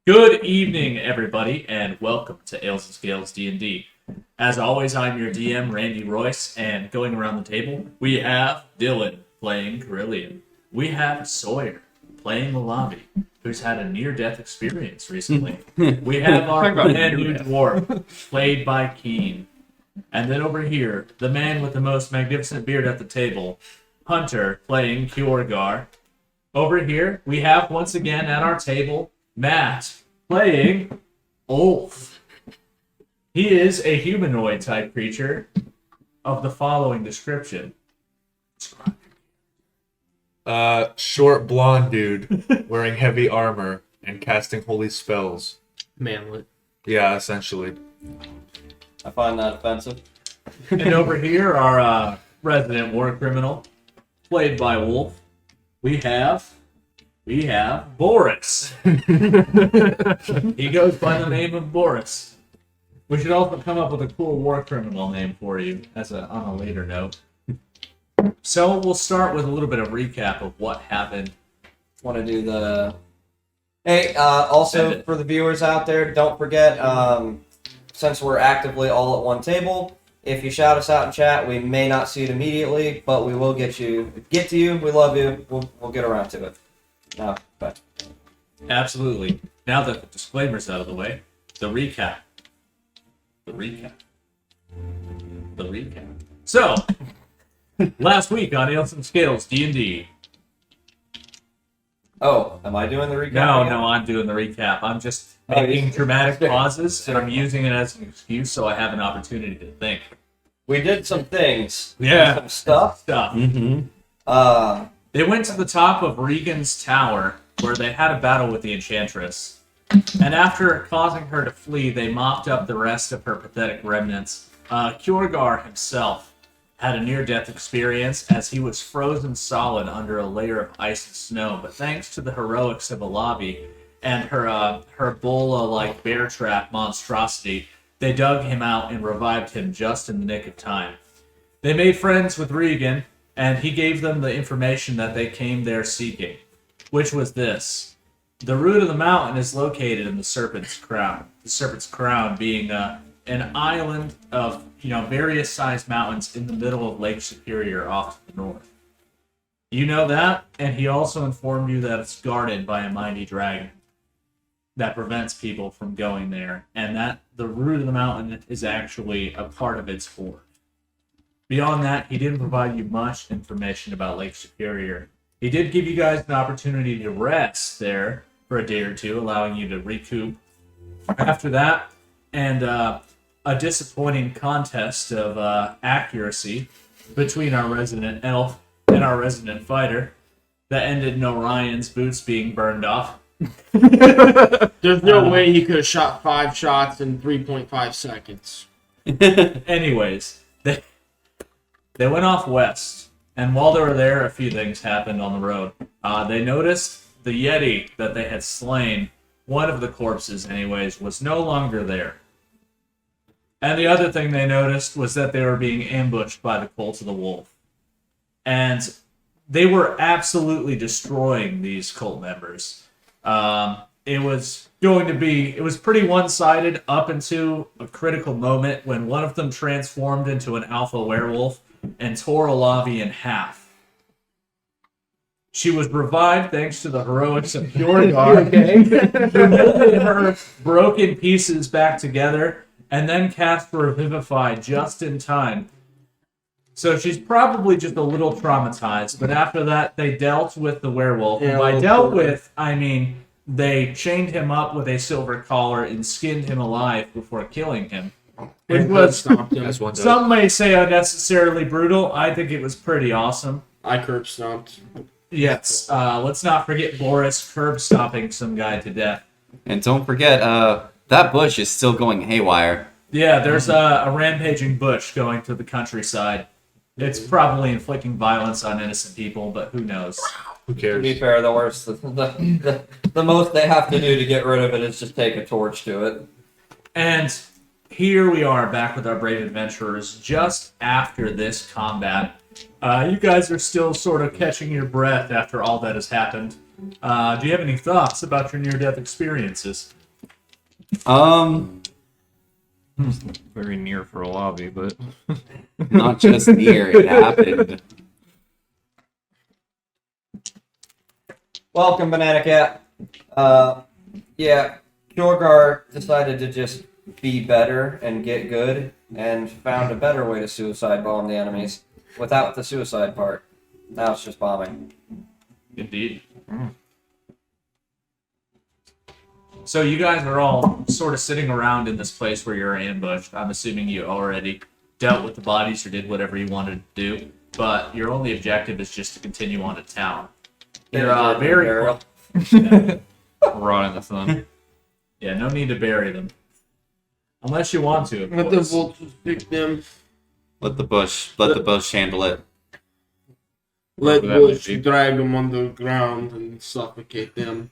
Good evening, everybody, and welcome to Ales and Scales D&D. As always, I'm your DM, Randy Royce, and going around the table, we have Dylan playing Carillion. We have Sawyer playing Malavi, who's had a near-death experience recently. We have our brand new dwarf, played by Keen. And then over here, the man with the most magnificent beard at the table, Hunter, playing Kjorgar. Over here, we have, once again, at our table, Matt, playing Ulf. He is a humanoid-type creature of the following description. Short blonde dude wearing heavy armor and casting holy spells. Manlet. Yeah, essentially. I find that offensive. And over here, our resident war criminal, played by Wolf, we have Boris. He goes by the name of Boris. We should also come up with a cool war criminal name for you on a later note. So we'll start with a little bit of recap of what happened. Want to do the... Hey, also for the viewers out there, don't forget, since we're actively all at one table, if you shout us out in chat, we may not see it immediately, but we will get to you. We love you. We'll get around to it. No, but Absolutely. Now that the disclaimer's out of the way, the recap. So, last week on Ales and Scales D&D. Oh, am I doing the recap? No, I'm doing the recap. I'm just making dramatic pauses, and I'm using it as an excuse so I have an opportunity to think. We did some things. Yeah. Some stuff. Mm-hmm. They went to the top of Regan's tower, where they had a battle with the Enchantress. And after causing her to flee, they mopped up the rest of her pathetic remnants. Kjorgar himself had a near-death experience as he was frozen solid under a layer of ice and snow. But thanks to the heroics of Alavi and her bola-like bear trap monstrosity, they dug him out and revived him just in the nick of time. They made friends with Regan, and he gave them the information that they came there seeking, which was this. The root of the mountain is located in the Serpent's Crown. The Serpent's Crown being an island of various sized mountains in the middle of Lake Superior off to the north. You know that, and he also informed you that it's guarded by a mighty dragon that prevents people from going there, and that the root of the mountain is actually a part of its hoard. Beyond that, he didn't provide you much information about Lake Superior. He did give you guys an opportunity to rest there for a day or two, allowing you to recoup. After that, and a disappointing contest of accuracy between our resident elf and our resident fighter that ended in Orion's boots being burned off. There's no way he could have shot 5 shots in 3.5 seconds. Anyways, they went off west, and while they were there, a few things happened on the road. They noticed the Yeti that they had slain, one of the corpses anyways, was no longer there. And the other thing they noticed was that they were being ambushed by the Cult of the Wolf. And they were absolutely destroying these cult members. It was pretty one-sided up into a critical moment when one of them transformed into an alpha werewolf and tore Alavi in half. She was revived thanks to the heroics of Kjorgar, who mended her broken pieces back together and then cast Revivify just in time. So she's probably just a little traumatized, but after that, they dealt with the werewolf. Yeah, And by well, dealt sure. with, I mean they chained him up with a silver collar and skinned him alive before killing him. Which And was, stomped him. As one does. some may say, unnecessarily brutal. I think it was pretty awesome. I curb stomped. Yes, let's not forget Boris curb stomping some guy to death. And don't forget, that bush is still going haywire. Yeah, there's a rampaging bush going to the countryside. It's probably inflicting violence on innocent people, but who knows? Who To cares? be fair, the worst, the most they have to do to get rid of it is just take a torch to it. And here we are back with our brave adventurers just after this combat. You guys are still sort of catching your breath after all that has happened. Do you have any thoughts about your near-death experiences? Very near for a lobby, but Not just near, it happened. Welcome, Banana Cat. Yeah, Kjorgar decided to just be better and get good, and found a better way to suicide bomb the enemies without the suicide part. Now it's just bombing. Indeed. So you guys are all sort of sitting around in this place where you're ambushed. I'm assuming you already dealt with the bodies or did whatever you wanted to do, but your only objective is just to continue on to town. You're very Burial. rot in the sun. Yeah, no need to bury them. Unless you want to, of Let the course. vultures pick them. Let the bush handle it. Let Whatever that Bush may be. drag them on the ground and suffocate them.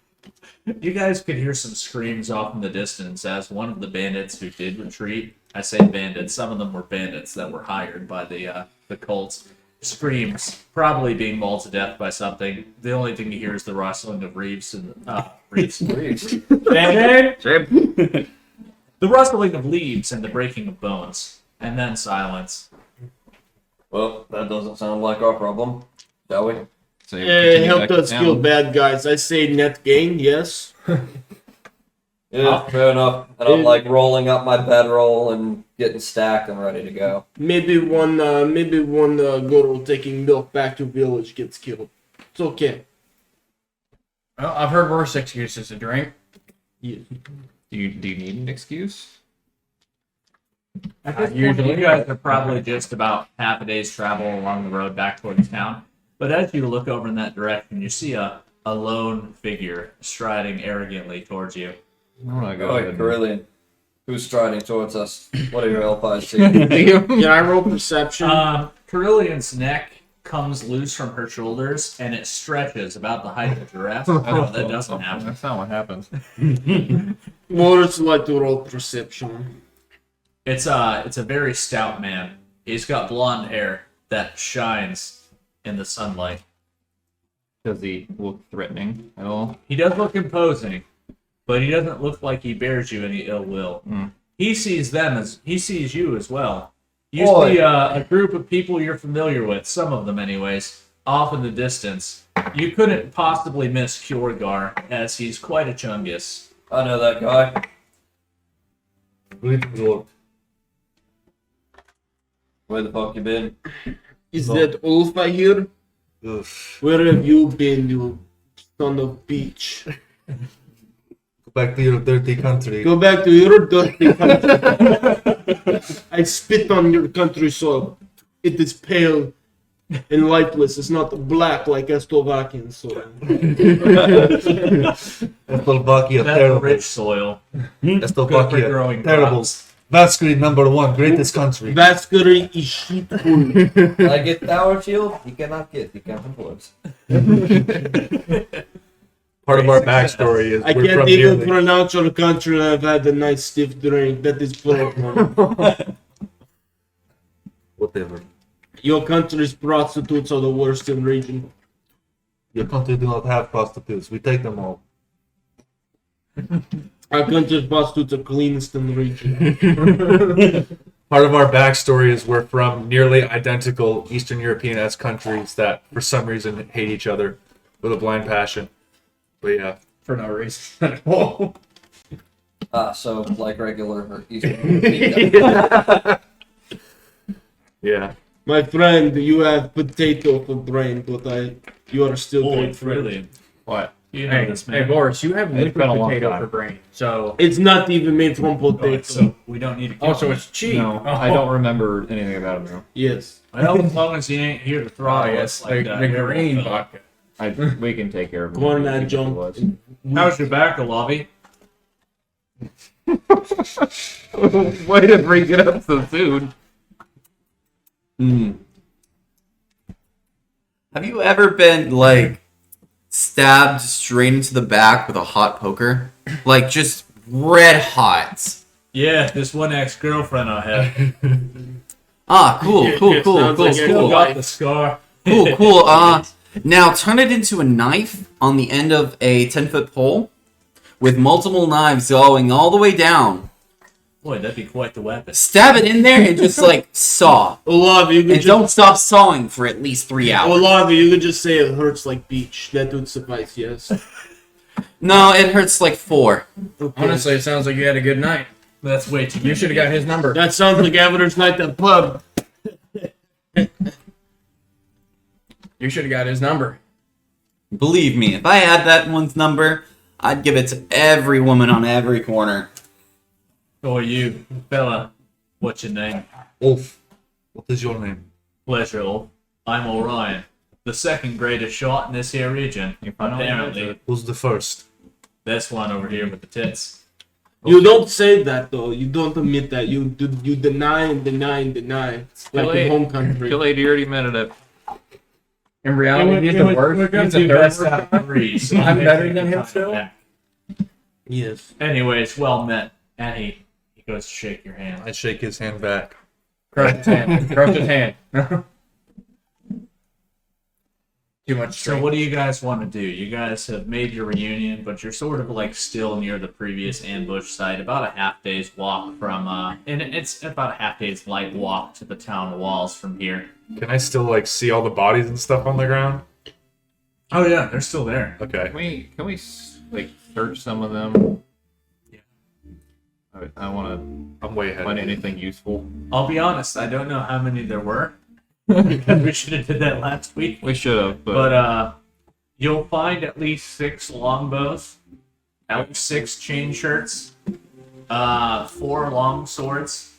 You guys could hear some screams off in the distance as one of the bandits who did retreat, I say bandits, some of them were bandits that were hired by the cults, screams, probably being mauled to death by something. The only thing you hear is the rustling of reeds and reeds. The rustling of leaves and the breaking of bones, and then silence. Well, that doesn't sound like our problem, shall we? So Yeah, continue help back to us kill town. bad guys. I say net gain, yes. Yeah, fair enough. And I'm like rolling up my bedroll and getting stacked and ready to go. Maybe one girl taking milk back to village gets killed. It's okay. Well, I've heard worse excuses to drink. Yeah. Do you need an excuse? At this point, Usually. you guys are probably just about half a day's travel along the road back towards town. But as you look over in that direction, you see a lone figure striding arrogantly towards you. I want to go Oh, ahead and- Carillion. Who's striding towards us? What are your help eyes see? Can I roll perception? Carillion's neck comes loose from her shoulders, and it stretches about the height of a giraffe. No, that doesn't happen. That's not what happens. Would like to roll perception. It's a very stout man. He's got blonde hair that shines in the sunlight. Does he look threatening at all? He does look imposing, but he doesn't look like he bears you any ill will. He sees you as well. You Boy. see a group of people you're familiar with, some of them anyways, off in the distance. You couldn't possibly miss Kjorgar, as he's quite a chungus. I know that guy. Greetings, Lord. Where the fuck you been? Is that Ulf I hear? Ugh. Where have you been, you son of bitch? Go back to your dirty country. Go back to your dirty country. I spit on your country soil. It is pale and lifeless. It's not black like Slovakian soil. Slovakia, That's terrible. rich soil. Good for Slovakia, growing terrible. crops. Vaskri, #1, greatest country. Vaskari is shitful. I get Tower Shield? You cannot get. You can't afford. Part of our backstory is I we're can't from even nearly. pronounce your country and I've had a nice stiff drink. That is problem. Whatever. Your country's prostitutes are the worst in region. Your country do not have prostitutes. We take them all. Our country's prostitutes are cleanest in the region. Part of our backstory is we're from nearly identical Eastern European-esque countries that, for some reason, hate each other. with a blind passion. But yeah. For no reason at all. So like regular Yeah. My friend, you have potato for brain, but you are still Oh, great it's friend. really. What? You know Hey, this, hey, man. Boris, you have It's liquid been a long potato time. for brain, so It's not even made from potato. So we don't need to kill also him. it's cheap. No, I don't remember anything about it now. Yes. Well, as long as he ain't here to Oh throttle yes, us like that. the here, green we'll fill vodka. We can take care of it. Corn We can and see jump. what it it. How's your back, lobby? was. Way to bring it up so soon. Have you ever been like stabbed straight into the back with a hot poker? Like just red hot. Yeah, this one ex-girlfriend I had. Ah, cool. Sounds like Still your got wife. the scar. Cool. Now turn it into a knife on the end of a 10-foot pole with multiple knives going all the way down. Boy, that'd be quite the weapon. Stab it in there and just like saw. Olavi, you could And don't stop sawing for at least 3 hours. Olavi, you could just say it hurts like beach. That would suffice, yes. No, it hurts like 4. Okay. Honestly, it sounds like you had a good night. That's way too. You should have got his number. That sounds like average night at pub. You should have got his number. Believe me, if I had that one's number, I'd give it to every woman on every corner. Or you, fella. What's your name? Ulf, what is your name? Pleasure, Ulf. I'm Orion, the second greatest shot in this here region. finally Apparently, Who's the first? this one over here with the tits. You don't say that though. You don't admit that. You deny and deny and deny. Like in home country. Killade, you already admitted it. In reality, he's the worst. He's the third best worst. out of 3. So I'm maybe better you than can him find still? back. Yes. Anyways, well met. And he goes to shake your hand. I shake his hand back. Crush his hand. Crush his hand. Too much So strength. what do you guys want to do? You guys have made your reunion, but you're sort of like still near the previous ambush site, about a half day's walk from, and it's about a half day's light walk to the town walls from here. Can I still like see all the bodies and stuff on the ground? Oh yeah, they're still there. Okay. Can we like search some of them? Yeah. I want I'm way to ahead. find anything useful. I'll be honest, I don't know how many there were, because we should have did that last week. We should have, But you'll find at least 6 longbows, at least 6 chain shirts, 4 long swords,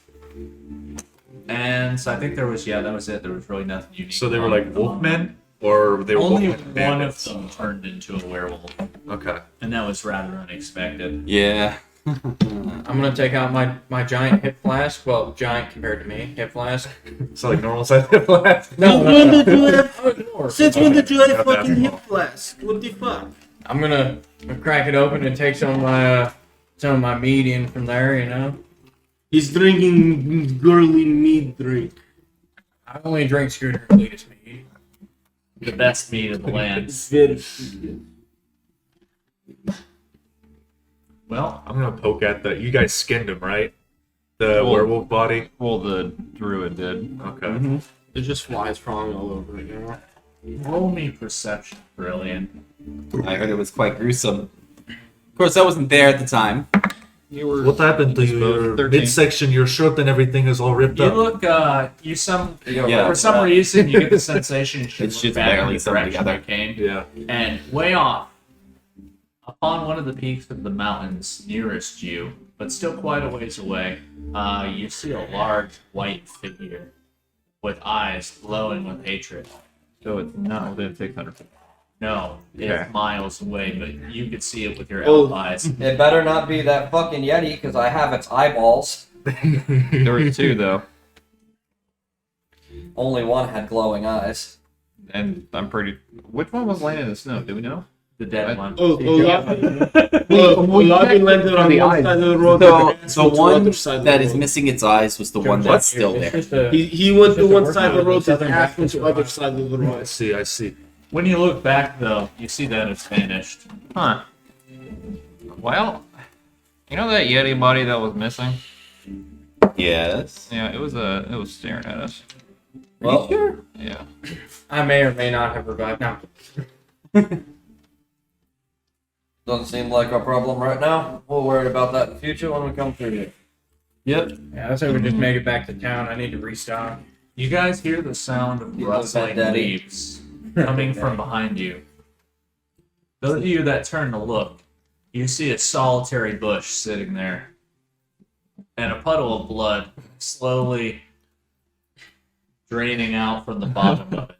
and so I think there was that was it. There was really nothing unique. So they were like wolfmen, or they were Only wolfmen one bandits? of them turned into a werewolf, Okay. and that was rather unexpected. Yeah. I'm gonna take out my giant hip flask. Well, giant compared to me, hip flask. So like normal size flask. No, Since when did you have? no. Since when did you have Not fucking that hip flask? What the fuck? I'm gonna crack it open and take some of my meat in from there. You know, He's drinking girly meat drink. I only drink Scooter and Cletus meat. The best meat of the land. It's very. Well, I'm gonna poke at the. You guys skinned him, right? The Well- werewolf body. well, the druid did. Okay. There's just flies crawling all over it, you know? roll me perception, brilliant. I heard it was quite gruesome. Of course, I wasn't there at the time. You were. What happened to you? Your 13. midsection, your shirt and everything is all ripped You up. look, Yeah, for some reason, you get the sensation you should It's look just back in barely the sewn direction together. you came. Yeah. And way off, upon one of the peaks of the mountains nearest you, but still quite a ways away, you see a large white figure with eyes glowing with hatred. So it's not within 600 feet. No, Okay. it's miles away, but you could see it with your Oh. elf eyes. It better not be that fucking Yeti, because I have its eyeballs. There were 2 though, Only one had glowing eyes. and I'm pretty. Which one was laying in the snow? Do we know? The dead What? one. Oh, Olavi landed on the one eyes. side of the road. So and the to the one other side of that the is road. missing its eyes was the one that's still It's there. just a- He went to Just a one work side of the out road, of the his southern ass went Baptist to the other road. side of the I road. see. I see. When you look back, though, you see that it's vanished. Huh. Well, you know that Yeti body that was missing? Yes. Yeah, it was staring at us. Well, Yeah. I may or may not have revived. No. Doesn't seem like our problem right now. We'll worry about that in the future when we come through here. Yep. Yeah, I say we just make it back to town. I need to restock. You guys hear the sound of You rustling little daddy. leaves coming from behind you. Those of you that turn to look, you see a solitary bush sitting there, and a puddle of blood slowly draining out from the bottom of it.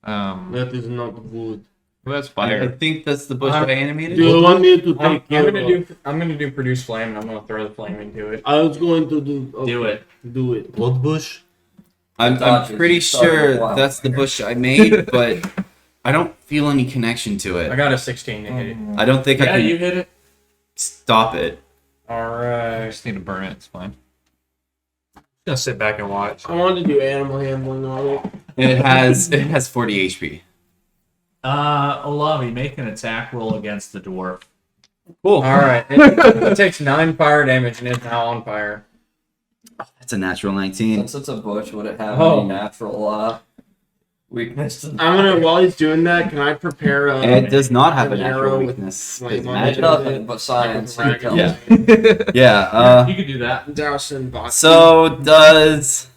That is not good. That's I fire. think that's the bush I animated. Do you want me to I'm take care gonna of do. I'm gonna do produce flame, and I'm gonna throw the flame into it. I was going to do. Okay, Do it. Do it. Blood bush? I'm Dodgers pretty started sure a while that's the back. bush I made, but I don't feel any connection to I it. got a 16 to hit it. I don't think I Yeah, can you hit it. stop it. I Alright. just need to burn it. It's fine. Gonna sit back and watch. I wanted to do animal handling on it. And it has 40 HP. Olavi, make an attack roll against the dwarf. Cool. Alright. It takes 9 fire damage and is now on fire. That's a natural 19. Since it's a bush, would it have Oh. any natural weakness? I'm gonna. While he's doing that, can I prepare a? It does not have a an natural arrow with weakness. flame It's on magic. it. Nothing but science. Like a Yeah. dragon. Yeah. You could do that. Douse and box. So does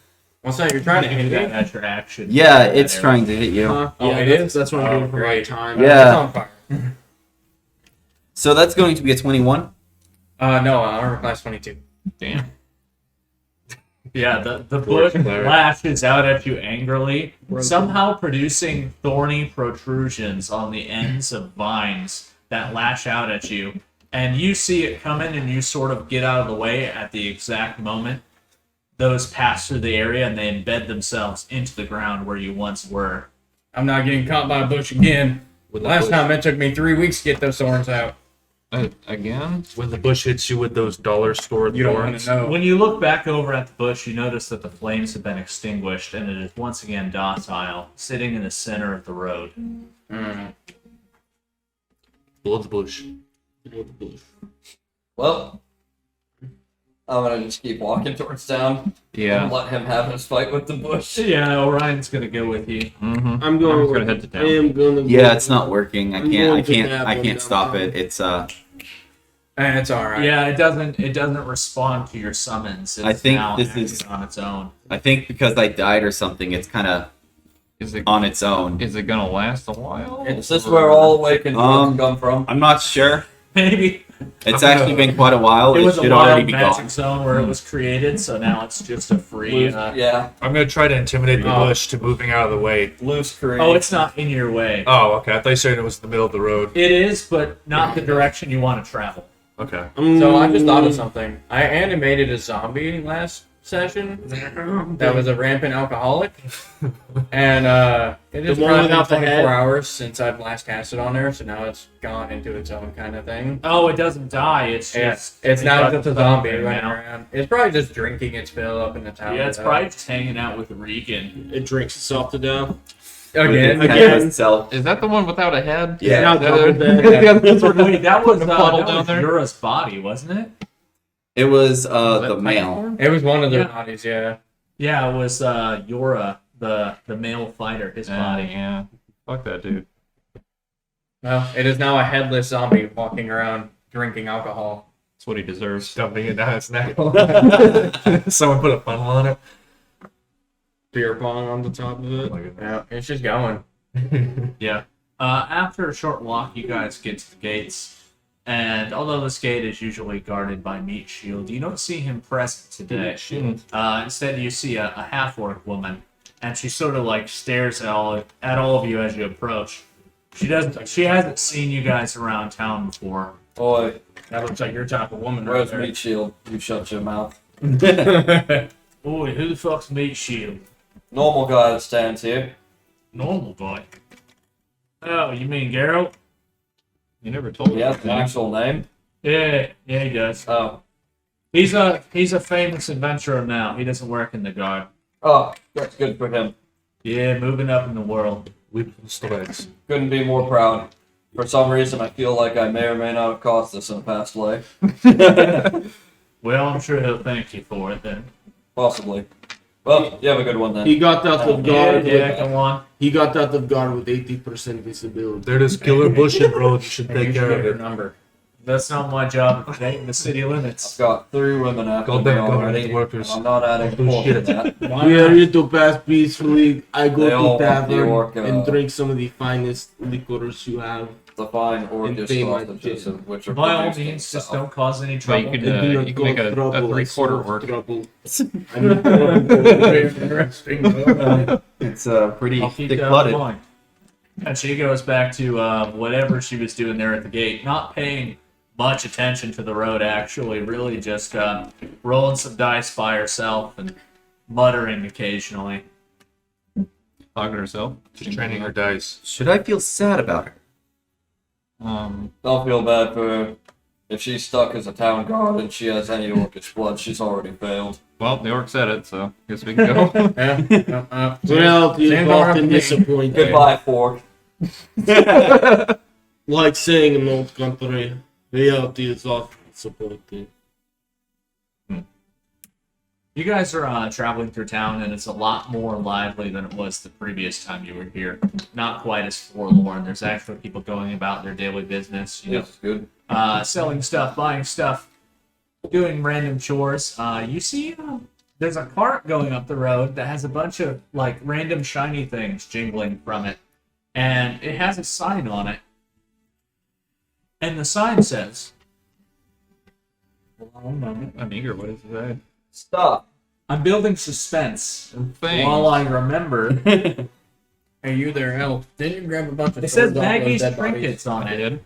What's that? You're trying to You can hit do that it? as your action. yeah? That It's arrow. trying to hit you. Oh, Oh, it that's, is? That's what I'm Oh, doing for my great. time. Yeah. It's on fire. So that's going to be a 21. No, armor class 22. Damn. Yeah, the bush cleric. lashes out at you angrily, somehow producing thorny protrusions on the ends of vines that lash out at you. And you see it coming, and you sort of get out of the way at the exact moment those pass through the area, and they embed themselves into the ground where you once were. I'm not getting caught by a bush again. When the Last bush- time it took me 3 weeks to get those thorns out. Again? When the bush hits you with those dollar store You don't want thorns. to know. When you look back over at the bush, you notice that the flames have been extinguished, and it is once again docile, sitting in the center of the road. Mm. Blood bush. Well, I'm gonna just keep walking towards town and Yeah. let him have his fight with the bush. Yeah, Orion's gonna go with you. Mm-hmm. I'm going. just gonna head to town. I am gonna. Yeah, it's not working. I I'm can't. I going to can't. nap I on can't stop downtown. it. It's It's alright. Yeah, it doesn't respond to your summons. It's I think now this acting is- on its own. I think because I died or something, it's kind of Is it on its own. is it gonna last a while? Is this where all awakened ones come from? I'm not sure. Maybe It's actually been quite a while. it It was a should already wild be magic gone. zone where it was created, so now it's just a free. Yeah, I'm gonna try to intimidate the Oh. bush to moving out of the way. loose creek. Oh, it's not in your way. Oh, okay. I thought you said it was in the middle of the road. It is, but not the direction you want to travel. Okay. So I just thought of something. I animated a zombie last session that was a rampant alcoholic, and it has The one probably been without the 24 head? hours since I've last cast it on there, so now it's gone into its own kind of thing. Oh, it doesn't die. It's Yeah, just it's now got just a the zombie there running now. around. It's probably just drinking its fill up in the town. Yeah, it's probably just hanging out with Regan. It drinks itself to death. again. Again. Itself. Is that the one without a head? Yeah. Now Yeah, double dead. yeah, that's what Wait, that was puddle down there. Yura's body, wasn't it? It was Is the that male. Titanform? It was one of their Yeah. bodies, yeah. Yeah, it was Yura, the male fighter, his body. Yeah. Fuck that dude. Well, it is now a headless zombie walking around drinking alcohol. That's what he deserves. Dumping it down its neck. Someone put a funnel on it. Beer pong on the top of it. Yeah, it's just going. Yeah. After a short walk, you guys get to the gates, and although this gate is usually guarded by Meat Shield, you don't see him present today. Instead, you see a half-orc woman, and she sort of like stares at all of you as you approach. She hasn't seen you guys around town before. Boy, That looks like your type of woman right where's there. Meat Shield? You shut your mouth. Boy, who the fuck's Meat Shield? Normal guy that stands here. Normal boy. Oh, you mean Geralt? You never told me. He has an actual name. Yeah, he does. Oh, He's a famous adventurer now. He doesn't work in the guard. oh, that's good for him. Yeah, moving up in the world. Weep threads. Couldn't be more proud. For some reason, I feel like I may or may not have caused this in a past life. Well, I'm sure he'll thank you for it then. Possibly. Well, you have a good one then. He got out of Yeah, guard. yeah, come on. He got out of guard with 80% visibility. There is killer bullshit, bro. You should Hey, take you care should of get her it. number. That's not my job of protecting the city I've limits. got 3 women after me Goddamn government already. workers. I'm not adding Don't do more to shit. that. We are here to pass peacefully. I They go all to want the tavern orc, and drink some of the finest liquors you have. The fine Orcish they might sausages, do. which are By all produced in means, the just south. don't cause any But trouble. you could, And do not you can make cause trouble, I 3/4 smell work. trouble. I mean, trouble. Interesting. It's pretty I'll keep that in thick-blooded. mind. And she goes back to whatever she was doing there at the gate, not paying much attention to the road, actually, really just rolling some dice by herself and muttering occasionally. Talking to herself. Just training her dice. Should I feel sad about her? Don't feel bad for her. If she's stuck as a town guard and she has any Orcish blood, she's already failed. Well, the orc said it, so guess we can go. Reality is Same often thing. disappointing. Goodbye, Fork. Like saying in old country, reality is often disappointing. You guys are traveling through town, and it's a lot more lively than it was the previous time you were here. Not quite as forlorn. There's actually people going about their daily business, you know, Yes, good. selling stuff, buying stuff, doing random chores. You see, there's a cart going up the road that has a bunch of like random shiny things jingling from it, and it has a sign on it. And the sign says, "Hold on one moment. I'm eager. What does it say? Stop. I'm building suspense Thanks. while I remember." Hey, you there, elf? Didn't you grab a bunch of It says swords off those Maggie's dead bodies? trinkets on I it. did.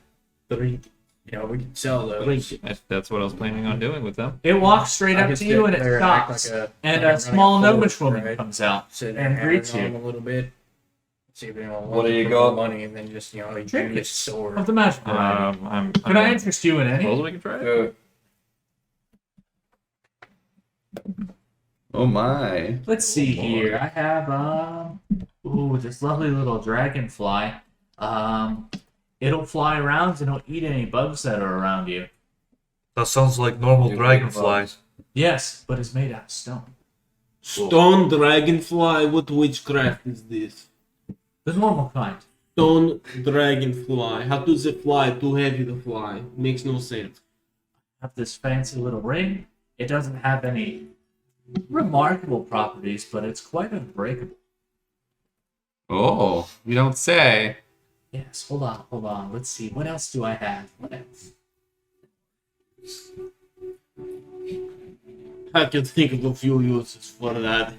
Drink, Yeah, we can sell those. drink. That's what I was planning on doing with them. It walks straight I up could to you and sit it there and act stops. like a- And like a I'm small running a gnomish forge, woman right? comes out. Sit and there greets hammering you. on 'em a little bit. See if anyone What do you for got? money, and then just a Trinkets. genius sword. Of the magic variety. Could I interest you in any? Suppose we can try it. Good. Oh my. Let's see here. I have this lovely little dragonfly. It'll fly around and it'll eat any bugs that are around you. That sounds like normal You dragonflies. Yes, but it's made out of stone. Stone dragonfly, what witchcraft is this? The normal kind. Stone dragonfly. How does it fly? Too heavy to fly. Makes no sense. Have this fancy little ring. It doesn't have any remarkable properties, but it's quite unbreakable. Oh, you don't say. Yes, hold on. Let's see. What else do I have? What else? I can think of a few uses for that.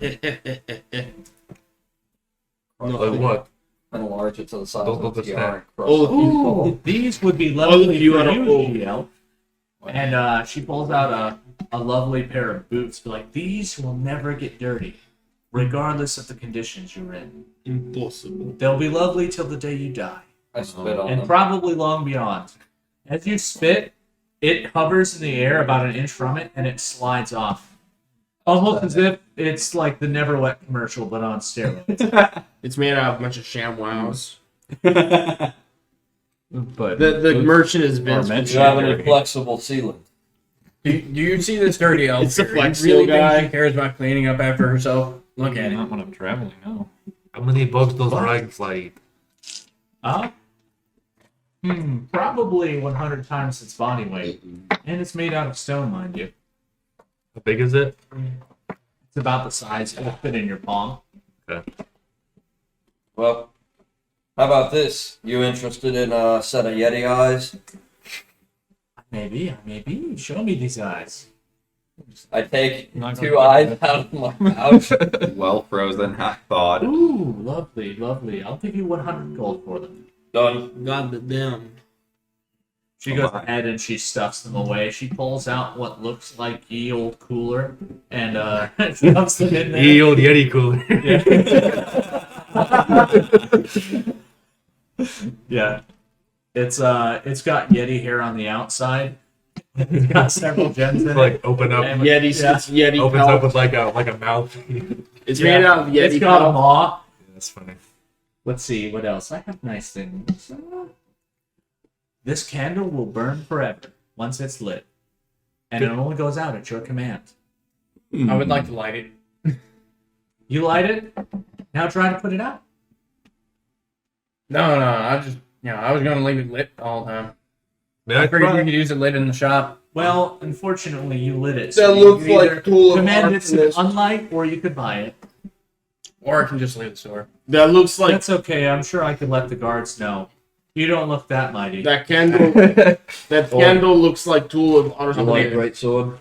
Like what? Enlarge it to the size Don't of the understand. eye. Oh, These would be All lovely of you for are you, old. GL. And she pulls out a lovely pair of boots. Be like, these will never get dirty, regardless of the conditions you're in. impossible. They'll be lovely till the day you die, I spit on and them. probably long beyond. As you spit, it hovers in the air about an inch from it, and it slides off. Almost as if it's like the Never Wet commercial, but on steroids. It's made out of a bunch of ShamWows. But The merchant is Or Vince. mention- You have an inflexible ceiling. Do you see this dirty elf? It's the here? Flex You really Seal think guy. she cares about cleaning up after herself? Look at it. not when I'm traveling. No. How many bugs does a dragonfly eat? Probably 100 times its body weight. And it's made out of stone, mind you. How big is it? It's about the size. It'll fit in your palm. Well, how about this? You interested in a set of Yeti eyes? Maybe. Show me these eyes. I take Not 2 gonna- eyes out of my pouch. Well frozen, half thawed. Ooh, lovely. I'll give you 100 gold for them. Done. God damn. She goes ahead and she stuffs them away. She pulls out what looks like ye old cooler and stuffs them in there. Ye old Yeti cooler. Yeah. It's got Yeti hair on the outside. It's got several gems in it. Like open up, And Yeti, yeah. it's Yeti opens up pelt. with like a mouth. It's Yeah. made out of Yeti It's got a pelt. maw. That's funny. Let's see, what else? I have nice things. This candle will burn forever once it's lit. And it only goes out at your command. I would like to light it. You light it. Now try to put it out. No, I just, I was gonna leave it lit all the time. May I I figured you try? could use it lit in the shop. Well, unfortunately, you lit it. That you looks could like either Tool of command it to Arsonist. unlight, or you could buy it. Or I can just leave the store. That looks like That's okay. I'm sure I could let the guards know. You don't look that mighty. that candle. That candle looks like Tool of Arsonist. great sword.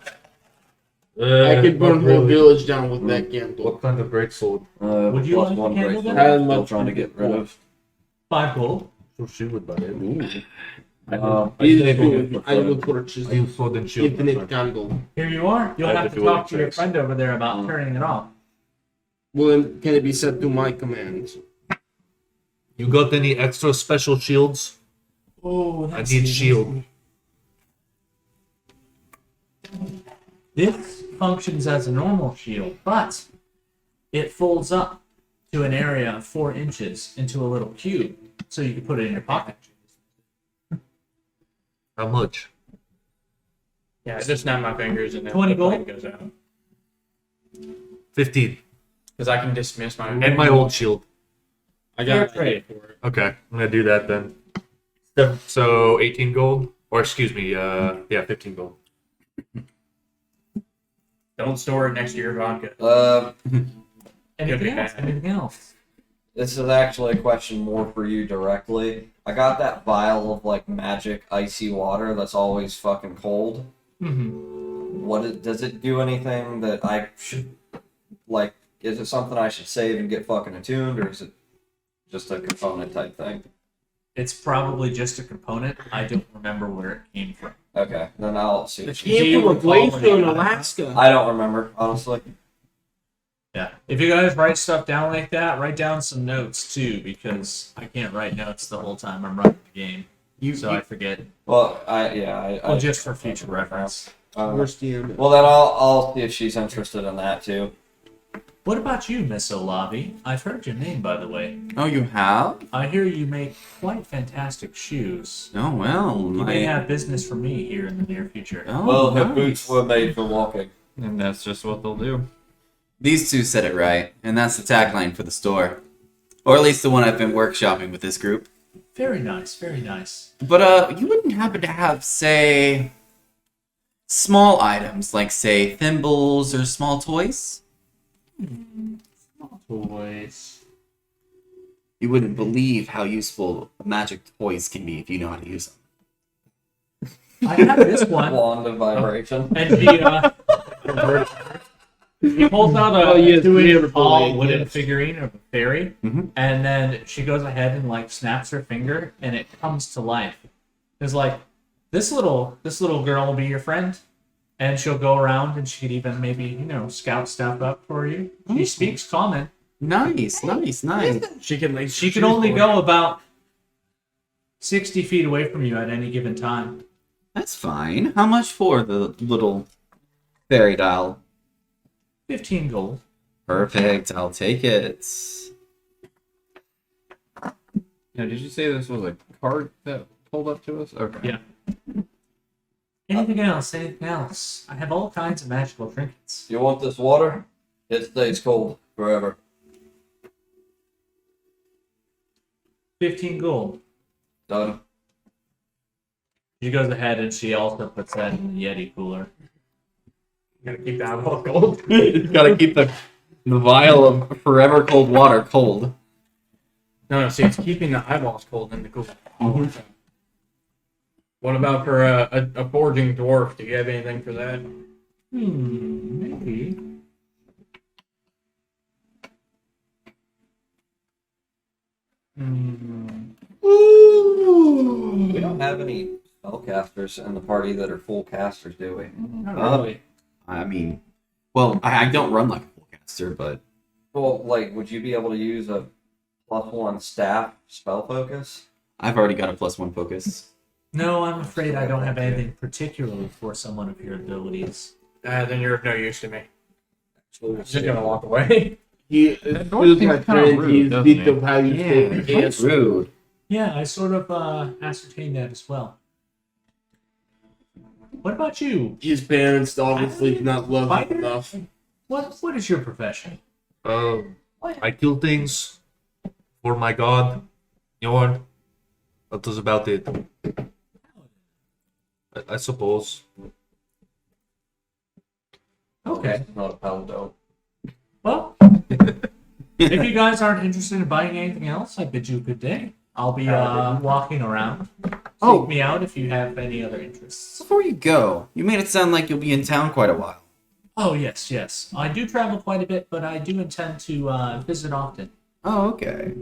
I could burn not whole really. village down with that candle. What kind of greatsword? Would you Plus like one a candle great then? sword. How Still much trying to would get it rid cost? of. 5 gold. So she would buy it. I will purchase I use sword and shield. infinite candle. Here you are. You'll I have have to to talk do to your it friend over there about turning it off. Well, then, can it be set to my commands? You got any extra special shields? Oh, I need shield. This functions as a normal shield, but it folds up to an area of 4 inches into a little cube, so you can put it in your pocket. How much? Yeah, I just snap my fingers and then 20 the gold? flame goes out. 15. Because I can dismiss my And my old shield. I Fair got trade. for it. Okay, I'm gonna do that then. So 18 gold, or excuse me, 15 gold. Don't store it next to your vodka. Anything be else? bad. Anything else? This is actually a question more for you directly. I got that vial of like magic icy water that's always fucking cold. Mm-hmm. Does it do anything that I should like? Is it something I should save and get fucking attuned, or is it just a component type thing? It's probably just a component. I don't remember where it came from. Okay, then I'll see. It Do you came from a recall glacier any in of that? Alaska. I don't remember honestly. Yeah. If you guys write stuff down like that, write down some notes too, because I can't write notes the whole time I'm running the game. So I forget. Well, I Well, just for future reference. Where's the Well, then I'll see if she's interested in that too. What about you, Miss Olavi? I've heard your name, by the way. Oh, you have? I hear you make quite fantastic shoes. Oh, well. You may have business for me here in the near future. Oh, Well, her nice. boots were made for walking. And that's just what they'll do. These two said it right, and that's the tagline for the store. Or at least the one I've been workshopping with this group. Very nice, very nice. But, you wouldn't happen to have, say, small items, like, say, thimbles or small toys? Toys. You wouldn't believe how useful magic toys can be if you know how to use them. I have this one. Wand of vibration. And she pulls out a Oh, yes, 2-inch beautiful tall lady, wooden yes. figurine of a fairy, Mhm. and then she goes ahead and like snaps her finger, and it comes to life. It's like this little girl will be your friend, and she'll go around and she could even maybe scout stuff up for you. She speaks common. Nice. She can lace She can only go about 60 feet away from you at any given time. That's fine. How much for the little fairy doll? 15 gold. Perfect, I'll take it. Now, did you say this was a card that pulled up to us? Okay. Yeah. Anything else? Anything else? I have all kinds of magical trinkets. You want this water? It stays cold forever. 15 gold. Done. She goes ahead and she also puts that in the Yeti cooler. Gotta keep that all cold. You gotta keep the vial of forever cold water cold. No, see, it's keeping the eyeballs cold in the cooler. What about for a forging dwarf? Do you have anything for that? Maybe. We don't have any spellcasters in the party that are full casters, do we? Not really. I mean, well, I don't run like a full caster, but Well, like, would you be able to use a +1 staff spell focus? I've already got a +1 focus. No, I'm afraid I don't have anything particularly for someone of your abilities. Then you're of no use to me. I'm just gonna walk away. He That feels seems my kinda friend. rude, He's doesn't bit he? of how you say That's rude. Yeah, I sort of ascertained that as well. What about you? His parents obviously did not love him Fighter? enough. What is your profession? I kill things for my god, Jorn. That was about it. I suppose. Okay. Not a paladin. Well, if you guys aren't interested in buying anything else, I bid you a good day. I'll be walking around. Seek me out if you have any other interests. Before you go, you made it sound like you'll be in town quite a while. Oh, yes, yes. I do travel quite a bit, but I do intend to visit often. Oh, okay.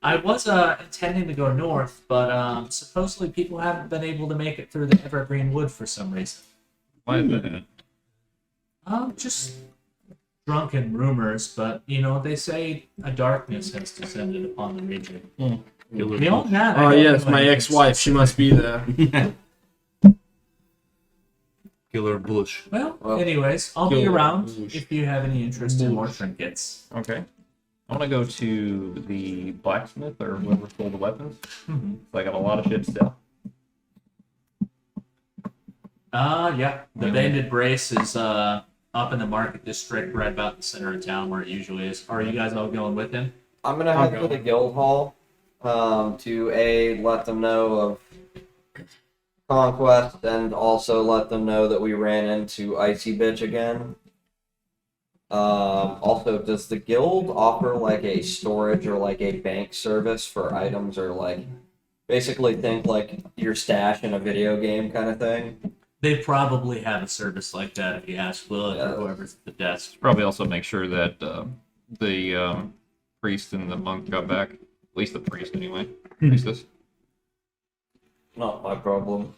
I was intending to go north, but supposedly people haven't been able to make it through the Evergreen Wood for some reason. Why is that? Just drunken rumors, but, they say a darkness has descended upon the region. Beyond that, I Oh don't yes, know my anything ex-wife. She must be there. Killer Bush. Well, Well, anyways, I'll be kill around bush. if you have any interest in more trinkets. Okay. I want to go to the blacksmith or whoever sold the weapons. Mhm. So I got a lot of shit still. Yeah. The Banded Brace is up in the market district right about the center of town where it usually is. Are you guys all going with him? I'm gonna head to the guild hall to let them know of conquest and also let them know that we ran into Icy Bitch again. Also, does the guild offer like a storage or like a bank service for items or like basically think like your stash in a video game kind of thing? They probably have a service like that if you ask Will Yeah. or whoever's at the desk. Probably also make sure that the priest and the monk got back. At least the priest, anyway. Priestess. Not my problem.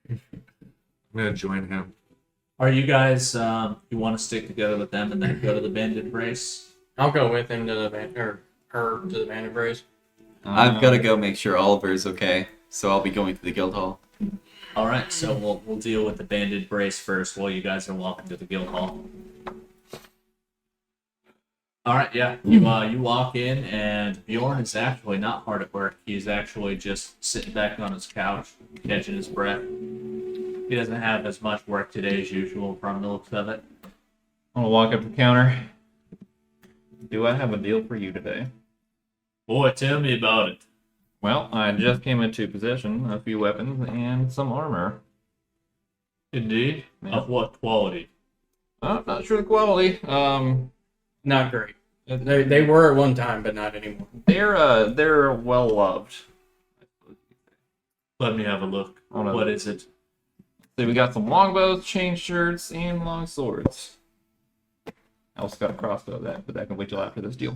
I'm gonna join him. Are you guys, you want to stick together with them and then go to the Banded Brace? I'll go with him to the her to the Bandit Brace. I've got to go make sure Oliver's okay, so I'll be going to the guild hall. All right, so we'll deal with the Banded Brace first while you guys are walking to the guild hall. All right, yeah, you walk in and Bjorn is actually not hard at work. He's actually just sitting back on his couch, catching his breath. He doesn't have as much work today as usual from the looks of it. I'm gonna walk up to the counter. Do I have a deal for you today? Boy, tell me about it. Well, I just came into possession of a few weapons and some armor. Indeed. Yeah. Of what quality? I'm not sure the quality. Not great. They were at one time, but not anymore. They're well loved. Let me have a look. Oh, no. What is it? So we got some longbows, chain shirts, and long swords. I also got a crossbow but that can wait till after this deal.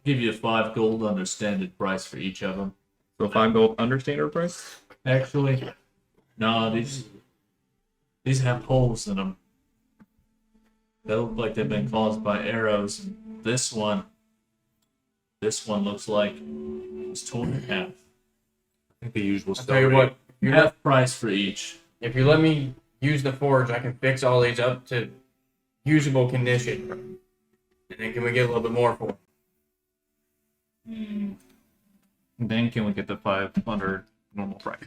Give you 5 gold under standard price for each of them. So 5 gold under standard price? Actually, no, these have holes in them. They look like they've been caused by arrows. This one looks like it's torn in half. I think the usual I'll stuff. tell you what. You Half price for each. if you let me use the forge, I can fix all these up to usable condition, and then can we get a little bit more for them? Then can we get the 500 normal price?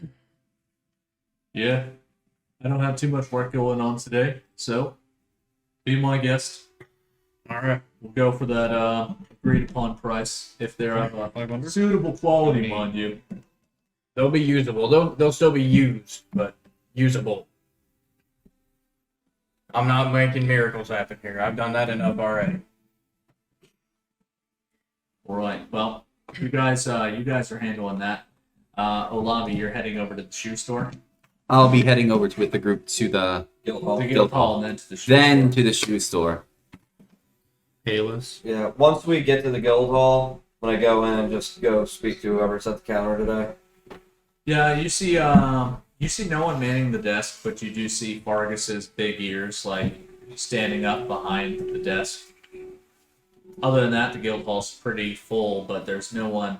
Yeah, I don't have too much work going on today, so be my guest. All right. We'll go for that agreed upon price if they're of a 500? suitable quality, mind you. They'll be usable. They'll still be used, but usable. I'm not making miracles happen here. I've done that enough already. All right. Well, you guys are handling that. Olami, you're heading over to the shoe store. I'll be heading over with the group to the Guild hall. The Guild guild hall. hall and then to the shoe then store. to the shoe store. Payless. Yeah, once we get to the guild hall, when I go in and just go speak to whoever's at the counter today. Yeah, you see no one manning the desk, but you do see Fargus's big ears like standing up behind the desk. Other than that, the guild hall's pretty full, but there's no one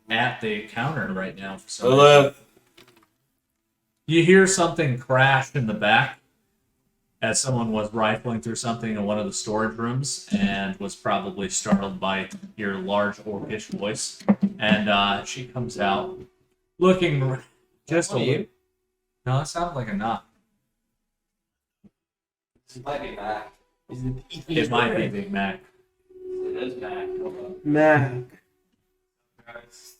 at the counter right now for some reason. You hear something crash in the back as someone was rifling through something in one of the storage rooms and was probably startled by your large orcish voice. And she comes out looking just a What are little. you? No, it sounded like a knock. It might be Mac. Is it It might be Big Mac. It is Mac. Hold on. Mac.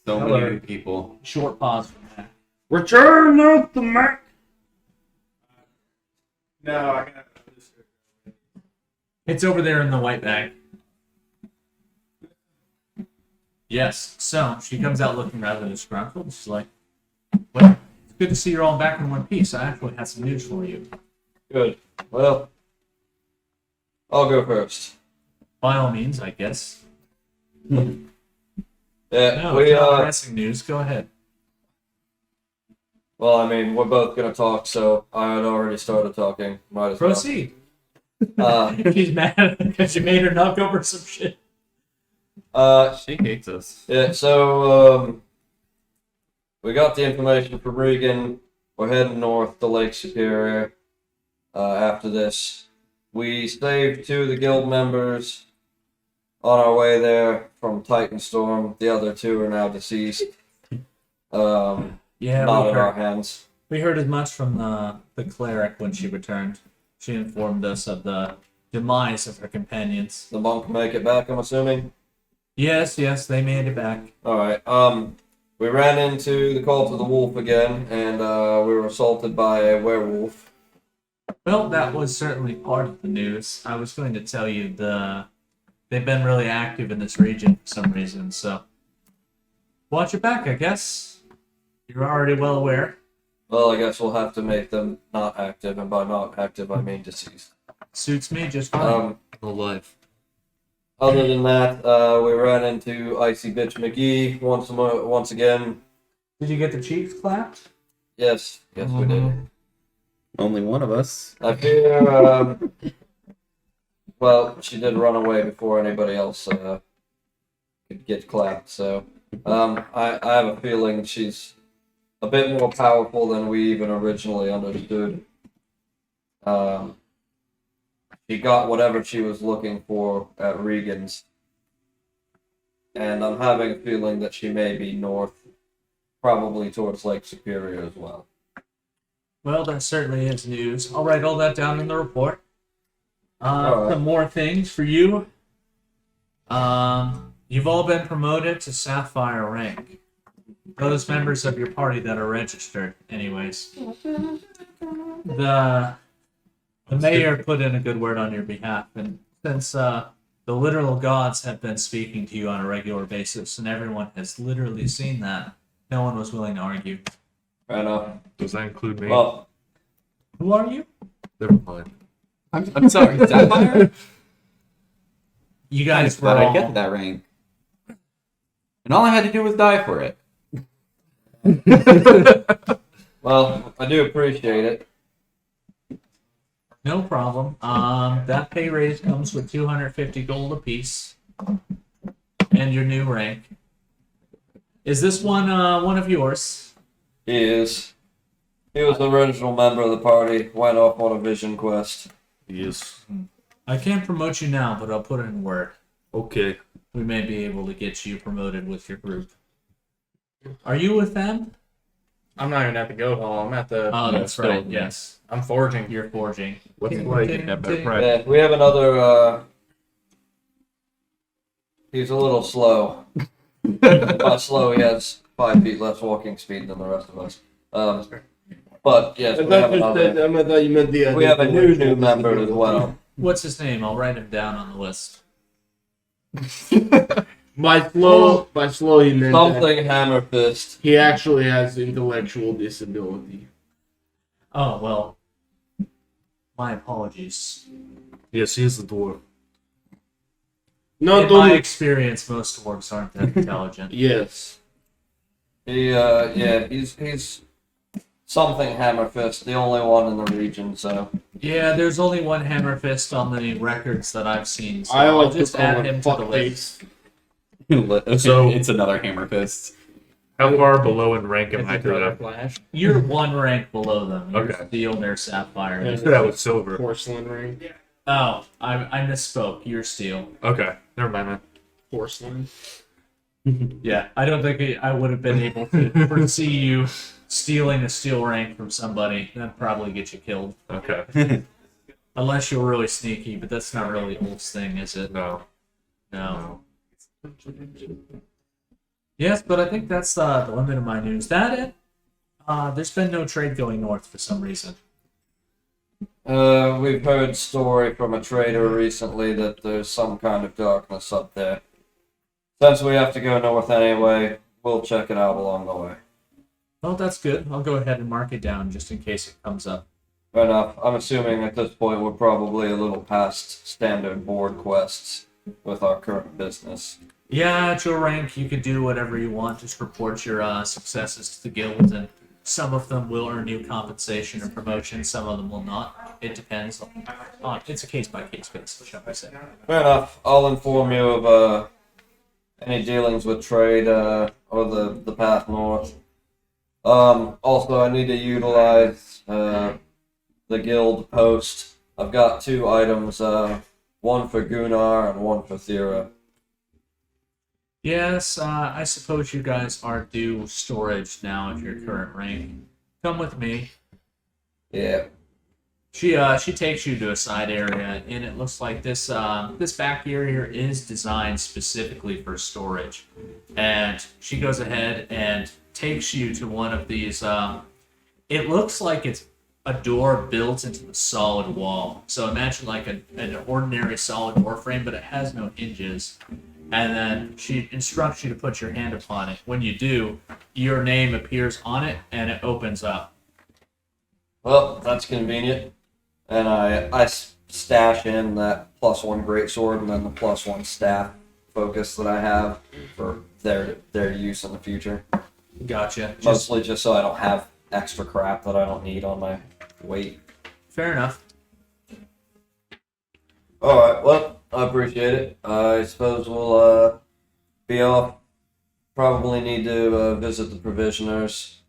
So Hello. many new people. Short pause for Mac. Return of the Mac. No, I got this. It's over there in the white bag. Yes. So she comes out looking rather disgruntled. She's like, "Well, it's good to see you're all back in one piece. I actually had some news for you." Good. Well, I'll go first. By all means, I guess. Yeah, No, we it's not pressing news. Go ahead. well, I mean, we're both gonna talk, so I had already started talking. Might as Proceed. well. She's mad because you made her knock over some shit. She hates us. Yeah, so we got the information from Regan. We're heading north to Lake Superior. After this, we saved 2 of the guild members on our way there from Titan Storm. The other 2 are now deceased. Yeah, Not we in our heard, hands. we heard as much from the cleric when she returned. She informed us of the demise of her companions. The monk make it back, I'm assuming. Yes, they made it back. All right. We ran into the Cult of the Wolf again, and we were assaulted by a werewolf. Well, that was certainly part of the news. I was going to tell you they've been really active in this region for some reason, so watch your back, I guess. You're already well aware. Well, I guess we'll have to make them not active, and by not active, I mean deceased. Suits me just fine. Alive. Other than that, we ran into Icy Bitch McGee once again. Did you get the cheeks clapped? Yes, we did. Only one of us. I fear, well, she did run away before anybody else could get clapped, so I have a feeling she's a bit more powerful than we even originally understood. She got whatever she was looking for at Regan's, and I'm having a feeling that she may be north, probably towards Lake Superior as well. Well, that certainly is news. I'll write all that down in the report. All right. Some more things for you. You've all been promoted to Sapphire rank. Those members of your party that are registered, anyways. The mayor put in a good word on your behalf, and since the literal gods have been speaking to you on a regular basis, and everyone has literally seen that, no one was willing to argue. Fair enough. Does that include me? Well, Who are you? Never mind. I'm sorry, Sapphire? You I guys just were thought I'd all... get to that rank. And all I had to do was die for it. well, I do appreciate it. No problem. That pay raise comes with 250 gold apiece, and your new rank. Is this one of yours? He is. He was the original member of the party, went off on a vision quest. Yes. I can't promote you now, but I'll put in word. Okay. We may be able to get you promoted with your group. Are you with them? I'm not even at the guild hall. I'm at the. Oh, that's still, right. yeah. Yes, I'm forging. you're forging. What's Ting, like? ting, Yeah, better ting. prep. Yeah, we have another, he's a little slow. By slow, he has 5 feet less walking speed than the rest of us. But yes, I we have thought you said, another. I thought you meant the. We have a new member as well. What's his name? I'll write him down on the list. By slow, he meant that Something hammer fist. he actually has intellectual disability. Oh well. My apologies. Yes, he is the dwarf. Not In my only. experience, most dwarves aren't that intelligent. Yes. He's something hammer fist, the only one in the region. So Yeah, there's only one Hammer Fist on the records that I've seen. So I I'll like to just call add him him to the fuck list. face. So- It's another hammer fist. How far below in rank am It's I a to brother them? flash. You're one rank below them. You're Okay. Steel, they're Sapphire. Yeah. You said I was silver. Porcelain ring. Oh, I misspoke. You're Steel. Okay. Never mind, man. Porcelain. Yeah, I don't think I would have been able to foresee you stealing a steel rank from somebody. That'd probably get you killed. Okay. Unless you're really sneaky, but that's not really Ulf's thing, is it? No. No. Yes, but I think that's the limit of my news. That it? There's been no trade going north for some reason. We've heard story from a trader recently that there's some kind of darkness up there. Since we have to go north anyway, we'll check it out along the way. Well, that's good. I'll go ahead and mark it down just in case it comes up. Fair enough. I'm assuming at this point we're probably a little past standard board quests with our current business. Yeah, at your rank, you could do whatever you want. Just report your successes to the guild, and some of them will earn you compensation or promotion. Some of them will not. It depends on it's a case-by-case basis, shall I say. Fair enough. I'll inform you of any dealings with trade or the path north. Also, I need to utilize the guild post. I've got 2 items, one for Gunnar and one for Thera. Yes, I suppose you guys are due storage now at your current rank. Come with me. Yeah. She takes you to a side area, and it looks like this back area is designed specifically for storage. And she goes ahead and takes you to one of these. It looks like it's a door built into the solid wall. So imagine like an ordinary solid door frame, but it has no hinges. And then she instructs you to put your hand upon it. When you do, your name appears on it, and it opens up. Well, that's convenient. And I stash in that +1 greatsword and then the +1 staff focus that I have for their use in the future. Gotcha. Mostly just so I don't have extra crap that I don't need on my weight. Fair enough. Alright, well, I appreciate it. I suppose we'll be off. Probably need to visit the provisioners.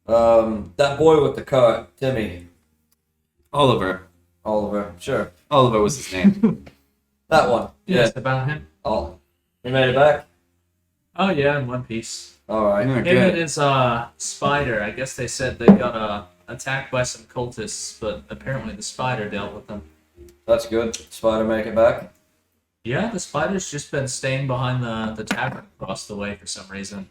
That boy with the cart, Timmy. Oliver. Sure. Oliver was his name. That one. Yes, about him. Oh, you made it back? Oh yeah, in one piece. Alright. Yeah, Him good. and his spider. I guess they said they got attacked by some cultists, but apparently the spider dealt with them. That's good. Spider make it back? Yeah, the spider's just been staying behind the tavern across the way for some reason.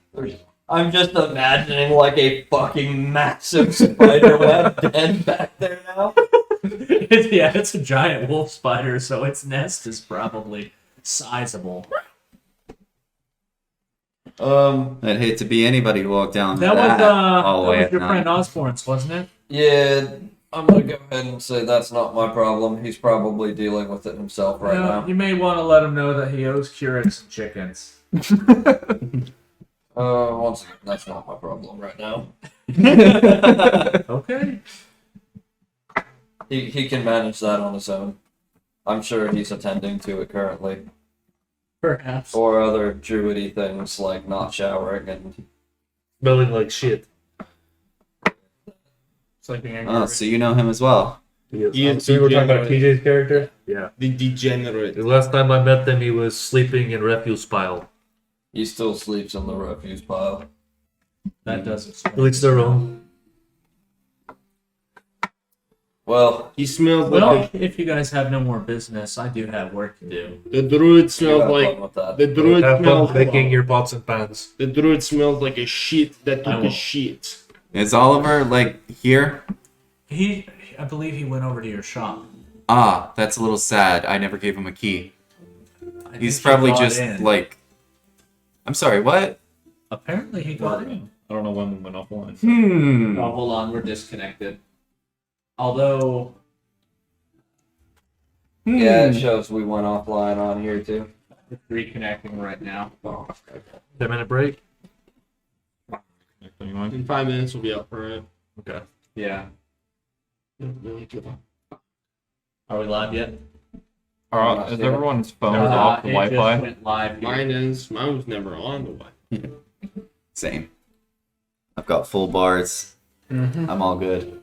I'm just imagining like a fucking massive spider web den back there now. Yeah, it's a giant wolf spider, so its nest is probably sizable. I'd hate to be anybody who walked down That that was hallway at your night. friend Osborne's, wasn't it? Yeah, I'm gonna go ahead and say that's not my problem. He's probably dealing with it himself right now. You may want to let him know that he owes Keurig some chickens. Once again, that's not my problem right now. Okay. He can manage that on his own. I'm sure he's attending to it currently. Perhaps. Or other druidy things like not showering and Smelling like shit. Sleeping in Oh, so you know him as well. So we were talking about TJ's character? Yeah. The degenerate. The last time I met them, he was sleeping in refuse pile. he still sleeps in the refuse pile. That doesn't. To each their own. Well, He smells Well, like if you guys have no more business, I do have work to do. the druid you smells have like fun with that. the druid Have fun smells picking your pots and pans. the druid smells like a shit that I took a won't. shit. Is Oliver, like, here? I believe he went over to your shop. Ah, that's a little sad. I never gave him a key. I He's think he probably got just, in. like... I'm sorry, what? Apparently he got in. I don't know when we went offline. Oh, hold on, we're disconnected. Although, Yeah, it shows we went offline on here too. it's reconnecting right now. 10-minute break? In 5 minutes we'll be up, alright. Okay. Yeah. Are we live yet? Is everyone's phones Uh, off the it Wi-Fi? just went live here. Mine was never on the Wi. Same. I've got full bars. I'm all good.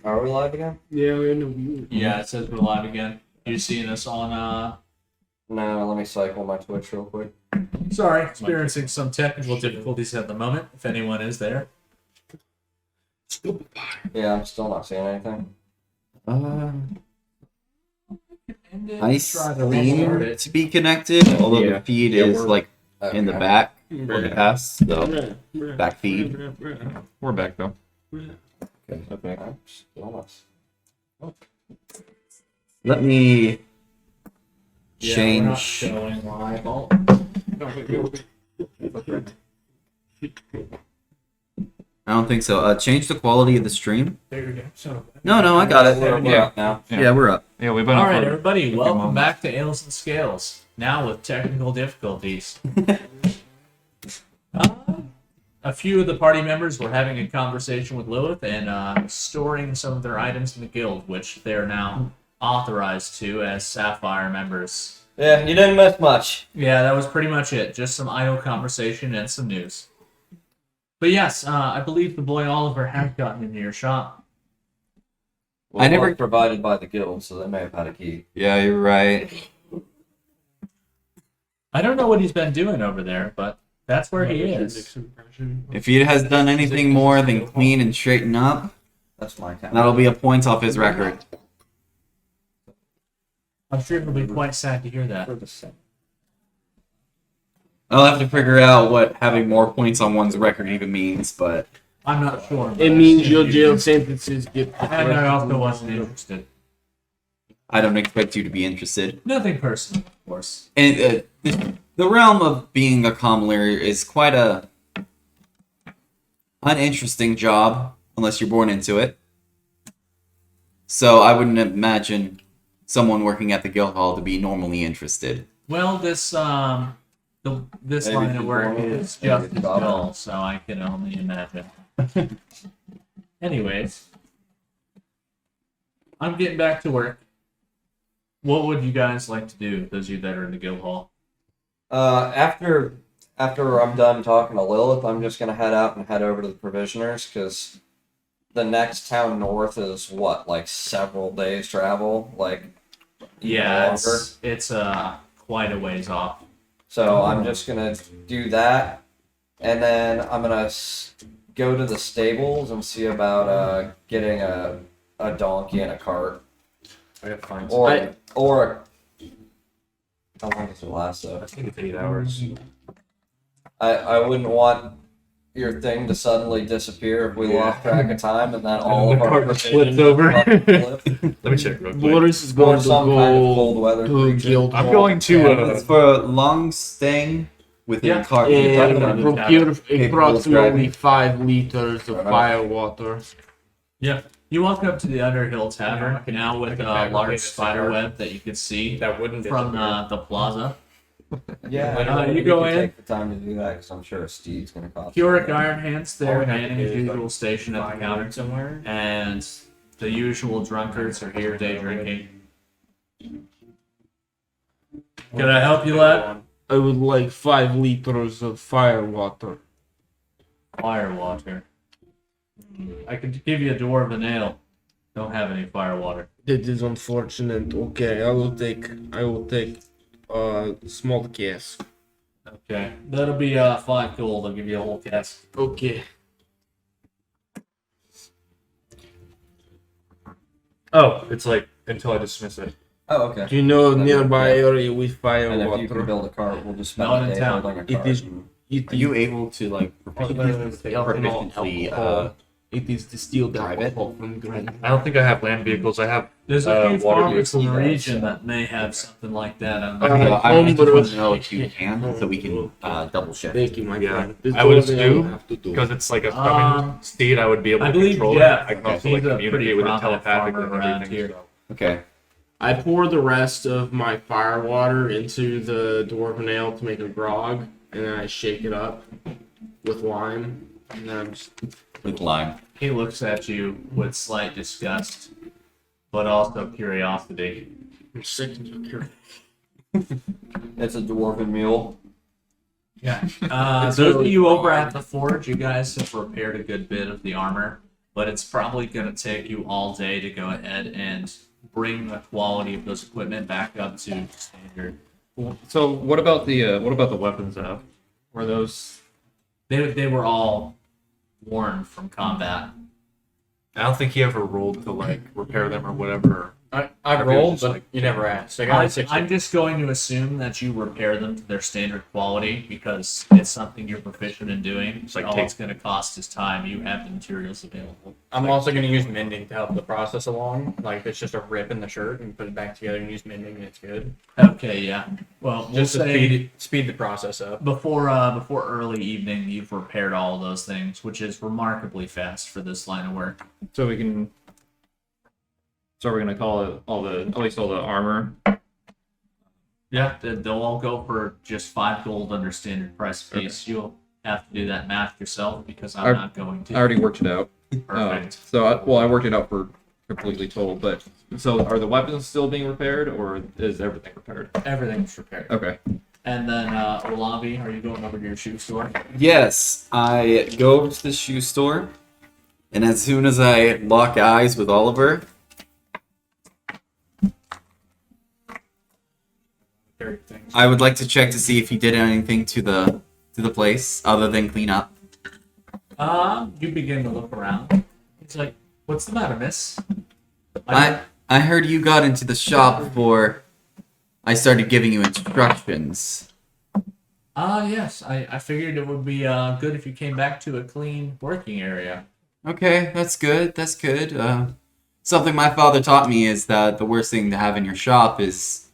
Are we live again? Yeah, we're in the view. Yeah, it says we're live again. You seeing us on, No, let me cycle my Twitch real quick. Sorry, experiencing some technical difficulties at the moment, if anyone is there. Yeah, I'm still not seeing anything. I seem to be connected, although Yeah. the feed Yeah, is we're- like in the Okay. back of the pass, so back feed. We're back though. Okay. Still not. Let me Yeah, we're not change. showing live. Oh, I don't think so. Change the quality of the stream. there you go. So, No, I got it. We're up now. Yeah, we're up. Yeah, we've been all up right, for everybody, a few welcome moments. back to Ales and Scales. Now with technical difficulties. A few of the party members were having a conversation with Lilith and storing some of their items in the guild, which they're now authorized to as Sapphire members. Yeah, you didn't miss much. Yeah, that was pretty much it. Just some idle conversation and some news. But yes, I believe the boy Oliver had gotten into your shop. Well, I it never- was provided by the guild, so they may have had a key. Yeah, you're right. I don't know what he's been doing over there, but that's where he is. If he has done anything more than clean and straighten up, That's my count. that'll be a point off his record. I'm sure he'll be quite sad to hear that. I'll have to figure out what having more points on one's record even means, but I'm not sure. It means your jail sentences get. And I also wasn't interested. I don't expect you to be interested. Nothing personal, of course. And the realm of being a commoner is quite a uninteresting job unless you're born into it. So I wouldn't imagine someone working at the guild hall to be normally interested. Well, this this Maybe line if of you work want it, is maybe just it's as about dull, so I can only imagine. Anyways, I'm getting back to work. What would you guys like to do, those of you that are in the guild hall? After I'm done talking to Lilith, I'm just gonna head out and head over to the provisioners because the next town north is what, like several days travel, like Yeah, longer. it's quite a ways off. So I'm just gonna do that, and then I'm gonna go to the stables and see about getting a donkey and a cart, I gotta find or how long does it last though? I think it's 8 hours. I wouldn't want your thing to suddenly disappear if we lost track of time and then all of The our cart flips over. fucking flip. Let me check real quick. Boris is Or going to some kind of go cold weather to creature. guild I'm hall going to It's for long staying within Yeah. car. and procure Capable approximately driving. 5 liters of fire water. Yeah. You walk up to the Underhill Tavern now with a large fabricate a spider cigar. web that you can see That wouldn't from disappear. the plaza. Yeah, You go can in. Take the time to do that because I'm sure a steed's gonna cost. Keurig Iron Hands there, All we have to manning do his is, usual like, station at the find counter. out somewhere. And the usual drunkards are here day drinking. Can I help you, lad? I would like 5 liters of fire water. Fire water. I could give you a dwarven ale. Don't have any fire water. That is unfortunate. Okay, I will take small cask. Okay. That'll be 5 gold. I'll give you a whole cask. Okay. Oh, it's like until I dismiss it. Oh, okay. Do you know That'd be nearby okay. area with fire And if you can water? build a cart, we'll just spend Not a in day town. building a It cart. is. and- It Are you able to like proficiently It is distilled Drive it? alcohol from grain. I don't think I have land vehicles. I have. There's a few water farmers in the use. region that may have something like that. I'm Uh, not I just homebrew. want to know if you can, so we can double check. Thank you, my Yeah. friend. This I would is what assume, have to do. Because it's like a Um, coming steed, I would be able I to believe control Jeff. it. I can also He's like a pretty communicate with it prominent telepathically farmer and around everything. here. So. Okay. I pour the rest of my fire water into the dwarven ale to make a grog, and then I shake it up with lime, and then I'm just With lime. He looks at you with slight disgust, but also curiosity. I'm sick and curious. It's a dwarven mule. Yeah. Those of you over at the forge, you guys have repaired a good bit of the armor, but it's probably going to take you all day to go ahead and bring the quality of those equipment back up to standard. So what about the weapons? Were those? They were all worn from combat. I don't think he ever rolled to like repair them or whatever. I Maybe it was rolled, just but like- you never asked. I got a 60. I'm just going to assume that you repair them to their standard quality because it's something you're proficient in doing. It's like all take- it's going to cost is time. You have the materials available. I'm also going to use mending to help the process along. Like, if it's just a rip in the shirt and put it back together and use mending, and it's good. Okay, yeah. Well, we'll Just to say speed the process up. before early evening, you've repaired all those things, which is remarkably fast for this line of work. So we can. So we're gonna call it at least all the armor. Yeah, they'll all go for just 5 gold under standard price piece. You'll have to do that math yourself because I'm not going to. I already worked it out. Perfect. I worked it out for completely total. But so are the weapons still being repaired, or is everything repaired? Everything's repaired. Okay. And then, Olavi, are you going over to your shoe store? Yes, I go over to the shoe store, and as soon as I lock eyes with Oliver, I would like to check to see if he did anything to the place other than clean up. You begin to look around. It's like, what's the matter, miss? I heard you got into the shop before I started giving you instructions. Yes. I figured it would be good if you came back to a clean working area. Okay, that's good. That's good. Something my father taught me is that the worst thing to have in your shop is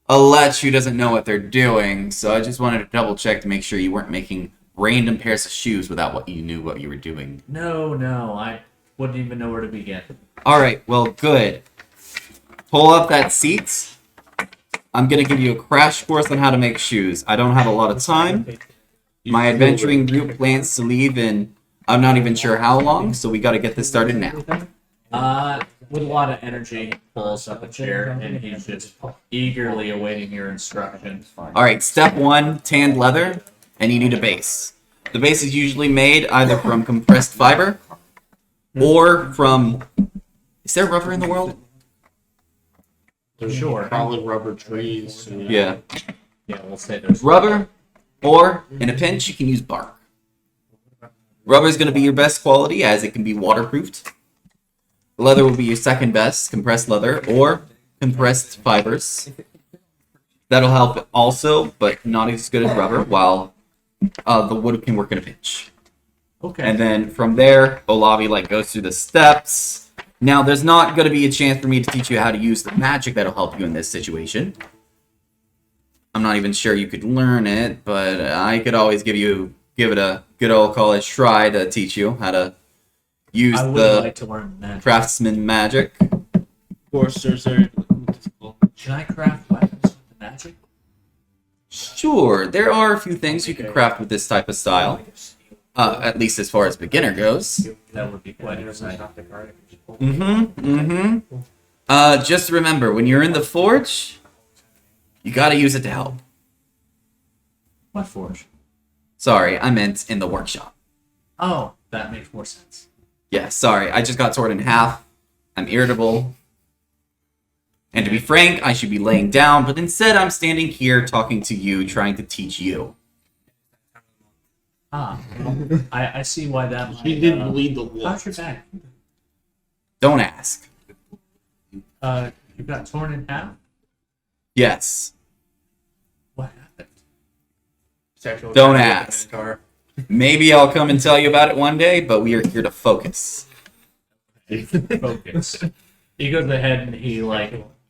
a lech who doesn't know what they're doing. So I just wanted to double check to make sure you weren't making random pairs of shoes without what you knew what you were doing. No, I wouldn't even know where to begin. All right, well, good. Pull up that seat. I'm gonna give you a crash course on how to make shoes. I don't have a lot of time. My adventuring group plans to leave in I'm not even sure how long, so we got to get this started now. With a lot of energy, he pulls up a chair and he's just eagerly awaiting your instructions. All right, step 1, tanned leather, and you need a base. The base is usually made either from compressed fiber or from. Is there rubber in the world? There's Sure. probably rubber trees. Yeah. Yeah, we'll say there's Rubber, or in a pinch, you can use bark. Rubber is going to be your best quality as it can be waterproofed. Leather will be your second best, compressed leather or compressed fibers. That'll help also, but not as good as rubber, while the wood can work in a pinch. Okay. And then from there, Olavi goes through the steps. Now, there's not going to be a chance for me to teach you how to use the magic that'll help you in this situation. I'm not even sure you could learn it, but I could always give it a good old college try to teach you how to use I would the like to learn that. craftsman magic. Of course, there's a. Can I craft weapons with the magic? Sure, there are a few things you can craft with this type of style. At least as far as beginner goes. That would be quite exciting. Just remember, when you're in the forge, you gotta use it to help. What forge? Sorry, I meant in the workshop. Oh, that makes more sense. Yeah, sorry, I just got torn in half. I'm irritable. And to be frank, I should be laying down, but instead I'm standing here talking to you, trying to teach you. Well, I see why that might... He did bleed the wall. How's your back? Don't ask. You got torn in half? Yes. What happened? Sexual Don't activity ask. in the car. Maybe I'll come and tell you about it one day, but we are here to focus. Focus. He goes ahead and he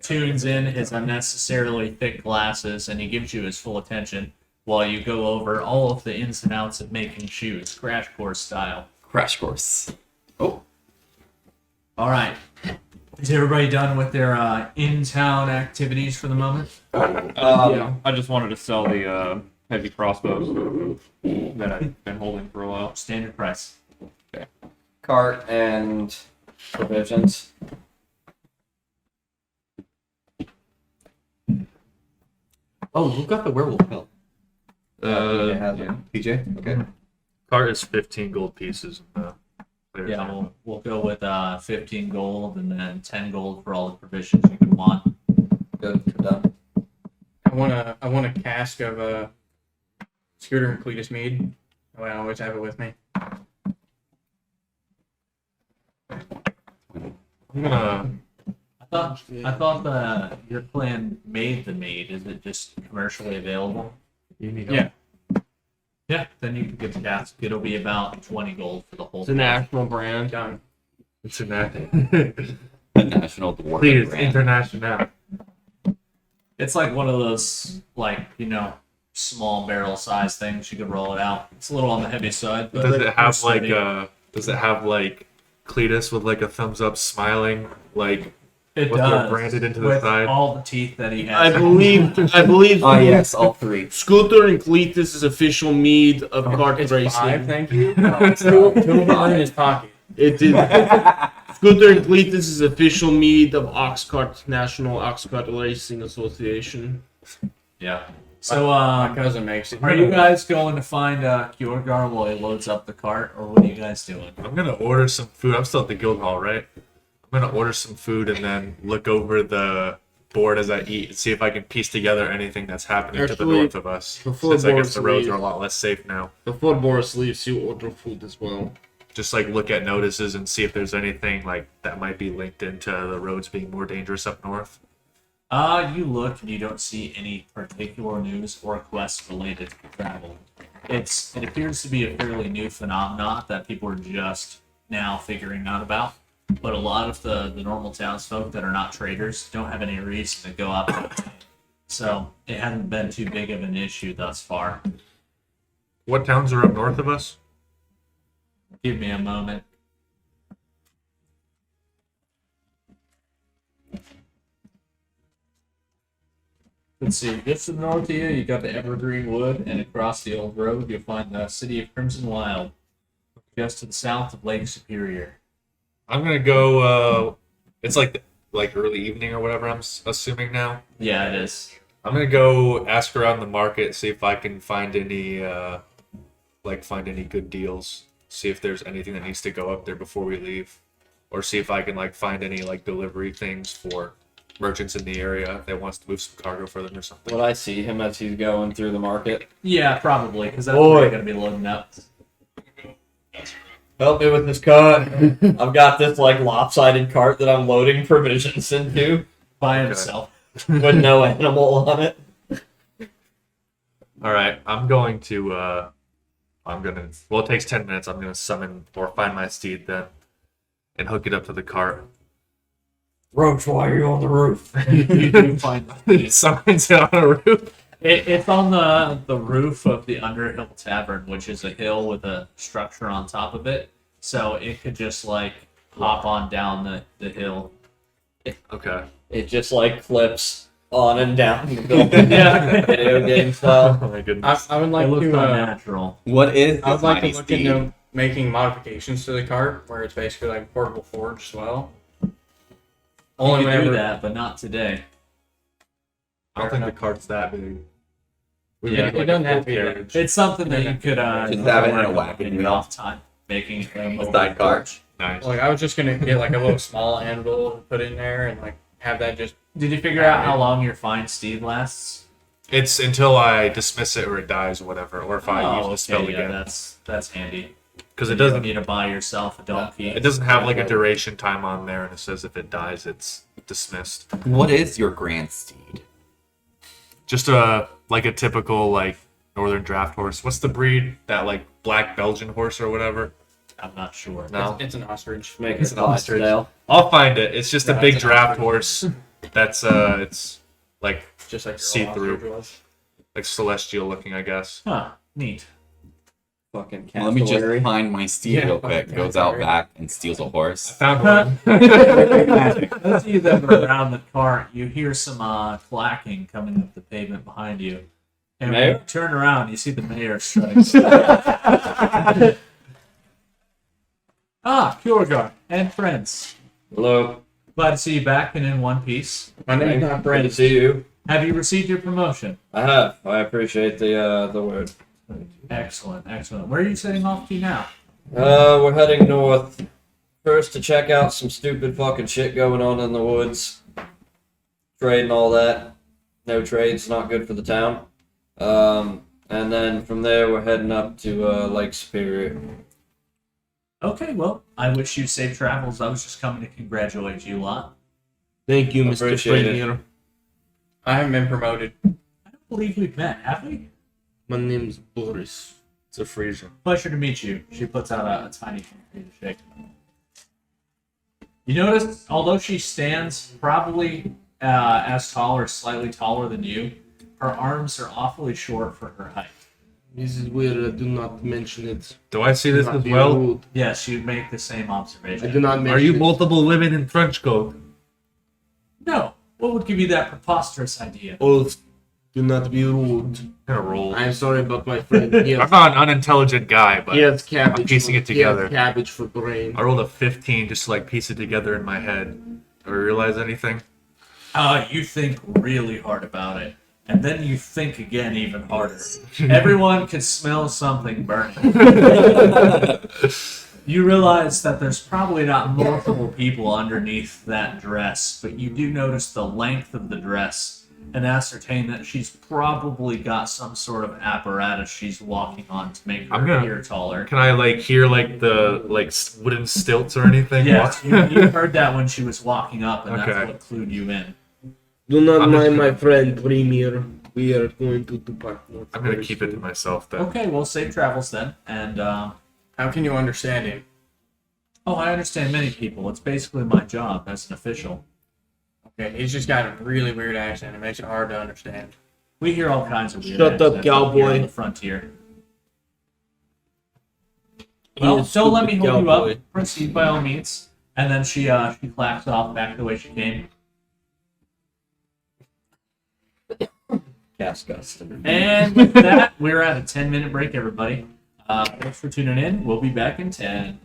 tunes in his unnecessarily thick glasses and he gives you his full attention while you go over all of the ins and outs of making shoes, crash course style. Crash course. Oh. All right. Is everybody done with their in-town activities for the moment? Yeah. I just wanted to sell the heavy crossbows that I've been holding for a while. Standard price. Cart and provisions. Oh, who got the werewolf pelt? PJ has it. PJ? Okay. Cart is 15 gold pieces. Yeah, we'll go with 15 gold and then 10 gold for all the provisions you can want. Good. We're done. I want a cask of Scooter and Cletus mead. I always have it with me. I'm gonna. I thought your clan made the mead. Is it just commercially available? You need Yeah. Yeah, then you can get the cask. It'll be about 20 gold for the whole It's a thing. national brand. Done. It's a nat. A national dwarven Please, brand. international. It's like one of those, small barrel size things. You could roll it out. It's a little on the heavy side. But Does it have steady. Does it have like Cletus with like a thumbs up, smiling like? It With does. the branded into the with side? all the teeth that he I has. believe. Oh yes, all three. Scooter and Cletus' official mead of kart It's racing. 5, thank you. Two of them are in his pocket. It is. Scooter and Cletus' official mead of National Oxcart Racing Association. Yeah. So, My cousin makes it. are you guys going to find Kjorgar while he loads up the cart, or what are you guys doing? I'm gonna order some food. I'm still at the guild hall, right? I'm gonna order some food and then look over the board as I eat and see if I can piece together anything that's happening to the Actually, north of us. before Since I guess Boris the roads leaves- are a lot less safe now. Before Boris leaves, you order food as well. Just like look at notices and see if there's anything like that might be linked into the roads being more dangerous up north. You look and you don't see any particular news or quests related to travel. It appears to be a fairly new phenomenon that people are just now figuring out about. But a lot of the normal townsfolk that are not traders don't have any reason to go up. So it hasn't been too big of an issue thus far. What towns are up north of us? Give me a moment. Let's see, just to the north of you, you got the Evergreen Wood, and across the old road, you'll find the city of Crimson Wild. Just to the south of Lake Superior. I'm gonna go. It's like early evening or whatever. I'm assuming now. Yeah, it is. I'm gonna go ask around the market, see if I can find any good deals. See if there's anything that needs to go up there before we leave, or see if I can find any delivery things for merchants in the area that wants to move some cargo for them or something. Would I see him as he's going through the market? Yeah, probably, because that's Boy. where you're going to be loading up. Help me with this cart. I've got this lopsided cart that I'm loading provisions into By Okay. himself. with no animal on it. All right, I'm going to. Well, it takes 10 minutes. I'm gonna summon or find my steed then, and hook it up to the cart. Roach, why are you on the roof? You do find It summons it on a roof. It's on the roof of the Underhill Tavern, which is a hill with a structure on top of it. So it could just hop on down the hill. Okay. It just clips on and down the building. Yeah. Video game style. Oh my goodness. I would It like looks to. unnatural. What is I would this like to mighty look steed? into making modifications to the cart, where it's basically like a portable forge as well. Only You can whenever do that, but not today. I don't think the cart's that big. We Yeah, make, it a doesn't have full to be that. carriage. It's something that you could Just have it in a work wagon in your wheel. off time, making A sidecar. Nice. I was just gonna get a little small anvil to put in there and have that just. Did you figure out how long your fine steed lasts? It's until I dismiss it or it dies or whatever, or if I use the spell yeah, again. that's handy. Because You it don't doesn't. need to buy yourself a donkey. It doesn't have a duration time on there, and it says if it dies, it's dismissed. What is your grand steed? Just a typical northern draft horse. What's the breed? That black Belgian horse or whatever. I'm not sure. No, It's an ostrich. Make It's it an ostrich. Clydesdale. I'll find it. It's just a Yeah, big it's an draft ostrich. horse. That's it's Just like your See-through. ostrich was. celestial looking, I guess. Huh? Neat. Fucking Well, let me just cassowary. find my steed Yeah, real quick. fucking Goes out cassowary. back and steals a horse. Found one. As you then around the cart, you hear some clacking coming up the pavement behind you. And when Mayor? you turn around, you see the mayor strutting. Kjorgar and friends. Hello. Glad to see you back and in one piece. My name's not Great to Brandon. see you. Have you received your promotion? I have. I appreciate the word. Excellent, excellent. Where are you setting off to now? We're heading north. First to check out some stupid fucking shit going on in the woods. Trade and all that. No trade's not good for the town. And then from there we're heading up to Lake Superior. Okay, well, I wish you safe travels. I was just coming to congratulate you a lot. Thank you, Mr. Appreciate it. Premier. I haven't been promoted. I don't believe we've met, have we? My name's Boris. It's a Frisian. Pleasure to meet you. She puts out a tiny hand for you to shake. You notice, although she stands probably as tall or slightly taller than you, her arms are awfully short for her height. This is where I do not mention it. Do I see Do this not as be well? rude. Yes, you make the same I observation. do not mention Are you it. multiple women in trench coat? No. What would give you that preposterous idea? Oh, do not be rude. Gonna roll. I'm sorry about my friend. He I'm has, not an unintelligent guy, but he has cabbage. I'm piecing it He has together. cabbage for brain. I rolled a 15 just to like piece it together in my head. Ever realize anything? You think really hard about it. And then you think again even harder. Everyone can smell something burning. You realize that there's probably not multiple people underneath that dress, but you do notice the length of the dress and ascertain that she's probably got some sort of apparatus she's walking on to make her I'm gonna- ear taller. Can I like hear like the wooden stilts or anything? Yes, you heard that when she was walking up, and Okay. that's what clued you in. Do not I'm just mind my gonna- friend, Premier. We are going to depart. I'm gonna keep it to myself then. Okay, well, safe travels then. And, How can you understand him? oh, I understand many people. It's basically my job as an official. Okay, he's just got a really weird accent. It makes it hard to understand. We hear all kinds of weird Shut up, accents here cowboy. on the frontier. He Well, is don't let me stupid hold you cowboy. up. Proceed by all means. And then she claps off back the way she came. Cast custom. And with that, we're at a 10-minute break, everybody. Thanks for tuning in. We'll be back in 10.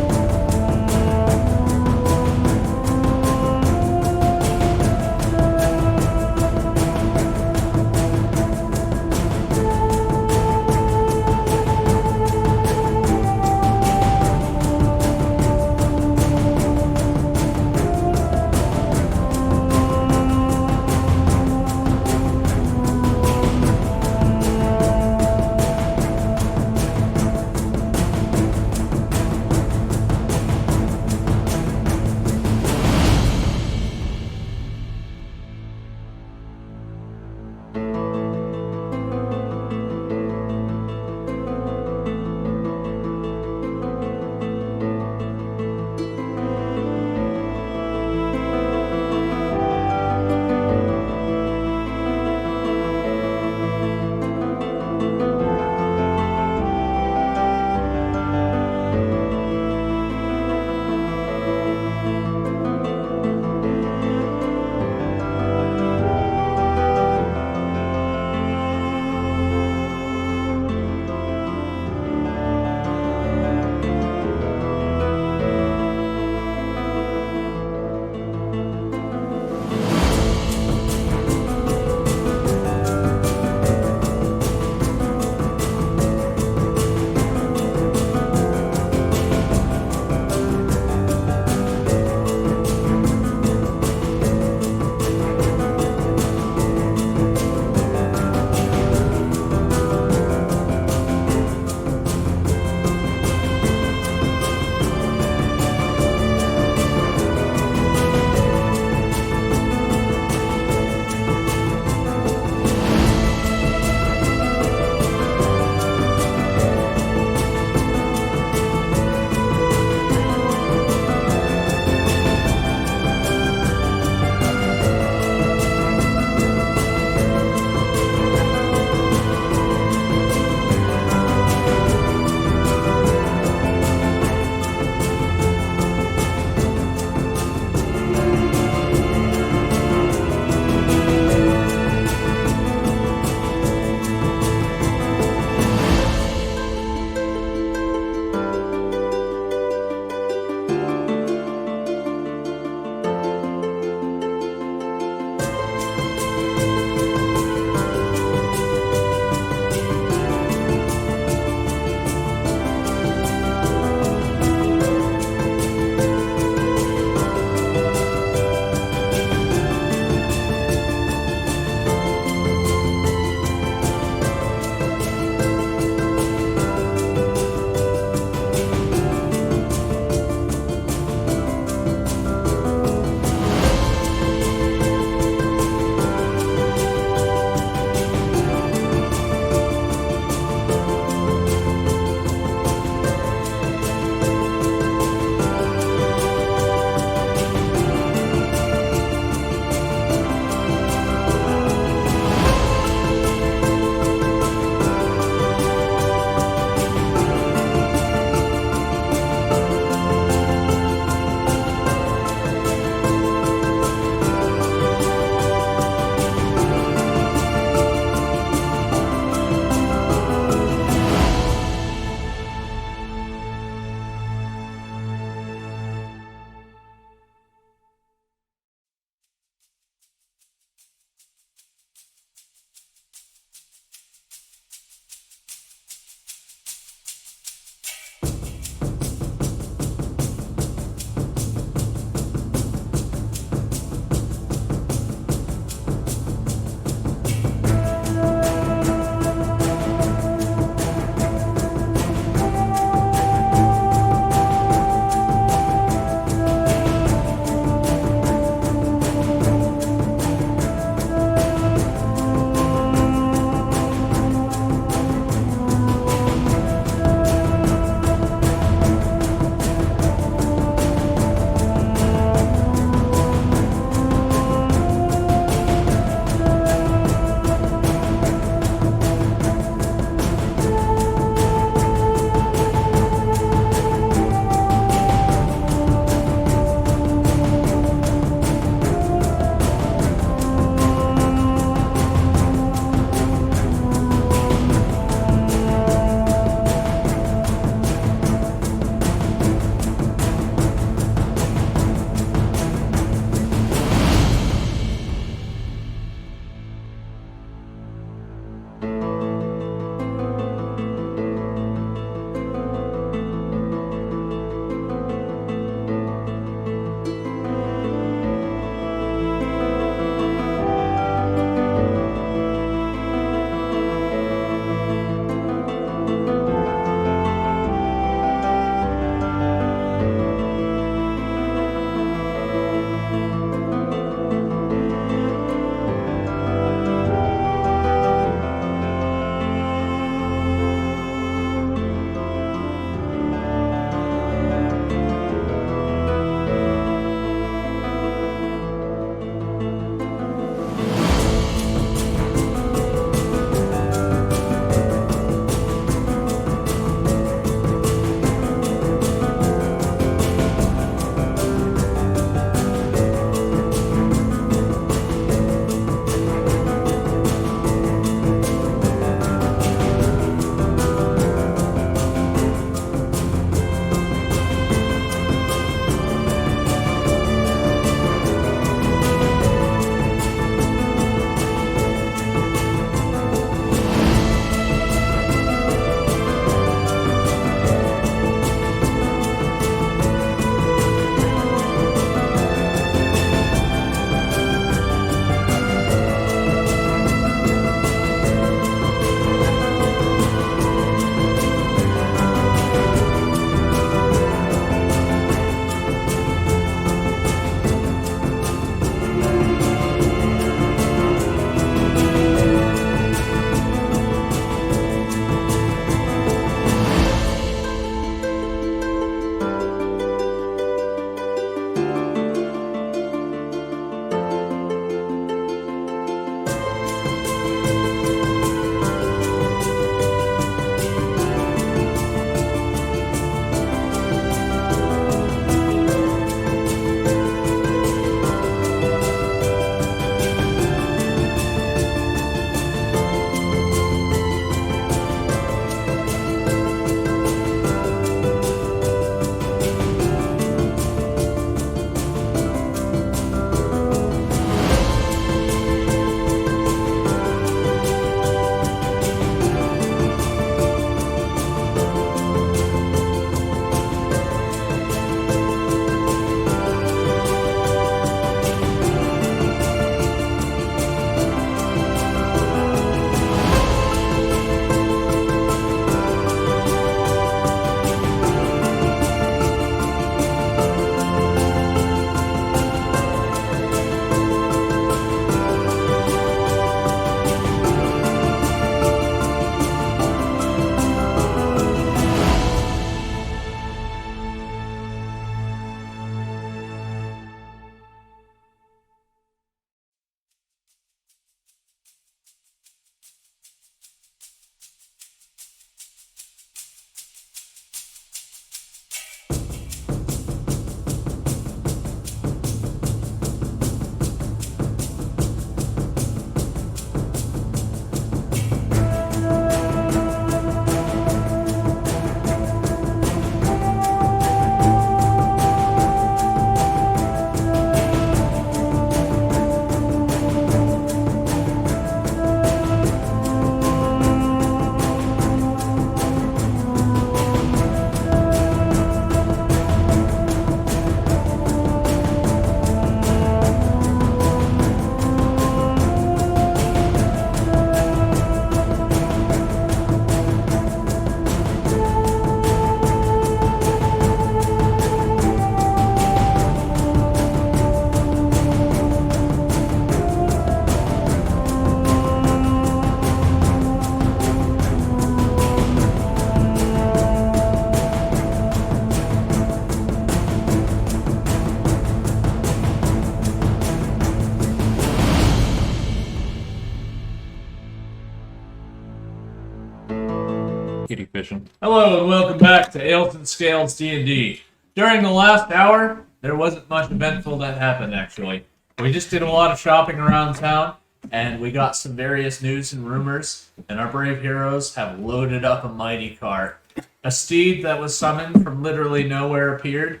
edition. Hello and welcome back to Ailton Scales D&D. During the last hour, there wasn't much eventful that happened, actually. We just did a lot of shopping around town, and we got some various news and rumors, and our brave heroes have loaded up a mighty cart. A steed that was summoned from literally nowhere appeared,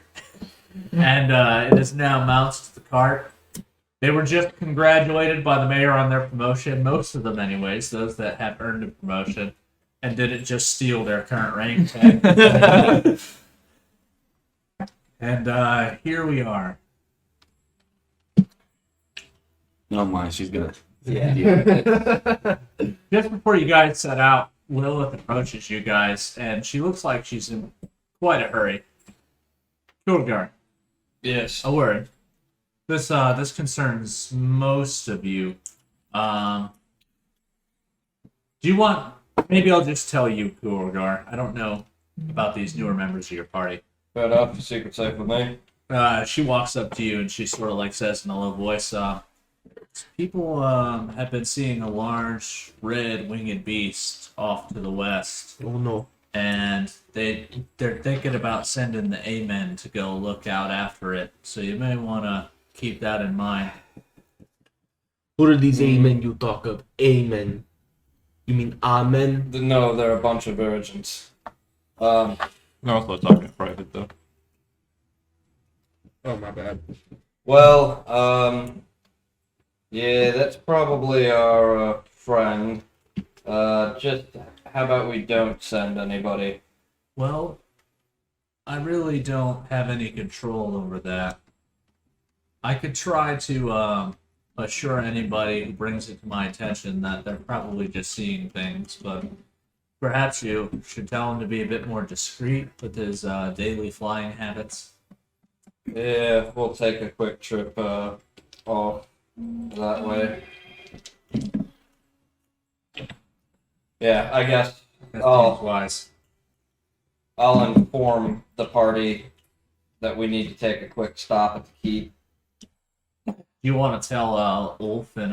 and it is now mounted to the cart. They were just congratulated by the mayor on their promotion, most of them anyways, those that have earned a promotion, and didn't just steal their current rank tag. And here we are. Oh my, she's gonna. Yeah. Just before you guys set out, Lilith approaches you guys, and she looks like she's in quite a hurry. Kulgar, Yes. a word. This concerns most of you. Do you want? Maybe I'll just tell you, Kulgar. I don't know about these newer members of your party. Fair enough. Secret safe with me. She walks up to you and she sort of like says in a low voice, people have been seeing a large red winged beast off to the west, Oh no. and they're thinking about sending the Amen to go look out after it. So you may want to keep that in mind. What are these amen you talk of? Amen. You mean amen? No, they're a bunch of virgins. No, also talking in private though. Oh my bad. Well, yeah, that's probably our friend. Just how about we don't send anybody? Well, I really don't have any control over that. I could try to assure anybody who brings it to my attention that they're probably just seeing things, but perhaps you should tell him to be a bit more discreet with his daily flying habits. Yeah, we'll take a quick trip off that way. Yeah, I guess That Oh. seems wise. I'll inform the party that we need to take a quick stop at the keep. You want to tell Ulf and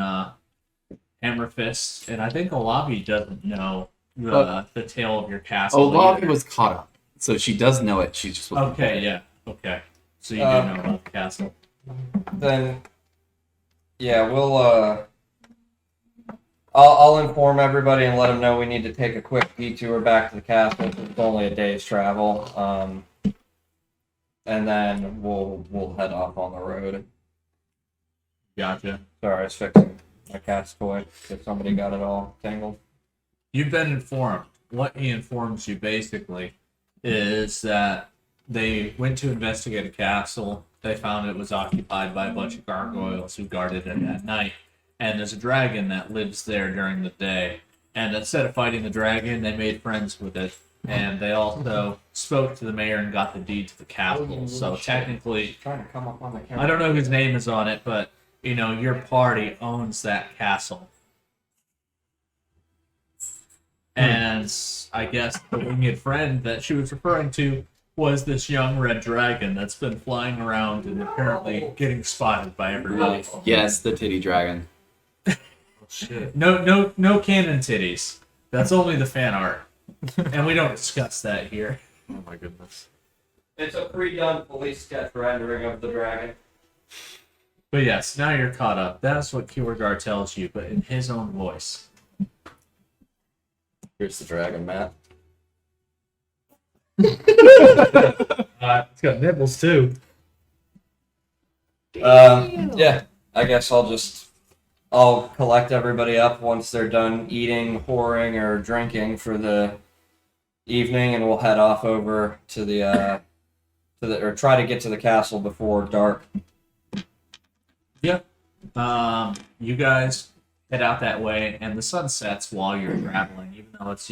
Hammerfist, and I think Olavi doesn't know the tale of your castle. Olavi either. was caught up, so she does know it. She just wasn't. Okay, yeah, okay. So you do know about the castle. Then, yeah, we'll I'll inform everybody and let them know we need to take a quick detour back to the castle. It's only a day's travel. And then we'll head off on the road. Gotcha. Sorry, I was fixing my cat's toy because somebody got it all tangled. You've been informed. What he informs you basically is that they went to investigate a castle. They found it was occupied by a bunch of gargoyles who guarded it at night. And there's a dragon that lives there during the day. And instead of fighting the dragon, they made friends with it. And they also spoke to the mayor and got the deed to the castle. So technically, Trying to come up on the camera. I don't know whose name is on it, but you know, your party owns that castle. And I guess the winged friend that she was referring to was this young red dragon that's been flying around and apparently getting spotted by everybody. Yes, the titty dragon. Shit. No canon titties. That's only the fan art. And we don't discuss that here. Oh my goodness. It's a pre-done police sketch rendering of the dragon. But yes, now you're caught up. That's what Kiwargar tells you, but in his own voice. Here's the dragon, Matt. It's got nipples too. Yeah, I guess I'll collect everybody up once they're done eating, whoring, or drinking for the evening, and we'll head off over to the or try to get to the castle before dark. You guys head out that way, and the sun sets while you're traveling, even though it's,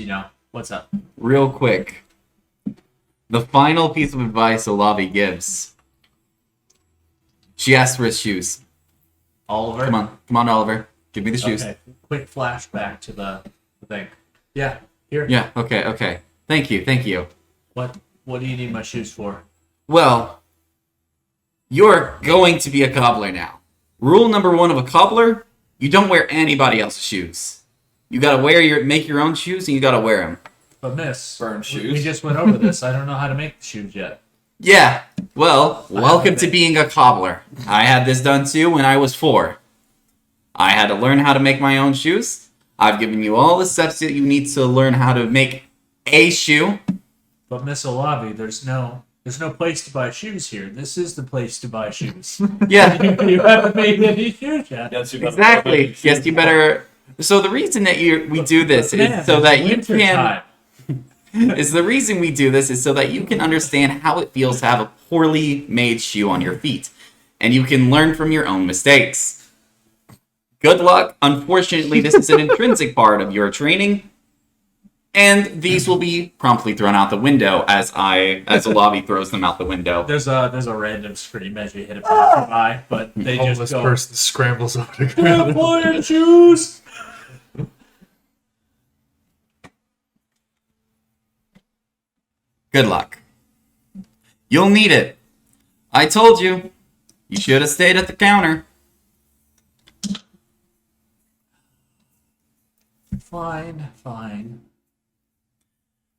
what's up? Real quick. The final piece of advice Olavi gives. She asks for his shoes. Oliver? Come on, Oliver. Give me the shoes. Okay, quick flashback to the thing. Yeah, here. Yeah, okay. Thank you. What do you need my shoes for? Well, you're going to be a cobbler now. Rule number 1 of a cobbler, you don't wear anybody else's shoes. You gotta make your own shoes, and you gotta wear them. But miss, Burn we shoes. just went over this. I don't know how to make the shoes yet. Yeah. Well, welcome to bet. being a cobbler. I had this done too when I was 4. I had to learn how to make my own shoes. I've given you all the steps that you need to learn how to make a shoe. But Miss Olavi, there's no place to buy shoes here. This is the place to buy shoes. Yeah. You haven't made any shoes yet. Exactly. Yes, you better. So the reason that we do this Man, is so it's that you winter can. time. Is the reason we do this is so that you can understand how it feels to have a poorly made shoe on your feet, and you can learn from your own mistakes. Good luck. Unfortunately, this is an intrinsic part of your training, and these will be promptly thrown out the window as Olavi throws them out the window. There's a random scream as you hit a passerby, but they Homeless just go. person scrambles over to Can't grab it. buy your shoes. Good luck. You'll need it. I told you. You should have stayed at the counter. Fine.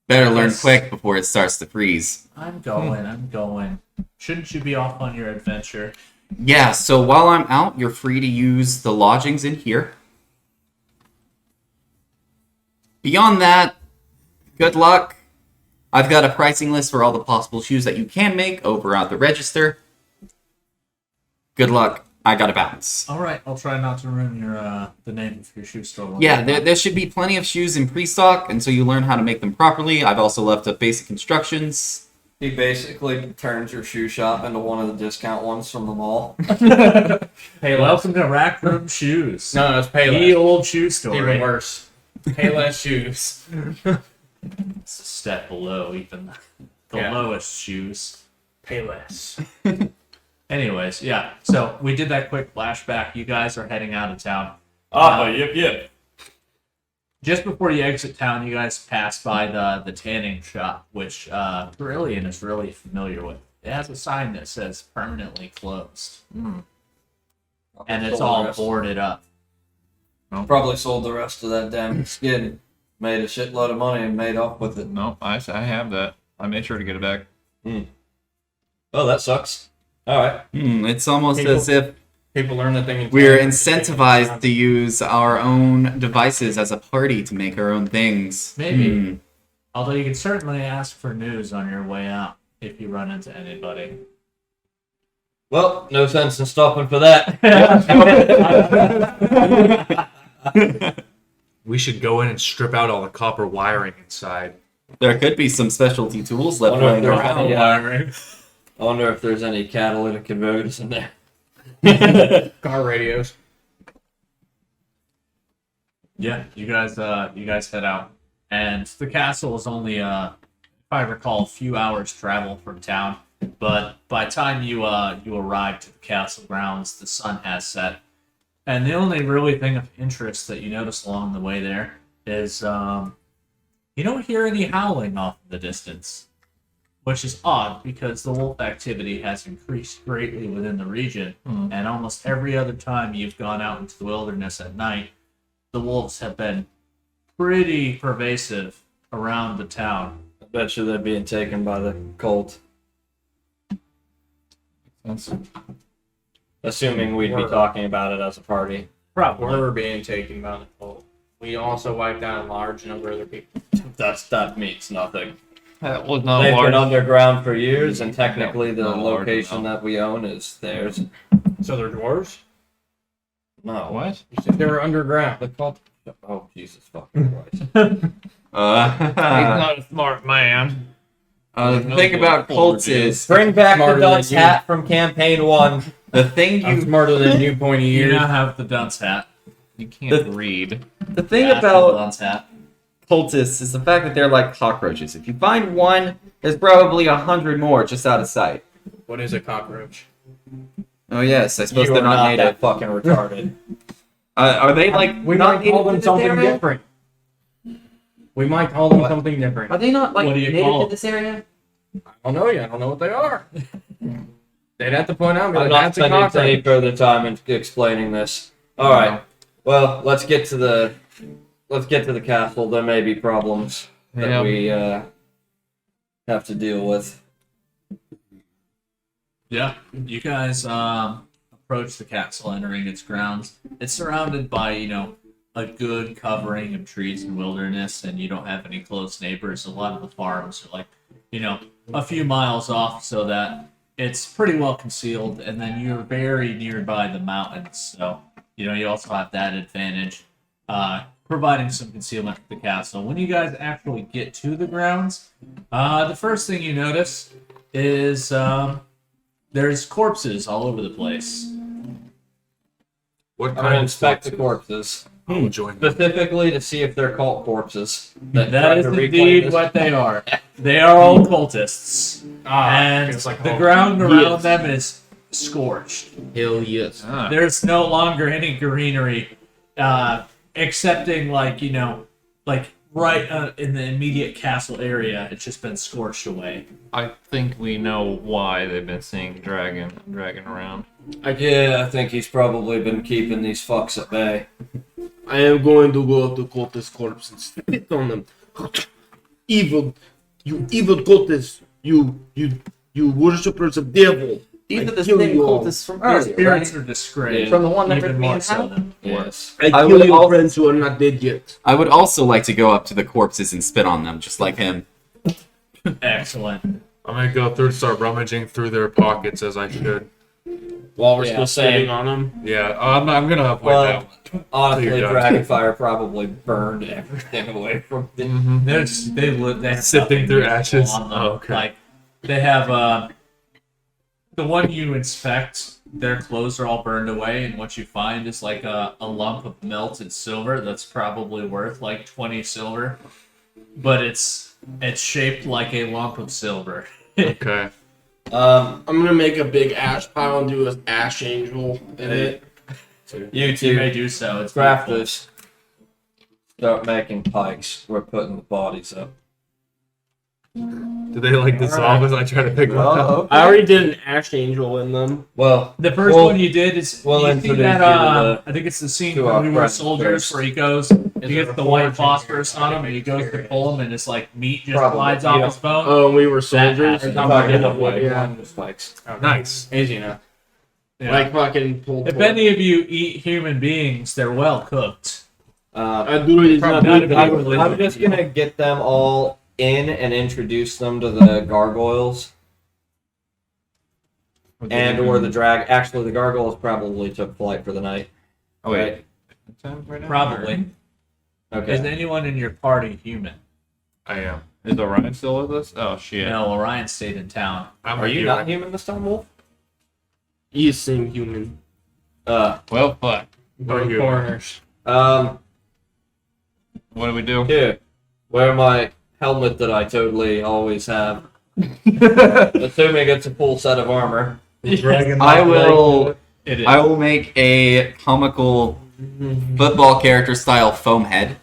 Better learn Yes. quick before it starts to freeze. I'm going. Shouldn't you be off on your adventure? Yeah, so while I'm out, you're free to use the lodgings in here. Beyond that, good luck. I've got a pricing list for all the possible shoes that you can make over at the register. Good luck. I gotta bounce. All right, I'll try not to ruin your the name of your shoe store. Yeah, there should be plenty of shoes in pre-stock until you learn how to make them properly. I've also left up basic instructions. He basically turns your shoe shop into one of the discount ones from the mall. Pay less. Welcome to Rack Room Shoes. No, it's pay The less. old shoe store. Even worse. Pay less shoes. It's a step below even the Yeah. lowest shoes. Pay less. Anyways, yeah. So we did that quick flashback. You guys are heading out of town. Yep. Just before you exit town, you guys pass by the tanning shop, which Brilliant is really familiar with. It has a sign that says permanently closed, and it's all boarded up. Probably sold the rest of that damn skin, made a shitload of money, and made off with it. No, I have that. I made sure to get it back. Oh, that sucks. All right. It's almost People- as if People learn that thing. we're incentivized to use our own devices as a party to make our own things. Maybe. Although you can certainly ask for news on your way out if you run into anybody. Well, no sense in stopping for that. We should go in and strip out all the copper wiring inside. There could be some specialty tools left Wonder if laying they're around. Yeah. I wonder if there's any catalytic converters in there. Car radios. Yeah, you guys head out, and the castle is only if I recall, a few hours travel from town. But by the time you arrive to the castle grounds, the sun has set, and the only really thing of interest that you notice along the way there is you don't hear any howling off in the distance, which is odd because the wolf activity has increased greatly within the region, and almost every other time you've gone out into the wilderness at night, the wolves have been pretty pervasive around the town. I bet you they're being taken by the cult. Assuming we'd be talking about it as a party. Probably. We're being taken by the cult. We also wiped out a large number of other people. That means nothing. That was not They've been large. underground for years, and technically the Not large location enough. that we own is theirs. So they're dwarves? No. What? You said they were underground. The cult. Oh, Jesus fucking Christ. He's not a smart man. The thing about cults is Bring back the Smarter dunce than you. hat from campaign 1. the thing I'm you smarter than you, pointy You ears. now have the dunce hat. You can't read. the thing Yeah, about the dunce hat. cultists is the fact that they're like cockroaches. If you find one, there's probably 100 more just out of sight. What is a cockroach? Oh yes, I suppose You they're are not not native. that fucking retarded. Are they like We not might call native them to this something area? different. We might call them something different. Are they not like What do you native call to them? this area? I don't know yet. I don't know what they are. They'd have to point out. I'm Like, not that's a spending any cockroach. further time in explaining this. Alright. Well, let's get to the castle. There may be problems. that Yeah. we have to deal with. Yeah, you guys approach the castle, entering its grounds. It's surrounded by, a good covering of trees and wilderness, and you don't have any close neighbors. A lot of the farms are a few miles off, so that it's pretty well concealed. And then you're very nearby the mountains, so you also have that advantage, providing some concealment for the castle. When you guys actually get to the grounds, the first thing you notice is there's corpses all over the place. What I'm kind gonna of inspect the corpses? corpses I will join them. specifically to see if they're cult corpses. That tried is to reclaim indeed this. what they are. They are all cultists. And it's like the home. ground around Yes. them is scorched. Hell yes. Ah. There's no longer any greenery, excepting right in the immediate castle area. It's just been scorched away. I think we know why they've been seeing dragging around. Yeah, I think he's probably been keeping these fucks at bay. I am going to go up to cultist corpse and spit on them. Evil, you evil cultists, you worshippers of devil. These I are the kill same you all. cultists from Your earlier, spirits right? are disgraced. From the one that even ripped me more in so half? than before. Yes. I I kill would your al- friends who are not dead yet. I would also like to go up to the corpses and spit on them, just like him. Excellent. I'm gonna go through, start rummaging through their pockets as I should. While we're Yeah, still same. spitting on them. Yeah, I'm gonna avoid Well, that. honestly, You're done. Dragonfire probably burned everything away from the. They have Sifting nothing through useful ashes? on them. Oh, okay. Like they have the one you inspect. Their clothes are all burned away, and what you find is like a lump of melted silver that's probably worth like 20 silver, but it's shaped like a lump of silver. Okay. I'm gonna make a big ash pile and do an ash angel in it. You You may two do so. It's craft beautiful. this. Start making pikes. We're putting the bodies up. Do they like dissolve as I try to pick one up? I already did an ash angel in them. Well, The first We'll- one you did is we'll you see introduce that you to I think it's the scene to where our we were friends soldiers first. where he goes, he gets the white phosphorus on him and he goes to pull him and it's like meat just Probably, slides off yeah. his bone. Oh, we were soldiers. happened. Yeah. Spikes. Nice. Easy enough. Yeah. Like fucking pulled. If any of you eat human beings, they're well cooked. I do it. Probably not a I'm, good I'm just gonna get them all in and introduce them to the gargoyles and or the drag. Actually, the gargoyles probably took flight for the night. Oh wait. Right? Time right now, Probably. Okay. Is anyone in your party human? I am. or- Is Orion still with us? Oh shit. No, Orion stayed in town. I'm Are a you human. not human this time, Wolf? He is same human. Well, fuck. We're human. Foreigners. What do we do? Here, wear my helmet that I totally always have. Assuming it's a full set of armor. I will. It is. I will make a comical football character style foam head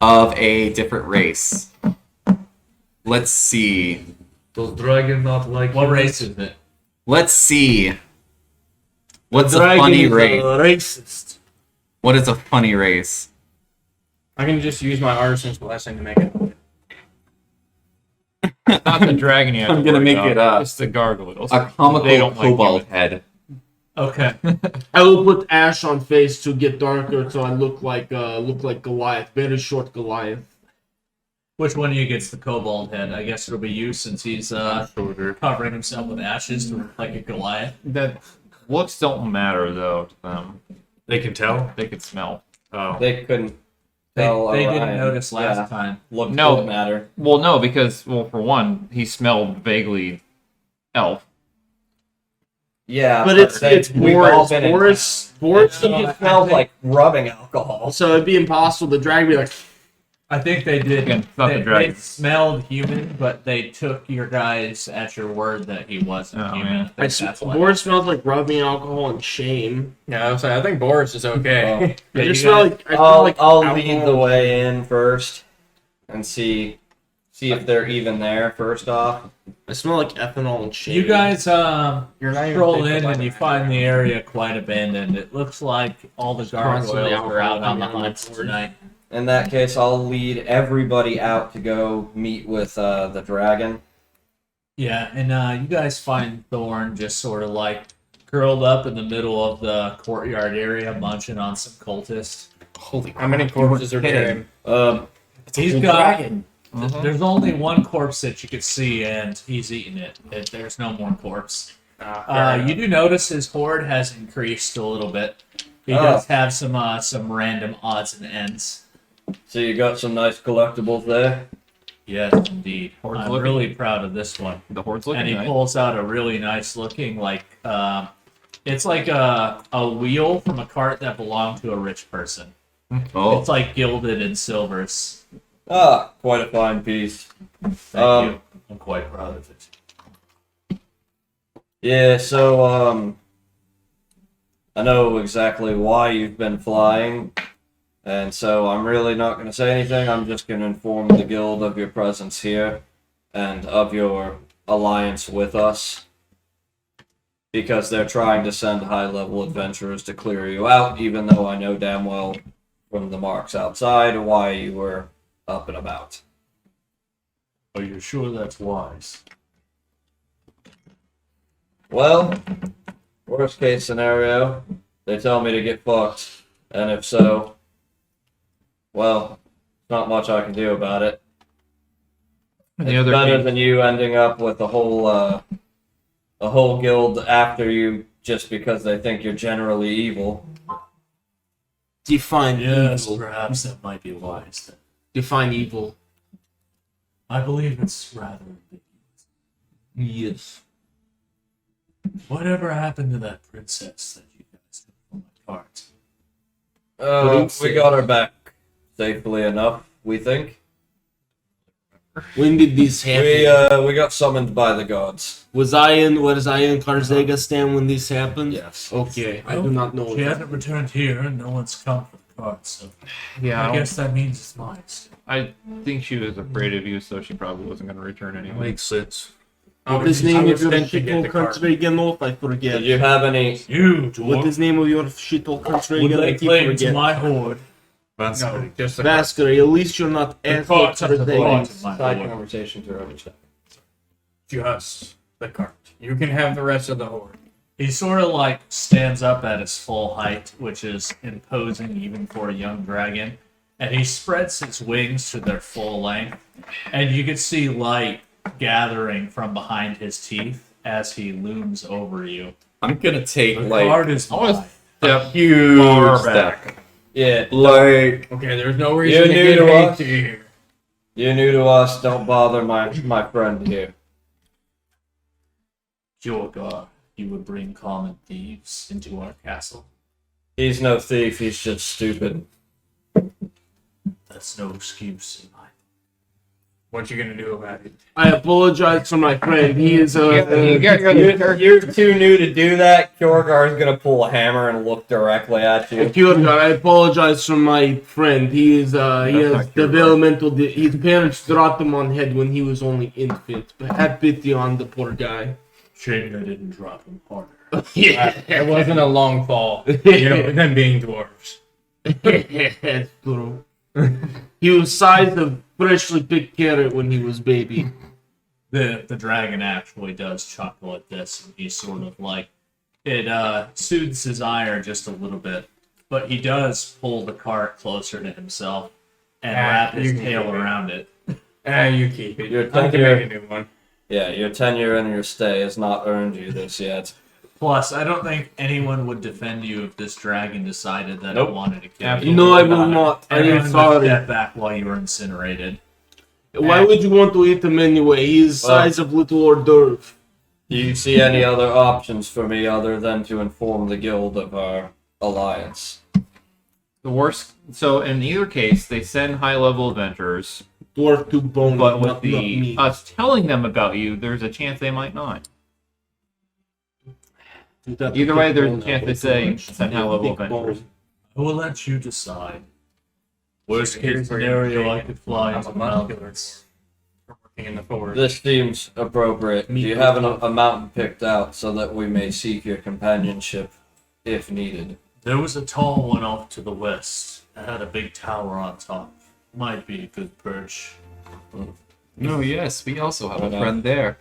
of a different race. Let's see. Does dragon not like What humans? race is it? Let's see. What's a Dragon funny is race? Racist. What is a funny race? I can just use my artisan's blessing to make it. It's not the dragon you have I'm to gonna worry make about. it up. It's the gargoyles. A comical They don't like kobold humans. head. Okay. I will put ash on face to get darker, so I look like Goliath, very short Goliath. Which one of you gets the kobold head? I guess it'll be you since he's Shorter. covering himself with ashes to look like a Goliath. That looks don't matter though to them. They can tell. They can smell. Oh. They couldn't They, tell they didn't Orion. notice last Yeah. time. Look, No. didn't matter. Well, no, because for one, he smelled vaguely elf. Yeah, But it's we've all Boris. been in Boris. town. It smells like rubbing alcohol. So it'd be impossible to drag me like. I think they did. Again, it's not the They dragon. smelled human, but they took your guys at your word that he wasn't Oh, human. man. I think that's why. Boris smells like rubbing alcohol and shame. Yeah, I was like, I think Boris is okay. Yeah, I you just smell guys- like. I smell like I'll alcohol. lead the way in first and see if they're even there first off. I smell like ethanol and shame. You guys You're not even stroll thinking in about and you that. find the area quite abandoned. It looks like all the constantly gargoyles are out on the alcohol hunt on the board. tonight. in that case, I'll lead everybody out to go meet with the dragon. Yeah, and you guys find Thorn just sort of like curled up in the middle of the courtyard area, munching on some cultists. Holy How many corpses are there? He's whole got. dragon. There's only one corpse that you could see, and he's eating it. There's no more corpse. You do notice his hoard has increased a little bit. He does have some random odds and ends. So you got some nice collectibles there. Yes, indeed. Hoard's I'm looking- really proud of this one. The horde's looking And he nice. pulls out a really nice looking, like, it's like a wheel from a cart that belonged to a rich person. Oh, It's like gilded in silvers. Ah, quite a fine piece. Thank you. I'm quite proud of it. Yeah, so I know exactly why you've been flying, and so I'm really not going to say anything. I'm just going to inform the guild of your presence here and of your alliance with us, because they're trying to send high-level adventurers to clear you out, even though I know damn well from the marks outside why you were up and about. Are you sure that's wise? Well, worst case scenario, they tell me to get fucked. And if so, well, not much I can do about it. And the It's other better case- than you ending up with a whole guild after you just because they think you're generally evil. Define Yes, evil. perhaps that might be wise then. Define evil. I believe it's rather ambiguous. Yes. Whatever happened to that princess that you guys took from my cards? We got her back safely enough, we think. When did this happen? We got summoned by the gods. Was Ian Karzega stand when this happened? Yes. Okay, I do not know. She that. hasn't returned here, and no one's come for the cards, so Yeah, I guess that means it's mine still. I think she was afraid of you, so she probably wasn't going to return anyway. Makes sense. What is name of your sent to get shithole the card. country again? Off, I forget. Did you have any? You, What dwarf, is name of your shithole country would again? I lay keep claim to forgetting. my hoard. That's No, just the Vasquez, at least you're not The asshole cards are the Karzega. cards of my Side hoard. conversation through everything. just the cart. You can have the rest of the horde. He sort of like stands up at his full height, which is imposing even for a young dragon, and he spreads his wings to their full length, and you can see light gathering from behind his teeth as he looms over you. I'm gonna take The like card is I was- mine. Step huge far step. back. Yeah. Like Okay, there's no reason to new get to hate us. to here. You're new to us. Don't bother my friend here. Jorgar, you would bring common thieves into our castle. He's no thief. He's just stupid. That's no excuse in my. What you gonna do about it? I apologize for my friend. He is You're too new to do that. Kjorgar's gonna pull a hammer and look directly at you. Kjorgar, I apologize for my friend. He is he has not Kjorgar. developmental. His parents dropped him on head when he was only infant. But have pity on the poor guy. Shame I didn't drop him harder. It wasn't a long fall. You know, them being dwarves. That's true. He was size of freshly picked carrot when he was baby. The dragon actually does chuckle at this, and he's sort of like it soothes his ire just a little bit, but he does pull the cart closer to himself and wrap his you can tail keep it. around it. You keep it. Your I can tenure, make a new one. yeah, your tenure and your stay has not earned you this yet. Plus, I don't think anyone would defend you if this dragon decided that Nope. it wanted to kill Absolutely you. No, I will not. I Everyone am would sorry. step back while you were incinerated. Why would you want to eat him anyway? He is the size of little hors d'oeuvre. Do you see any other options for me other than to inform the guild of our alliance? The worst. So in either case, they send high-level adventurers, Dwarf to bone, but with not the me. us telling them about you, there's a chance they might not. Either way, there's a chance they say send high-level adventurers. I will let you decide. Worst case Here's where you're scenario, I taking could fly I'm into a the muscular mountains. working in the forest. This seems appropriate. Do you have a mountain picked out so that we may seek your companionship if needed? There was a tall one off to the west, had a big tower on top. Might be a good perch. No, yes, we also have I a know. friend there.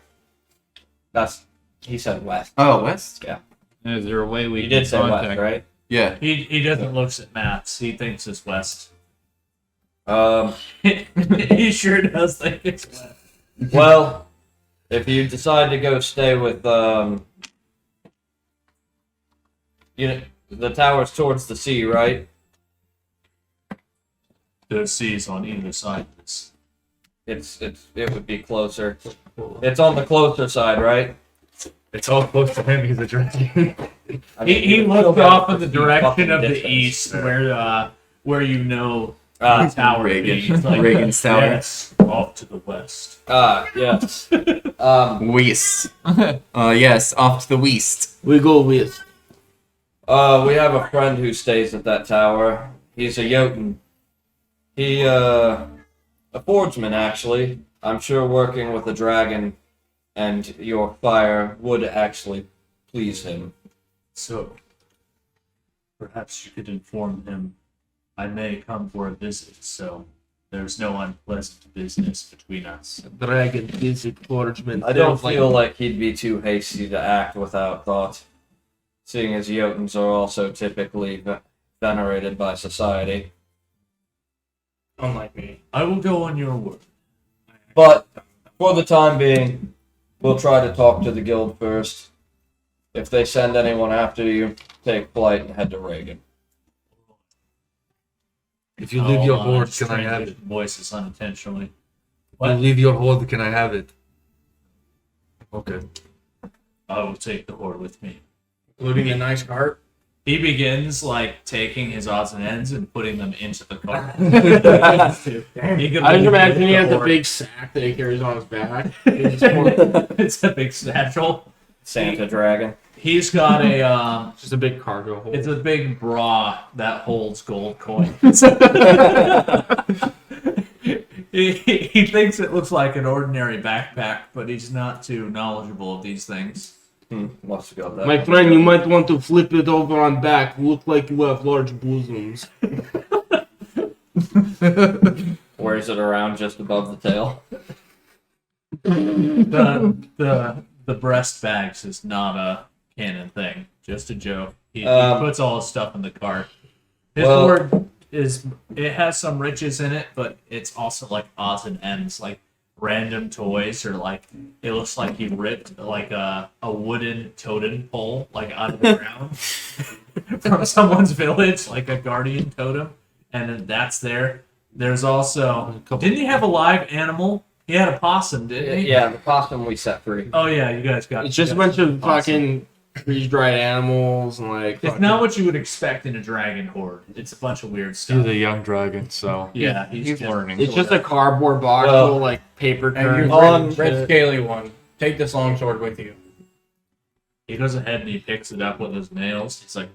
He said west. Oh, West? Is there a way we You can did say contact? west, right? Yeah. He doesn't look at maps. He thinks it's west. He sure does think it's west. Well, if you decide to go stay with the tower's towards the sea, right? There's seas on either side of this. It would be closer. It's on the closer side, right? It's all close to him. He's a dragon. I mean, He you would still looked have off to in the be direction fucking of the distance. east, where you know the tower to be. Reagan. It's like, Reagan's tower. yes, off to the west. Yes. West. Yes, off to the west. We go with. We have a friend who stays at that tower. He's a Jotun. He, a forgeman, actually. I'm sure working with a dragon and your fire would actually please him. So, perhaps you could inform him I may come for a visit, so there's no unpleasant business between us. Dragon visit forgeman. I don't feel like he'd be too hasty to act without thought, seeing as Jotuns are also typically venerated by society. Unlike me. I will go on your word. But for the time being, we'll try to talk to the guild first. If they send anyone after you, take flight and head to Reagan. If you leave your I'll, hoard, just can I have translate it? Voices unintentionally. If you leave your hoard, can I have it? Okay. I will take the horde with me. Including a nice cart. He begins like taking his odds and ends and putting them into the car. I just imagine he has a big sack that he carries on his back. It's a big satchel. Santa Dragon. He's got a Just a big cargo hold. it's a big bra that holds gold coins. He thinks it looks like an ordinary backpack, but he's not too knowledgeable of these things. Must have got that. My friend, you might want to flip it over on back. Look like you have large bosoms. Wears it around just above the tail. The breast bags is not a canon thing, just a joke. He puts all his stuff in the cart. His hoard it has some riches in it, but it's also like odds and ends, like random toys, or like it looks like he ripped like a wooden totem pole like out of the ground from someone's village, like a guardian totem, and then that's there. There's also didn't he have a live animal? He had a possum, didn't he? Yeah, the possum we set free. Oh yeah, you guys got. It's just a bunch of fucking freeze-dried animals and like. It's not what you would expect in a dragon horde. It's a bunch of weird He's stuff. a young dragon, so Yeah, He's just learning. It's just a cardboard box Well, full of like paper And you curtains. red scaly one. Take this longsword with you. He goes ahead and he picks it up with his nails. He's like,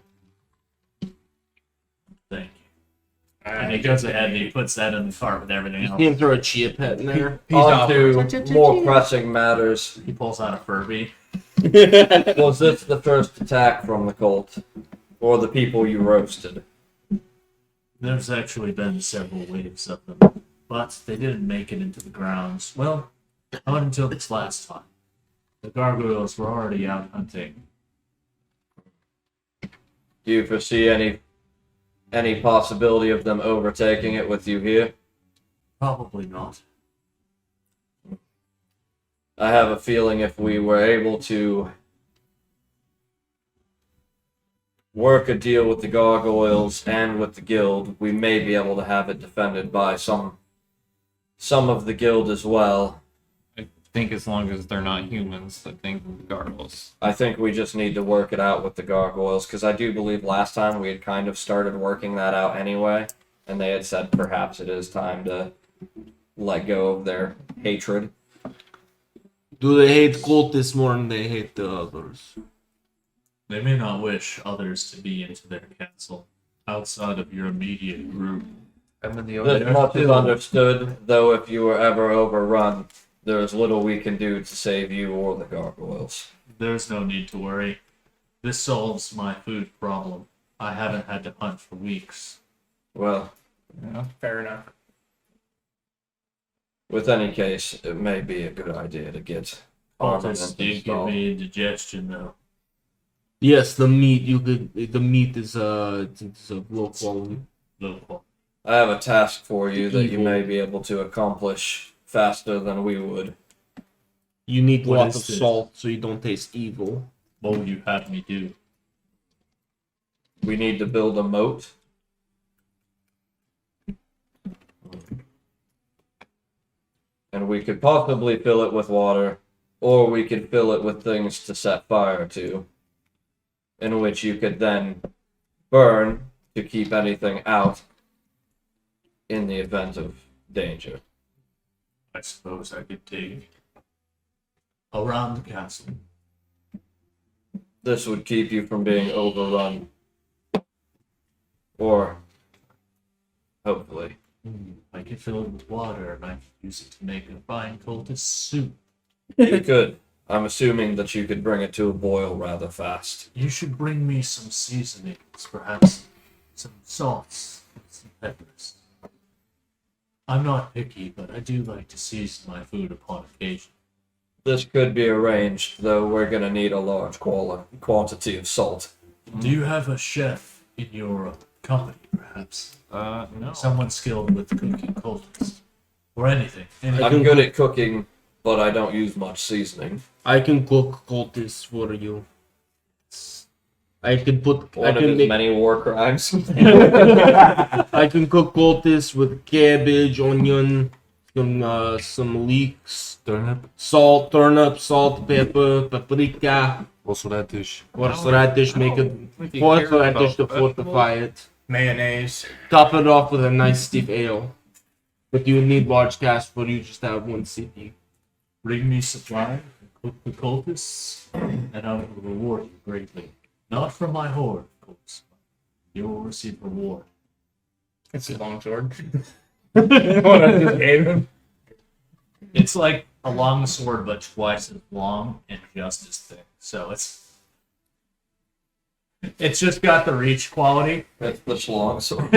"Thank you." And he goes ahead and he puts that in the cart with everything You else. can't throw a chia pet in there. On to more pressing matters. He pulls out a Furby. Was this the first attack from the cult? Or the people you roasted? There's actually been several waves of them, but they didn't make it into the grounds. Well, not until this last time. The gargoyles were already out hunting. Do you foresee any possibility of them overtaking it with you here? Probably not. I have a feeling if we were able to work a deal with the gargoyles and with the guild, we may be able to have it defended by some of the guild as well. I think as long as they're not humans, I think gargoyles. I think we just need to work it out with the gargoyles, because I do believe last time we had kind of started working that out anyway, and they had said perhaps it is time to let go of their hatred. Do they hate cultists more than they hate the others? They may not wish others to be into their castle outside of your immediate group. I'm in the This much is understood, though if you were ever overrun, there is little we can do to save you or the gargoyles. There's no need to worry. This solves my food problem. I haven't had to hunt for weeks. Well, Yeah. Fair enough. with any case, it may be a good idea to get armament Cultists did give installed. me indigestion though. Yes, the meat you could. The meat is it's of low quality. Local. I have a task for you that you Evil. may be able to accomplish faster than we would. You need What lots is of it? salt so you don't taste evil. What would you have me do? We need to build a moat. And we could possibly fill it with water, or we could fill it with things to set fire to, in which you could then burn to keep anything out in the event of danger. I suppose I could dig around the castle. This would keep you from being overrun. Or, hopefully. I could fill it with water and I could use it to make a fine cultist soup. You could. I'm assuming that you could bring it to a boil rather fast. You should bring me some seasonings, perhaps some salts and some peppers. I'm not picky, but I do like to season my food upon occasion. This could be arranged, though we're gonna need a large quantity of salt. Do you have a chef in your company, perhaps? No. Someone skilled with cooking cultists? Or anything. I'm good at cooking, but I don't use much seasoning. I can cook cultists for you. I can put. One of his many war crimes. I can cook cultists with cabbage, onion, some leeks, Turnip, salt, turnip, salt, pepper, paprika, horseradish. horseradish. Make it horseradish to fortify it. Mayonnaise. Top it off with a nice stiff ale. But you need large cask for you just to have one city. Bring me supply, cook the cultists, and I will reward you greatly. Not from my hoard, of course. You will receive reward. It's a long sword. What I just gave him. It's like a long sword, but twice as long and just as thick. So it's just got the reach quality. That's the schlong sword.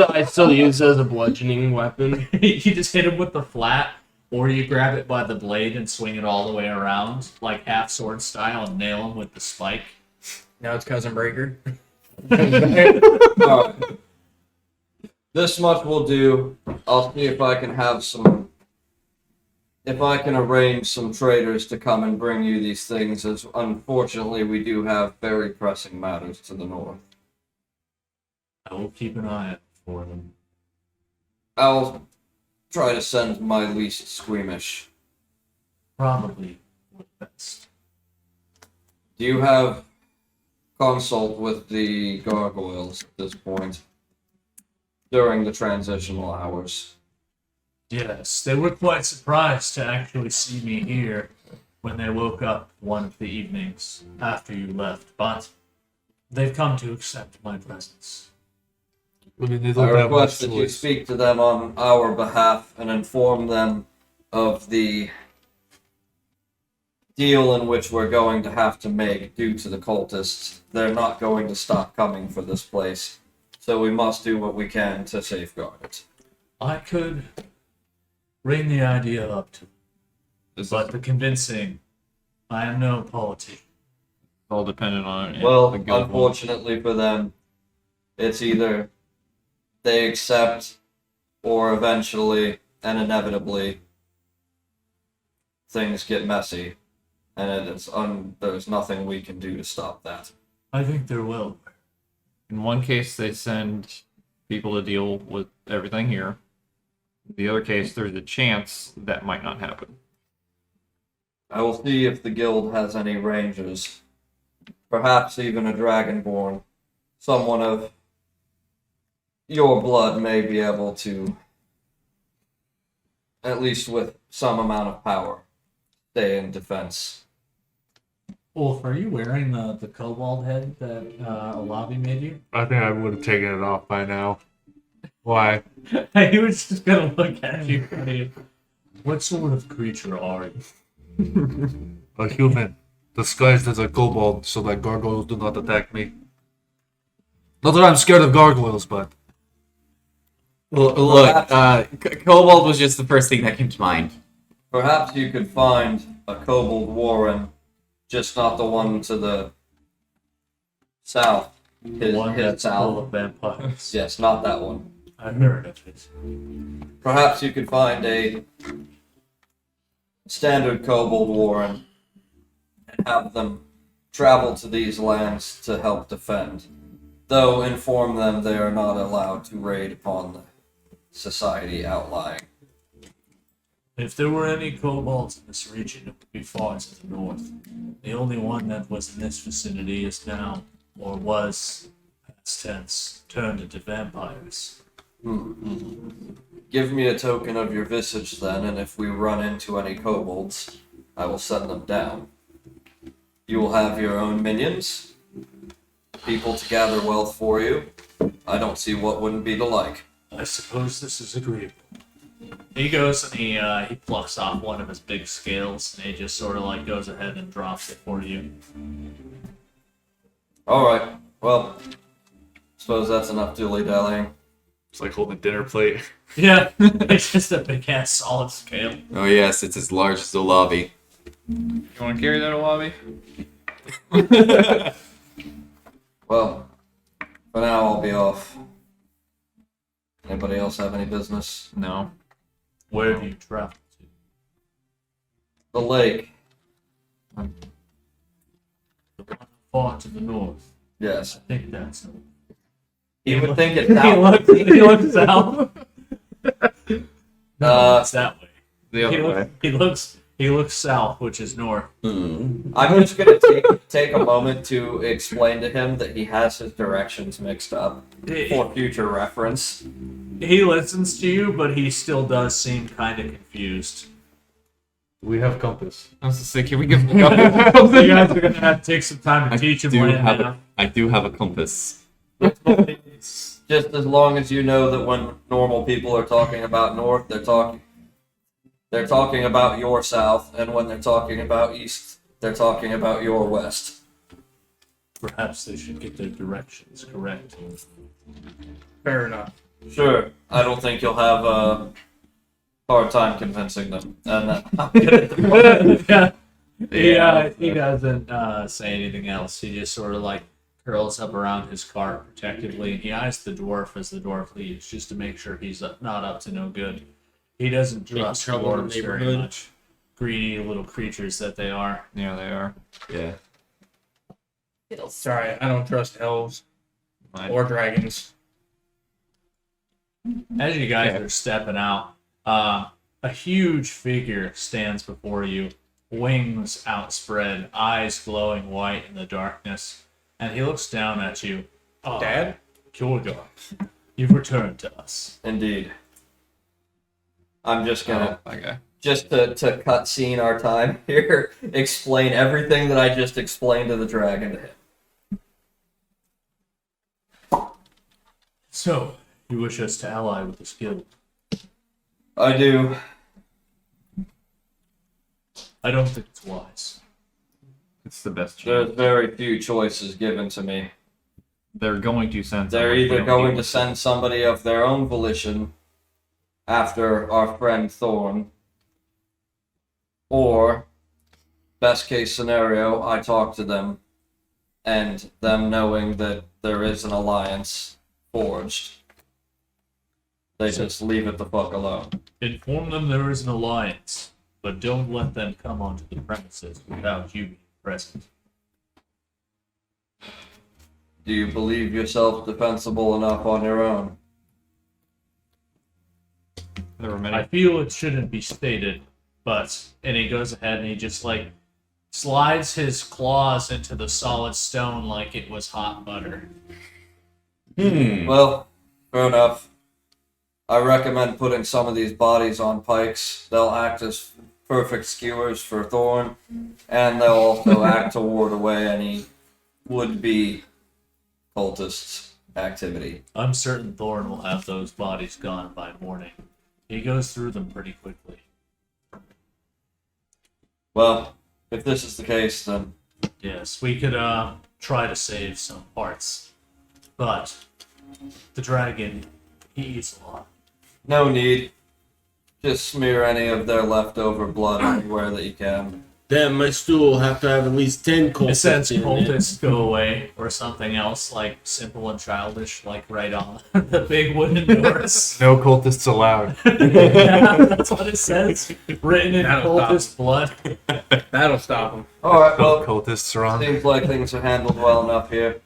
I still use it as a bludgeoning weapon. You just hit him with the flat, or you grab it by the blade and swing it all the way around, like half sword style, and nail him with the spike. Now it's Cousin Breaker. Alright. This much will do. I'll see if I can have some. If I can arrange some traders to come and bring you these things, as unfortunately we do have very pressing matters to the north. I will keep an eye out for them. I'll try to send my least squeamish. Probably what's best. Do you have consult with the gargoyles at this point during the transitional hours? Yes, they were quite surprised to actually see me here when they woke up one of the evenings after you left, but they've come to accept my presence. I mean, they I don't have much request that you choice. speak to them on our behalf and inform them of the deal in which we're going to have to make due to the cultists. They're not going to stop coming for this place, so we must do what we can to safeguard it. I could bring the idea up to them, This but is the convincing, I am no politician. all dependent on Well, the guild wants. unfortunately for them, it's either they accept or eventually and inevitably things get messy, and there's nothing we can do to stop that. I think they're well. In one case, they send people to deal with everything here. The other case, there's a chance that might not happen. I will see if the guild has any rangers, perhaps even a dragonborn. Someone of your blood may be able to, at least with some amount of power, stay in defense. Wolf, are you wearing the kobold head that Alavi made you? I think I would have taken it off by now. Why? He was just gonna look at you funny. What sort of creature are you? A human disguised as a kobold so that gargoyles do not attack me. Not that I'm scared of gargoyles, but Look, kobold was just the first thing that came to mind. Perhaps you could find a kobold warren, just not the one to the south. One His that's full south. of vampires. Yes, not that one. I've heard of it. Perhaps you could find a standard kobold warren and have them travel to these lands to help defend. Though inform them they are not allowed to raid upon the society outlying. If there were any kobolds in this region, it would be far to the north. The only one that was in this vicinity is now, or was, past tense, turned into vampires. Give me a token of your visage then, and if we run into any kobolds, I will send them down. You will have your own minions, people to gather wealth for you. I don't see what wouldn't be to like. I suppose this is agreeable. He goes and he plucks off one of his big scales, and he just sort of like goes ahead and drops it for you. Alright, well, suppose that's enough dilly-dallying. it's like holding a dinner plate. Yeah, it's just a big ass solid scale. Oh yes, it's as large as the lobby. You want to carry that, Olabi? Well, for now I'll be off. Anybody else have any business? No. Where have you traveled to? The lake. The one far to the north. Yes. I think that's. You would think it's He out. looks south. No, it's that way. The other way. He looks south, which is north. Hmm. I'm just gonna take a moment to explain to him that he has his directions mixed up for future reference. He listens to you, but he still does seem kind of confused. We have compass. I was just saying, can we give him a couple? You guys are gonna have to take some time to teach him land now. I do have a compass. Just as long as you know that when normal people are talking about north, they're talking about your south, and when they're talking about east, they're talking about your west. Perhaps they should get their directions correct. Fair enough. Sure, I don't think you'll have a hard time convincing them. And I'm gonna He doesn't say anything else. He just sort of like curls up around his cart protectively, and he eyes the dwarf as the dwarf leaves, just to make sure he's not up to no good. He doesn't trust trouble in the dwarves very neighborhood. much. Greedy little creatures that they are. Yeah, they are. Yeah. Sorry, I don't trust elves Mine. or dragons. As you guys Okay. are stepping out, a huge figure stands before you, wings outspread, eyes glowing white in the darkness, and he looks down at you. Dad? Kjorgar, you've returned to us. Indeed. I'm just gonna, Oh, okay. just to cut scene our time here, explain everything that I just explained to the dragon to him. So, you wish us to ally with this guild? I do. I don't think it's wise. It's the best There's chance. very few choices given to me. They're going to send. They're someone. We either don't going need to to send somebody of their own volition after our friend Thorn, or, best case scenario, I talk to them, and them knowing that there is an alliance forged, they just leave it the fuck alone. Inform them there is an alliance, but don't let them come onto the premises without you being present. Do you believe yourself defensible enough on your own? There were many. I feel it shouldn't be stated, but and he goes ahead and he just like slides his claws into the solid stone like it was hot butter. Well, fair enough. I recommend putting some of these bodies on pikes. They'll act as perfect skewers for Thorn, and they'll also act to ward away any would-be cultists' activity. I'm certain Thorn will have those bodies gone by morning. He goes through them pretty quickly. Well, if this is the case, then Yes, we could try to save some parts. But the dragon, he eats a lot. No need. Just smear any of their leftover blood anywhere that you can. Then my stool will have to have at least 10 It says cultists in it. cultists go away, or something else like simple and childish, like right on the big wooden doors. No cultists allowed. Yeah, that's what it says, written in That'll cultist blood. That'll stop him. Alright, No well, cultists are on. seems like things are handled well enough here.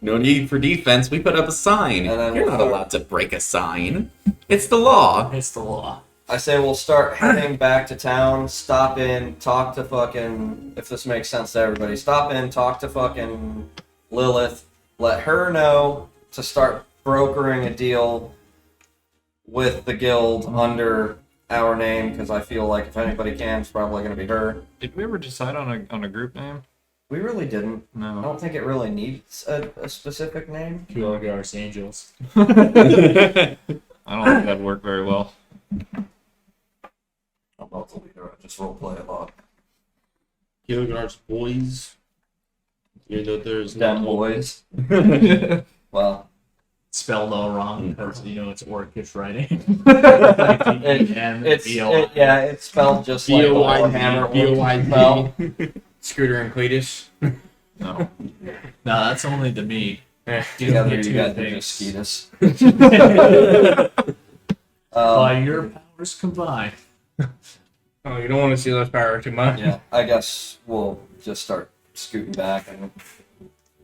No need for defense. We put up a sign. And then You're we'll not start- allowed to break a sign. It's the law. It's the law. I say we'll start heading back to town, stop in, talk to fucking, if this makes sense to everybody, stop in, talk to fucking Lilith, let her know to start brokering a deal with the guild under our name, because I feel like if anybody can, it's probably going to be her. Did we ever decide on a group name? We really didn't. I No. don't think it really needs a specific name. Kilgar's angels. I don't think that'd work very well. I'm not the leader, I just roleplay a lot. Kilgar's boys. You know, there's Damn no boys. Well, Spelled all wrong because you know it's orcish writing. yeah, it's spelled just like the Warhammer orc spell. B-O-Y-D. Scooter and Cletus. No. No, that's only the meat. Together The you two guys are things. just skeetus. By your powers combined. Oh, you don't want to see those power too much. Yeah, I guess we'll just start scooting back and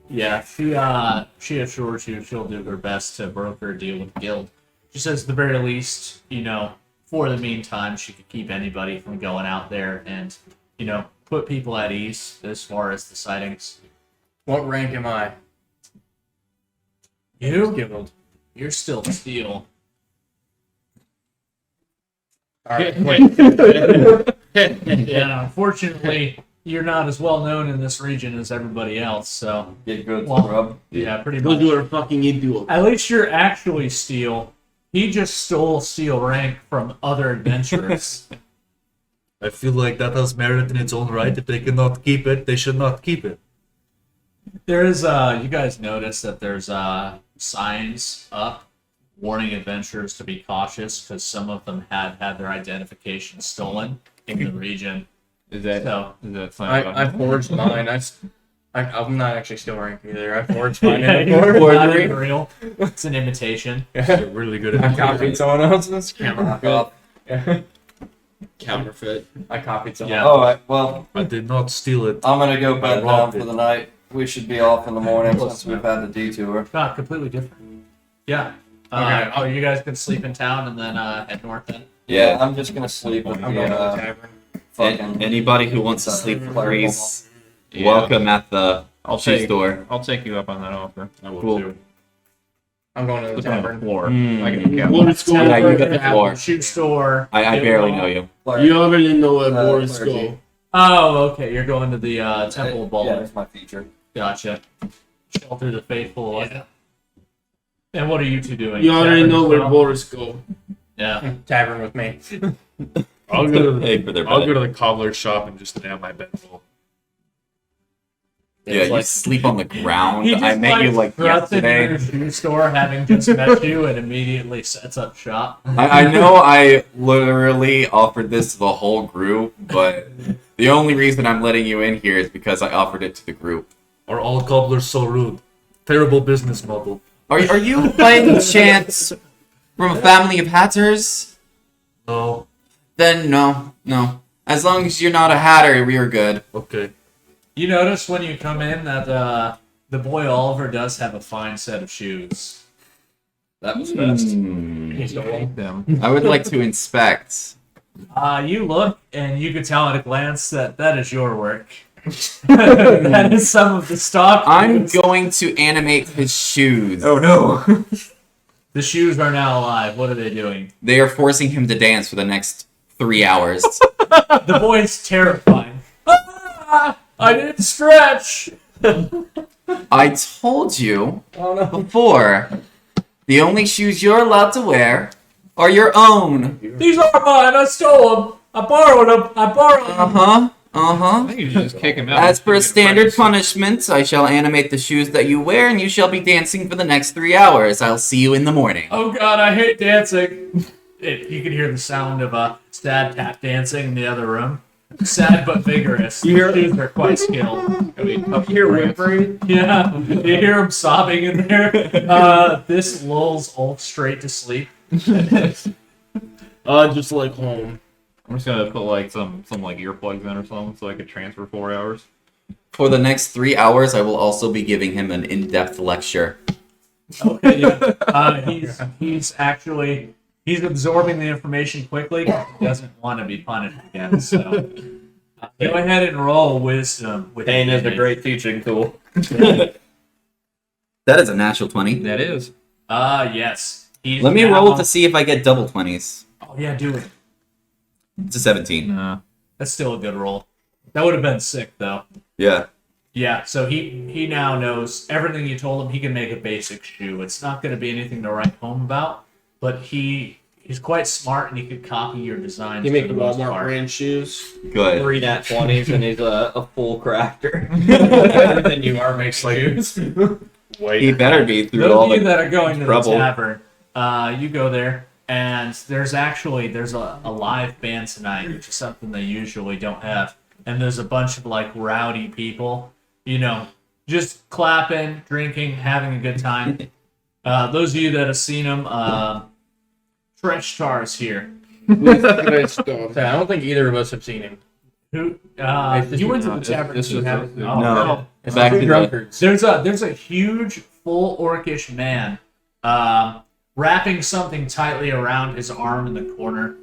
Yeah, she assures you she'll do her best to broker a deal with the guild. She says at the very least, you know, for the meantime, she could keep anybody from going out there and, you know, put people at ease as far as the sightings. What rank am I? You? Guild. You're still steel. Alright, wait. Yeah, unfortunately, you're not as well known in this region as everybody else, so get good Well, scrub. yeah, pretty Go much. do a fucking idiot. At least you're actually steel. He just stole steel rank from other adventurers. I feel like that has merit in its own right. If they cannot keep it, they should not keep it. There is, you guys notice that there's signs up warning adventurers to be cautious because some of them had their identification stolen in the region. Is that sign about I forged mine. I'm not actually still rank either. I forged mine in It's a not forgery. even real. It's an imitation. They're really good I at copied someone else's. Counterfeit. Counterfeit. I copied someone. Yeah. Alright, well, I did not steal it. I'm gonna go bed down robbed for it. the night. We should be off in the morning since we've had the detour. Not completely different. Yeah. Okay, So you guys can sleep in town and then head north then? Yeah, I'm just gonna sleep at I'm going to the the tavern. fucking. Anybody who wants to sleep for free, Yeah. welcome at the I'll shoe take store. I'll take you up on that offer. I will Cool. too. I'm going to the Sleep on the tavern. floor. Mm. I can get Boris go. Yeah, you get the floor. Shoe store. I barely know you. You already know where Boris clergy. go. Oh, okay. You're going to the Temple of Baal. Yeah, that's my feature. Gotcha. Shelter the faithful. Yeah. And what are you two doing? You already Tavern know as where well? Boris go. Yeah. Tavern with me. I'll go to Hey, for their I'll bed. go to the cobbler's shop and just lay on my bedroll. Yeah, It's you like- sleep on the ground. He just I met you like struts into yesterday. your shoe store, having just met you, and immediately sets up shop. I know I literally offered this to the whole group, but the only reason I'm letting you in here is because I offered it to the group. Are all cobblers so rude? Terrible business model. Are you by any chance from a family of hatters? No. Then no. As long as you're not a hatter, we're good. Okay. You notice when you come in that the boy Oliver does have a fine set of shoes. That was fast. He's take them. I would like to inspect. You look, and you could tell at a glance that that is your work. That is some of the stock. I'm shoes. going to animate his shoes. Oh no. The shoes are now alive. What are they doing? They are forcing him to dance for the next 3 hours. The boy's terrifying. Ah, I didn't stretch. I told you before, the only shoes you're allowed to wear are your own. These are mine. I stole them. I borrowed them. I borrowed them. Uh-huh. think you should just kick him out. As per Get standard friends. punishment, I shall animate the shoes that you wear, and you shall be dancing for the next 3 hours. I'll see you in the morning. Oh God, I hate dancing. You can hear the sound of sad tap dancing in the other room. Sad but vigorous. You hear- Shoes are quite skilled. You hear whimpering? Yeah, you hear him sobbing in there. This lulls Ulf straight to sleep. Just like home. I'm just gonna put like some like earplugs in or something so I could transfer 4 hours. For the next 3 hours, I will also be giving him an in-depth lecture. Okay, yeah. He's absorbing the information quickly. He doesn't want to be punished again. So go ahead and roll wisdom. With Pain is a advantage. great teaching tool. That is a natural 20. That is. Yes. He's Let me now- roll to see if I get double 20s. Oh yeah, do it. It's a 17. Nah. That's still a good roll. That would have been sick though. Yeah. Yeah, so he now knows everything you told him. He can make a basic shoe. It's not going to be anything to write home about, but he's quite smart and he could copy your designs. You make for the most Walmart part. brand shoes. Good. 3 nat 20s and he's a full crafter. Better than you are making shoes. He better be through Those all of you the... that are going to trouble. the tavern, you go there, and there's a live band tonight, which is something they usually don't have. And there's a bunch of like rowdy people, just clapping, drinking, having a good time. Those of you that have seen them, Tresh Tar's here. With great stuff. I don't think either of us have seen him. Who? It's just- You went to the it's- tavern. it's You just- haven't? it's- Oh, no. It's Back two to the- drunkards. There's a huge full orcish man wrapping something tightly around his arm in the corner,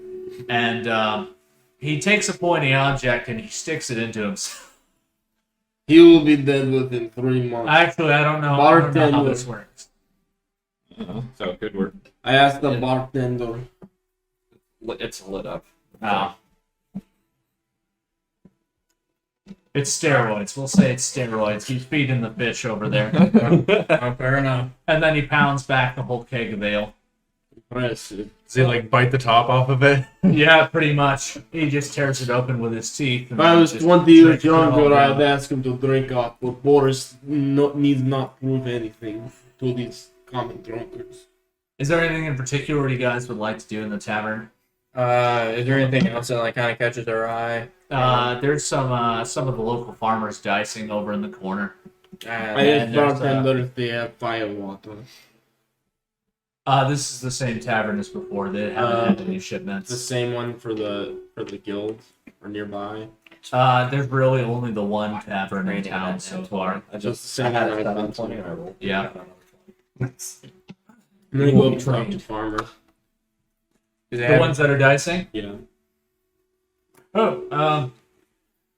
and he takes a pointy object and he sticks it into himself. He will be dead within 3 months. Actually, I don't know how Bartender. this works. So it could work. I asked the bartender. It's lit up. Oh. It's steroids. We'll say it's steroids. He's feeding the fish over there. Oh, fair enough. And then he pounds back the whole keg of ale. Impressive. Does he like bite the top off of it? Yeah, pretty much. He just tears it open with his teeth. If I was just 20 years drinks it all younger, down. I'd ask him to drink up, but Boris needs not prove anything to these common drunkards. Is there anything in particular you guys would like to do in the tavern? Is there anything else that like kind of catches our eye? There's some of the local farmers dicing over in the corner. I And asked there's, bartender if they have fire water. This is the same tavern as before. They haven't had any It's the shipments. same one for the guild or nearby. There's really only the one tavern in town so far. I Just just the I same had one it I've set on been 20 to. and I rolled. Yeah. And then go up to talk to farmers. The ones that are dicing. Yeah. Oh,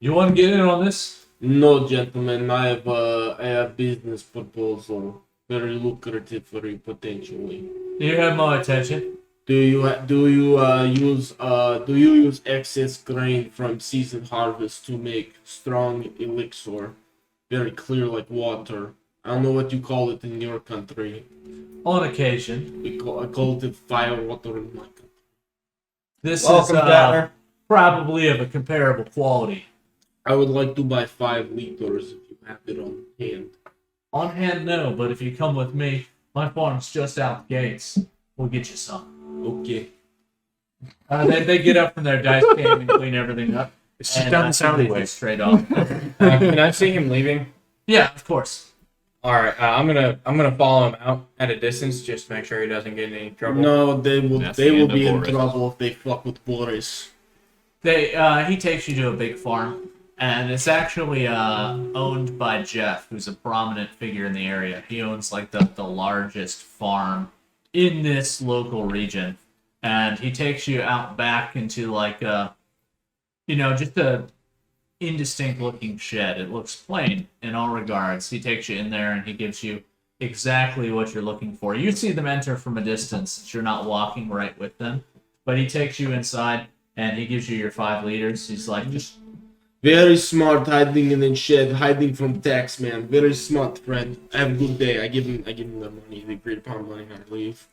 you want to get in on this? No, gentlemen, I have business proposal. Very lucrative for you potentially. You have my attention. Do you use excess grain from season harvest to make strong elixir, very clear like water? I don't know what you call it in your country. On occasion. I call it fire water in my country. This Welcome, is Datner. probably of a comparable quality. I would like to buy 5 liters if you have it on hand. On hand, no, but if you come with me, my farm's just out the gates. We'll get you some. Okay. They get up from their dice game and clean everything up. It's just and, down the they alleyway. just straight off. Can I see him leaving? Yeah, of course. All right, I'm gonna follow him out at a distance just to make sure he doesn't get in any trouble. No, they will That's they the will end of be in Boris. trouble if they fuck with Boris. He takes you to a big farm, and it's actually owned by Jeff, who's a prominent figure in the area. He owns like the largest farm in this local region, and he takes you out back into like just a indistinct looking shed. It looks plain in all regards. He takes you in there and he gives you exactly what you're looking for. You see them enter from a distance since you're not walking right with them, but he takes you inside and he gives you your 5 liters. He's like, just Very smart hiding in the shed, hiding from tax man. Very smart, friend. Have a good day. I give him the money, the great pound money, and I leave.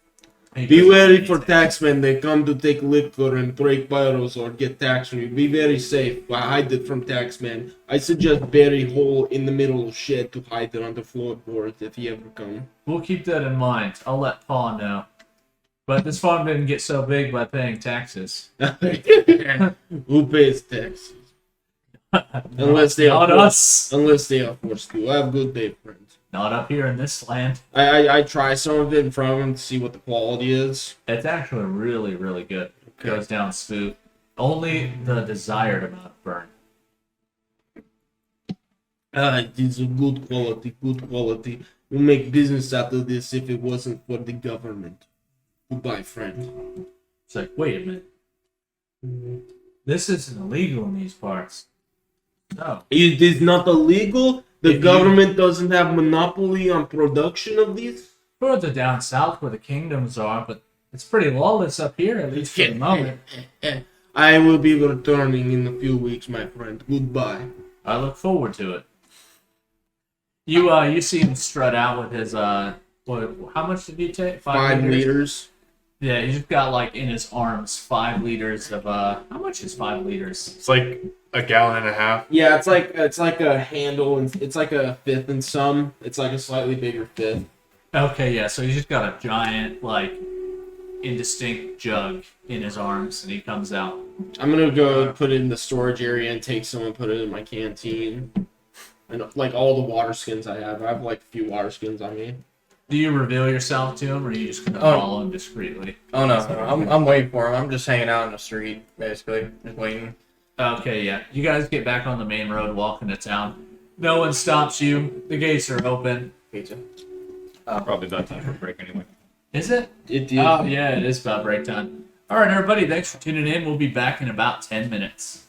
Be wary for taxmen. They come to take liquor and break barrels or get tax from you. Be very safe. Hide it from taxmen. I suggest bury hole in the middle of shed to hide it under floorboards if he ever come. We'll keep that in mind. I'll let Paul know. But this farm didn't get so big by paying taxes. Who pays taxes? Unless they Not are us. Unless they are forced to. Have a good day, friends. Not up here in this land. I try some of it in front of them to see what the quality is. It's actually really, really good. Okay. Goes down smooth. Only the desired amount of burn. It's a good quality, good quality. We'll make business out of this if it wasn't for the government. Goodbye, friend. It's like, wait a minute. This isn't illegal in these parts. No. It is not illegal. The If you- government doesn't have monopoly on production of these. Further down south where the kingdoms are, but it's pretty lawless up here, at least for the moment. I will be returning in a few weeks, my friend. Goodbye. I look forward to it. You see him strut out with his how much did you take? 5 liters. Yeah, he's just got like in his arms 5 liters of how much is 5 liters? It's like a gallon and a half. Yeah, it's like a handle, and it's like a fifth in some. It's like a slightly bigger fifth. Okay, yeah, so he's just got a giant, like, indistinct jug in his arms, and he comes out. I'm gonna go put it in the storage area and take some and put it in my canteen. And like all the water skins I have like a few water skins on me. Do you reveal yourself to him, or are you just gonna Oh. follow him discreetly? Oh no, I'm waiting for him. I'm just hanging out in the street, basically, just waiting. Okay, yeah. You guys get back on the main road, walking to town. No one stops you. The gates are open. Pizza. Probably about time for a break anyway. Is it? It did. Oh, yeah, it is about break time. All right, everybody, thanks for tuning in. We'll be back in about 10 minutes.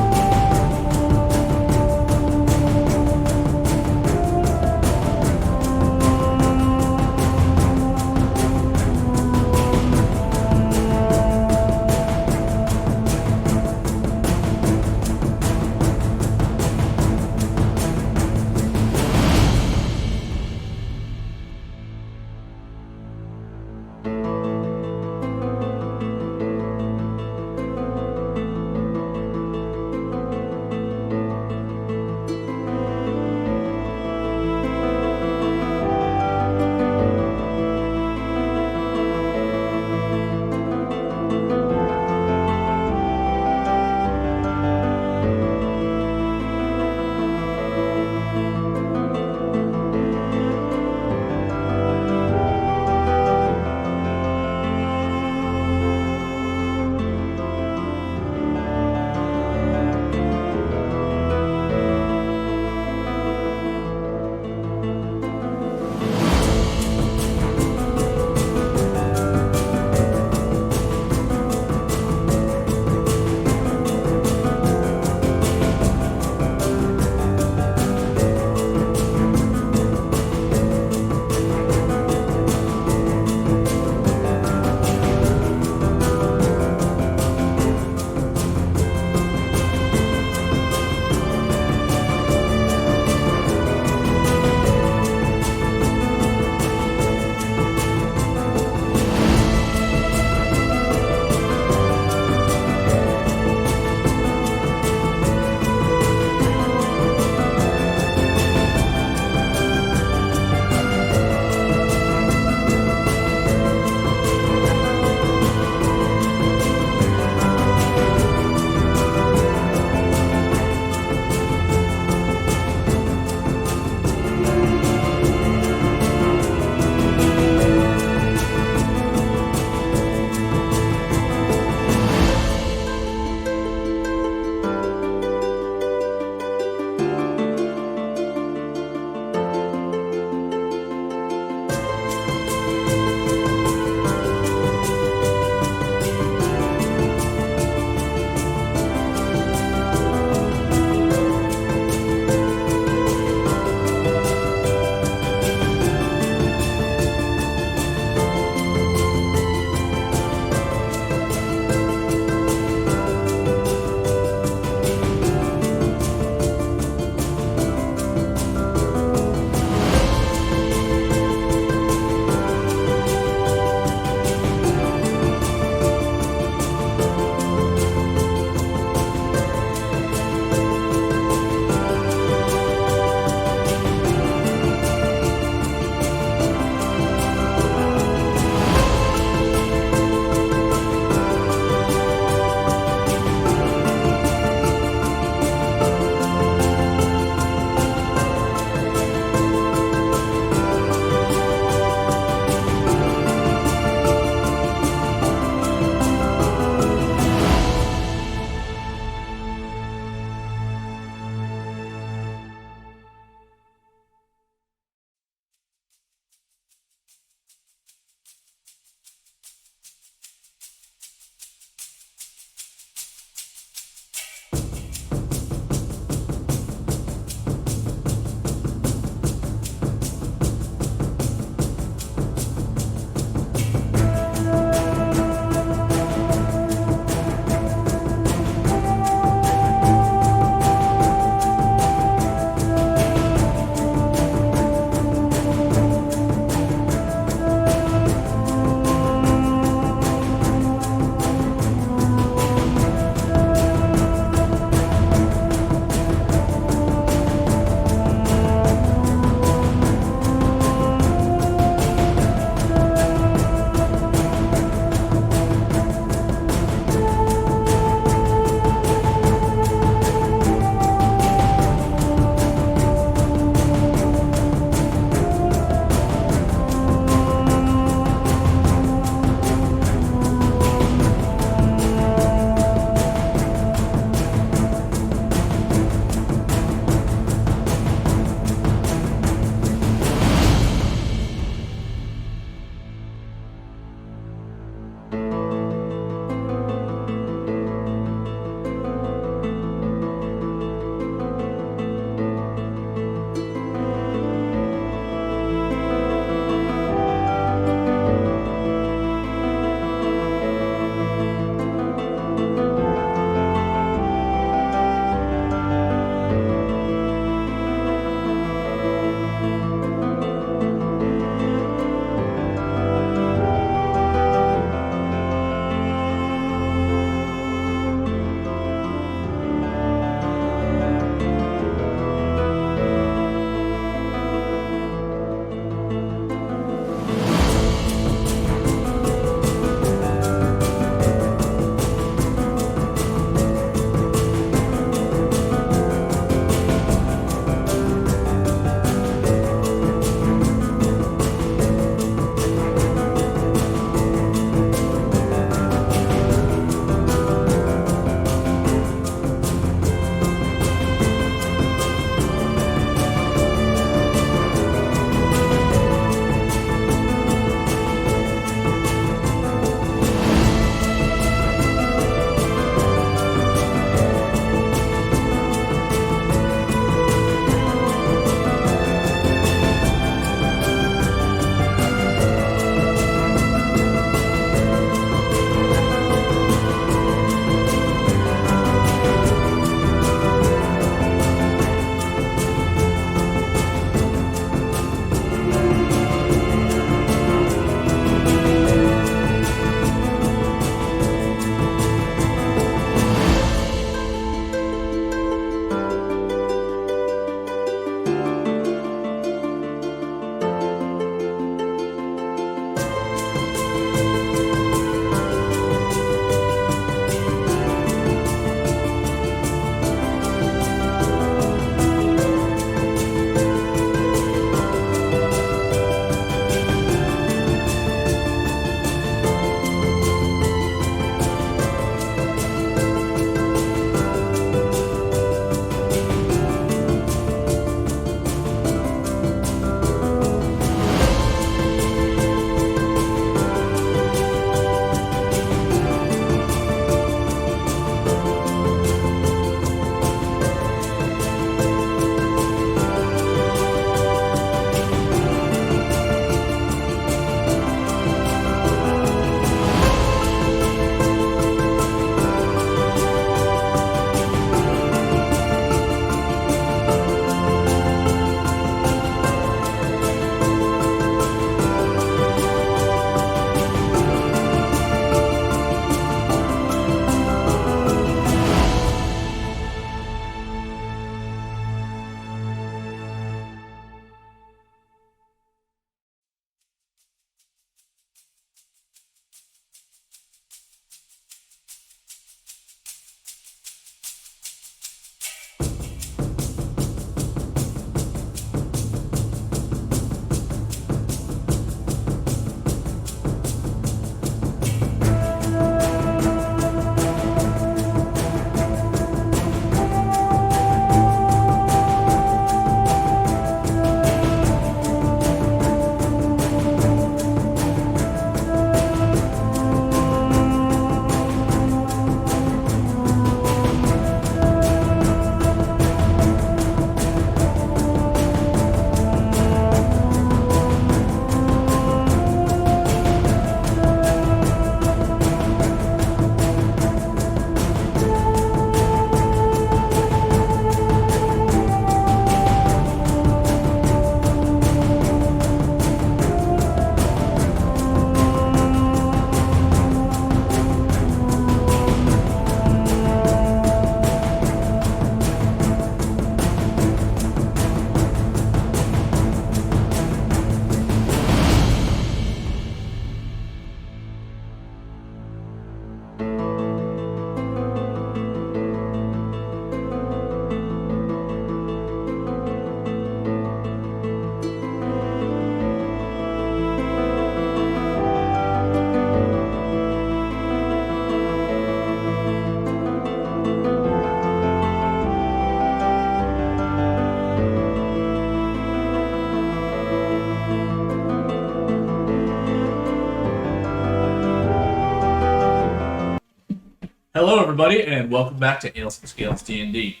Hello, everybody, and welcome back to Ales and Scales D&D.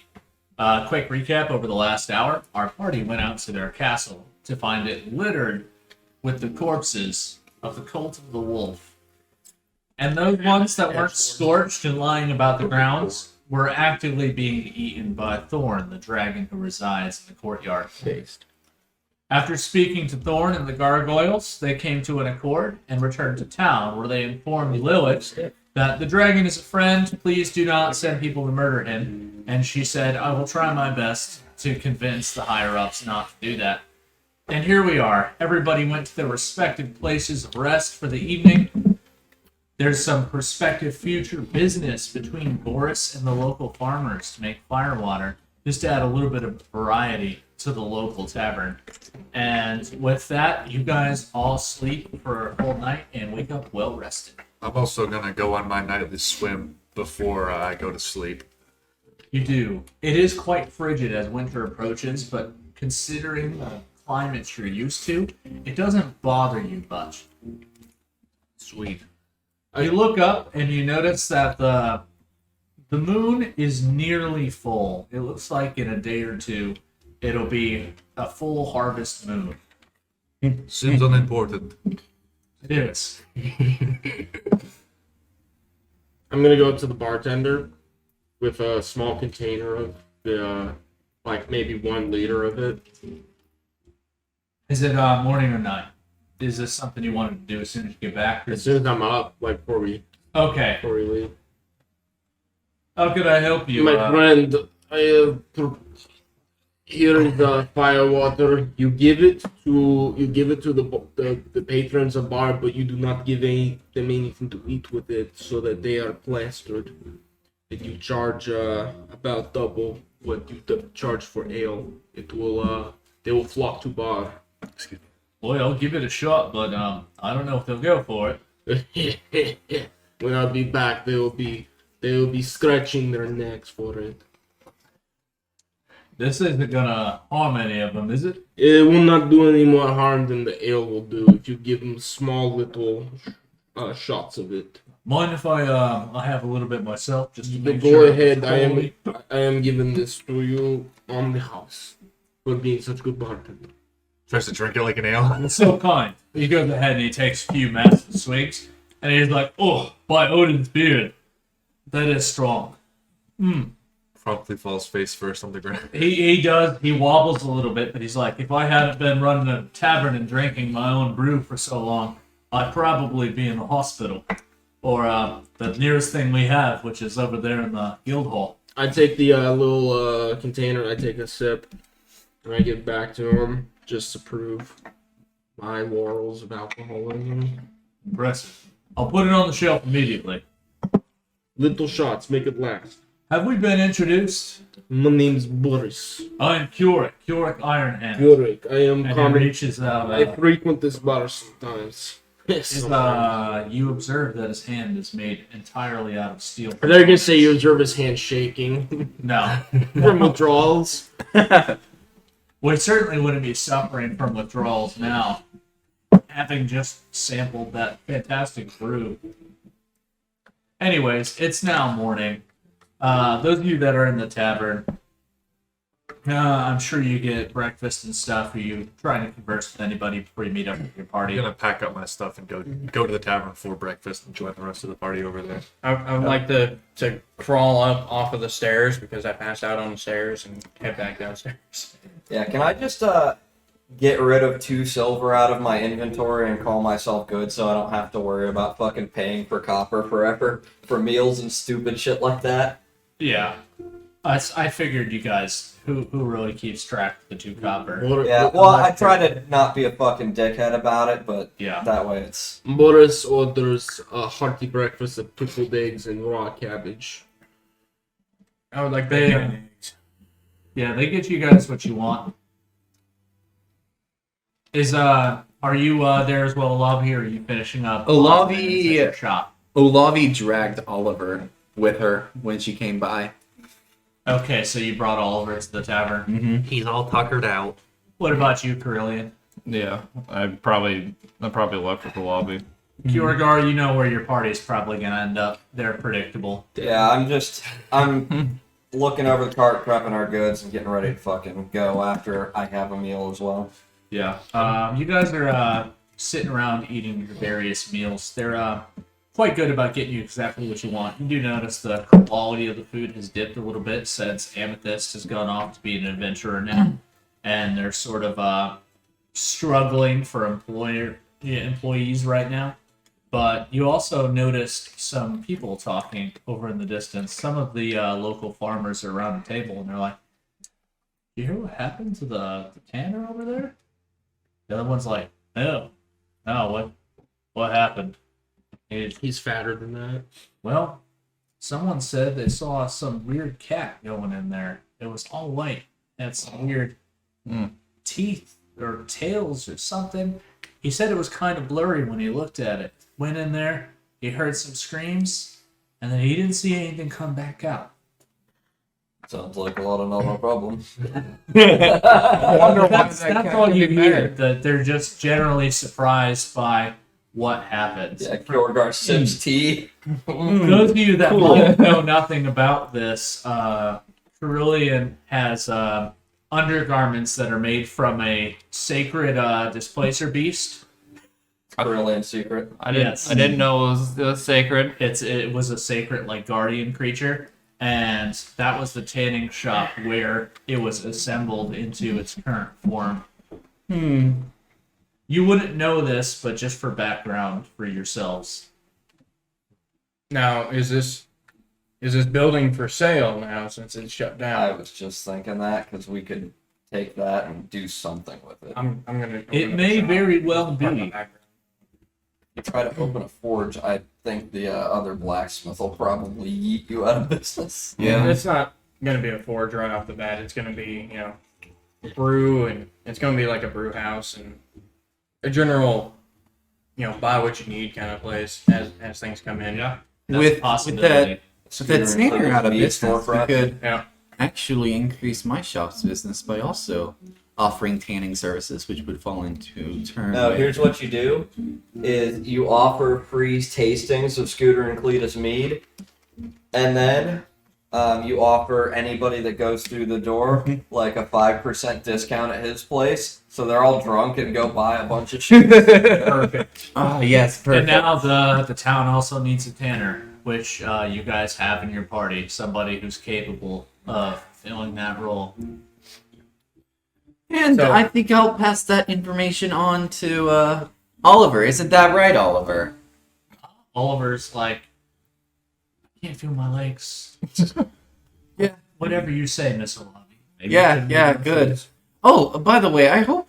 Quick recap over the last hour. Our party went out to their castle to find it littered with the corpses of the cult of the wolf. And those ones that weren't scorched and lying about the grounds were actively being eaten by Thorn, the dragon who resides in the courtyard. After speaking to Thorn and the gargoyles, they came to an accord and returned to town, where they informed Lilith that the dragon is a friend, please do not send people to murder him. And she said, I will try my best to convince the higher-ups not to do that. And here we are. Everybody went to their respective places of rest for the evening. There's some prospective future business between Boris and the local farmers to make firewater, just to add a little bit of variety to the local tavern. And with that, you guys all sleep for a whole night and wake up well rested. I'm also gonna go on my nightly swim before I go to sleep. You do. It is quite frigid as winter approaches, but considering the climate you're used to, it doesn't bother you much. Sweet. You look up and you notice that the moon is nearly full. It looks like in a day or two, it'll be a full harvest moon. Seems unimportant. It is. I'm gonna go up to the bartender with a small container of the, like maybe 1 liter of it. Is it morning or night? Is this something you wanted to do as soon as you get back? As soon as I'm up, like before we Okay. leave. How could I help you? My friend, I have here is the fire water. You give it to the patrons of bar, but you do not give them anything to eat with it, so that they are plastered. And you charge about double what you charge for ale. It will they will flock to bar. Excuse me. Boy, I'll give it a shot, but I don't know if they'll go for it. When I'll be back, they will be scratching their necks for it. This isn't gonna harm any of them, is it? It will not do any more harm than the ale will do if you give them small little shots of it. Mind if I have a little bit myself, just to make Go sure? ahead. I am giving this to you on the house for being such good bartender. Tries to drink it like an ale. It's so kind. He goes ahead and he takes a few massive swigs, and he's like, "Oh, by Odin's beard, that is strong." Promptly falls face first on the ground. He does. He wobbles a little bit, but he's like, "If I hadn't been running a tavern and drinking my own brew for so long, I'd probably be in the hospital, or the nearest thing we have, which is over there in the guild hall." I take the little container. I take a sip, and I give it back to him just to prove my morals of alcoholism. Impressive. I'll put it on the shelf immediately. Little shots, make it last. Have we been introduced? My name's Boris. I'm Keurig Ironhand. Yorick. I am And he common. reaches out. I frequent this bar sometimes. You observe that his hand is made entirely out of steel. I thought you were gonna say you observe his hand shaking No. from withdrawals. We certainly wouldn't be suffering from withdrawals now, having just sampled that fantastic brew. Anyways, it's now morning. Those of you that are in the tavern, I'm sure you get breakfast and stuff. Are you trying to converse with anybody before you meet up with your I'm party? gonna pack up my stuff and go to the tavern for breakfast and join the rest of the party over there. I would like to crawl up off of the stairs because I passed out on the stairs and head back downstairs. Yeah, can I just get rid of 2 silver out of my inventory and call myself good so I don't have to worry about fucking paying for copper forever for meals and stupid shit like that? Yeah. I figured you guys, who really keeps track of the 2 copper? Yeah, well, I try to not be a fucking dickhead about it, but Yeah. that way it's... Boris orders a hearty breakfast of pickled eggs and raw cabbage. I would like They- bacon and eggs. Yeah, they get you guys what you want. Are you there as well, Olavi, or are you finishing up? Olavi- at your shop. Olavi dragged Oliver with her when she came by. Okay, so you brought Oliver to the tavern. He's all tuckered out. What about you, Carillion? Yeah, I probably left with the lobby. Kiergar, you know where your party's probably gonna end up. They're predictable. Yeah, I'm looking over the cart, prepping our goods, and getting ready to fucking go after I have a meal as well. Yeah. You guys are sitting around eating your various meals. They're quite good about getting you exactly what you want. You do notice the quality of the food has dipped a little bit since Amethyst has gone off to be an adventurer now, and they're sort of struggling for employees right now. But you also noticed some people talking over in the distance. Some of the local farmers are around the table, and they're like, "You hear what happened to the tanner over there?" The other one's like, "No, what happened?" He's fatter than that. Well, someone said they saw some weird cat going in there. It was all white. Had some weird teeth or tails or something. He said it was kind of blurry when he looked at it. Went in there, he heard some screams, and then he didn't see anything come back out. Sounds like a lot of normal problems. I wonder why That's that cat all could you be hear. mad. That they're just generally surprised by what happens. Yeah, Kyorgar sips tea. Those of you that might know nothing about this, Cerulean has undergarments that are made from a sacred displacer beast. Brilliant secret. I didn't. Yes. I didn't know it was sacred. It was a sacred like guardian creature, and that was the tanning shop where it was assembled into its current form. You wouldn't know this, but just for background for yourselves. Now, is this building for sale now since it's shut I down? was just thinking that because we could take that and do something with it. I'm gonna. It may very well be. You try to open a forge, I think the other blacksmith will probably yeet you out of business. Yeah. It's not gonna be a forge right off the bat. It's gonna be, brew, and it's gonna be like a brew house and a general, buy what you need kind of place as things come in. Yeah. That's a With possibility. that tanner out of business, we could Yeah. actually increase my shop's business by also offering tanning services, which would fall into turn. No, with- here's what you do: is you offer free tastings of Scooter and Cletus mead, and then you offer anybody that goes through the door like a 5% discount at his place, so they're all drunk and go buy a bunch of shit. Perfect. Ah, yes, And perfect. now the town also needs a tanner, which you guys have in your party. Somebody who's capable of filling that role. And So- I think I'll pass that information on to Oliver. Isn't that right, Oliver? Oliver's like, I can't feel my legs. Yeah. Whatever you say, Miss Olavi. Maybe Yeah, you can yeah, make good. things. Oh, by the way, I hope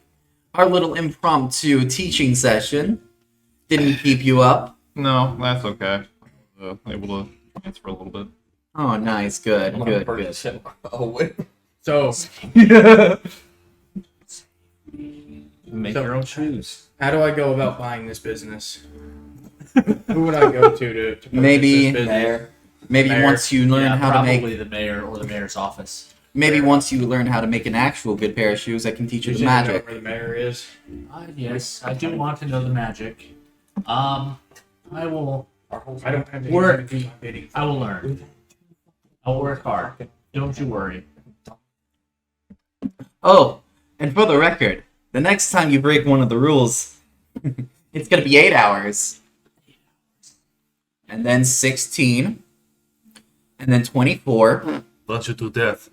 our little impromptu teaching session didn't keep you up. No, that's okay. Able to transfer a little bit. Oh, nice, good, I'm gonna good, good. purchase him a whip. So, Make So- your own shoes. how do I go about buying this business? Who would I go to purchase Maybe- this business? Mayor. Maybe Mayor. once you learn Yeah, how to probably make, the mayor or the mayor's office. maybe once you learn how to make an actual good pair of shoes, I can teach you Does the anyone know magic. where the mayor is? Yes, I do want to know the magic. I will I don't have to Work. do my bidding. I will learn. I will work hard. Don't you worry. Oh, and for the record, the next time you break one of the rules, it's gonna be 8 hours. And then 16. And then 24. Bunch you to death.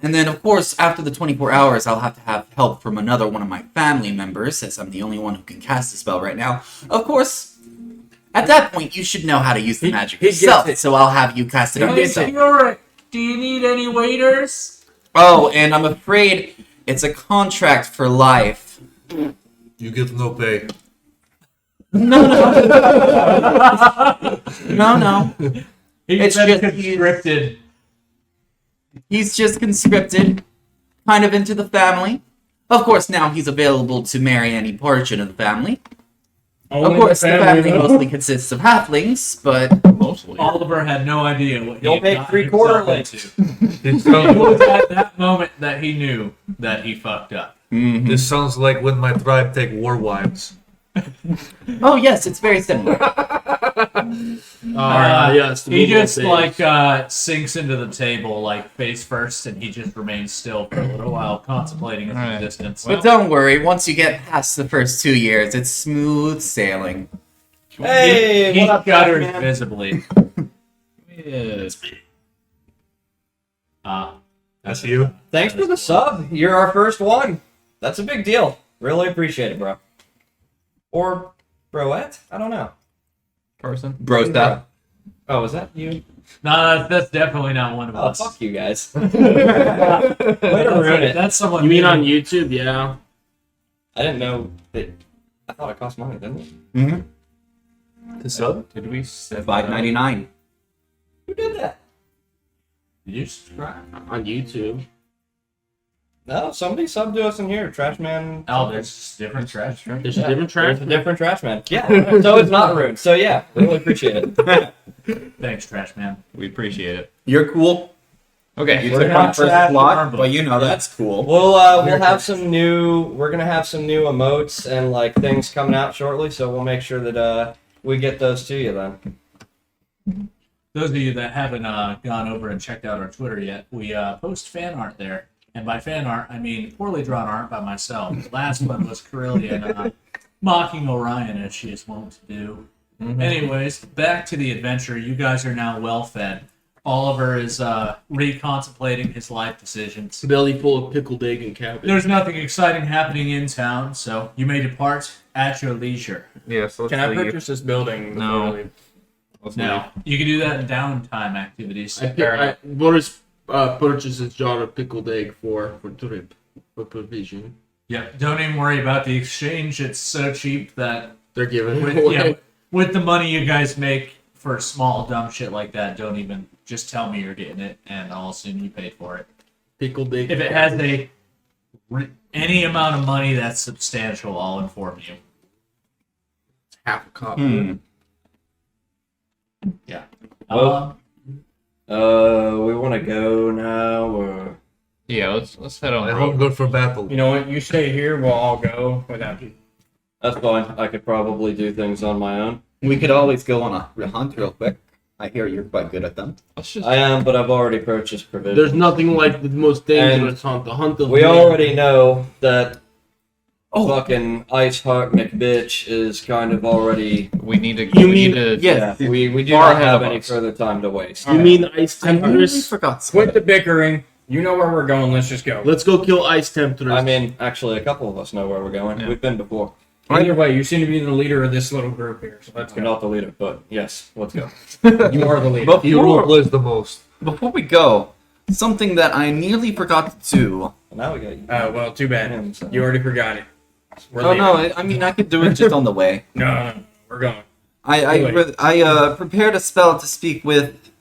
And then, of course, after the 24 hours, I'll have to have help from another one of my family members, since I'm the only one who can cast a spell right now. Of course, at that point, you should know how to use the magic he gets yourself, it. so I'll have you cast it on yourself. Do you need any waiters? Oh, and I'm afraid it's a contract for life. You get no pay. No. It's He's been just- conscripted. He's just conscripted, kind of into the family. Of course, now he's available to marry any portion of the family. Of course, the family mostly consists of halflings, but Mostly. Oliver had no idea what he You'll had make gotten 3/4 himself links. into. This It sounds, was at that moment that he knew that he fucked up. mhm. this sounds like when my tribe take war wives. Oh yes, it's very similar. Yes. the He movie just days. like sinks into the table like face first, and he just remains still for a little while, contemplating his Alright. existence. But don't worry, once you get past the first 2 years, it's smooth sailing. Hey, he what up, gutters man? visibly. Yes. That's you. Thanks for the sub. You're our first one. That's a big deal. Really appreciate it, bro. Or broette? I don't know. Person. Bro stuff. Oh, was that you? No, that's definitely not one of Oh, us. fuck you guys. Way to ruin it. That's someone. You mean new. on YouTube? Yeah. I didn't know that. I thought it cost money, didn't it? Mm-hmm. To sub? Did we set $5.99. Who did that? Did you subscribe? On YouTube. No, somebody subbed to us in here. Trash man. Oh, there's just different trash. There's Yeah, a different track. There's a different trash man. Yeah. So it's not ruined. So yeah, really appreciate it. Thanks, trash man. We appreciate it. You're cool. Okay. You We're took not my first trash block, or but you know that's cool. We'll have some new. We're gonna have some new emotes and like things coming out shortly. So we'll make sure that we get those to you then. Those of you that haven't gone over and checked out our Twitter yet, we post fan art there. And by fan art, I mean poorly drawn art by myself. The last one was Carillion mocking Orion as she is wont to do. Anyways, back to the adventure. You guys are now well fed. Oliver is recontemplating his life decisions. Belly full of pickled egg and cabbage. There's nothing exciting happening in town, so you may depart at your leisure. Yes. Let's Can I leave. purchase this building? before No. we leave? Let's Now, you can do that in downtime activities. Boris purchases a jar of pickled egg for trip for provision. Yeah, don't even worry about the exchange. It's so cheap that They're giving with, away. yeah, with the money you guys make for small dumb shit like that, don't even just tell me you're getting it, and I'll assume you paid for it. Pickled egg. If it has any amount of money that's substantial, I'll inform you. half a cup. Yeah. Well- We want to go now, or Yeah, let's head on. I the hope road. good for battle. You know what? You stay here. We'll all go without you. that's fine. I could probably do things on my own. We could always go on a hunt real quick. I hear you're quite good at them. Let's just. I am, but I've already purchased provisions. There's nothing like the most dangerous hunt. The hunt of We men. already know that Oh, fucking Ice Heart McBitch is kind of already. We need to. You we mean- need to. yes. Yeah, we do Far not ahead have of any us. further time to waste. You mean ice I really temptress? forgot. Quit the bickering. You know where we're going. Let's just go. Let's go kill ice temptress. I mean, actually, a couple of us know where we're going. Yeah. We've been before. Either way, you seem to be the leader of this little group here. So let's I'm go. not the leader, but yes, let's go. You are the leader. He role plays the most. Before we go, something that I nearly forgot to do. Now we got you. Well, too bad. Him, so. You already forgot it. We're Oh leaving. no, I mean I could do it just on the way. No, we're going. I prepared a spell to speak with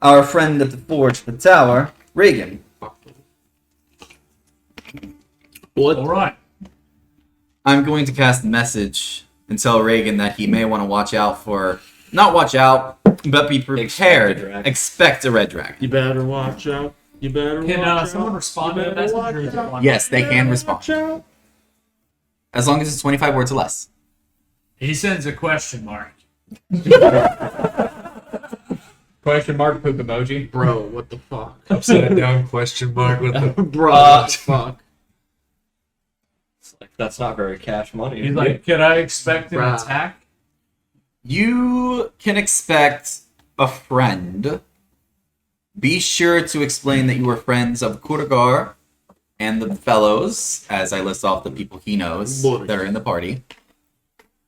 our friend at the forge, the tower, Reagan. what? All right. I'm going to cast a message and tell Reagan that he may want to watch out for, not watch out, but be prepared. dragon. Expect a red dragon. You better watch out. You better Can watch out. someone respond You to the better message? Or watch is it out. one? Yes, they can Watch respond. out. As long as it's 25 words or less. He sends a question mark. Question mark poop emoji. Bro, what the fuck? Upside down question mark with the. Bro, what the fuck? It's like, that's not very cash money. He's like, could I expect an Bruh. attack? You can expect a friend. Be sure to explain that you are friends of Kurgar and the fellows, as I list off the people he knows Boris. that are in the party.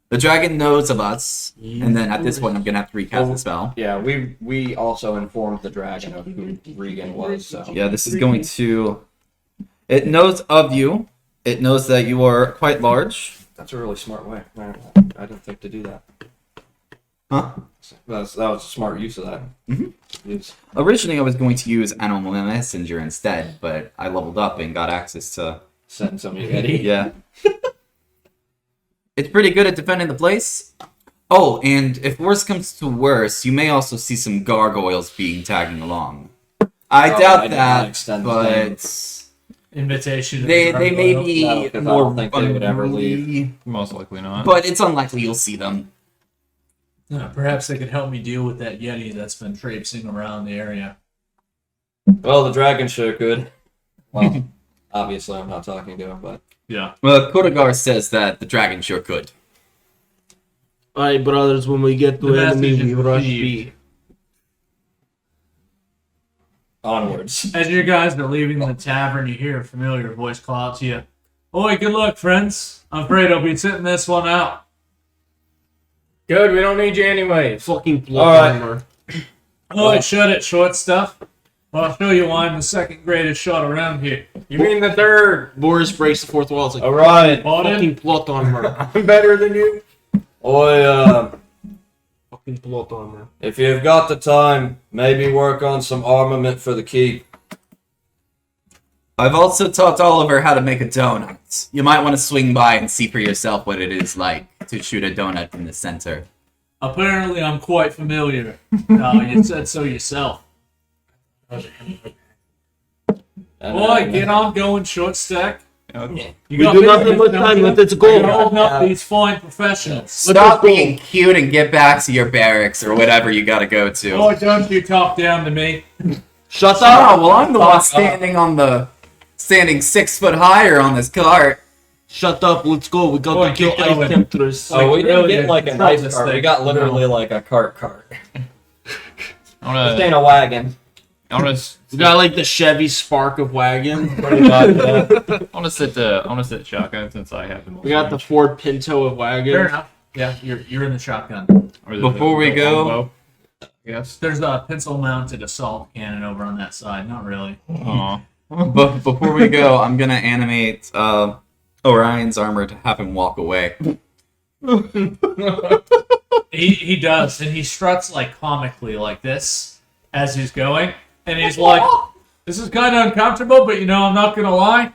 The dragon knows of us, and then at this point I'm gonna have to recast the spell. Yeah, we also informed the dragon of who Regan was. So Yeah, this is going to... It knows of you. It knows that you are quite large. that's a really smart way. I didn't think to do that. Huh? That was a smart use of that. Mhm. Use. Originally I was going to use Animal Messenger instead, but I leveled up and got access to... Send somebody Eddie. Yeah. It's pretty good at defending the place. Oh, and if worse comes to worse, you may also see some gargoyles tagging along. I Oh, I doubt did not that, extend the name. but invitation. To They the may gargoyle. be No, 'cause I more don't think they would ever leave. unruly, Most likely not. but it's unlikely you'll see them. Perhaps they could help me deal with that yeti that's been traipsing around the area. Well, the dragon sure could. Well, obviously I'm not talking to him, but Yeah. Well, Kodagar says that the dragon sure could. Alright, brothers, when we get to The enemy, message we is rush received. B. onwards. As you guys are leaving the tavern, you hear a familiar voice call out to you. Oi, good luck, friends. I'm afraid I'll be sitting this one out. Good, we don't need you anyways. Fucking plot Alright. armor. Oi, shut it, short stuff. Well, I'll show you why I'm the second greatest shot around here. You mean the third? Boris breaks the fourth wall. It's like, Alright. fucking plot armor. I'm better than you. Oi, Fucking plot armor. if you've got the time, maybe work on some armament for the keep. I've also taught Oliver how to make a donut. You might want to swing by and see for yourself what it is like to shoot a donut in the center. Apparently, I'm quite familiar. You said so yourself. Boy, get on going, short stack. Okay. You We got do business, not have much don't time. you? Let's You're go. holding up these fine professionals. Stop being cute and get back to your barracks or whatever you gotta go to. Oh, don't you talk down to me. Shut Oh, up! well, I'm the one standing 6 foot higher on this cart. Shut up, let's go. We got Boy, to kill keep going. Ice Temptress. Oh, we didn't really, get like a it's nice not cart. this We thing. got literally like a cart. I This wanna, ain't a wagon. I wanna, We got like the Chevy Spark of wagon. Pretty much, yeah. I wanna sit shotgun since I have the most. We got the range. Ford Pinto of wagon. Fair enough. Yeah, you're in the shotgun. Or the- Before we the go- longbow. Yes. There's a pencil-mounted assault cannon over on that side. Not really. Aw. But before we go, I'm gonna animate Orion's armor to have him walk away. He does, and he struts like comically like this as he's going, and he's like, "This is kind of uncomfortable, but I'm not gonna lie,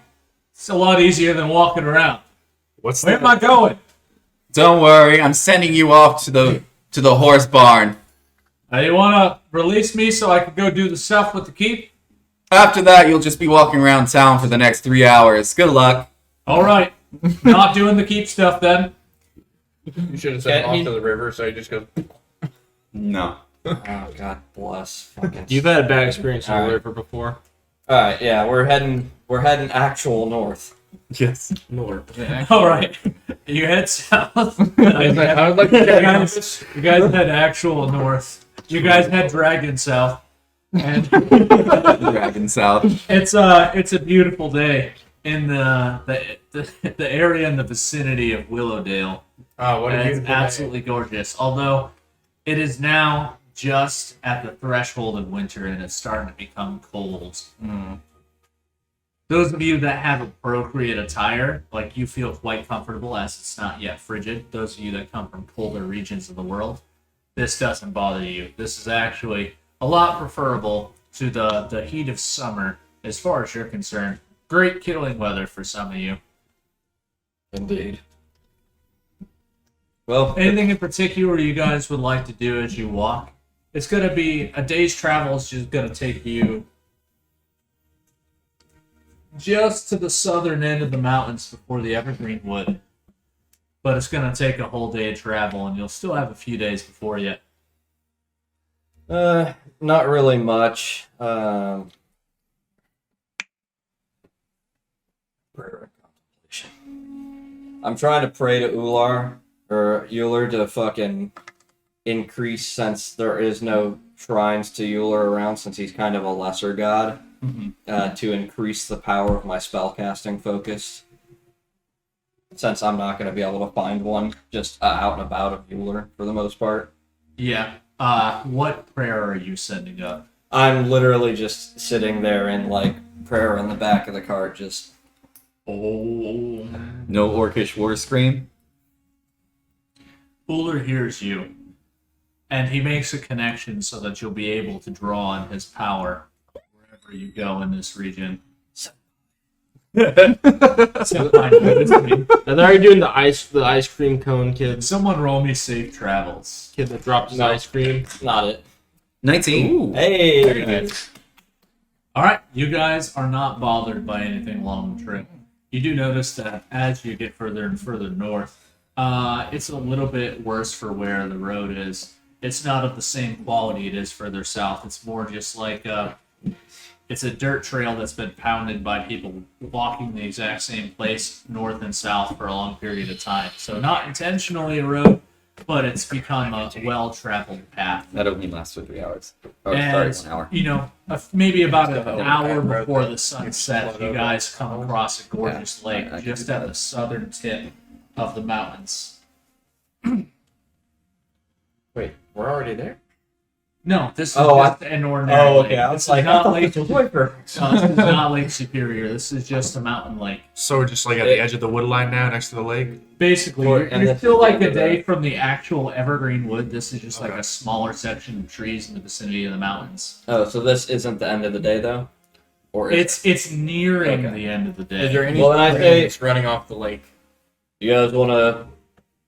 it's a lot easier than walking around." What's Where am I going? Don't worry, I'm sending you off to the horse barn. You wanna release me so I can go do the stuff with the keep? After that, you'll just be walking around town for the next 3 hours. Good luck. All right, not doing the keep stuff then. You should have sent him Can't off to the river, so he just goes. No. Oh, God bless. Fucking. You've had a bad experience on the Alright. river before. All right, yeah, we're heading actual north. Yes. All right, you head south. I would like to you, check guys, you guys head actual north. You guys head dragon south, and Dragon South. it's a beautiful day in the area in the vicinity of Willowdale. Oh, what a And it's beautiful absolutely gorgeous. Although it is now just at the threshold of winter and it's starting to become cold. Those of you that have appropriate attire, like you feel quite comfortable as it's not yet frigid. Those of you that come from colder regions of the world, this doesn't bother you. This is actually a lot preferable to the heat of summer as far as you're concerned. Great killing weather for some of you. Indeed. Well, Anything in particular you guys would like to do as you walk? It's going to be a day's travel is just going to take you just to the southern end of the mountains before the Evergreen Wood. But it's going to take a whole day of travel, and you'll still have a few days before you. not really much. Prayer and contemplation. I'm trying to pray to Ular or Euler to fucking increase, since there is no shrines to Euler around, since he's kind of a lesser god, to increase the power of my spellcasting focus. Since I'm not going to be able to find one just out and about of Euler for the most part. Yeah. What prayer are you sending up? I'm literally just sitting there in like prayer in the back of the cart, just Oh. No orcish war scream. Uller hears you, and he makes a connection so that you'll be able to draw on his power wherever you go in this region. Senpai noticed me. And they're already doing the ice cream cone kid. Someone roll me safe travels. Kid that drops his No. ice cream. not it. 19. Hey, Very good. All right, you guys are not bothered by anything along the trip. You do notice that as you get further and further north, it's a little bit worse for where the road is. It's not of the same quality it is further south. It's more just like it's a dirt trail that's been pounded by people walking the exact same place north and south for a long period of time. So not intentionally a road, but it's become a well-traveled path. That only lasts for 3 hours. Oh, And, sorry, 1 hour. you know, maybe about an Just a hour road before that the sun gets sets, flooded you over. guys come across a gorgeous lake I can just do at that. the southern tip of the mountains. Wait, we're already there? No, this is Oh, just an ordinary lake. This is not Lake Wiper. No, this is not Lake Superior. This is just a mountain lake. So we're just like at the edge of the wood line now, next to the lake. Basically, Or- you're, and you're this still is like the a end of day the- from the actual evergreen wood. This is just like Okay. a smaller section of trees in the vicinity of the mountains. Oh, so this isn't the end of the day though, or is It's nearing Okay. the end of the day. Is there any Well, then I say- streams running off the lake? you guys want to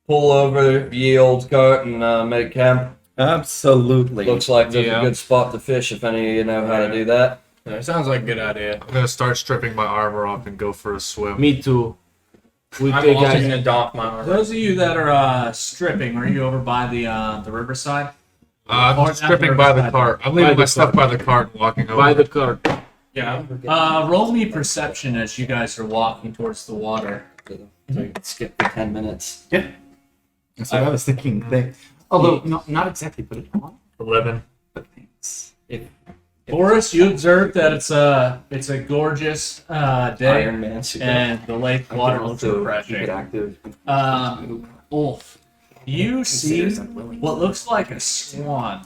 pull over the old cart and make camp? Absolutely. Looks like there's Yeah. a good spot to fish if any of you know how to do that. Yeah, it sounds like a good idea. I'm gonna start stripping my armor off and go for a swim. Me too. We I'm take also guys. gonna doff my armor. Those of you that are stripping, are you over by the riverside? I'm Or just stripping not by the riverside. cart. I'm By leaving the my stuff cart. by the cart and walking over. By the cart. Yeah. Roll me perception as you guys are walking towards the water. Skip the 10 minutes. That's what I was thinking. Although, not exactly put it on, 11. but thanks. Boris, you observe that it's a gorgeous day, Iron Man suit. and the lake water looks refreshing. active. Ulf, you see what looks like a swan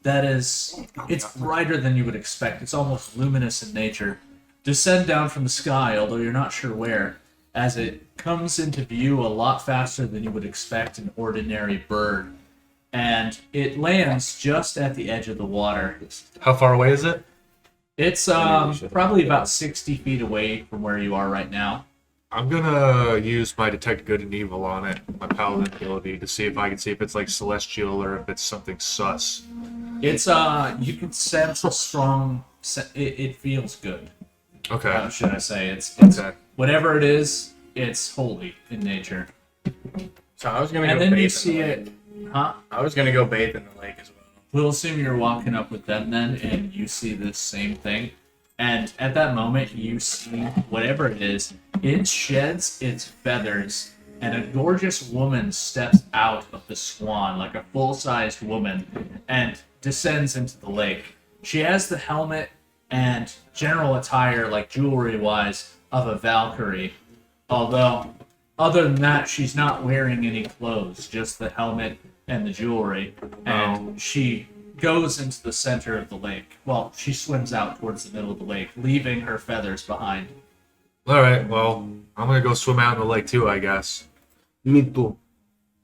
that is, it's brighter than you would expect. It's almost luminous in nature. Descend down from the sky, although you're not sure where, as it comes into view a lot faster than you would expect an ordinary bird. And it lands just at the edge of the water. How far away is it? It's probably about 60 feet away from where you are right now. I'm gonna use my detect good and evil on it, my paladin ability, to see if I can see if it's like celestial or if it's something sus. It's you can sense a strong. It feels good. Okay. How should I say? It's Okay. whatever it is. It's holy in nature. So I was gonna And go then bathe you in see the it, lake. huh? I was gonna go bathe in the lake as well. We'll assume you're walking up with them then, and you see this same thing. And at that moment, you see whatever it is. It sheds its feathers, and a gorgeous woman steps out of the swan, like a full-sized woman, and descends into the lake. She has the helmet and general attire, like jewelry-wise, of a Valkyrie. Although, other than that, she's not wearing any clothes, just the helmet and the jewelry. And she goes into the center of the lake. Well, she swims out towards the middle of the lake, leaving her feathers behind. Alright, well, I'm gonna go swim out in the lake too, I guess. Me too.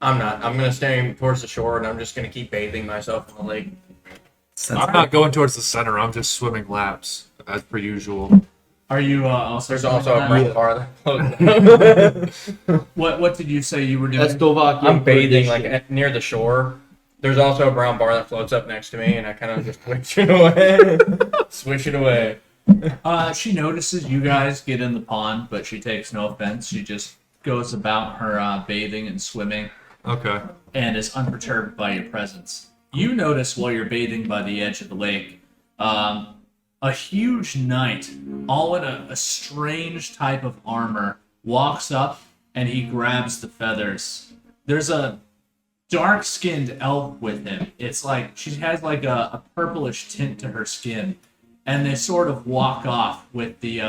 I'm not. I'm gonna stay towards the shore and I'm just gonna keep bathing myself in the lake. I'm not going towards the center, I'm just swimming laps, as per usual. Are you also? There's also a swimming brown bar that floats. What did you say you were doing? That's Slovakia. I'm bathing like tradition. near the shore. There's also a brown bar that floats up next to me, and I kind of just swish it away. Swish it away. She notices you guys get in the pond, but she takes no offense. She just goes about her bathing and swimming, Okay. and is unperturbed by your presence. You notice while you're bathing by the edge of the lake, a huge knight, all in a strange type of armor, walks up and he grabs the feathers. There's a dark-skinned elf with him. It's like she has like a purplish tint to her skin, and they sort of walk off with the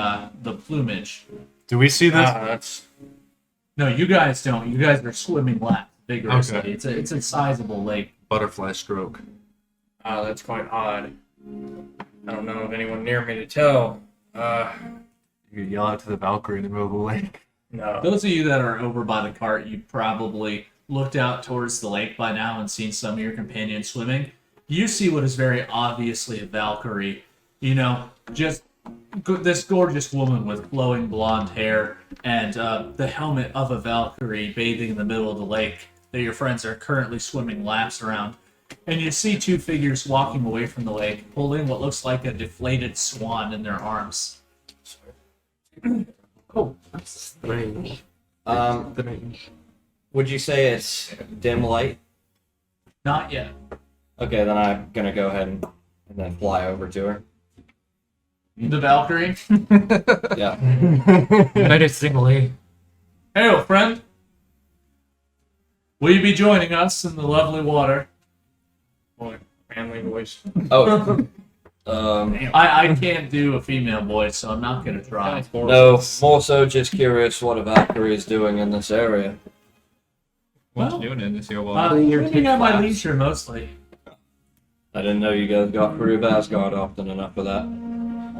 plumage. Do we see this? That's No, you guys don't. You guys are swimming laps vigorously. Okay. It's a sizable lake. Butterfly stroke. that's quite odd. I don't know of anyone near me to tell. You could yell out to the Valkyrie in the middle of the lake. No. Those of you that are over by the cart, you probably looked out towards the lake by now and seen some of your companions swimming. You see what is very obviously a Valkyrie. You know, just this gorgeous woman with flowing blonde hair and the helmet of a Valkyrie bathing in the middle of the lake that your friends are currently swimming laps around. And you see two figures walking away from the lake, holding what looks like a deflated swan in their arms. Oh, that's strange. Strange. Would you say it's dim light? Not yet. Okay, then I'm gonna go ahead and then fly over to her. The Valkyrie. Yeah. Menacingly. Hey, old friend. Will you be joining us in the lovely water? Boy, family voice. Oh. I can't do a female voice, so I'm not gonna try. No, more so just curious what a Valkyrie is doing in this area. What Well, you doing in this here while? Cleaning at my leisure, mostly. I didn't know you guys got through Asgard often enough for that.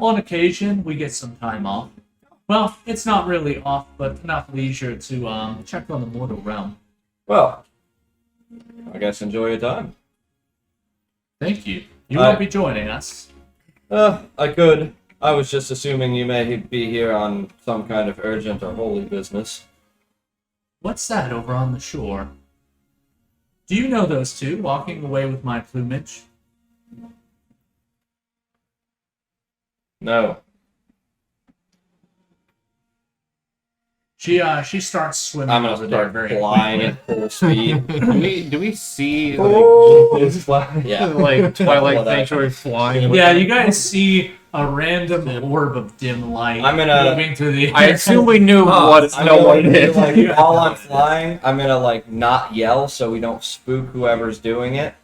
On occasion, we get some time off. Well, it's not really off, but enough leisure to check on the mortal realm. Well, I guess enjoy your time. Thank you. You Hi. won't be joining us. I could. I was just assuming you may be here on some kind of urgent or holy business. What's that over on the shore? Do you know those two walking away with my plumage? No. She starts swimming I'm gonna over there start very flying quickly. at full speed. Do we see Yeah. like Twilight Whatever. Sanctuary flying? Yeah, you guys see a random orb of dim light I'm gonna- moving through the air. I assume we knew what I'm know what going it to, is. like, while I'm flying, I'm gonna like not yell so we don't spook whoever's doing it.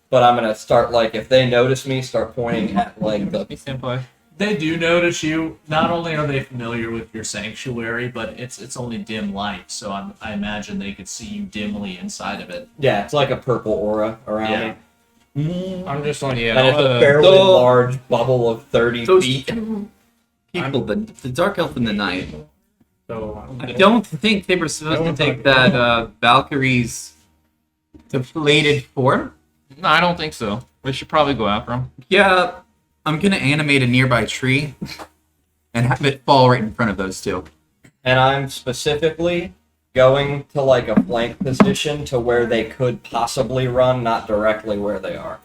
But I'm gonna start like if they notice me, start pointing at like the Hey, senpai. They do notice you. Not only are they familiar with your sanctuary, but it's only dim light, so I imagine they could see you dimly inside of it. yeah, it's like a purple aura around Yeah. me. I'm just like, Yeah. And it's a fairly large bubble of 30 Those feet. people, the dark elf in the night. so I don't think they were supposed to take that Valkyrie's deflated form. No, I don't think so. We should probably go after him. Yeah, I'm gonna animate a nearby tree and have it fall right in front of those two. And I'm specifically going to like a flank position to where they could possibly run, not directly where they are.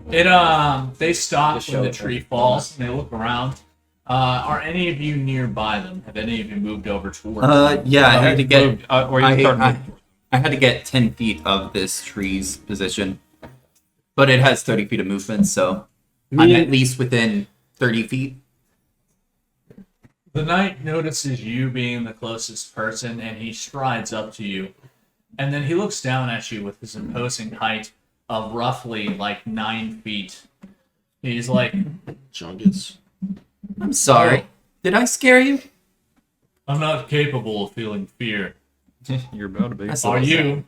They stop Just when show the it. tree falls and they look around. Are any of you nearby them? Have any of you moved over towards them? Yeah, I had to get. Or you I, start I, I had to get 10 feet of this tree's position, but it has 30 feet of movement, so I'm at least within 30 feet. The knight notices you being the closest person, and he strides up to you. And then he looks down at you with his imposing height of roughly like 9 feet. He's like, Chungus. I'm sorry. Did I scare you? I'm not capable of feeling fear. You're about to be. That's Are you?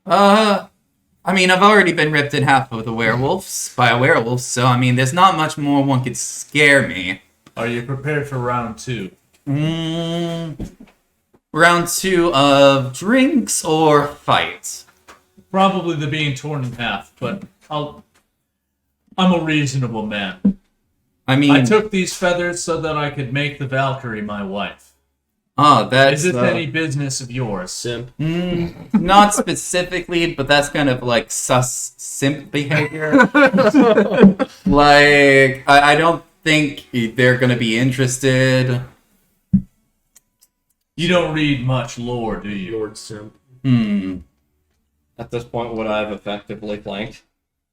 I mean, I've already been ripped in half with a werewolf by a werewolf, so I mean, there's not much more one could scare me. Are you prepared for round 2? Round 2 of drinks or fights? Probably the being torn in half, but I'm a reasonable man. I mean, I took these feathers so that I could make the Valkyrie my wife. that's Is it any business of yours? Simp. not specifically, but that's kind of like sus simp behavior. Like, I don't think they're gonna be interested. You don't read much lore, do you? Lord Simp. At this point, would I have effectively flanked?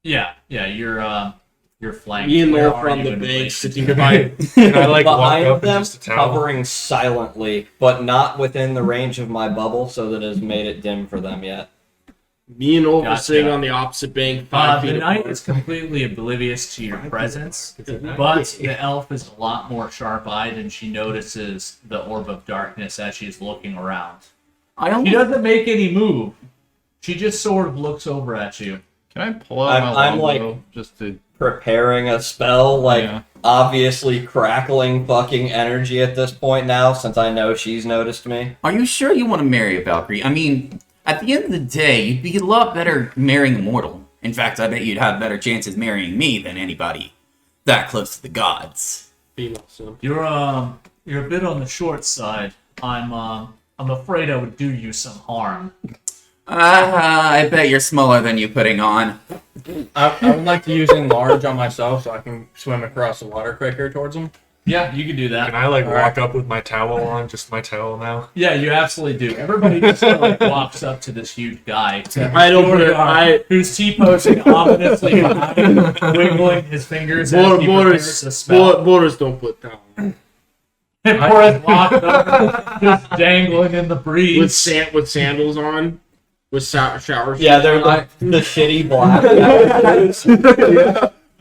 Yeah, you're flanked. Me and Where Lord are from you the in bank relation sitting to- by. Can I like walk Behind up them, and just a towel? covering silently, but not within the range of my bubble, so that it has made it dim for them yet. Me and Over Gotcha. sitting on the opposite bank, 5 The feet knight apart. is completely oblivious to your presence, but the elf is a lot more sharp-eyed, and she notices the orb of darkness as she's looking around. I She almost doesn't make any move. She just sort of looks over at you. Can I pull out my I'm longbow just to? Preparing a spell, like Yeah. obviously crackling fucking energy at this point now, since I know she's noticed me. Are you sure you want to marry a Valkyrie? I mean, at the end of the day, you'd be a lot better marrying a mortal. In fact, I bet you'd have better chances marrying me than anybody that close to the gods. Female Simp. You're a bit on the short side. I'm afraid I would do you some harm. I bet you're smaller than you putting on. I would like to use enlarge on myself so I can swim across the water quicker towards them. Yeah, you can do that. Can I like All walk right. up with my towel on, just my towel now? Yeah, you absolutely do. Everybody just like walks up to this huge guy. I don't put it. Who's T-posing ominously behind, wiggling his fingers as he prepares a spell. Boris don't put down. And Boris walks up, just dangling in the breeze. With sandals on, with shower shoes. Yeah, they're the shitty black.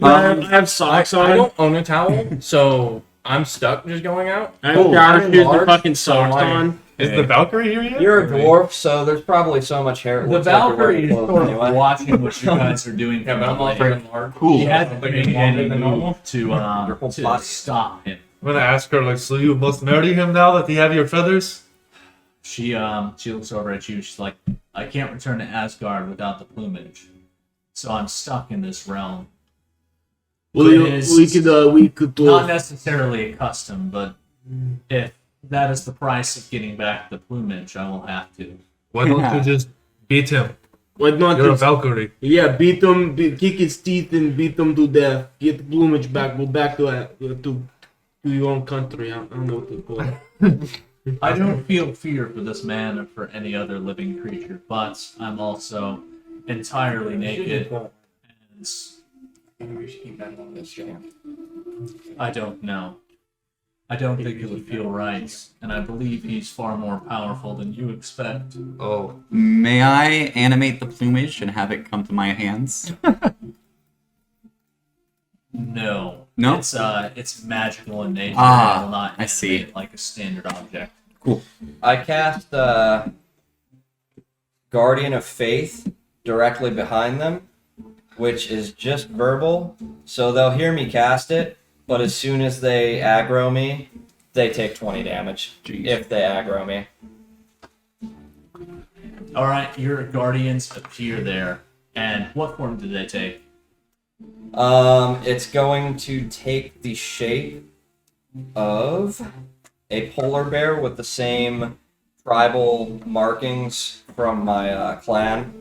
I have socks I on. don't own a towel, so I'm stuck just going out. I have shower shoes and large, fucking so socks like- on. Is the Valkyrie here yet? You're a dwarf, so there's probably so much hair. It The looks like you're Valkyrie wearing is clothes sort of anyway. watching what you guys are doing. Yeah, but I'm from also the enlarged. He hasn't Like, made longer any than normal. move to stop him. I'm gonna ask her like, so you must marry him now that you have your feathers? She looks over at you. She's like, I can't return to Asgard without the plumage, so I'm stuck in this realm. We could do. Not necessarily a custom, but if that is the price of getting back the plumage, I will have to. Why don't you just beat him? Why not? You're a just- Valkyrie. Yeah, beat him, kick his teeth, and beat him to death. Get the plumage back. Go back to your own country. I don't know what to call it. I don't feel fear for this man or for any other living creature, but I'm also entirely naked, and We should keep that on this show. I don't know. I don't think it would feel right, and I believe he's far more powerful than you expect. Oh, May I animate the plumage and have it come to my hands? No. No? It's magical in nature. Ah, and will not I see. animate like a standard object. Cool. I cast Guardian of Faith directly behind them, which is just verbal, so they'll hear me cast it, but as soon as they aggro me, they take 20 damage. Jeez. If they aggro me. Alright, your guardians appear there. And what form did they take? It's going to take the shape of a polar bear with the same tribal markings from my clan.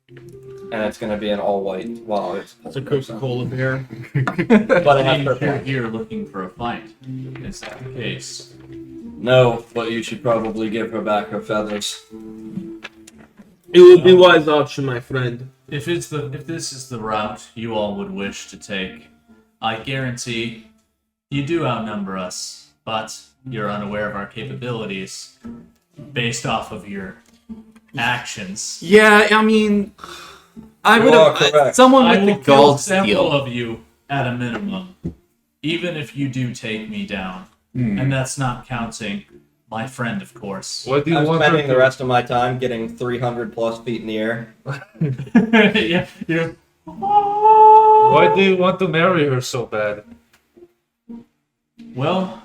And it's going to be an all-white. Well, It's a Coca-Cola bear. but it has You're purple. here looking for a fight. Is that the case? No, but you should probably give her back her feathers. It would be wise option, my friend. If this is the route you all would wish to take, I guarantee you do outnumber us, but you're unaware of our capabilities based off of your actions. Yeah, I mean, I You would are have correct. someone I with will the kill gall to several steal. of you at a minimum, even if you do take me down. And that's not counting my friend, of course. what do you I'm want her spending the to... rest of my time getting 300 plus feet in the air. Yeah, you're. Why do you want to marry her so bad? Well,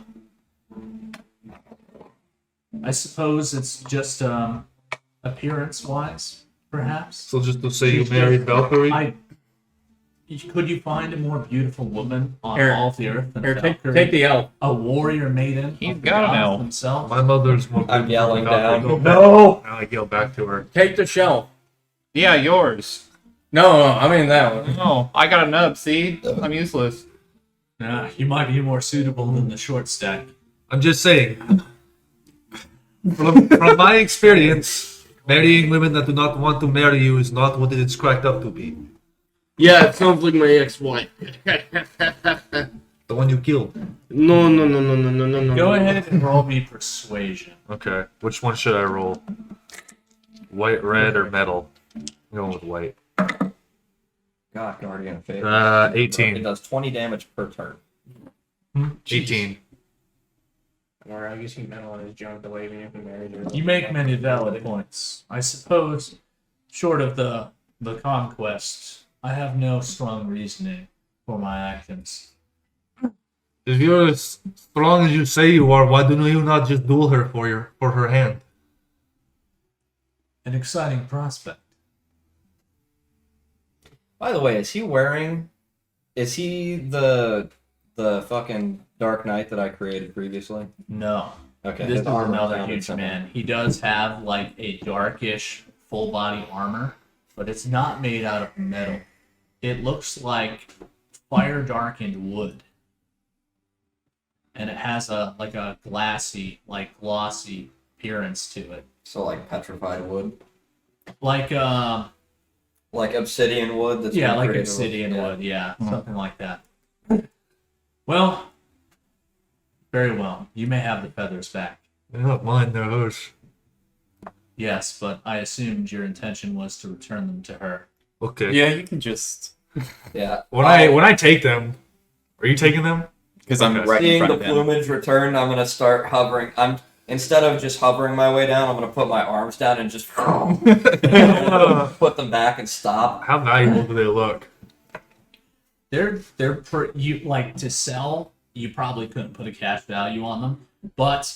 I suppose it's just appearance-wise, perhaps. So just to say you married Valkyrie? Could you find a more beautiful woman on Here. all the earth than Here, Valkyrie? take the elf. A warrior maiden. He's of the got an gods elf. themselves. My mother's more I'm beautiful yelling than Valkyrie. down. No! I yell back to her. Take the shelf. Yeah, yours. No, I mean that one. Oh, I got a nub, see? I'm useless. You might be more suitable than the short stack. I'm just saying. From my experience, marrying women that do not want to marry you is not what it is cracked up to be. Yeah, it sounds like my ex-wife. The one you killed. No. Go ahead and roll me persuasion. Okay. Which one should I roll? White, red, or metal? I'm going with white. God, Guardian of Faith. 18. It does 20 damage per turn. 18. Or I guess he metal on his junk believing if he married her. You make many valid points. I suppose, short of the conquest, I have no strong reasoning for my actions. If you're as strong as you say you are, why do you not just duel her for her hand? An exciting prospect. By the way, is he wearing... Is he the fucking Dark Knight that I created previously? No. Okay. This is armor another sounded huge similar. man. He does have like a darkish full body armor, but it's not made out of metal. It looks like fire darkened wood. And it has a glossy appearance to it. So like petrified wood, Like like obsidian wood. That's yeah, been like created with- obsidian yeah. wood, yeah, something like that. Well, very well. You may have the feathers back. They're not mine, they're hers. Yes, but I assumed your intention was to return them to her. Okay. Yeah, you can just Yeah. When I take them, are you taking them? because I'm Okay. right in Seeing front the of him. plumage return, I'm gonna start hovering. Instead of just hovering my way down, I'm gonna put my arms down and just put them back and stop. How valuable do they look? You like to sell. You probably couldn't put a cash value on them, but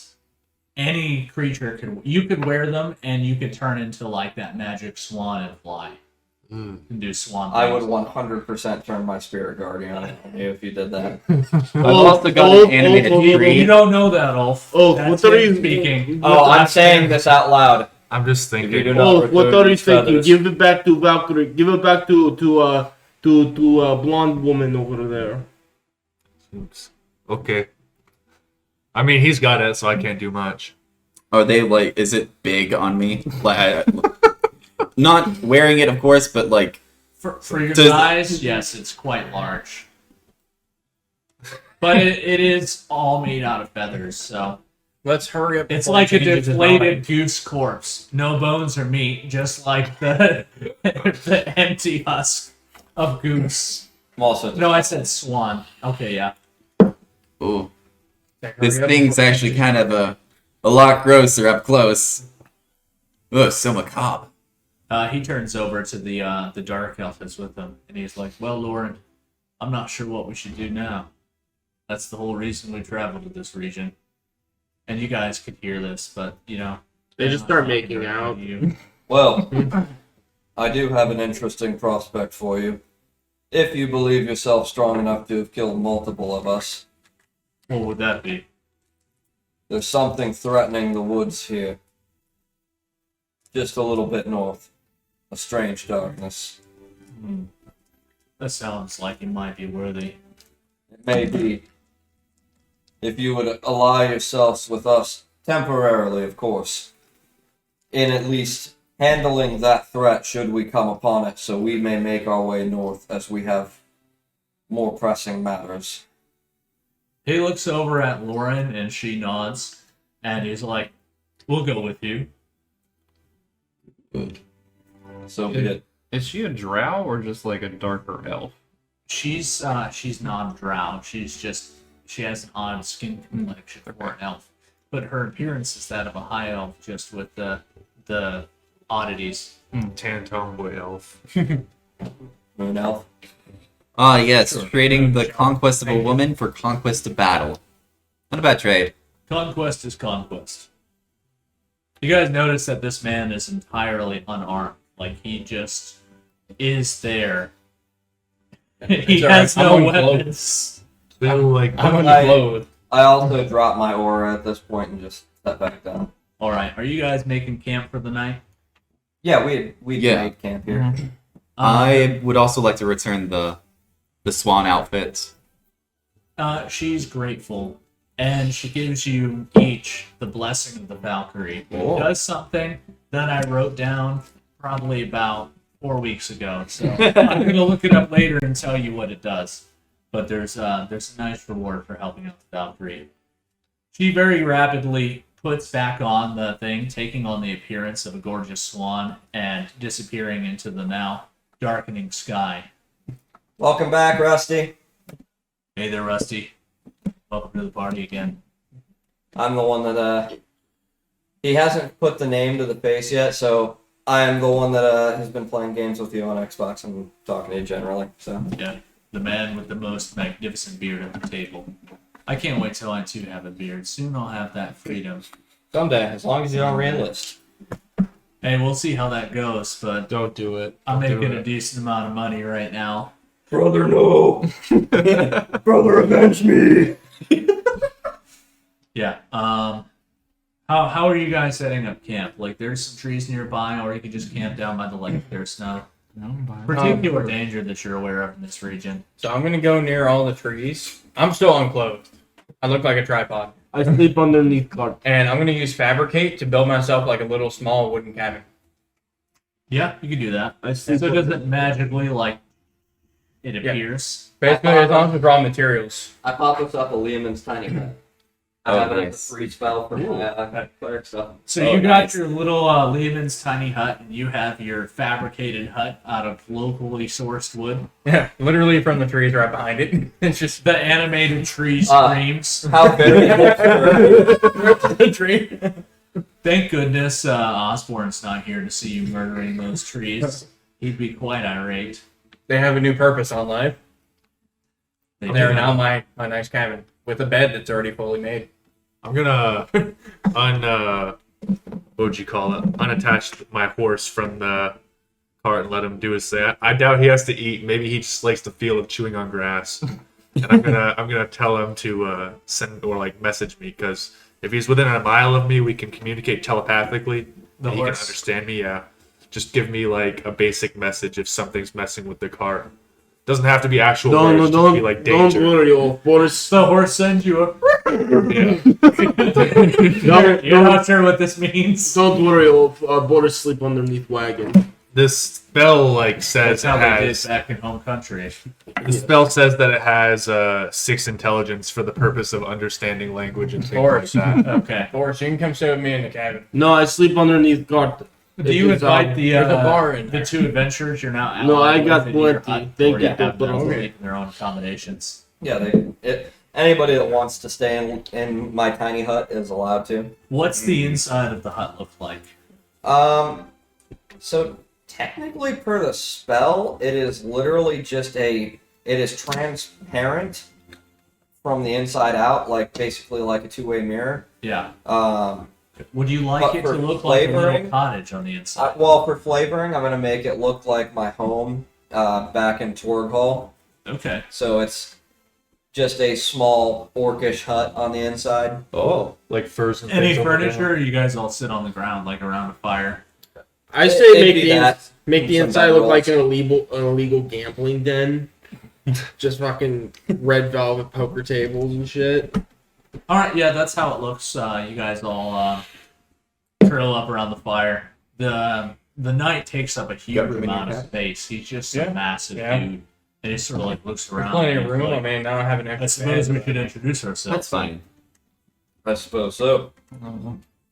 any creature could wear them, and you could turn into like that magic swan and fly. Mm. And do swan. I would things. 100% turn my spirit guardian on you if you did that. I've also got an animated tree. You don't know that, Ulf. Ulf, That's what are him you speaking? Oh, I'm saying this out loud. I'm just If you thinking. do not Oh, what return are you these thinking? feathers- Give it back to Valkyrie. Give it back to blonde woman over there. Oops. Okay. I mean, he's got it, so I can't do much. Are they like? Is it big on me? Like, not wearing it, of course, but like, For your Does- size, yes, it's quite large. But it is all made out of feathers, so Let's hurry up. it's before like he a changes his mind. deflated goose corpse. No bones or meat, just like the the empty husk of goose. I'm also No, I said swan. Okay, yeah. oh, Hurry this up thing's before he actually changes- kind of a lot grosser up close. Oh, so macabre. He turns over to the dark elf that's with him, and he's like, "Well, Lauren, I'm not sure what we should do now. That's the whole reason we traveled to this region. And you guys could hear this, but you know, They just start making out. You. Well, I do have an interesting prospect for you. If you believe yourself strong enough to have killed multiple of us, What would that be? there's something threatening the woods here. Just a little bit north. A strange darkness. That sounds like it might be worthy. It may be. If you would ally yourselves with us, temporarily, of course, in at least handling that threat should we come upon it, so we may make our way north as we have more pressing matters. He looks over at Lauren and she nods, and he's like, "We'll go with you." So be it. Is she a drow or just like a darker elf? She's not a drow. She has an odd skin complexion for an elf, but her appearance is that of a high elf, just with the oddities. Tan tomboy elf. Moon elf. Ah, yes, trading the conquest of a woman for conquest of battle. Not a bad trade. Conquest is conquest. You guys notice that this man is entirely unarmed. Like, he just is there. He It's alright, has I'm no unclothed. weapons. They look like I'm I- unclothed. I also drop my aura at this point and just step back down. Alright, are you guys making camp for the night? Yeah, we Yeah. made camp here. I would also like to return the swan outfit. She's grateful, and she gives you each the blessing of the Valkyrie. It does something that I wrote down probably about 4 weeks ago, so I'm gonna look it up later and tell you what it does. But there's a nice reward for helping out the Valkyrie. She very rapidly puts back on the thing, taking on the appearance of a gorgeous swan and disappearing into the now darkening sky. Welcome back, Rusty. Hey there, Rusty. Welcome to the party again. I'm the one that he hasn't put the name to the face yet, so I am the one that has been playing games with you on Xbox and talking to you generally. So Yeah, the man with the most magnificent beard at the table. I can't wait till I too have a beard. Soon I'll have that freedom. someday, as long as you don't re-enlist. Hey, we'll see how that goes, but Don't do it. I'm Don't do making a it. decent amount of money right now. Brother, no. Brother, avenge me. Yeah, How are you guys setting up camp? Like, there's some trees nearby, or you could just camp down by the lake. There's no particular danger that you're aware of in this region. So I'm gonna go near all the trees. I'm still unclothed. I look like a tripod. I sleep underneath cart. And I'm gonna use fabricate to build myself like a little small wooden cabin. Yeah, you can do that. I sleep So it doesn't magically, like, it appears. Basically, as long as it's raw materials. I pop us up a Lehman's tiny hut. I Oh, have it as nice. a free spell for my cleric stuff. So Oh, you got nice. your little Lehman's tiny hut, and you have your fabricated hut out of locally sourced wood. Yeah, literally from the trees right behind it. It's just The animated tree Uh, screams. How big? the tree. Thank goodness Osborne's not here to see you murdering those trees. He'd be quite irate. They have a new purpose on life. They They're do. now my nice cabin with a bed that's already fully made. I'm gonna what would you call it? Unattach my horse from the cart and let him do his thing. I doubt he has to eat. Maybe he just likes the feel of chewing on grass. And I'm gonna tell him to send or like message me, because if he's within a mile of me, we can communicate telepathically. The he can horse. understand me. Yeah, just give me like a basic message if something's messing with the cart. Doesn't have to be actual words. Just be like don't danger. worry, old Boris. The horse sends you a. Yeah. You're not sure what this means. Don't worry, old Boris. Sleep underneath wagon. This spell like says That's it how they did has. back in home country. The spell says that it has 6 intelligence for the purpose of understanding language and things like Forrest. that. Okay. Forrest, you can come stay with me in the cabin. No, I sleep underneath cart. Do you It's, invite the there's a bar in the there. 2 adventurers you're now No, I allied got with in your plenty. hut, Thank or you, you have them Doctor. making their own accommodations? Yeah, anybody that wants to stay in my tiny hut is allowed to. What's the inside of the hut look like? So technically, per the spell, it is literally just it is transparent from the inside out, like basically like a two-way mirror. Yeah. Um, Would you like But it to for look like a little flavoring, cottage on the inside? well, for flavoring, I'm gonna make it look like my home back in Torg Hall. Okay. So it's just a small orcish hut on the inside. Oh, like furs and Any things over there. furniture? Or you guys all sit on the ground like around a fire? I say It'd make be the that. make the Some inside look like bedrolls. an illegal gambling den. Just fucking red velvet poker tables and shit. All right. Yeah, that's how it looks. You guys all curl up around the fire. The knight takes up a huge Got room in amount your of cat? space. He's just Yeah. a massive Yeah. dude. And he sort of like looks There's around. plenty and of he's room. like, I mean, I don't have an I extra suppose we bed, should but- introduce ourselves. That's fine. I suppose so.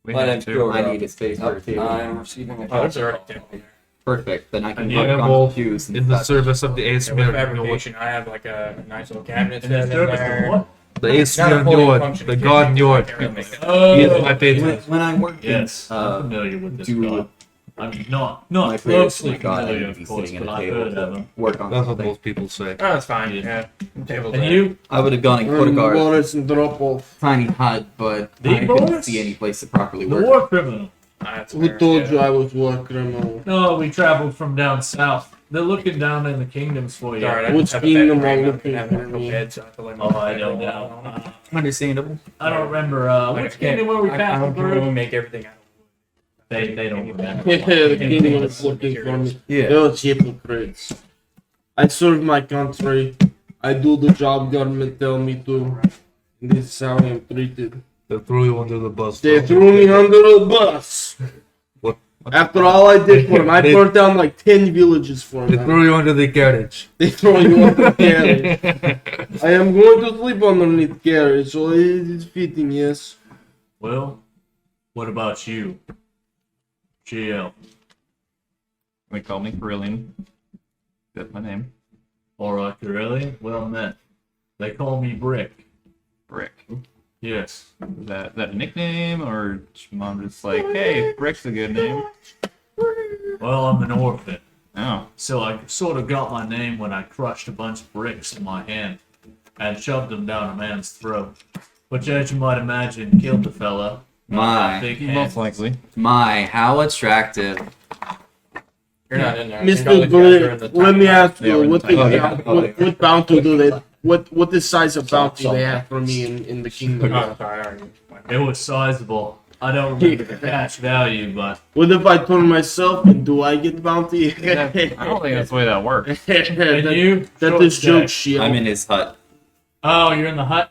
We My have name's to. Jordan. I need a space for a table. I'm receiving a Oh, there's already two. Perfect. Then I can Yeah, put on well, the shoes and In the such. service of the Yeah, Ace with fabrication, I have like a nice little cabinet And then set in service there. of what? The Ace Not a fully Njord, functioning the kitchen, god I Njord. can't really make it. Oh, He is my patron. When I work yes. in, I'm familiar with this do- god. I'm not my closely my God, I familiar, would be of course, sitting but at a I've table heard of to him. work on That's what something. most people say. Oh, it's fine. Yeah. Yeah. Tables And there. you? I would have gone and put a guard Boris and drop off. tiny hut, but The I couldn't Boris? see any place to properly The work. war criminal. That's Who fair, told yeah. you I was war criminal? No, we traveled from down south. They're looking down in the kingdoms for you. Sorry, I Which just have a kingdom bed frame. are I looking don't have for an actual me? bed, so I have to lay my Oh, I bed don't roll know. on. Understandable. I don't remember Like, which I kingdom can't- were we I passing don't really through. make everything out. They don't remember. Yeah, the kingdom is looking for me. Yeah. Those hypocrites. I serve my country. I do the job government tell me to. And this is how I am treated. They threw you under the bus. They bro. threw me under the bus. What? After all I did for them, I They- burnt down like 10 villages for They them. threw you under the carriage. They throw you under the carriage. I am going to sleep underneath the carriage, so it is fitting, yes. Well, what about you? GL. They call me Carillion. That's my name. Alright, really? Well met. They call me Brick. Brick. Yes. Is that a nickname, or mom just like, hey, Brick's a good name? Well, I'm an orphan. Oh, So I sort of got my name when I crushed a bunch of bricks in my hand and shoved them down a man's throat. Which, as you might imagine, killed the fella. My. Big most hands. likely. My, how attractive. You're not in there. I think all Mr. these guys are in Blake, the let top me half. ask They are you, in what, the the, top half. what bounty do they, what the size of bounty they have for me in the kingdom? Oh, sorry, I already went. It was sizable. I don't remember the cash value, but What if I turn myself and do I get bounty? I don't think that's the way that works. can that, you? that short is joke stay? shit. I'm in his hut. Oh, you're in the hut.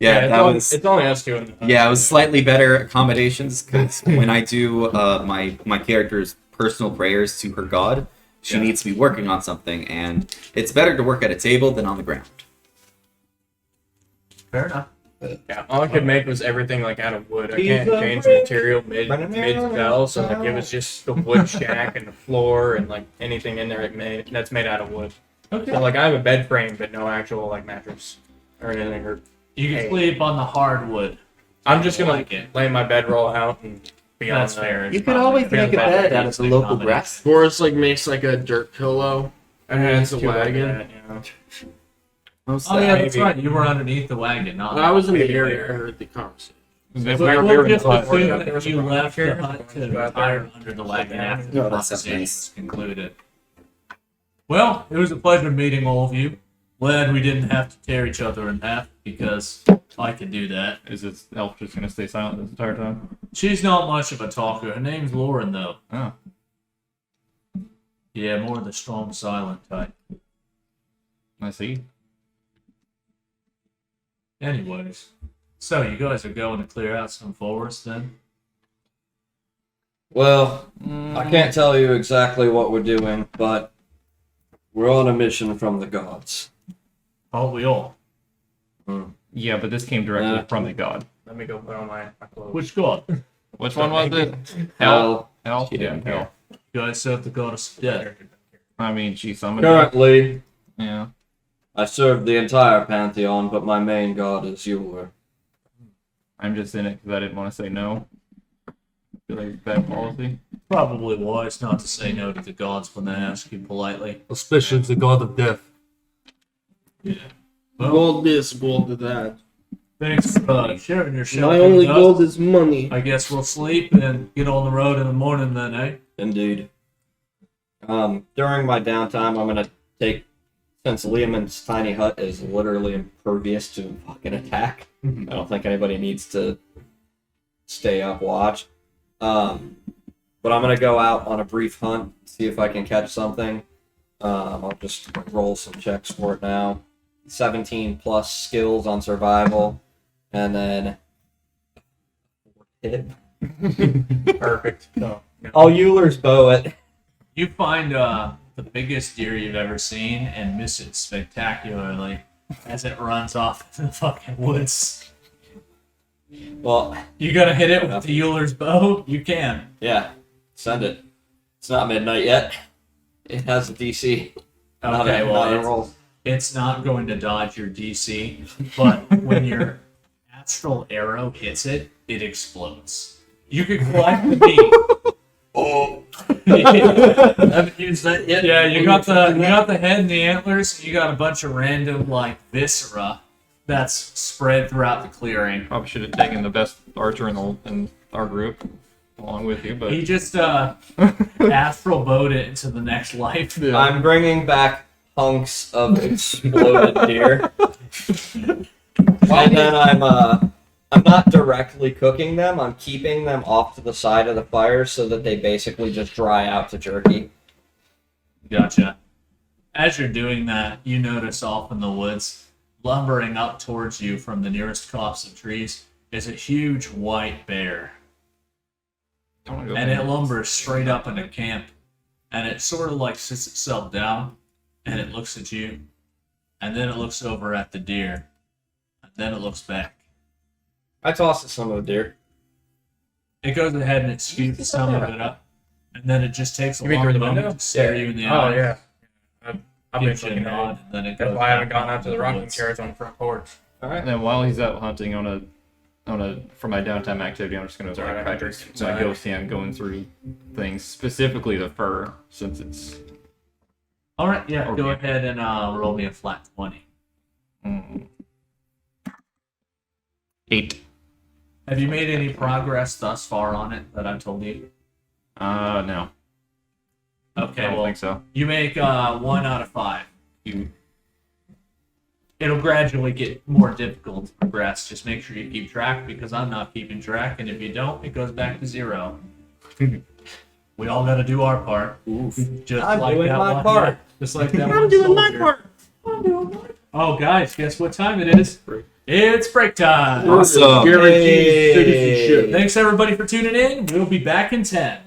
Yeah, it's that only, was. It's only us two in the Yeah, it was slightly better accommodations because when I do my character's personal prayers to her god, she needs to be working on something, and it's better to work at a table than on the ground. Fair enough. Yeah, all I could make was everything like out of wood. I can't change the material mid spell, so like it was just the wood shack and the floor and like anything in there that's made out of wood. Okay. So like I have a bed frame, but no actual like mattress or anything. Or You can Hey. sleep on the hardwood. I'm just gonna like it. lay my bedroll out and be on That's that. fair. You could always make a bed out of the local grass. Forrest like makes like a dirt pillow And underneath it's the wagon. That, you know. Oh yeah, that's Maybe. right. You were underneath the wagon. Not When I was in the Maybe area, I later. heard the conversation. If We'll we were in just the hut, assume There that was a you rock left the here. hut to Go out there. retire under the wagon after No, the that sounds conversation nice. was concluded. Well, it was a pleasure meeting all of you. Glad we didn't have to tear each other in half because I could do that. is this elf just gonna stay silent this entire time? She's not much of a talker. Her name's Lauren, though. Oh, Yeah, more the strong, silent type. I see. Anyways, so you guys are going to clear out some forest then? Well, I can't tell you exactly what we're doing, but we're on a mission from the gods. Oh, we all. Yeah, but this came directly Yeah. from the god. Let me go put on my clothes. Which god? Which one was it? Hell, Hell? She Yeah, didn't hell. You guys serve the goddess of death. I mean, she summoned it. currently, Yeah. I serve the entire pantheon, but my main god is Euler. I'm just in it because I didn't want to say no. Feel like it's bad policy. Probably wise not to say no to the gods when they ask you politely. Especially the god of death. Yeah. Well, Gold this, gold that. thanks for sharing your shelter My only with us. gold is money. I guess we'll sleep and get on the road in the morning then, eh? Indeed. During my downtime, I'm gonna take, since Liamon's tiny hut is literally impervious to fucking attack. I don't think anybody needs to stay up watch. But I'm gonna go out on a brief hunt, see if I can catch something. I'll just roll some checks for it now. 17 plus skills on survival, and then hit. Perfect. So, I'll Euler's bow it. You find the biggest deer you've ever seen and miss it spectacularly as it runs off in the fucking woods. Well, You gonna hit it with the Euler's bow? You can. yeah, send it. It's not midnight yet. It has a DC. Not Okay, a- well, not a it's, roll. it's not going to dodge your DC, but when your astral arrow hits it, it explodes. You can collect the beat. Oh, Haven't used that yet. Yeah, you got the head and the antlers, and you got a bunch of random like viscera that's spread throughout the clearing. Probably should have taken the best archer in our group along with you, but He just astral bowed it into the next life. I'm bringing back hunks of exploded deer, and then I'm not directly cooking them. I'm keeping them off to the side of the fire so that they basically just dry out to jerky. Gotcha. As you're doing that, you notice off in the woods, lumbering up towards you from the nearest copse of trees, is a huge white bear. I wanna go And there. it lumbers straight up into camp. And it sort of like sits itself down, and it looks at you. And then it looks over at the deer. And then it looks back. I tossed it some of the deer. It goes ahead and it scoops some of it up. And then it just takes a You mean long through the moment window? to stare you in the eye. Oh yeah. I've been Gives you a looking nod, at it. and then it That's goes why I haven't back gone out to the into rocking woods. chairs on the front porch. All right. And then while he's out hunting on a for my downtime activity, I'm just gonna Sorry, I like have to practice drink. my ghost hand going through things, specifically the fur, since it's All right, yeah, go Okay. ahead and roll me a flat 20. 8. Have you made any progress thus far on it that I've told you? No. Okay, I don't well, think so. you make 1 out of 5. You it'll gradually get more difficult to progress. Just make sure you keep track because I'm not keeping track, and if you don't, it goes back to 0. We all got to do our part. Just I'm like doing that my one- part. yeah, just like that. I'm doing my part. Oh, guys, guess what time it is? It's break time. Awesome. Guaranteed citizenship. Thanks everybody for tuning in. We'll be back in 10.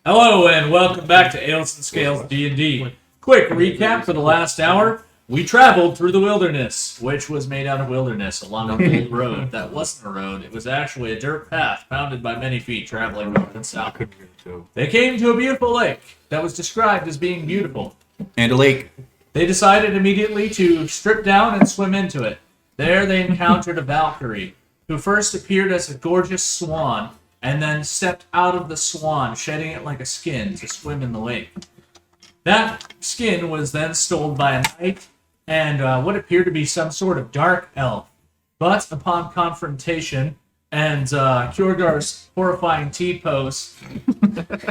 Hello and welcome back to Ales and Scales D&D. Quick recap for the last hour. We traveled through the wilderness, which was made out of wilderness, along a old road. That wasn't a road, it was actually a dirt path pounded by many feet traveling north and south. They came to a beautiful lake that was described as being beautiful. And a lake. They decided immediately to strip down and swim into it. There they encountered a Valkyrie, who first appeared as a gorgeous swan, and then stepped out of the swan, shedding it like a skin to swim in the lake. That skin was then stolen by a knight and what appeared to be some sort of dark elf. But upon confrontation and Kjorgar's horrifying T-pose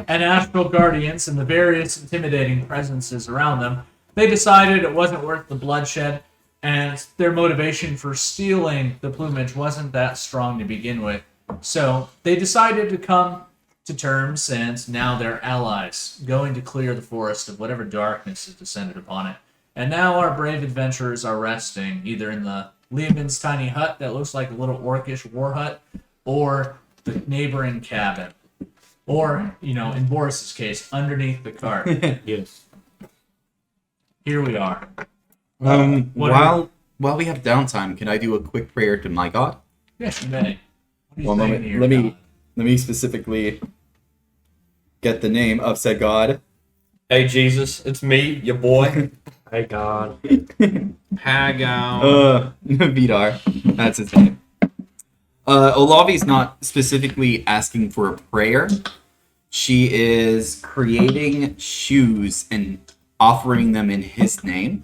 and astral guardians and the various intimidating presences around them, they decided it wasn't worth the bloodshed, and their motivation for stealing the plumage wasn't that strong to begin with. So they decided to come to terms, and now they're allies, going to clear the forest of whatever darkness has descended upon it. And now our brave adventurers are resting, either in the Leomin's tiny hut that looks like a little orcish war hut, or the neighboring cabin. Or, in Boris's case, underneath the cart. Yes. Here we are. While we have downtime, can I do a quick prayer to my god? Yes, you may. One moment. Let me specifically get the name of said god. Hey Jesus, it's me, your boy. Hey God. Hagao. Vidar. That's his name. Olavi's not specifically asking for a prayer. She is creating shoes and offering them in his name.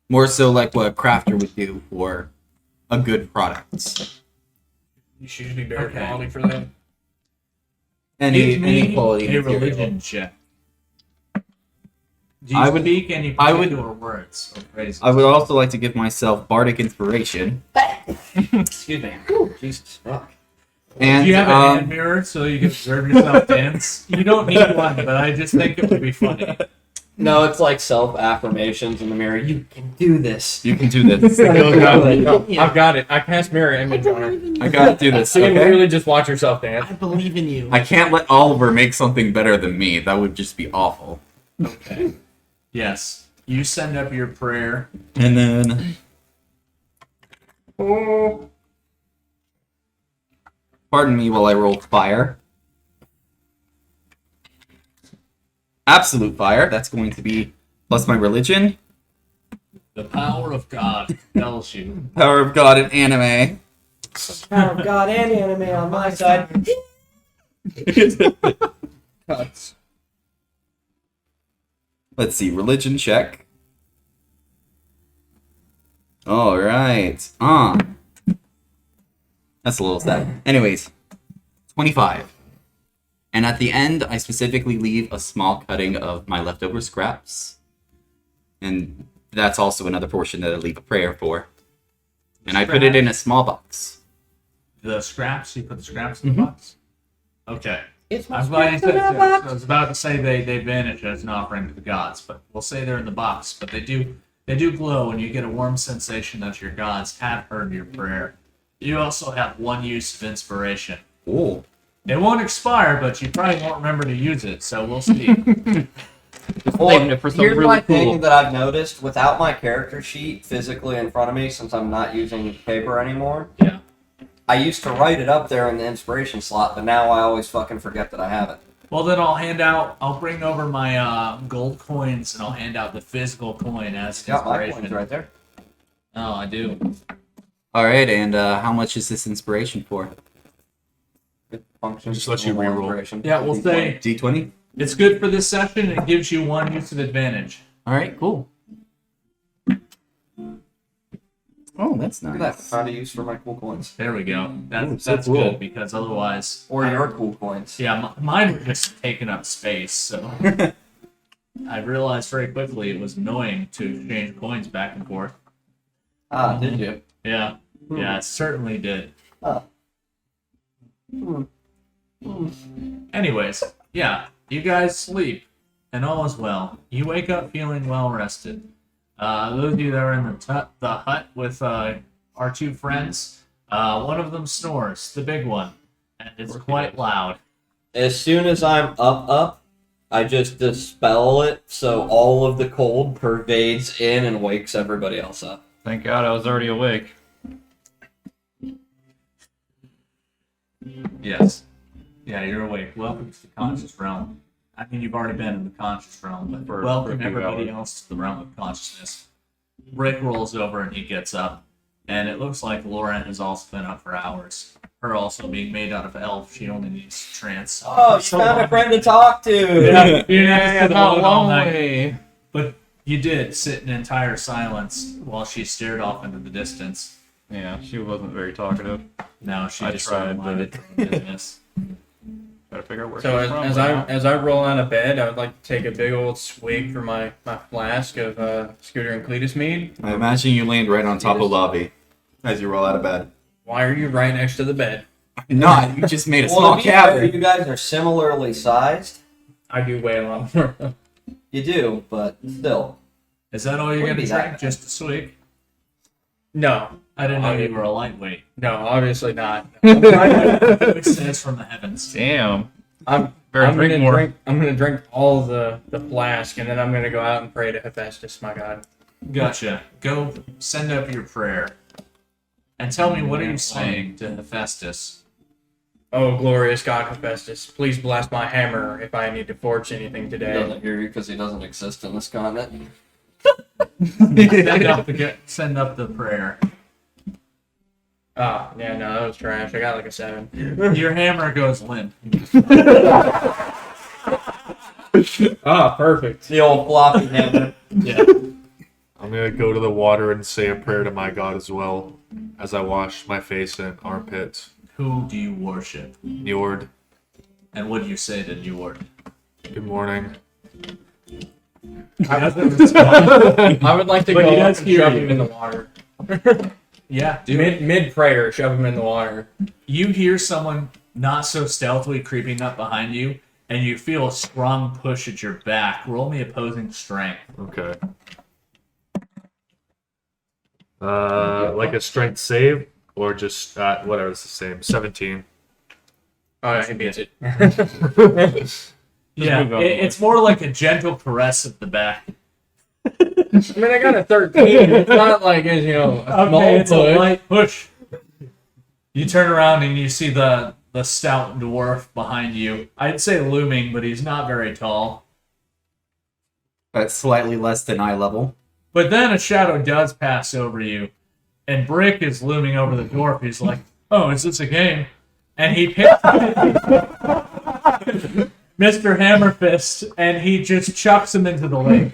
More so like what a crafter would do for a good product. You should be better Okay. quality for that. Any Give me quality a material. religion check. Do you I would- speak any I would- particular words or phrases? I would also like to give myself bardic inspiration. Excuse me. Ooh, Jesus. Fuck. And Do you have a hand mirror so you can observe yourself dance? You don't need one, but I just think it would be funny. No, it's like self affirmations in the mirror. You can do this. you can do this. I've got it. I cast mirror image on her. I gotta do this. So you can Okay? really just watch yourself dance. I believe in you. I can't let Oliver make something better than me. That would just be awful. Okay. Yes. You send up your prayer. And then. Pardon me while I roll fire. Absolute fire. That's going to be plus my religion. The power of God tells you. Power of God in anime. Power of God and anime on my side. Cuts. Let's see. Religion check. All right. That's a little sad. Anyways, 25. And at the end, I specifically leave a small cutting of my leftover scraps. And that's also another portion that I leave a prayer for. And I put it in a small box. The scraps? You put the scraps in the box? Okay. It's my I'm glad you said scraps in so. a box. I was about to say they vanish as an offering to the gods, but we'll say they're in the box. But they do glow, and you get a warm sensation that your gods have heard your prayer. You also have one use of inspiration. Ooh. It won't expire, but you probably won't remember to use it, so we'll see. Saving it for something Here's really my cool. thing that I've noticed without my character sheet physically in front of me, since I'm not using paper anymore. Yeah. I used to write it up there in the inspiration slot, but now I always fucking forget that I have it. Well, then I'll bring over my gold coins, and I'll hand out the physical coin as Got my inspiration. coins right there. Oh, I do. All right, and how much is this inspiration for? It functions. Just let you normal reroll. inspiration. Yeah, we'll say D20? it's good for this session, and it gives you one use of advantage. All right, cool. Oh, that's Look at nice. that. Found a use for my cool coins. There we go. That's so cool. good, because otherwise... Or your cool coins. Yeah, mine were just taking up space, so... I realized very quickly it was annoying to exchange coins back and forth. Ah, did you? Yeah, yeah, it certainly did. Oh. Anyways, yeah, you guys sleep, and all is well. You wake up feeling well rested. Those of you that are in the hut with our two friends, one of them snores, the big one, And it's quite loud. As soon as I'm up, I just dispel it so all of the cold pervades in and wakes everybody else up. Thank God I was already awake. Yes. Yeah, you're awake. Welcome to the conscious realm. I mean, you've already been in the conscious realm, but For welcome a few everybody hours. else to the realm of consciousness. Rick rolls over and he gets up, and it looks like Lauren has also been up for hours. Her also being made out of elf, she only needs trance. Oh, you found a friend to talk to! Yeah, you didn't have to sit how alone all night. lonely. But you did sit in entire silence while she stared off into the distance. Yeah, she wasn't very talkative. Now she I just tried, sort of minded her own business. Gotta figure out where So she's from as now. I roll out of bed, I would like to take a big old swig from my flask of Scooter and Cletus mead. I imagine you land right on top of Lobby as you roll out of bed. Why are you right next to the bed? Not, you just made a Well, small to be fair, cavern. you guys are similarly sized. I do weigh a lot more. You do, but still. Is that all you're Wouldn't going to be that drink? bad. Just a swig? No, I didn't know you were a lightweight. no, obviously not. It says from the heavens. Damn. I'm Better gonna drink more. I'm gonna drink all of the flask, and then I'm gonna go out and pray to Hephaestus, my god. Gotcha. Go send up your prayer. And tell me, what are you saying to Hephaestus? Oh, glorious God Hephaestus, please bless my hammer if I need to forge anything He today. doesn't hear you because he doesn't exist in this continent. Send up the prayer. Oh, yeah, no, that was trash. I got like a 7. Your hammer goes limp. Ah, perfect. The old floppy hammer. Yeah. I'm gonna go to the water and say a prayer to my God as well, as I wash my face and armpits. Who do you worship? Njord, And what do you say to Njord? good morning. I would like to But go he up does and hear shove you. him in the water. Yeah, dude. Mid prayer, shove him in the water. You hear someone not so stealthily creeping up behind you, and you feel a strong push at your back. Roll me opposing strength. Okay. Like a strength save, or just whatever, it's the same. 17. Oh, yeah, he beats it. Yeah, move on. it's more like a gentle caress at the back. I mean, I got a 13. It's not like it's, a small Okay, it's a push. light push. You turn around and you see the stout dwarf behind you. I'd say looming, but he's not very tall. That's slightly less than eye level. But then a shadow does pass over you, and Brick is looming over the dwarf. He's like, "Oh, is this a game?" And he picks Mr. Hammerfist, and he just chucks him into the lake.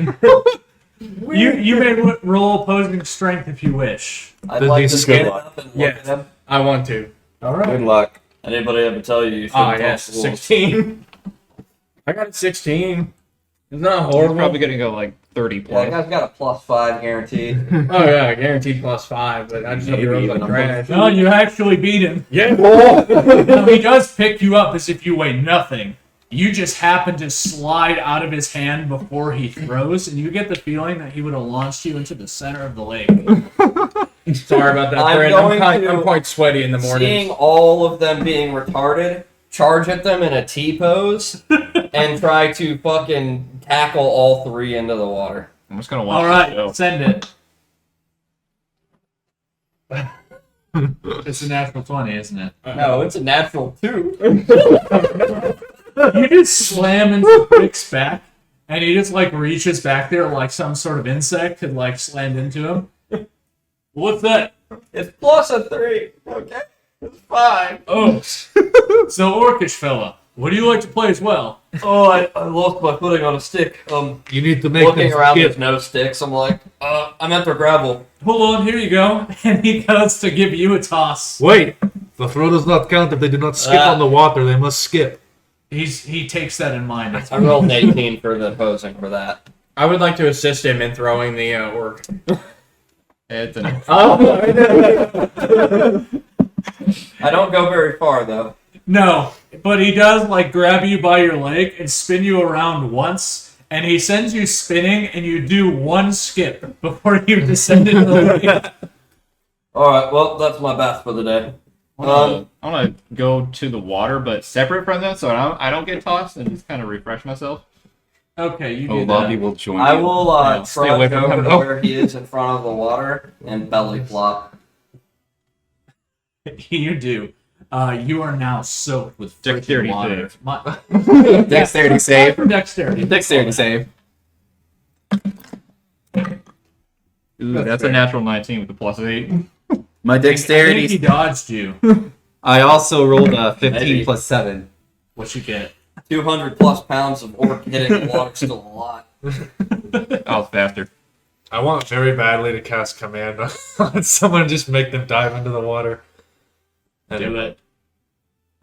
You may roll opposing strength if you wish. I'd Does like he to skip? stand up and look Yes. at him. I want to. All Good luck. Anybody ever tell you you Ah, shouldn't yes, talk to wolves? 16. I got a 16. It's not We're horrible. probably gonna go like 30 Yeah, that plus. guy's got a +5 guaranteed. Oh, yeah, guaranteed +5, but I just hope Maybe you roll even like a trash. No, you actually beat him. Yeah. Now, he does pick you up as if you weigh nothing. You just happen to slide out of his hand before he throws, and you get the feeling that he would have launched you into the center of the lake. Sorry about that, I'm friend. going I'm to- quite sweaty in the morning. Seeing all of them being retarded, charge at them in a T-pose, and try to fucking tackle all 3 into the water. I'm just gonna watch All the right, show. send it. It's a natural 20, isn't it? No, it's a natural 2. You just slam into Rick's back, and he just like reaches back there like some sort of insect had like slammed into him. What's that? It's +3. Okay, it's fine. Oh, so orcish fella. What do you like to play as well? Oh, I lost my footing on a stick. You need to make Looking them around, skip. there's no sticks. I'm like, I'm at the gravel. Hold on, here you go. And he goes to give you a toss. Wait, the throw does not count if they do not skip on the water. They must skip. He takes that in mind. I rolled an 18 for the posing for that. I would like to assist him in throwing the orc. Anthony. I don't go very far though. No, but he does like grab you by your leg and spin you around once, and he sends you spinning, and you do one skip before you descend into the lake. All right, well that's my bath for the day. I want to go to the water, but separate from them, so I don't get tossed, and just kind of refresh myself. Okay, you Oh, do Lobby that. will join I you. will Yeah, stay away trudge from over him. to where he is in front of the water and belly flop. You do. You are now soaked with freaking Dexterity water. save. Dexterity save. For dexterity. Dexterity save. Ooh, that's a natural 19 with a +8. My I think he dexterity. dodged you. I also rolled a 15 Maybe. plus 7. What you get? 200 plus pounds of orc hitting the water still a lot. I was faster. I want very badly to cast command on someone, just make them dive into the water. Do it.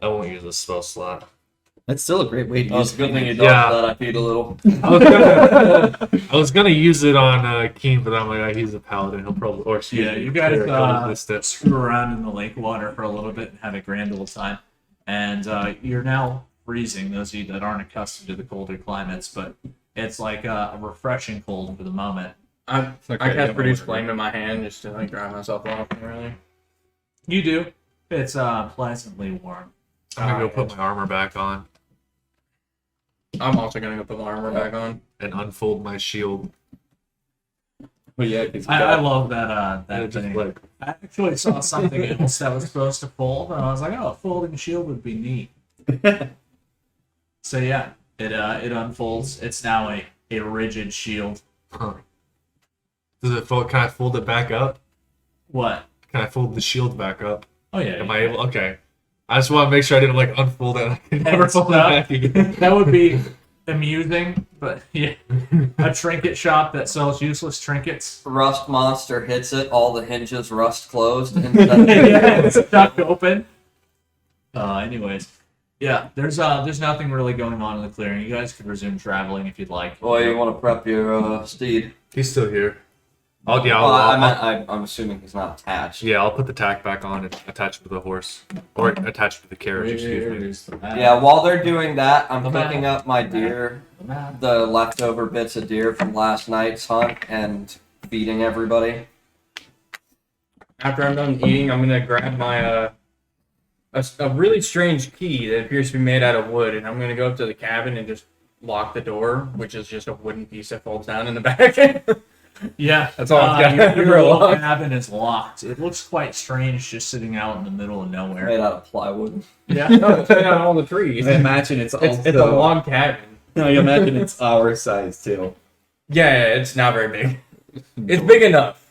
I won't use a spell slot. That's still a great way to Oh, use it's a good it. thing you dodged Yeah. that. I peed a little. I was gonna use it on Keen, but I'm like, he's a paladin. He'll probably, or excuse Yeah, me, you guys he'll list it. screw around in the lake water for a little bit and have a grand old time. And you're now freezing, those of you that aren't accustomed to the colder climates, but it's like a refreshing cold for the moment. I okay, cast yeah, produce whatever. flame in my hand just to like dry myself off. Really. You do. It's pleasantly warm. I'm gonna go put my armor back on I'm also gonna go put my armor back on. and unfold my shield. But yeah, 'cause I love that And that just thing. like, I actually saw something else that was supposed to fold, and I was like, oh, a folding shield would be neat. So yeah, it unfolds. It's now a rigid shield. huh. Does it fold? Can I fold it back up? What? Can I fold the shield back up? Oh yeah. Am I able? Okay. I just want to make sure I didn't like unfold it. And I can never And fold it stuff. back again. That would be amusing, but yeah, a trinket shop that sells useless trinkets. Rust monster hits it. All the hinges rust closed. And Yeah, it's stuck open. Anyways, yeah, there's nothing really going on in the clearing. You guys could resume traveling if you'd like. Boy, you want to prep your steed? He's still here. Well, I'll I'm assuming he's not attached. yeah, I'll put the tack back on and attach it to the horse, or attach it to the carriage. Excuse me. Here's the map. Yeah, while they're doing that, I'm The map. cooking up my deer, The map. the leftover bits of deer from last night's hunt, and feeding everybody. After I'm done eating, I'm gonna grab my a really strange key that appears to be made out of wood, and I'm gonna go up to the cabin and just lock the door, which is just a wooden piece that folds down in the back. Yeah, That's all I've got your for a little lock. cabin is locked. It looks quite strange just sitting out in the middle of nowhere. Made out of plywood. Yeah. No, it's made out of all the trees. I imagine it's also. It's a log cabin. I imagine it's our size too. Yeah, it's not very big. It's big enough.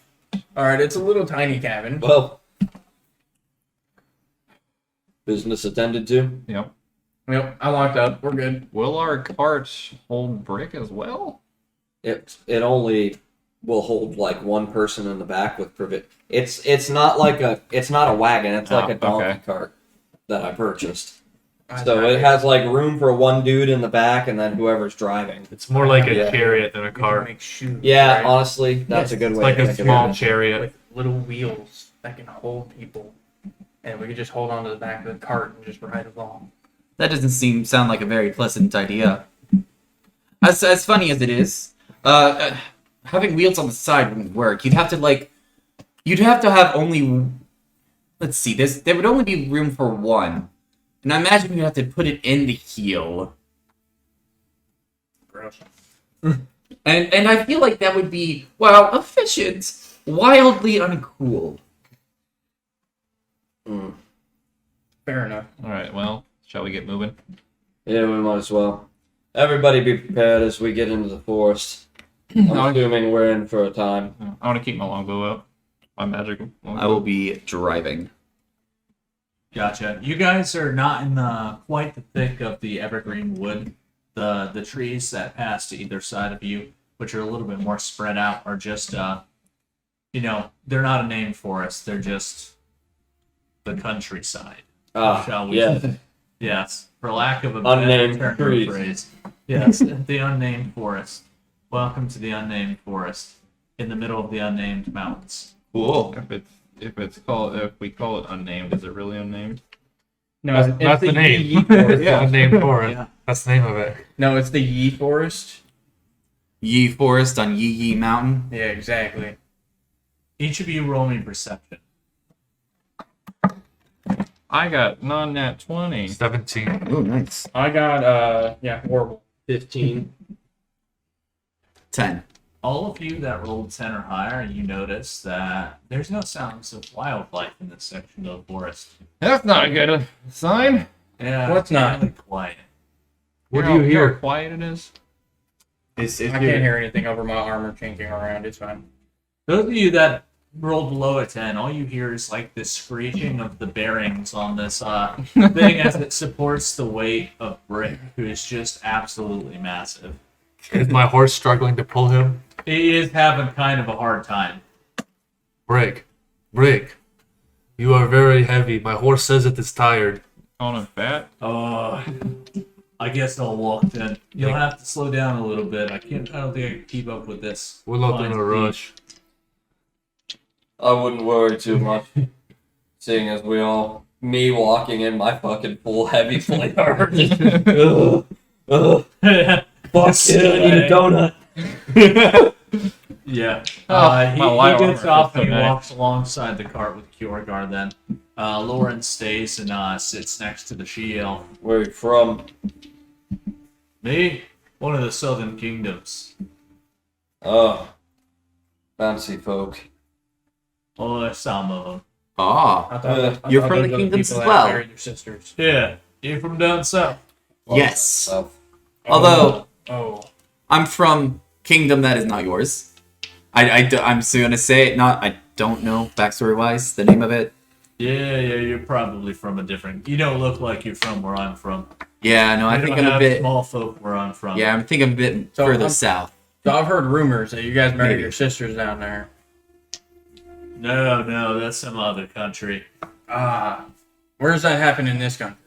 All right, it's a little tiny cabin. Well, business attended to. Yep. Yep, I locked up. We're good. Will our cart hold brick as well? It only will hold like one person in the back with It's not like it's not a wagon. It's like Oh, a donkey okay. cart that I purchased. So it has like room for one dude in the back and then whoever's driving. It's more like a Yeah. chariot than a We can car. make shoes. Yeah, right? honestly, that's a good It's way like to a think small about it. chariot. With little wheels that can hold people, and we could just hold onto the back of the cart and just ride along. That doesn't sound like a very pleasant idea. As funny as it is, having wheels on the side wouldn't work. You'd have to have only. Let's see. There would only be room for one, and I imagine you'd have to put it in the heel. Gross. And I feel like that would be, well, efficient, wildly uncool. Fair enough. All right. Well, shall we get moving? Yeah, we might as well. Everybody be prepared as we get into the forest. I'm assuming we're in for a time. I want to keep my longbow out. My magic longbow. I will be driving. Gotcha. You guys are not in quite the thick of the evergreen wood. The trees that pass to either side of you, which are a little bit more spread out, are just they're not a named forest. They're just the countryside. Shall we? Yeah. Yes, for lack of a Unnamed better term or trees. phrase. Yes, the unnamed forest. Welcome to the unnamed forest in the middle of the unnamed mountains. Cool. If we call it unnamed, is it really unnamed? No, That's the name. Yee forest. Yeah, unnamed forest. Yeah. That's the name of it. No, it's the Yee forest. Yee Forest on Yee Yee Mountain. Yeah, exactly. Each of you roll me perception. I got non-nat 20. 17. Oh, nice. I got horrible. 15. 10. All of you that rolled 10 or higher, you notice that there's no sounds of wildlife in this section of the forest. That's not a good sign. Yeah, What's not? really quiet. What You do know- you you know hear? how quiet it is? I can't hear anything over my armor changing around. It's fine. Those of you that rolled below a 10, all you hear is like the screeching of the bearings on this thing as it supports the weight of Brick, who is just absolutely massive. Is my horse struggling to pull him? He is having kind of a hard time. Break. Break. You are very heavy. My horse says it is tired. On a fat? I guess I'll walk then. You'll have to slow down a little bit. I don't think I can keep up with this. We're not in Fine a speed. rush. I wouldn't worry too much, seeing as me walking in my fucking full heavy plate armor. Fuck Still it, I need a donut. Yeah. Oh, He my light gets armor off feels and he so nice. walks alongside the cart with Kjorgar then. Lauren stays and sits next to the she-elf. Where you from? Me? One of the southern kingdoms. Oh, fancy folk. Oh, there's some of them. Ah. I You're thought from those the were kingdoms people as that well. married their sisters. Yeah. You from down south? Yes. Oh, Although, Oh. I'm from kingdom that is not yours. I'm still gonna say it. I don't know backstory wise the name of it. Yeah, you're probably from a different... You don't look like you're from where I'm from. Yeah, no, I We think don't I'm a have bit. small folk where I'm from. Yeah, I'm thinking a bit So further I'm- south. So I've heard rumors that you guys married Maybe. your sisters down there. No, that's some other country. Where does that happen in this country?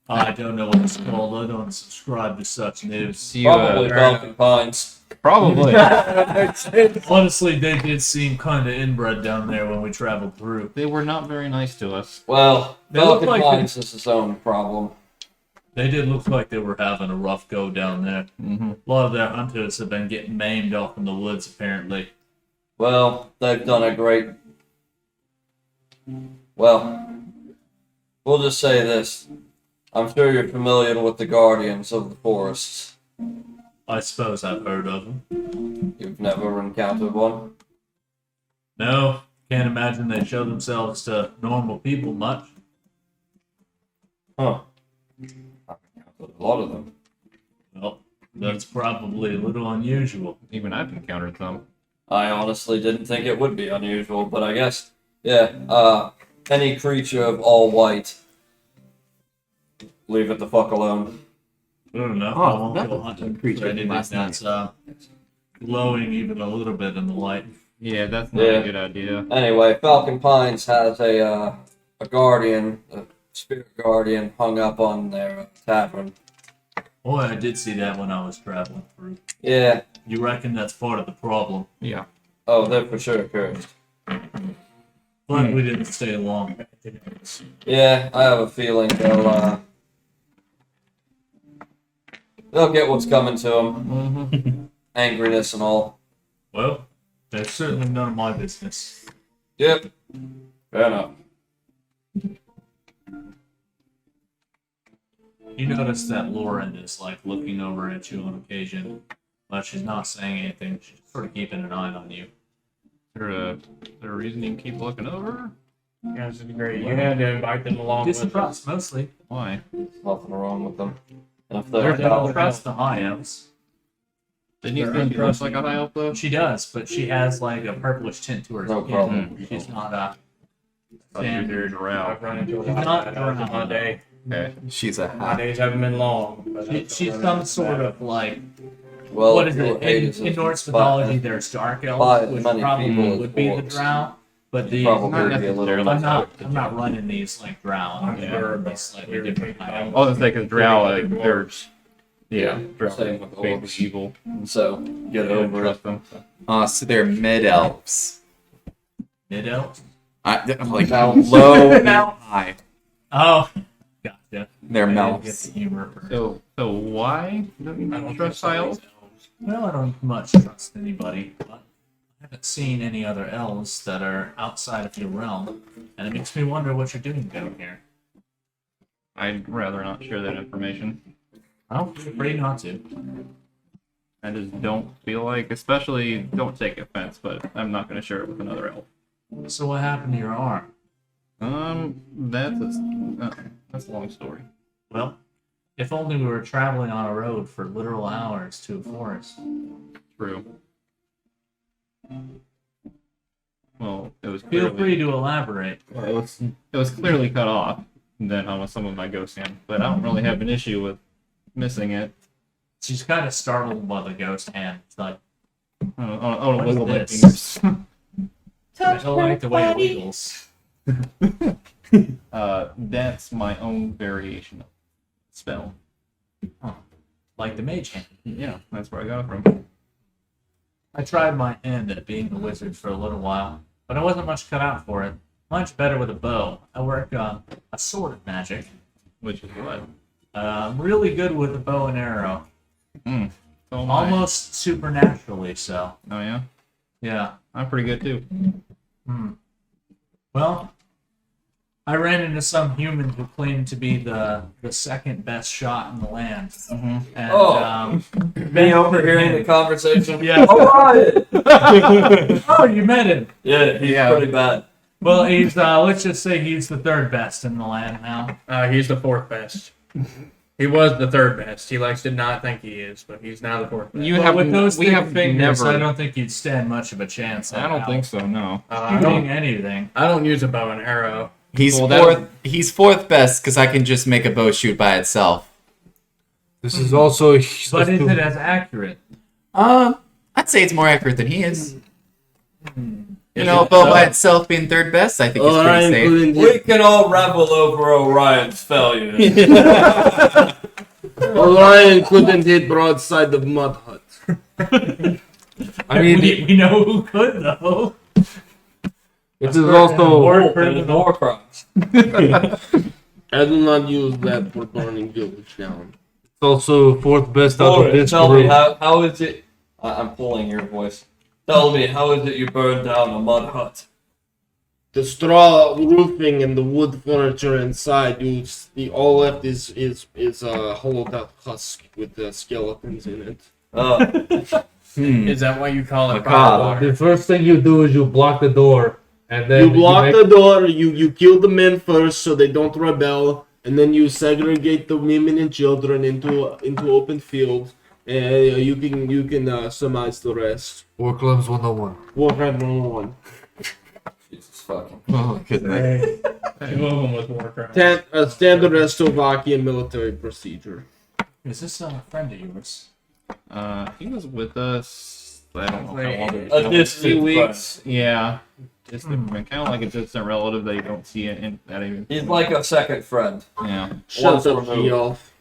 I don't know what it's called. I don't subscribe to such news. Do you, probably fair Falcon Pines. probably. Honestly, they did seem kind of inbred down there when we traveled through. They were not very nice to us. Well, They look Falcon like Pines is its own problem. They did look like they were having a rough go down there. Mm-hmm. A lot of their hunters have been getting maimed off in the woods, apparently. Well, they've done a great. Well, we'll just say this. I'm sure you're familiar with the Guardians of the Forests. I suppose I've heard of them. You've never encountered one? No, can't imagine they show themselves to normal people much. Huh. I've encountered a lot of them. Well, that's probably a little unusual. Even I've encountered some. I honestly didn't think it would be unusual, but I guess, any creature of all white, leave it the fuck alone. I don't know. Oh, I won't that go was hunting a creature for anything last that's glowing even a little bit in the light. Yeah, that's not Yeah. a good idea. Anyway, Falcon Pines has a guardian, a spirit guardian, hung up on their tavern. Boy, I did see that when I was traveling through. Yeah. You reckon that's part of the problem? Yeah. Oh, they're for sure cursed. But we didn't stay long. Yeah, I have a feeling they'll get what's coming to them. Mm-hmm. Angriness and all. Well, that's certainly none of my business. Yep. Fair enough. You notice that Lauren is like looking over at you on occasion, but she's not saying anything. She's sort of keeping an eye on you. Is there a reason you can keep looking over? Yeah, this is great. You had to invite them along with us. Distrust mostly. Why? Nothing wrong with them. And if They they're don't trust the high elves. Didn't you They're think you looked like untrusting. a high elf though? She does, but she has like a purplish tint to her No skin. problem. She's not a Thought you were standard. drow. I've run into a She's lot not of bad guys in my around. day. Okay. She's a My half. days haven't been long. But She's some sort of like well, what is your it? hate is In as Norse fine mythology, as there's dark by elves, as which many probably people as would be the dwarves. drow. But the probably be a little. I'm not running these like drow. I'm Yeah. running these slightly different high elves. I was gonna say because drow, like, there's Yeah, drow same with are big orcs. evil. So get I don't over it. trust them. So they're mid elves. Mid elves. Like Now- low, and Now- high. Oh, gotcha. They're I didn't mouths. get the humor. So why don't I you don't trust high elves? Well, I don't much trust anybody, but haven't seen any other elves that are outside of your realm, and it makes me wonder what you're doing down here. I'd rather not share that information. Well, feel free not to. I just don't feel like, especially, don't take offense, but I'm not going to share it with another elf. So what happened to your arm? That's a long story. Well, if only we were traveling on a road for literal hours to a forest. True. Well, it was Feel clearly, free to elaborate. it was clearly cut off. Then on some of my ghost hand, but I don't really have an issue with missing it. She's kind of startled by the ghost hand. It's like, I don't What wiggle my is fingers. I don't like the way it wiggles. That's my own variation of spell. Like the mage hand. Yeah, that's where I got it from. I tried my hand at being a wizard for a little while, but I wasn't much cut out for it. Much better with a bow. I work a sword of magic. Which is what? I'm really good with a bow and arrow. So am I. Almost supernaturally so. Oh yeah, Yeah. I'm pretty good too. Well, I ran into some human who claimed to be the second best shot in the land. And, Me overhearing the conversation. Yeah. Alright! Oh, you met him. Yeah, he's pretty bad. Well, he's let's just say he's the third best in the land now. He's the fourth best. He was the third best. He likes to not think he is, but he's now the fourth best. Well, with those we thick have fingers, never. I don't think you'd stand much of a chance. I don't think so. No. Shooting anything. I don't use a bow and arrow. He's Well, fourth. He's fourth best because I can just make a bow shoot by itself. This is also. But is it as accurate? I'd say it's more accurate than he is. You Is know, a it bow though? by itself being third best, I think it's pretty Orion safe. couldn't We can all revel over Orion's failures. Orion couldn't hit broadside the mud hut. I mean, We know who could though. it is also. War And war crimes. I do not use that for burning village down. It's also fourth best out of Lord, this tell me, group. how is it... I'm pulling your voice. Tell me, how is it you burned down a mud hut? The straw roofing and the wood furniture inside, the all left is a hollowed out husk with the skeletons in it. Is that why you call it Macabre. fire water? The first thing you do is you block the door, and then You block make- the door, you kill the men first so they don't rebel, and then you segregate the women and children into open fields, and you can surmise the rest. War Clubs 101. Warcraft 101. Jesus fucking... Oh, goodness. Two of them with war crimes. Standard Slovakian military procedure. Is this a friend of yours? He was with us. I don't know how long. A distant Few friend. weeks. Yeah. Distant friend, kind of like a distant relative that you don't see in that even. He's like a second friend. Yeah. Shut Once up, removed. Geoff.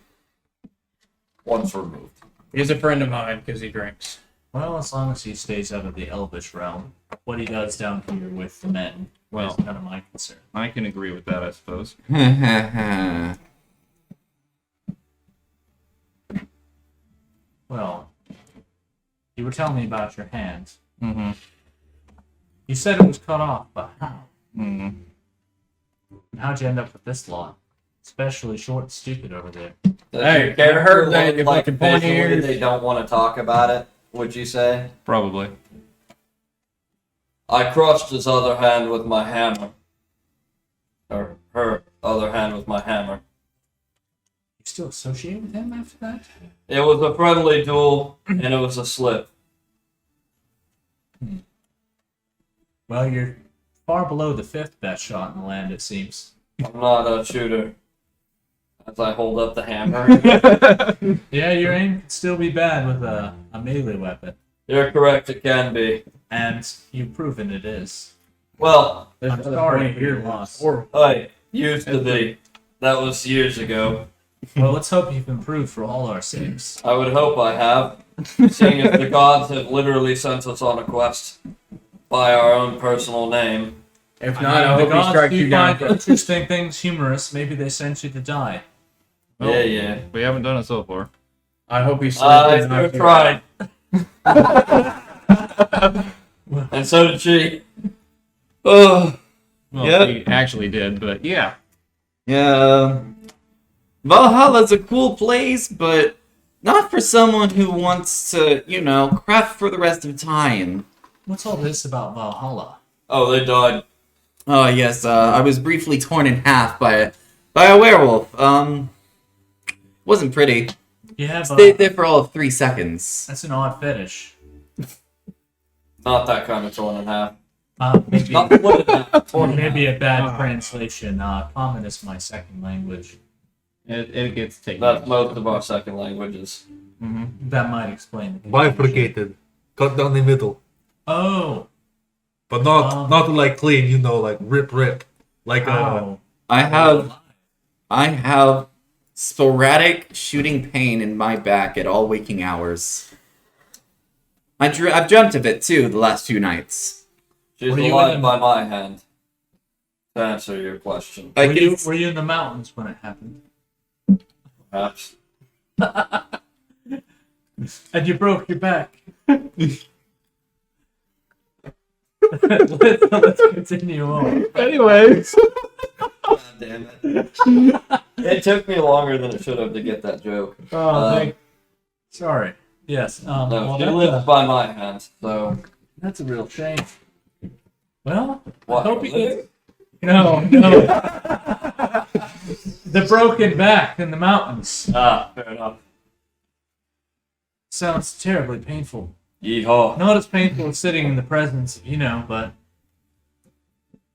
Once removed. He's a friend of mine because he drinks. Well, as long as he stays out of the elvish realm, what he does down here with the men Well, is none of my concern. I can agree with that, I suppose. Well, you were telling me about your hand. Mm-hmm. You said it was cut off, but how? Mm-hmm. And how'd you end up with this lot? Especially short and stupid over there. Hey, Does your I heard character that look you like fucking pointy visually ears. they don't want to talk about it, would you say? Probably. I crushed his other hand with my hammer. Or her other hand with my hammer. You still associate with him after that? It was a friendly duel, and it was a slip. Well, you're far below the fifth best shot in the land, it seems. I'm not a shooter. As I hold up the hammer. Yeah, your aim can still be bad with a melee weapon. You're correct, it can be. And you've proven it is. Well, There's I'm another sorry point for your here. loss. I used to be. That was years ago. Well, let's hope you've improved for all our sakes. I would hope I have. Seeing as the gods have literally sent us on a quest by our own personal name. If I not, mean, I the hope he gods strikes do you down find first. interesting things humorous. Maybe they sent you to die. Well, Yeah. We haven't done it so far. I hope he slips I and knocks sure you out. tried. And so did she. Oh, Well, Yeah. he actually did, but yeah. yeah. Valhalla's a cool place, but not for someone who wants to, craft for the rest of time. What's all this about Valhalla? Oh, they died. Oh yes, I was briefly torn in half by a werewolf. Wasn't pretty. Yeah, Stayed but there for all of 3 seconds. that's an odd fetish. Not that kind of torn in half. Maybe, Not split in half. or maybe a bad translation. Common is my second language. It gets taken. That's most of our second languages. That might explain the confusion. Bifurcated. Cut down the middle. Oh, But not like clean, like rip. Like wow. I have sporadic shooting pain in my back at all waking hours. I've dreamt of it too the last 2 nights. She's Were you alive in- by my hand. To answer your question, I Were can, you in the mountains when it happened? perhaps. And you broke your back. let's continue on. Anyways. God damn it. It took me longer than it should have to get that joke. Sorry. Yes. No, Well, she lives by my hand, so. that's a real shame. Well, What? I hope you get. No. The broken back in the mountains. Fair enough. Sounds terribly painful. Yeehaw. Not as painful as sitting in the presence, but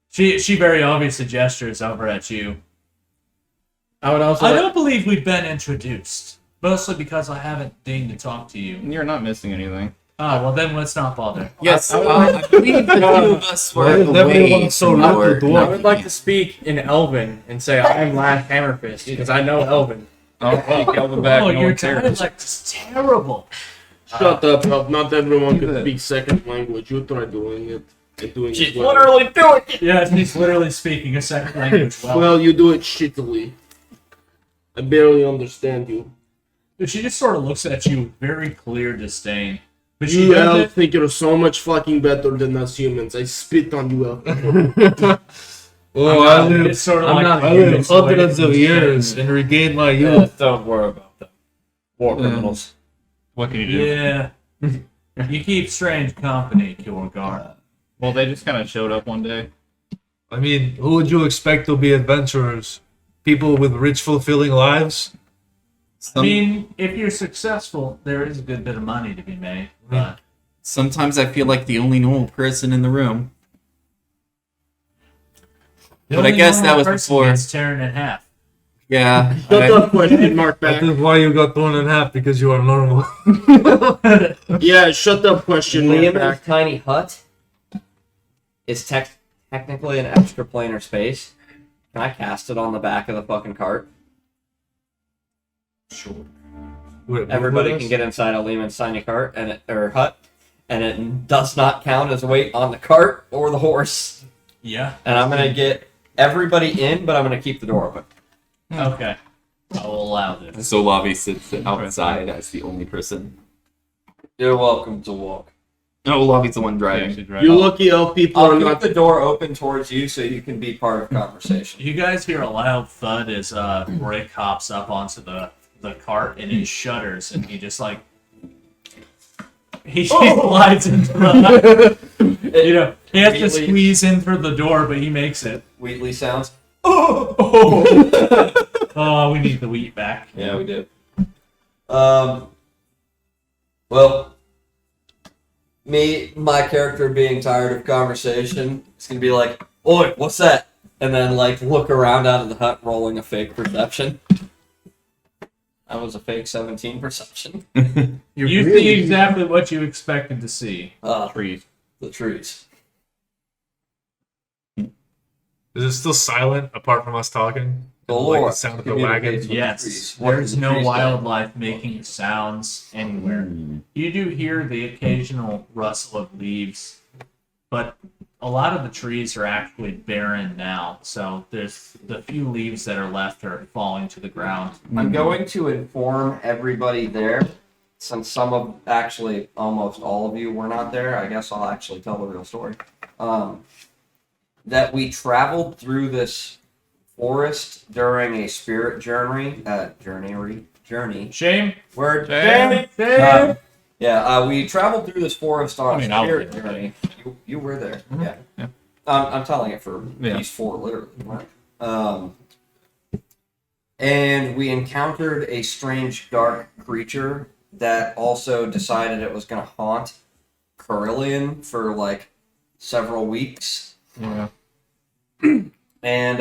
she very obviously gestures over at you. I would also. I don't believe we've been introduced, mostly because I haven't deigned to talk to you. You're not missing anything. Ah, well then let's not bother. yes, I believe the 2 of us were away from your I would like to speak in Elven and say I'm Last Hammerfist because I know Elven. I'll take Elvin back. Oh, no your one cares. dialect is terrible. Shut up, Elf. Not everyone can speak second language. You try doing it. And doing She's it well. literally doing it! Yeah, he's literally speaking a second language well. Well, you do it shittily. I barely understand you. She just sort of looks at you with very clear disdain. But she You does elf think you're so much fucking better than us humans. I spit on you, elf. It's sort of like I lived hundreds of years and regained my youth. Don't worry about them. War criminals. What can you do? Yeah. You keep strange company, Kjorgar. Well, they just kind of showed up one day. I mean, who would you expect to be adventurers? People with rich, fulfilling lives? I mean, if you're successful, there is a good bit of money to be made. But Sometimes I feel like the only normal person in the room. the But I only guess that normal was person before. gets tearing in half. Yeah. Shut up, question mark That back. is why you got torn in half, because you are normal. Yeah, shut up, question mark Liam's back. tiny hut is technically an extraplanar space. Can I cast it on the back of the fucking cart? Wait, Everybody what can is- get inside a Lehman's tiny cart or hut, and it does not count as weight on the cart or the horse. Yeah. And I'm gonna get everybody in, but I'm gonna keep the door open. Okay. I will allow this. So Lavi sits outside as the only person. You're welcome to walk. No, Lavi's the one driving. Actually, drive You off. lucky elf people I'll are keep not. the door open towards you so you can be part of conversation. You guys hear a loud thud as Rick hops up onto the cart and it shudders and he just like he slides into the he has to Immediately- squeeze in through the door, but he makes it. Wheatley sounds. Oh, we need the wheat back. Yeah, we did. Well, my character being tired of conversation, it's gonna be like, "Oi, what's that?" And then like look around out of the hut, rolling a fake perception. That was a fake 17 perception. You see exactly what you expected to see. Trees. The trees. Is it still silent apart from us talking? Galore. Like the sound of the wagon? communicates with the Yes, trees. What there's do the no trees say? wildlife making sounds anywhere. You do hear the occasional rustle of leaves, but a lot of the trees are actually barren now. So there's the few leaves that are left are falling to the ground. I'm going to inform everybody there since some of actually almost all of you were not there, I guess I'll actually tell the real story. That we traveled through this forest during a spirit journey. Journey. Shame. Word. Shame. We traveled through this forest on a I was spirit there. journey. You were there. Yeah. Yeah. I'm telling it for Yeah. these four, literally. And we encountered a strange dark creature that also decided it was going to haunt Carillion for like several weeks. Yeah. And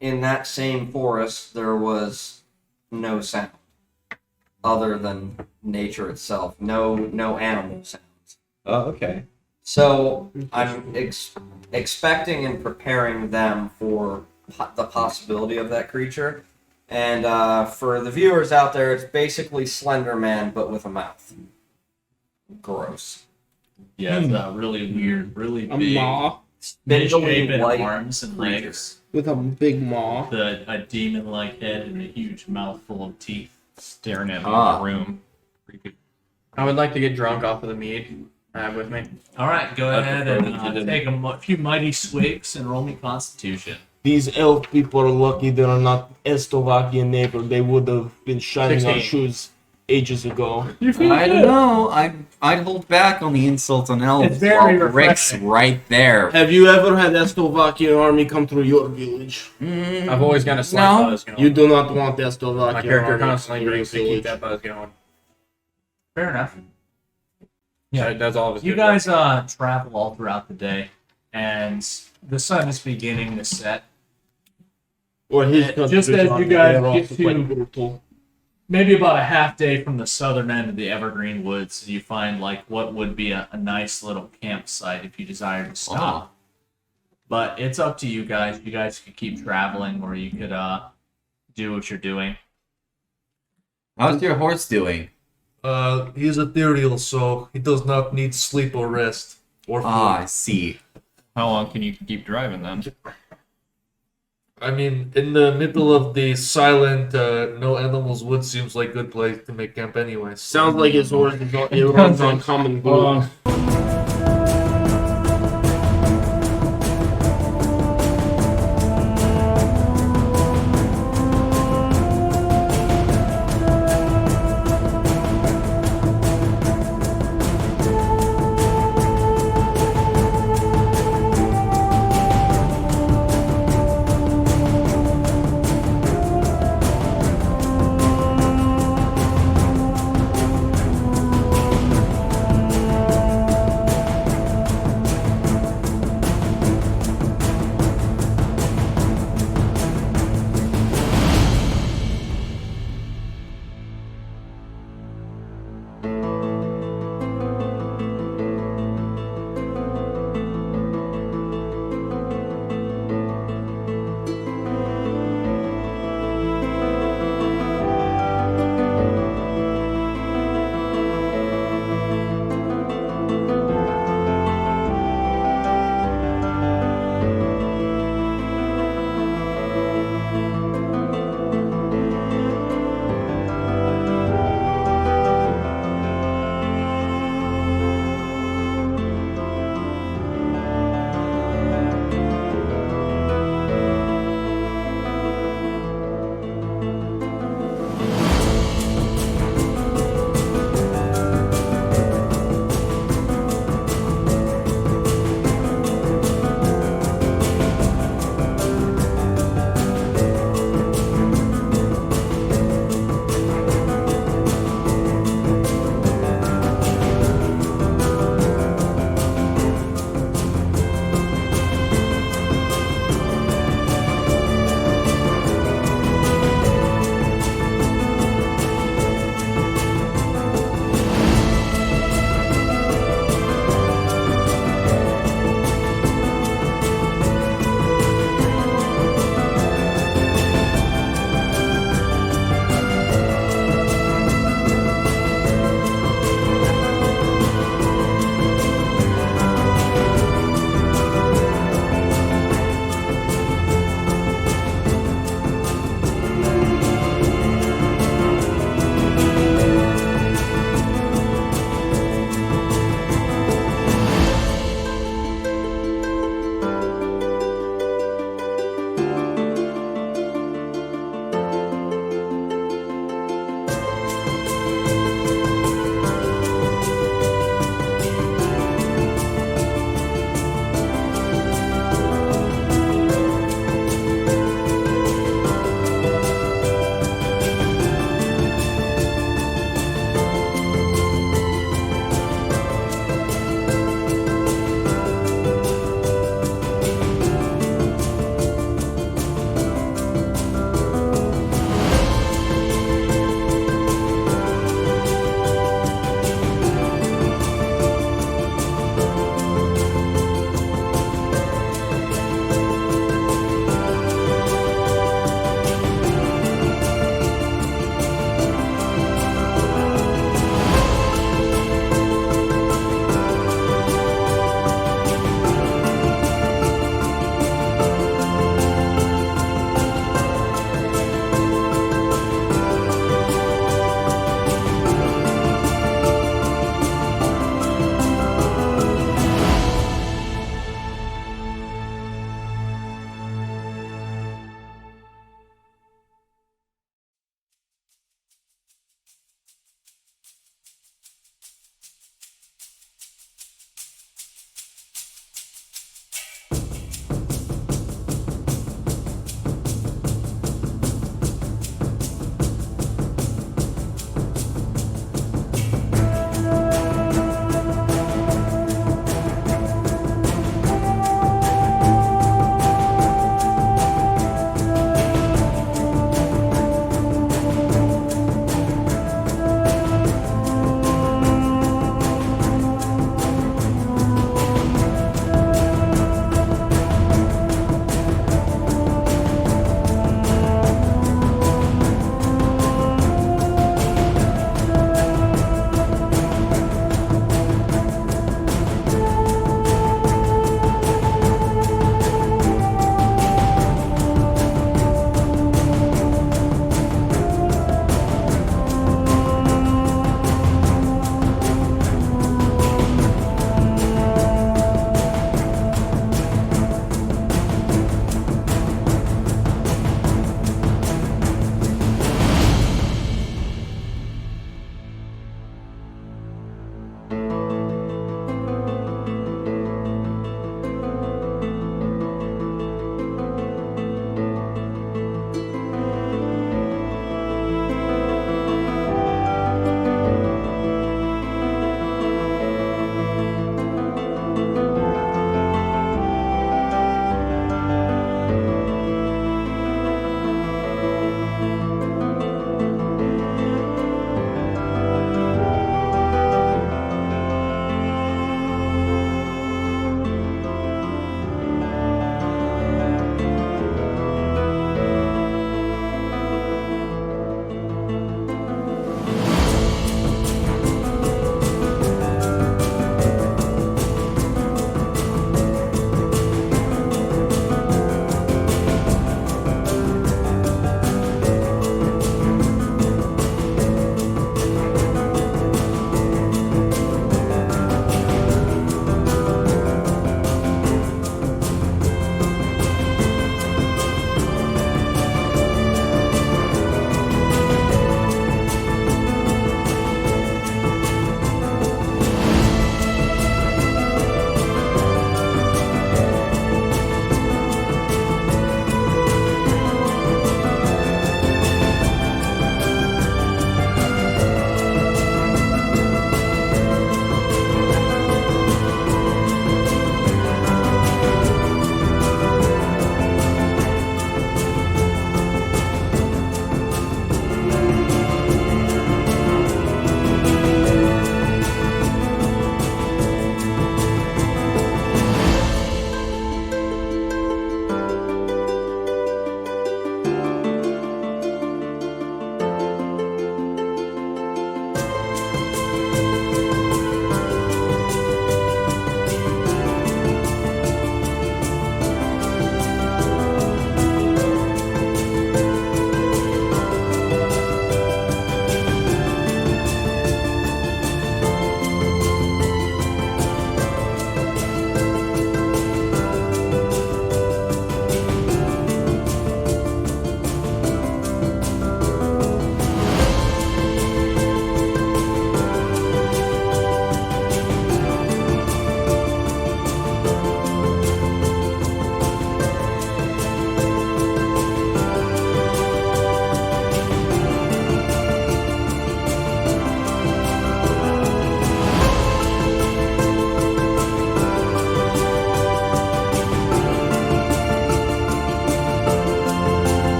in that same forest, there was no sound other than nature itself. No animal sounds. Oh, okay. So I'm expecting and preparing them for the possibility of that creature. And for the viewers out there, it's basically Slender Man, but with a mouth. Gross. Yeah, it's really weird, really A big, maw Spindly misshapen white arms and creature. legs, with a big maw. a demon-like head, and a huge mouth full of teeth. Staring at me Ah. in the room. Creepy. I would like to get drunk off of the mead I have with me. All right, go I ahead prefer and that you didn't. take a few mighty swigs and roll me Constitution. These elf people are lucky they are not Estovakian neighbor. They would have been shining our 16. shoes ages ago. I don't know. I'd hold back on the insults on elves. It's very while Rick's refreshing. right there. Have you ever had Estovakian army come through your village? I've always got a slight No. buzz going. You do not want Estovakian My character army constantly through your drinks to keep village. that buzz going. Fair enough. Yeah, that's all of his You good guys work. travel all throughout the day, and the sun is beginning to set. Or his Just country's as you army, guys they're get also quite to- brutal. Maybe about a half day from the southern end of the Evergreen Woods, you find like what would be a nice little campsite if you desire to stop. But it's up to you guys. You guys could keep traveling, or you could do what you're doing. How's your horse doing? He's ethereal, so he does not need sleep or rest or food. Ah, I see. How long can you keep driving then? I mean, in the middle of the silent, no animals wood seems like a good place to make camp anyway. Sounds like his horse is on, it runs on common Hold gold. on.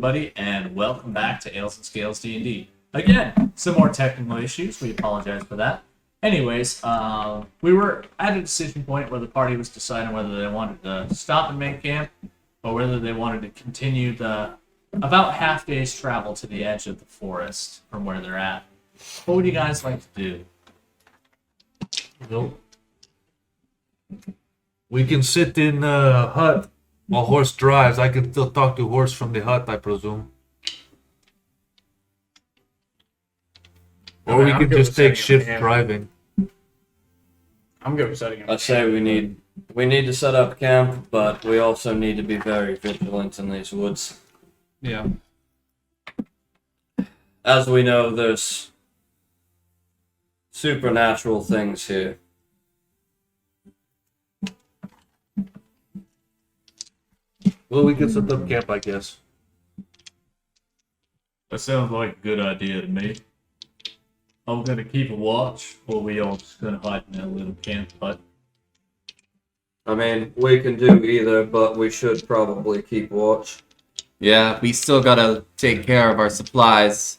everybody, and welcome back to Ales and Scales D&D. Again, some more technical issues. We apologize for that. Anyways, we were at a decision point where the party was deciding whether they wanted to stop and make camp, or whether they wanted to continue the about half day's travel to the edge of the forest from where they're at. What would you guys like to do? Nope. We can sit in a hut while horse drives. I can still talk to horse from the hut, I presume. Or Okay, we I'm could good just with take setting up shift camp. driving. I'm good with setting up. I'd say we need to set up camp, but we also need to be very vigilant in these woods. Yeah. As we know, there's supernatural things here. Well, we could set up camp, I guess. That sounds like a good idea to me. I'm gonna keep a watch, or we all just gonna hide in that little camp hut. I mean, we can do either, but we should probably keep watch. Yeah, we still gotta take care of our supplies.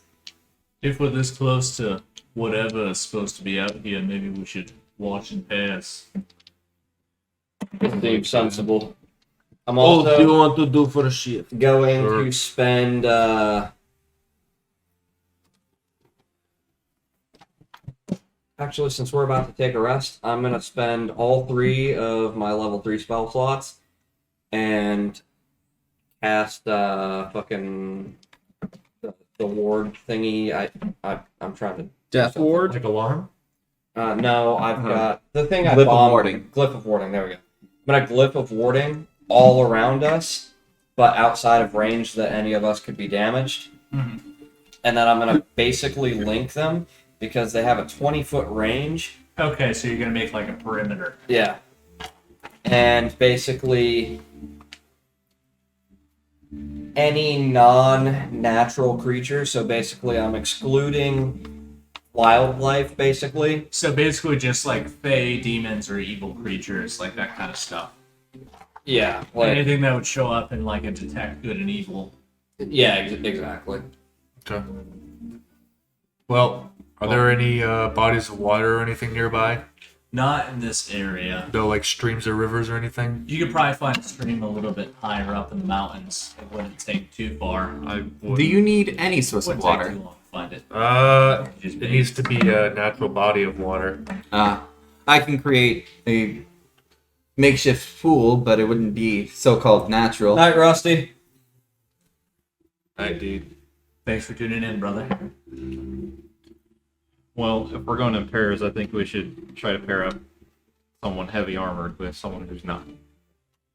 If we're this close to whatever is supposed to be out here, maybe we should watch and pass. It seems sensible. I'm What do you also want to do for a shift? going Sure. to spend actually, since we're about to take a rest, I'm gonna spend all 3 of my level 3 spell slots and cast fucking the ward thingy. I'm trying to Death ward. Like alarm? no, I've got the thing I Glyph of bombed. warding. Glyph of warding. There we go. I'm gonna glyph of warding all around us, but outside of range that any of us could be damaged. Mhm. And then I'm gonna basically link them because they have a 20-foot range. Okay, so you're gonna make like a perimeter. Yeah. And basically, any non-natural creature. So basically, I'm excluding wildlife. Basically, So basically just like fae, demons, or evil creatures, like that kind of stuff. yeah, like Anything that would show up and like a detect good and evil. yeah, exactly. Okay. Well, are there any bodies of water or anything nearby? Not in this area. No, like streams or rivers or anything? You could probably find a stream a little bit higher up in the mountains. It wouldn't take too far. Do you need any source of Wouldn't take water? too long to find it. It needs to be a natural body of water. I can create a makeshift pool, but it wouldn't be so-called natural. Night, Rusty. I did. Thanks for tuning in, brother. Well, if we're going in pairs, I think we should try to pair up someone heavy armored with someone who's not.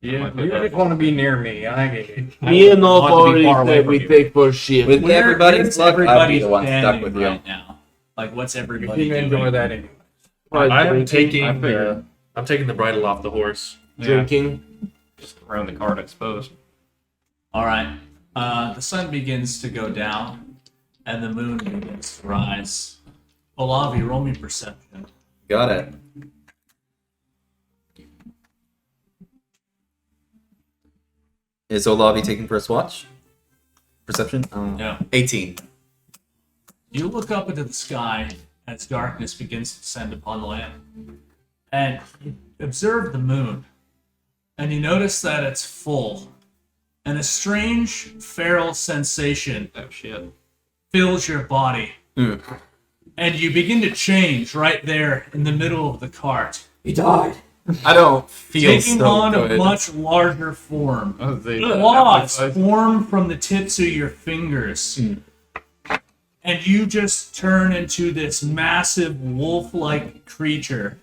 Yeah, you just want to be near me. I get it. Me and Nov want to be already far away said from we you. take first shift. With Where everybody's is luck, I'd be everybody the one stuck standing with you. right now? Like, what's You everybody can doing? enjoy that anyway. I'm taking I figured. I'm taking the bridle off the horse. Drinking. Just around the cart, I suppose. All right. The sun begins to go down, and the moon begins to rise. Olavi, roll me perception. Got it. Is Olavi taking first watch? Perception? Yeah. 18. You look up into the sky as darkness begins to descend upon the land, and you observe the moon, and you notice that it's full, and a strange feral sensation Oh shit. fills your body, and you begin to change right there in the middle of the cart, He died. I don't feel taking so on good. a much larger form. Oh, they, Claws form from the tips of your fingers. And you just turn into this massive wolf-like creature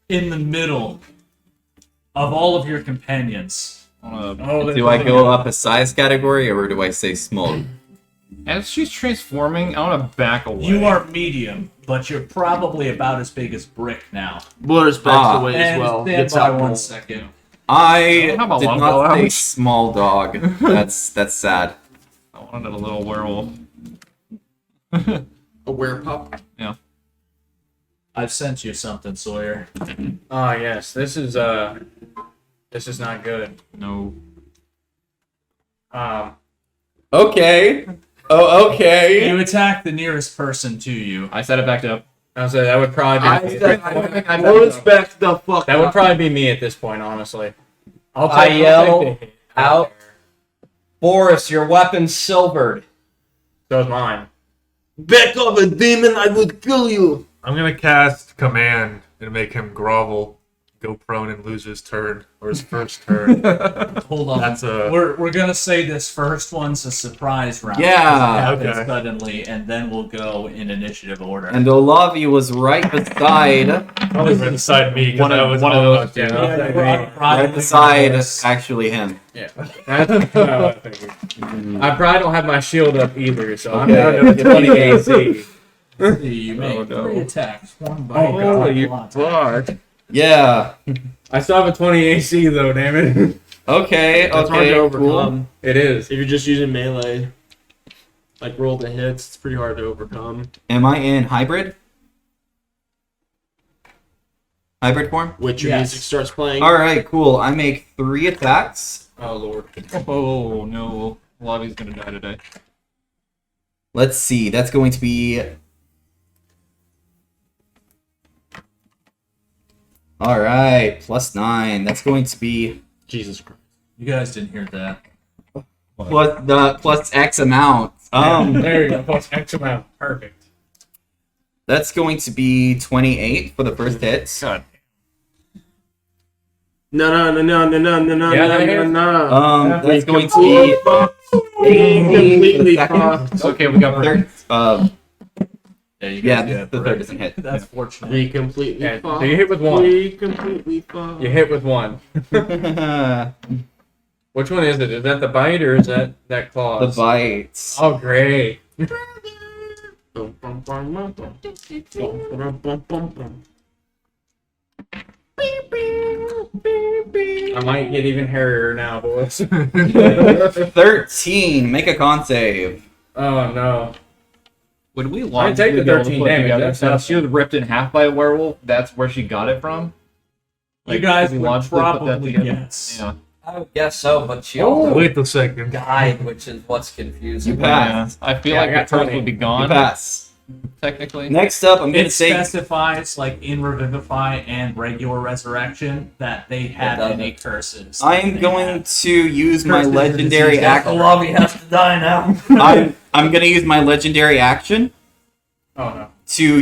in the middle of all of your companions. Do I go up a size category or do I stay small? As she's transforming, I want to back away. You are medium, but you're probably about as big as Brick now. Blur specs away as And well. stand Gets by out 1 roll. second. I How about did one not blowout? say small dog. That's sad. I wanted a little werewolf. A werepup. I've sent you something, Sawyer. Oh yes, this is not good. No. Okay. Oh, okay. You attack the nearest person to you. I set it back up. I was say that would probably I be said, that Boris back the fuck would up. probably be me at this point, honestly. I'll I take yell the hit. out, Boris, your weapon's silvered. So is mine. Back off, a demon! I would kill you. I'm gonna cast command and make him grovel, go prone, and lose his turn or his first turn. Hold on. That's a We're gonna say this first one's a surprise round. Yeah, because it happens okay. suddenly, and then we'll go in initiative order. And Olavi was right beside. probably right beside me because One of- I was one of all those, about to- Right beside, actually, him. Yeah. That's what I figured. I probably don't have my shield up either, so I'm Okay. down to 20 AC. You make Oh, no. 3 attacks, one bite. Oh, one you blot. fuck. Yeah. I still have a 20 AC though, damn it. Okay. It's hard to Okay. overcome. Cool. It is. If you're just using melee, like roll the hits, it's pretty hard to overcome. Am I in hybrid? Hybrid form. Which your Yes. music starts playing. All right. Cool. I make 3 attacks. Oh lord. Oh no, Lobby's gonna die today. Let's see. That's going to be. All right. +9. That's going to be Jesus Christ. You guys didn't hear that. plus X amount. There you go. Plus X amount. Perfect. That's going to be 28 for the first hit. God. No. Yeah, that hits. That's going to be 80 Completely for the second. fucked. Okay, we got Third. Yeah, you Yeah, guys the third doesn't hit. That's fortunate. We completely Yeah, fucked. so you hit with one. We completely fucked. You hit with one. Which one is it? Is that the bite or is that The claws? bites. Oh great. Bum, bum, bum, bum, bum. Bum, bum, bum, bum. I might get even hairier now, boys. 13. Make a con save. Oh no. Would we I'd take the 13 damage, that's So nothing. she was ripped in half by a werewolf. That's where she got it from. You guys could we would logically put that probably together? guess. Yeah. I would guess so, but she also Wait a second. died, which is what's confusing. You pass. I feel Yeah, I like got the curse 20. would be You gone, pass. technically. Next up, I'm going It to say. specifies, like in Revivify and regular Resurrection, that they had doesn't. any curses. I'm They going had. to use my Curses and legendary diseases. action. Lobby has to die now. I'm going to use my legendary action Oh no. to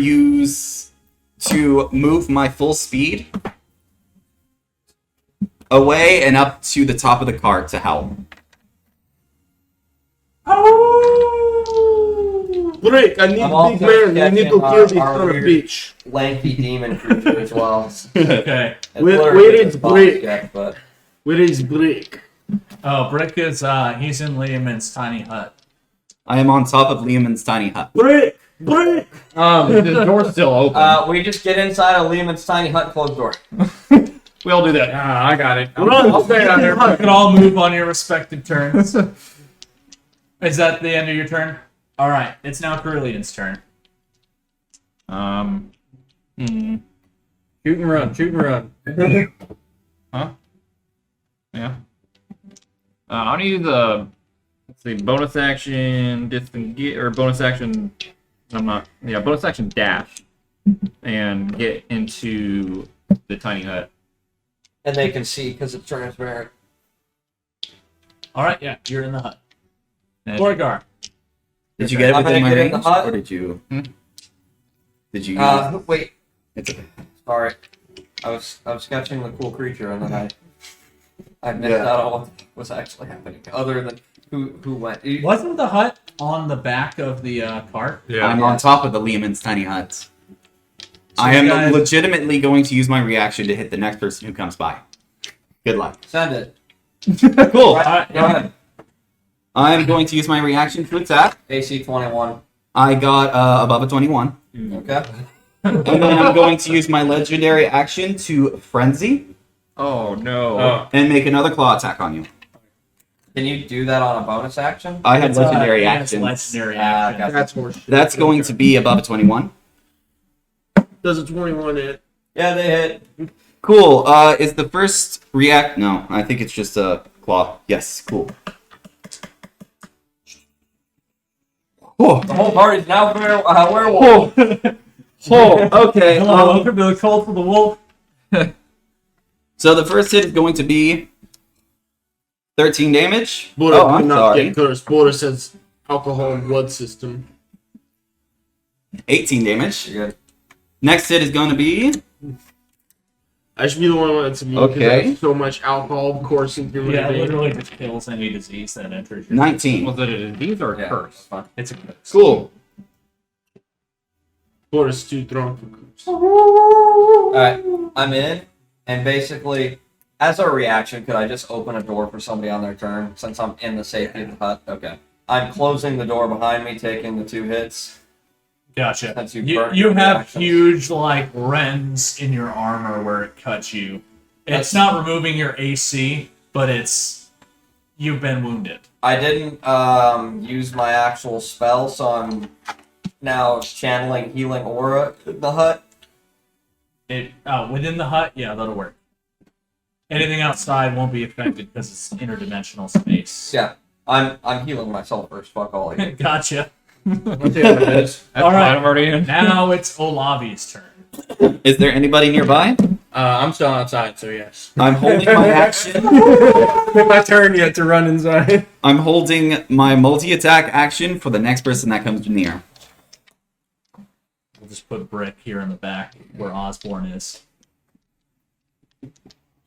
move my full speed away and up to the top of the cart to help. Break! I need I'm big also man. I need to checking kill this our son of a weird- bitch. Lanky demon creature as well. Okay. It's Where literally is just boss Brick? deck, but Where is Break? Oh, Brick is, he's in Liam's tiny hut. I am on top of Lehman's tiny hut. Break! Break! The door's still open. we just get inside of Lehman's tiny hut, closed door. We all do that. Ah, I got it. Run! I'll stay down there. You can all move on your respective turns. Is that the end of your turn? Alright, it's now Carillian's turn. Shoot and run. Shoot and run. Yeah. I'm gonna use the let's see, bonus action disengage or bonus action. I'm not. Yeah, bonus action dash and get into the tiny hut. And they can see because it's transparent. Alright, yeah, you're in the hut. And Gorgar. Did you get it I'm within gonna my get in the range, hut. or did you? Hmm? Did you? Wait, It's okay. sorry. I was sketching the cool creature and then I missed Yeah. out on what was actually happening. Other than who went. Wasn't the hut on the back of the cart? Yeah. I'm on top of the Lehman's tiny hut. So I you am guys- legitimately going to use my reaction to hit the next person who comes by. Good luck. Send it. Cool. Alright, Go ahead. I'm going to use my reaction to attack. AC 21. I got above a 21. Okay. And then I'm going to use my legendary action to frenzy oh no. Oh. and make another claw attack on you. Can you do that on a bonus action? I have It's, legendary it's actions. legendary Ah, action. gotcha. That's horseshit. That's going to be above a 21. Does a 21 hit? Yeah, they hit. Cool. Is the first react? No, I think it's just a claw. Yes, cool. Oh, The whole party's now werewolf. okay. Hello, welcome to the cult of the wolf. So the first hit is going to be 13 damage. Buddha Oh, could I'm not sorry. get cursed. Buddha says alcohol and blood system. 18 damage. You're good. Next hit is going to be I should be the one that's immune because Okay. there's so much alcohol coursing through Yeah, my it veins. literally just kills any disease that enters your 19. Was it a disease or a Yeah. curse? It's a curse. Cool. Buddha's too drunk for curse. Alright, I'm in, and basically, as a reaction, could I just open a door for somebody on their turn since I'm in the safety of the hut? Okay. I'm closing the door behind me, taking the 2 hits. Gotcha. Since you You, burnt you your have reactions. huge like rends in your armor where it cuts you. It's not removing your AC, but you've been wounded. I didn't use my actual spell, so I'm now channeling healing aura in the hut. It within the hut, yeah, that'll work. Anything outside won't be affected because it's interdimensional space. Yeah, I'm healing myself first. Fuck all of you. Gotcha. I'll take that as. That's All right. fine, I'm already in. Now it's Olavi's turn. Is there anybody nearby? I'm still outside, so yes. I'm holding my action. My turn yet to run inside. I'm holding my multi-attack action for the next person that comes near. We'll just put Brick here in the back where Osborne is.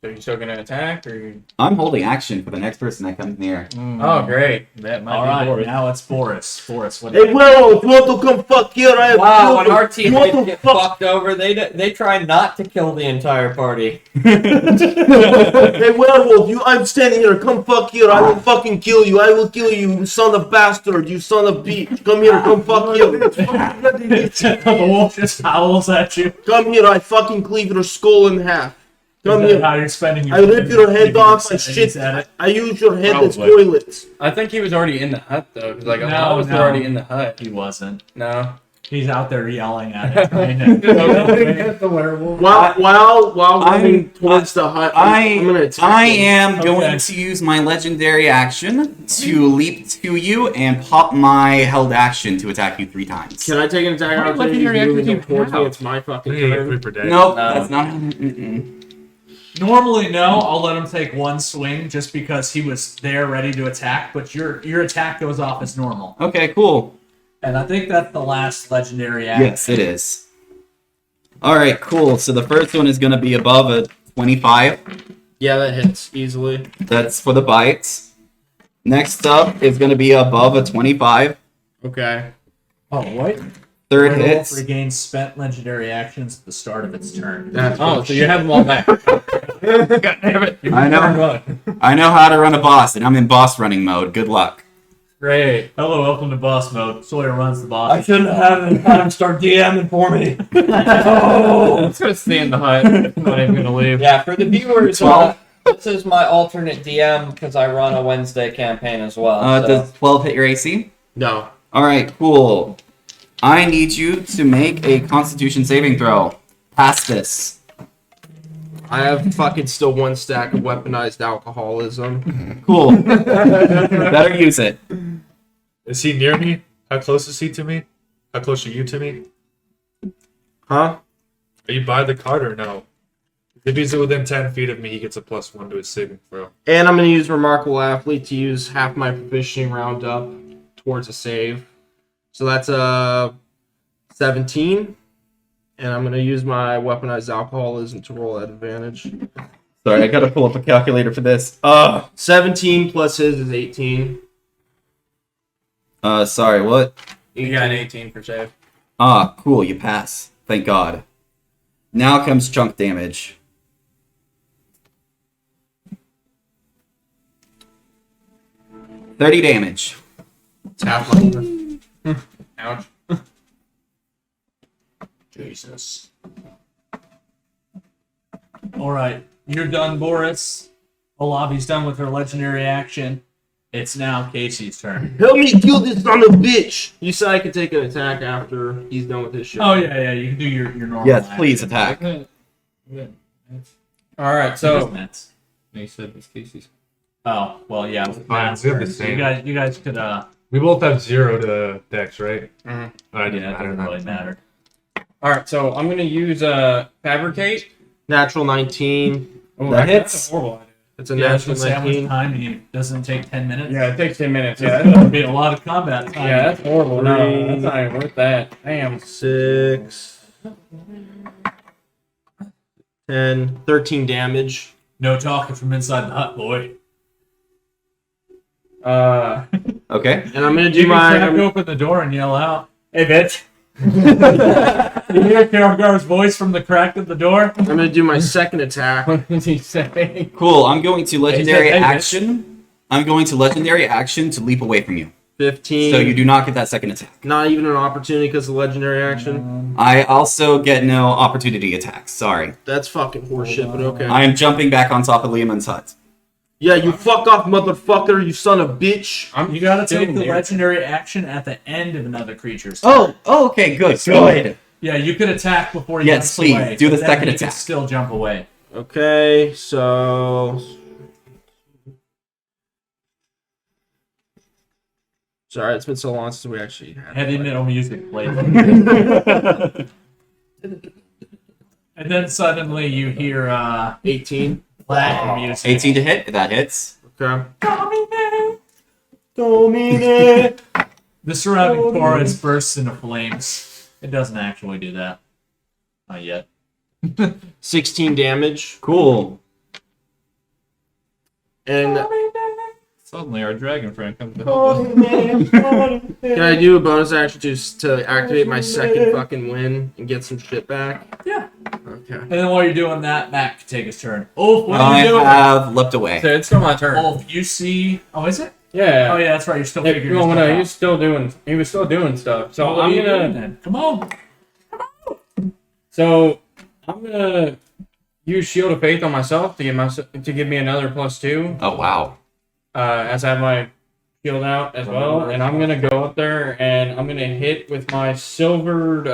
So you still gonna attack, or? I'm holding action for the next person that comes near. Oh, great. That might All be right, Boris. now it's Boris. Boris, what? Hey, werewolf, you want to come fuck here? I have Wow, when children. our You teammates want to get fuck? fucked over, they try not to kill the entire party. Hey, werewolf, I'm standing here. Come fuck here. I will fucking kill you. I will kill you, you son of bastard. You son of bitch. Come here. Come fuck here. The wolf just howls at you. Come here. I fucking cleave your skull in half. Come Is that here. how you're spending your I rip your head off and settings shit. at it? I use your head as Probably. toilets. I think he was already in the hut though, because like No, I was no. already in the hut. He wasn't. No. He's out there yelling at it, trying to. Get the werewolf. While running I'm- towards the hut, I'm gonna attack I him. am Okay. going to use my legendary action to leap to you and pop my held action to attack you 3 times. Can I take an attack How many opportunity? legendary Moving actions do you towards me. have? It's my fucking I think I get turn. 3 per day. Nope, No. that's not. Mm-mm. Normally, no. I'll let him take one swing just because he was there ready to attack. But your attack goes off as normal, Okay, cool. and I think that's the last legendary action. Yes, it is. All right, cool. So the first one is going to be above a 25. Yeah, that hits easily. That's for the bites. Next up is going to be above a 25. Okay. Oh, what? Third Werewolf hits. regains spent legendary actions at the start of its turn. That's Oh, so you have them all back. God damn it. I know. I know how to run a boss, and I'm in boss running mode. Good luck. Great. Hello, welcome to boss mode. Sawyer runs the boss. shouldn't have had him start DMing for me. I'm just gonna stay in the hut. I'm not even gonna leave. Yeah, for the viewers, 12. this is my alternate DM because I run a Wednesday campaign as well. so. Does 12 hit your AC? No. All right, cool. I need you to make a Constitution saving throw. Pass this. I have fucking still 1 stack of weaponized alcoholism. Cool. Better use it. Is he near me? How close is he to me? How close are you to me? Huh? Are you by the cart or no? If he's within 10 feet of me, he gets a +1 to his saving throw. And I'm gonna use Remarkable Athlete to use half my proficiency round up towards a save. So that's a 17. And I'm gonna use my weaponized alcoholism to roll at advantage. Sorry, I gotta pull up a calculator for this. 17 plus his is 18. Sorry, what? You got an 18 per save. Ah, cool, you pass. Thank God. Now comes chunk damage. $30 damage. It's half my Ouch. Jesus. Alright, you're done, Boris. Olavi's done with her legendary action. It's now Casey's turn. Help me kill this son of a bitch! You said I could take an attack after he's done with his shit. Oh, yeah, you can do your normal Yes, action. please attack. All right, It is so Matt's. You said it's Casey's. Oh, well, yeah. Fine, Matt's we have the turn. So same. you guys could We both have 0 to Dex, right? Mhm. I didn't Yeah, it matter doesn't that. really matter. All right, so I'm gonna use fabricate. Natural 19. Oh, That that's hits. a horrible idea. It's a Yeah, I was natural gonna say how much 19. time you doesn't take 10 minutes. Yeah, it takes 10 minutes. That's Yeah, gonna be a lot of combat time. yeah, that's horrible. No, Three. that's not even worth that. Damn. 6. 10. 13 damage. No talking from inside the hut, boy. Okay. And I'm gonna You do can crack my. open the door and yell out. Hey, bitch. You hear Kiergar's voice from the crack of the door? I'm gonna do my second attack. What does he say? Cool. I'm going to legendary hey, bitch. action. I'm going to legendary action to leap away from you. 15. So you do not get that second attack. Not even an opportunity because of legendary action. I also get no opportunity attacks. Sorry. That's fucking horseshit, but okay. I am jumping back on top of Liamon's hut. Yeah, you fuck off, motherfucker, you son of bitch. You gotta still take the there. legendary action at the end of another creature's Oh, okay, good. Good. Yeah, you could attack before he Yes, jumps please, away. do the but then second he can attack. still jump away. Okay, so. Sorry, it's been so long since we actually had. Heavy metal music played. And then suddenly you hear 18. Latin music. 18 to hit. That hits. Okay. The surrounding forest bursts into flames. It doesn't actually do that. Not yet. 16 damage. Cool. And Suddenly, our dragon friend comes to help us. can I do a bonus action to activate my second fucking win and get some shit back? Yeah. Okay. And then while you're doing that, Matt can take his turn. Ulf, what are I you doing? have leapt away. So it's still my turn. Ulf, you see... Oh, is it? Yeah. Oh, yeah, that's right. You're still Yeah, figuring no, stuff no, out. he was still doing stuff. So Well, what I'm are you gonna doing then? Come on. So I'm gonna use Shield of Faith on myself to give me another +2. Oh, wow. As I have my shield out as well, and I'm gonna go up there and I'm gonna hit with my silvered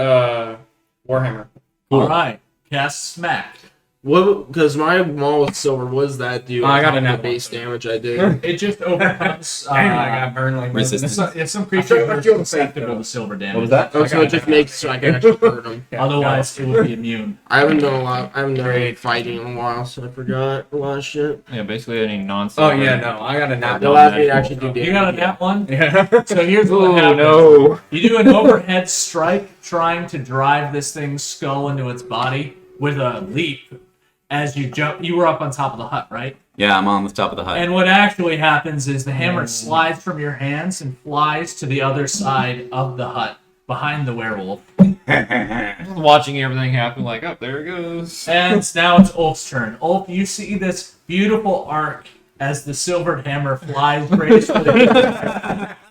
warhammer. Cool. All right. Cast Smack. What? Because my maul with silver, what does that do? I got on a top of nat the base damage I did. It just overcomes... Damn, I got burned like Resistance. If some creature is susceptible to silver damage. What was that? Oh, so it just makes so I can actually hurt him. Otherwise, it would be immune. I haven't done a lot. I haven't done any fighting in a while, so I forgot a lot of shit. Yeah, basically any nonsense. Oh yeah, no, I got a nat. That allows me to actually do damage. You got a nat one? Yeah. So here's what happens. You do an overhead strike trying to drive this thing's skull into its body with a leap as you jump. You were up on top of the hut, right? Yeah, I'm on the top of the hut. And what actually happens is the hammer slides from your hands and flies to the other side of the hut, behind the werewolf. Just watching everything happen, like, oh, there it goes. And now it's Ulf's turn. Ulf, you see this beautiful arc as the silvered hammer flies gracefully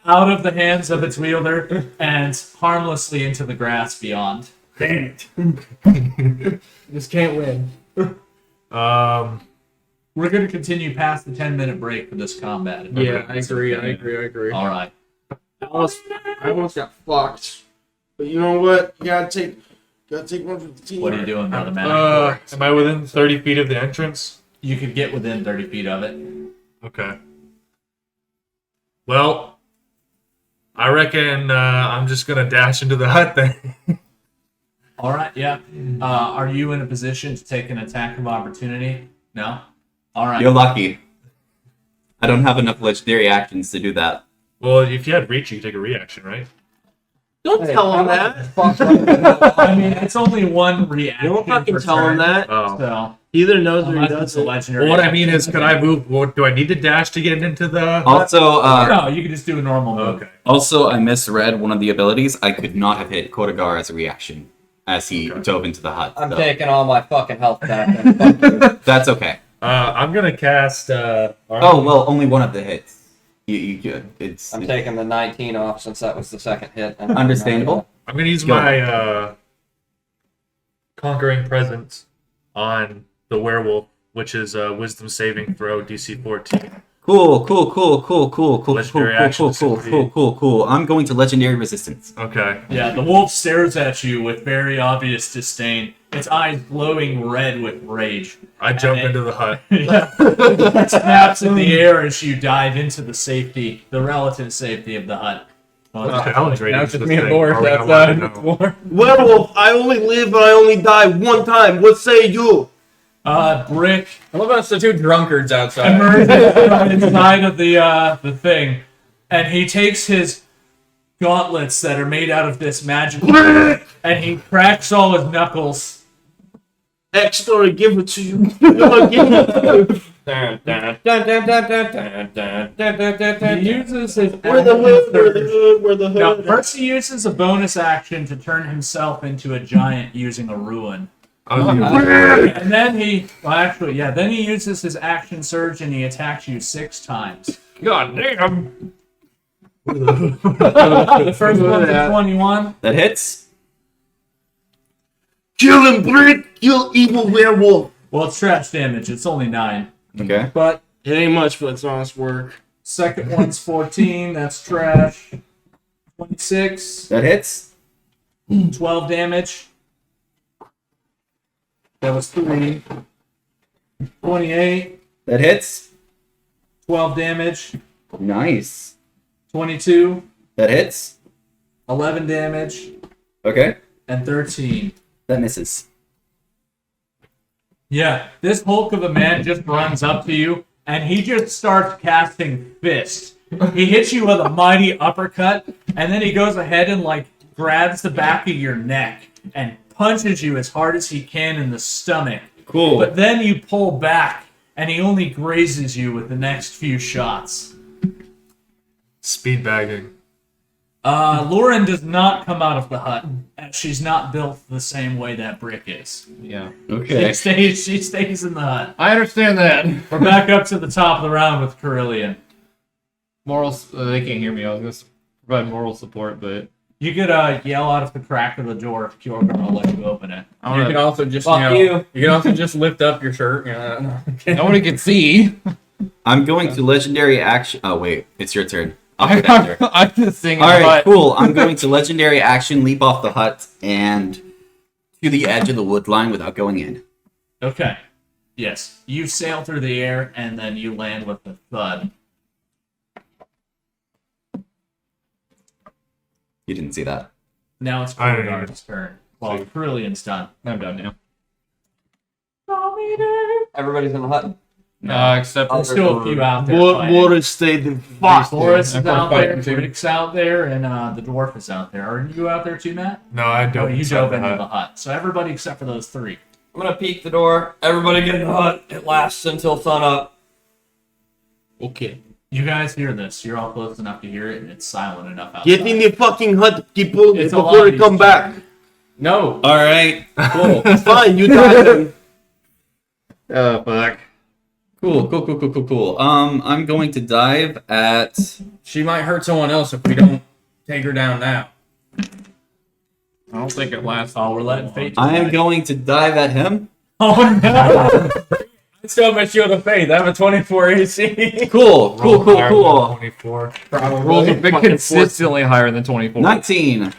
out of the hands of its wielder and harmlessly into the grass beyond. Damn it. Just can't win. We're going to continue past the 10-minute break for this combat. Yeah, I agree. All right. I almost got fucked. But you know what? You gotta take one for the team. What are you doing, Brother Matt? Am I within 30 feet of the entrance? You could get within 30 feet of it. Okay. Well, I reckon I'm just gonna dash into the hut then. All right, yeah. Are you in a position to take an attack of opportunity? No? All right. You're lucky. I don't have enough legendary actions to do that. Well, if you had reach, you could take a reaction, right? Don't tell him that. I mean, it's only one reaction. Don't fucking per tell him turn, that. Oh. So, He either knows or he unless it's a doesn't. legendary. Well, what I mean is, could I move? What, do I need to dash to get into the? Also, No, you can just do a normal move. Okay. also, I misread one of the abilities. I could not have hit Kodagar as a reaction as he dove into the hut. I'm so taking all my fucking health back. Then. Fuck you. that's okay. I'm gonna cast. Oh well, only one of the hits. You could. It's I'm taking the 19 off since that was the second hit. And understandable. I'm gonna use Go. my conquering presence on the werewolf, which is a wisdom saving throw DC 14. Cool. Legendary actions indeed. Cool. I'm going to legendary resistance. Okay. Yeah, the wolf stares at you with very obvious disdain, its eyes glowing red with rage. I jump it- into the hut. Yeah. It snaps in the air as you dive into the relative safety of the hut. Challenge rating Now it's for just this me and thing. Boris Are we gonna let it outside. know? Werewolf, I only live and I only die one time. What say you? Brick I love how it's the two drunkards outside. emerges from inside of the thing, and he takes his gauntlets that are made out of this magic, and he cracks all his knuckles. X-Story, give it to you. No, give it to you. Dun, dun, dun, dun, dun, dun, dun, dun, dun, dun, dun, dun, He dun. uses his Where the hood, where the surge. hood, where the Now, hood. first he uses a bonus action to turn himself into a giant using a ruin. And then then he uses his action surge and he attacks you 6 times. God damn. The first one's a 21. That hits. Kill him, Brick! Kill evil werewolf! Well, it's trash damage. It's only 9. Okay. But It ain't much, but it's honest work. second one's 14. That's trash. 26. That hits. 12 damage. That was 3. 28. That hits. 12 damage. Nice. 22. That hits. 11 damage. Okay. And 13. That misses. Yeah, this Hulk of a man just runs up to you, and he just starts casting fists. He hits you with a mighty uppercut, and then he goes ahead and, grabs the back of your neck and punches you as hard as he can in the stomach. Cool. But then you pull back, and he only grazes you with the next few shots. Speed bagging. Lauren does not come out of the hut, as she's not built the same way that Brick is. Yeah. Okay. She stays in the hut. I understand that. We're back up to the top of the round with Carillion. Morals, they can't hear me. I was going to provide moral support, but You could yell out of the crack of the door if Kjorgar will let you open it. I You don't can know. also just Fuck you. You can also just lift up your shirt. Nobody can see. I'm going to legendary action. Oh wait, it's your turn. I'll put that there. I'm just singing. All right, but cool. I'm going to legendary action, leap off the hut, and to the edge of the wood line without going in. Okay. Yes. You sail through the air, and then you land with a thud. You didn't see that. Now it's I don't Kjorgar's turn. Well, Carillion's done. I'm done now. Everybody's in the hut. Except There's still a few out there. What fighting. water stayed in fuck? Boris is I'm out there, fighting too. Brick's out there, and the dwarf is out there. Are you out there too, Matt? No, I Oh, don't. you inside dove the into hut. the hut. So everybody except for those 3. I'm gonna peek the door. Everybody get in the hut. It lasts until sun up. Okay. You guys hear this. You're all close enough to hear it, and it's silent enough outside. Get in the fucking hut, people, It's a before lot you come easier. back. No. All right. Cool. Fine, you die then. oh fuck. Cool. I'm going to dive at. She might hurt someone else if we don't take her down now. I don't think it lasts. Oh, we're letting fate. I am decide. going to dive at him. Oh no! I still have my shield of faith. I have a 24 AC. Cool. Roll higher than 24. Rolls have been consistently higher than 24. 19.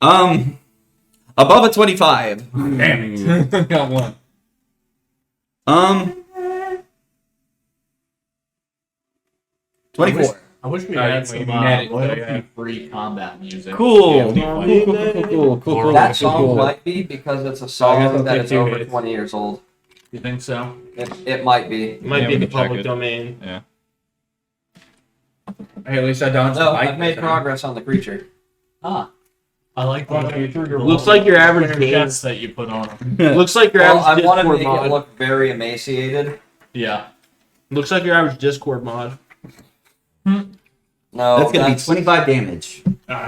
Above a 25. Damn it. Got one. 24. I wish we Oh, had you some net it, so, royalty-free combat music. Cool. Yeah, Cool. That song might be because it's a I'll song that take is 2 over hits. 20 years old. You think so? It might be. It might Yeah, be in we the can check public it. domain. Yeah. Hey, at least I dodged the No, bike I've made this time. progress on the creature. Ah. I like the Looks like your average little game. chest that you put on him. Looks like your Well, I average want to Discord make mod. it look very emaciated. Yeah. Looks like your average Discord mod. No, That's going to be 25 damage.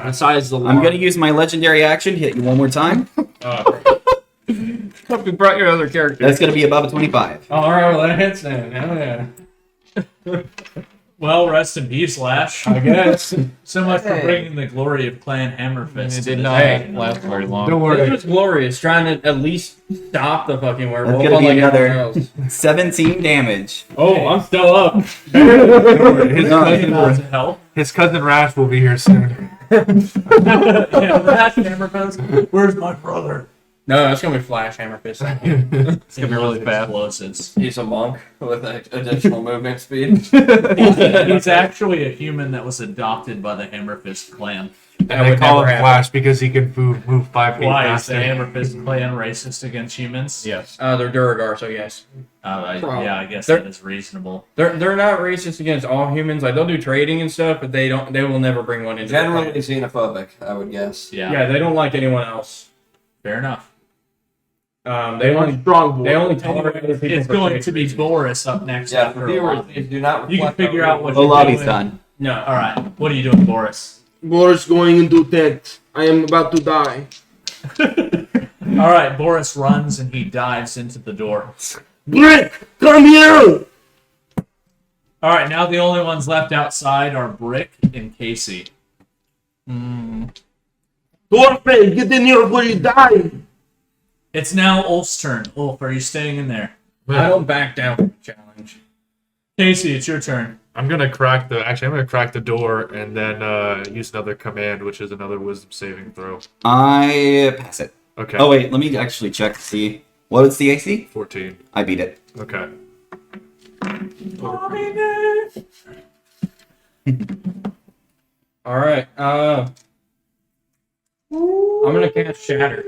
Besides the I'm lore. going to use my legendary action, hit you one more time. Hope you brought your other character. That's going to be above a 25. All right, well, that hits then. Hell yeah. Well, rest in peace, Lash. I guess. So much for Hey. bringing the glory of Clan Hammerfist. It to did this not day. last very long. Don't It worry. was glorious, trying to at least stop the fucking werewolf. That's gonna be unlike another everyone else. 17 damage. Oh, I'm still up. Don't worry. His No, cousin, About to help. his cousin Rash will be here soon. Yeah, Lash Hammerfist. Where's my brother? No, it's gonna be Flash Hammerfist. It's gonna be really fast. Explosives. He's a monk with additional movement speed. He's actually a human that was adopted by the Hammerfist clan. And That they would call never him happen. Flash because he can move 5 feet Why is the faster. Hammerfist clan racist against humans? Yes. They're Duragar, so yes. Yeah, I guess They're- that is reasonable. They're not racist against all humans. Like they'll do trading and stuff, but they will never bring one into. their Generally clan. xenophobic, I would guess. Yeah, Yeah, they don't like anyone else. fair enough. They only strong they only tolerate other people. It's for going trade to be reasons. Boris up next Yeah, after for a viewers, lobby. these do not You can reflect figure our out what The you're lobby's doing. done. No, All right, what are you doing, Boris? Boris going into tent. I am about to die. All right, Boris runs and he dives into the door. Brick, come here! All right, now the only ones left outside are Brick and Casey. Thorfinn, get in here before you die! It's now Ulf's turn. Ulf, are you staying in there? I don't back down from the challenge. Casey, it's your turn. I'm gonna crack the door and then use another command, which is another wisdom saving throw. I pass it. Okay. Oh wait, let me actually check to see. What was the AC? 14. I beat it. Okay. All right. I'm gonna cast Shatter.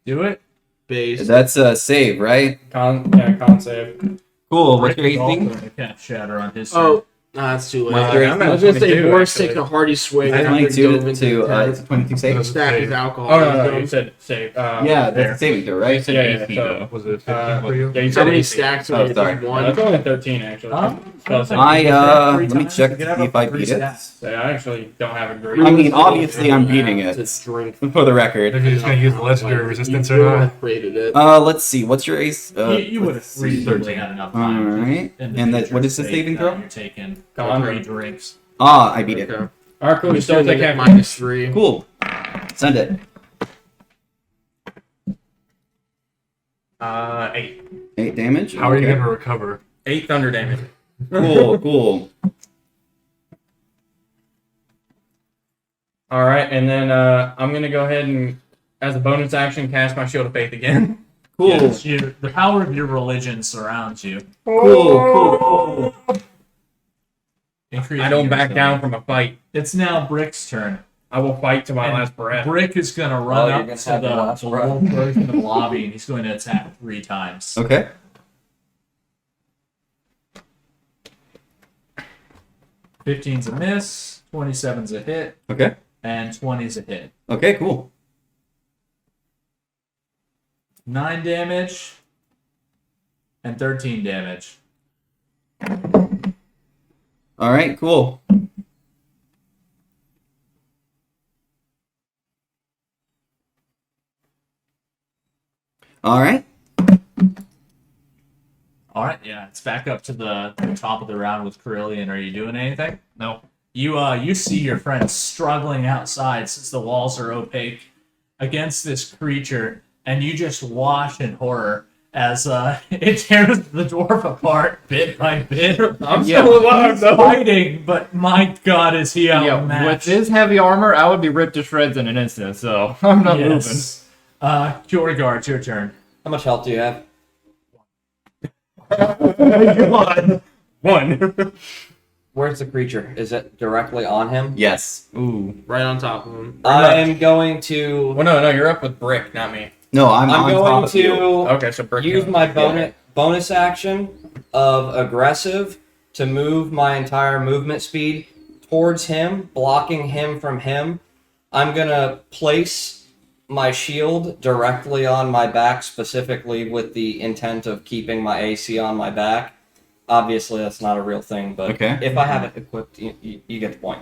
Do it. Base. That's a save, right? Con save. Cool. What's your Brick is also AC? gonna cast Shatter on his turn. Oh, nah, that's too late. What's your I'm AC? I was gonna say 22, Boris actually. takes a hearty swing. It's after 22 dove to into the it's a 22 save. That's stack save. his alcohol. Oh no, you said save. Yeah, that's a saving throw, right? Said Yeah, AC, so- though. Was it 15 Uh, for you? yeah, you How said many AC. stacks Oh, are sorry. in That's one? only 13 actually. Huh? So it's like- Let me check to see if I beat it. I actually don't have a great. I mean, obviously I'm beating it. To drink. For the record. If you're just gonna use the legendary resistance You or wouldn't not. have created it. Let's see. What's your ace? You would have let's see. reasonably had enough time. Alright. in the And that, future what is the to saving take, throw? You're taking Con. 3 drinks. Ah, I beat it. Okay. All right, cool. You You still still take get half -3. Cool. Send it. 8. 8 damage. How are you Okay. gonna recover? 8 thunder damage. Cool, cool. All right, and then I'm gonna go ahead and, as a bonus action, cast my Shield of Faith again. Cool. Yes, the power of your religion surrounds you. Cool. increasing I don't your back down resilience. from a fight. It's now Brick's turn. I will fight to my And last breath. Brick is going to Oh, run you're up gonna to have your last the breath. lower version of the lobby, and he's going to attack 3 times. Okay. 15's a miss, 27's a hit, Okay. and 20's a hit. Okay, cool. 9 damage and 13 damage. Alright, cool. Alright. All right, yeah, it's back up to the top of the round with Carillion. Are you doing anything? No. You see your friend struggling outside since the walls are opaque against this creature, and you just watch in horror as it tears the dwarf apart bit by bit. I'm Yeah. still alive He's though. fighting, but my God, is he Yeah, with outmatched? his heavy armor, I would be ripped to shreds in an instant, so I'm not moving. Yes. Kjorgar, it's your turn. How much health do you have? One. Where's the creature? Is it directly on him? Yes. Ooh. Right on top of him. I am going to. Well, no, you're up with Brick, not me. No, I'm I'm on top going of you. to Okay, so Brick. use my bonus action of aggressive to move my entire movement speed towards him, blocking him from him. I'm gonna place my shield directly on my back, specifically with the intent of keeping my AC on my back. Obviously, that's not a real thing, but Okay. if I have it equipped, you get the point.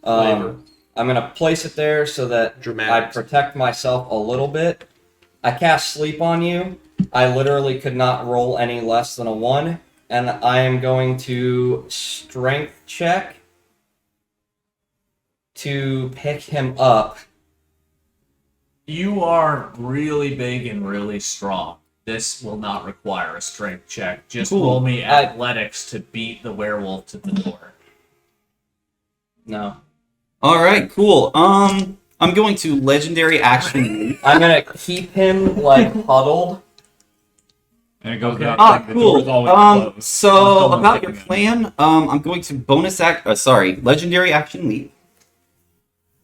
Flavor. I'm gonna place it there so that I Dramatic. protect myself a little bit. I cast Sleep on you. I literally could not roll any less than a 1. and I am going to strength check to pick him up. You are really big and really strong. This will not require a strength check. Just roll me athletics to beat the werewolf to the door. No. All right, cool. I'm going to legendary action. I'm gonna keep him like huddled. And it goes Okay. up. Ah, like, the door's cool. always closed. So Someone's about your taking plan, I'm going to legendary action leap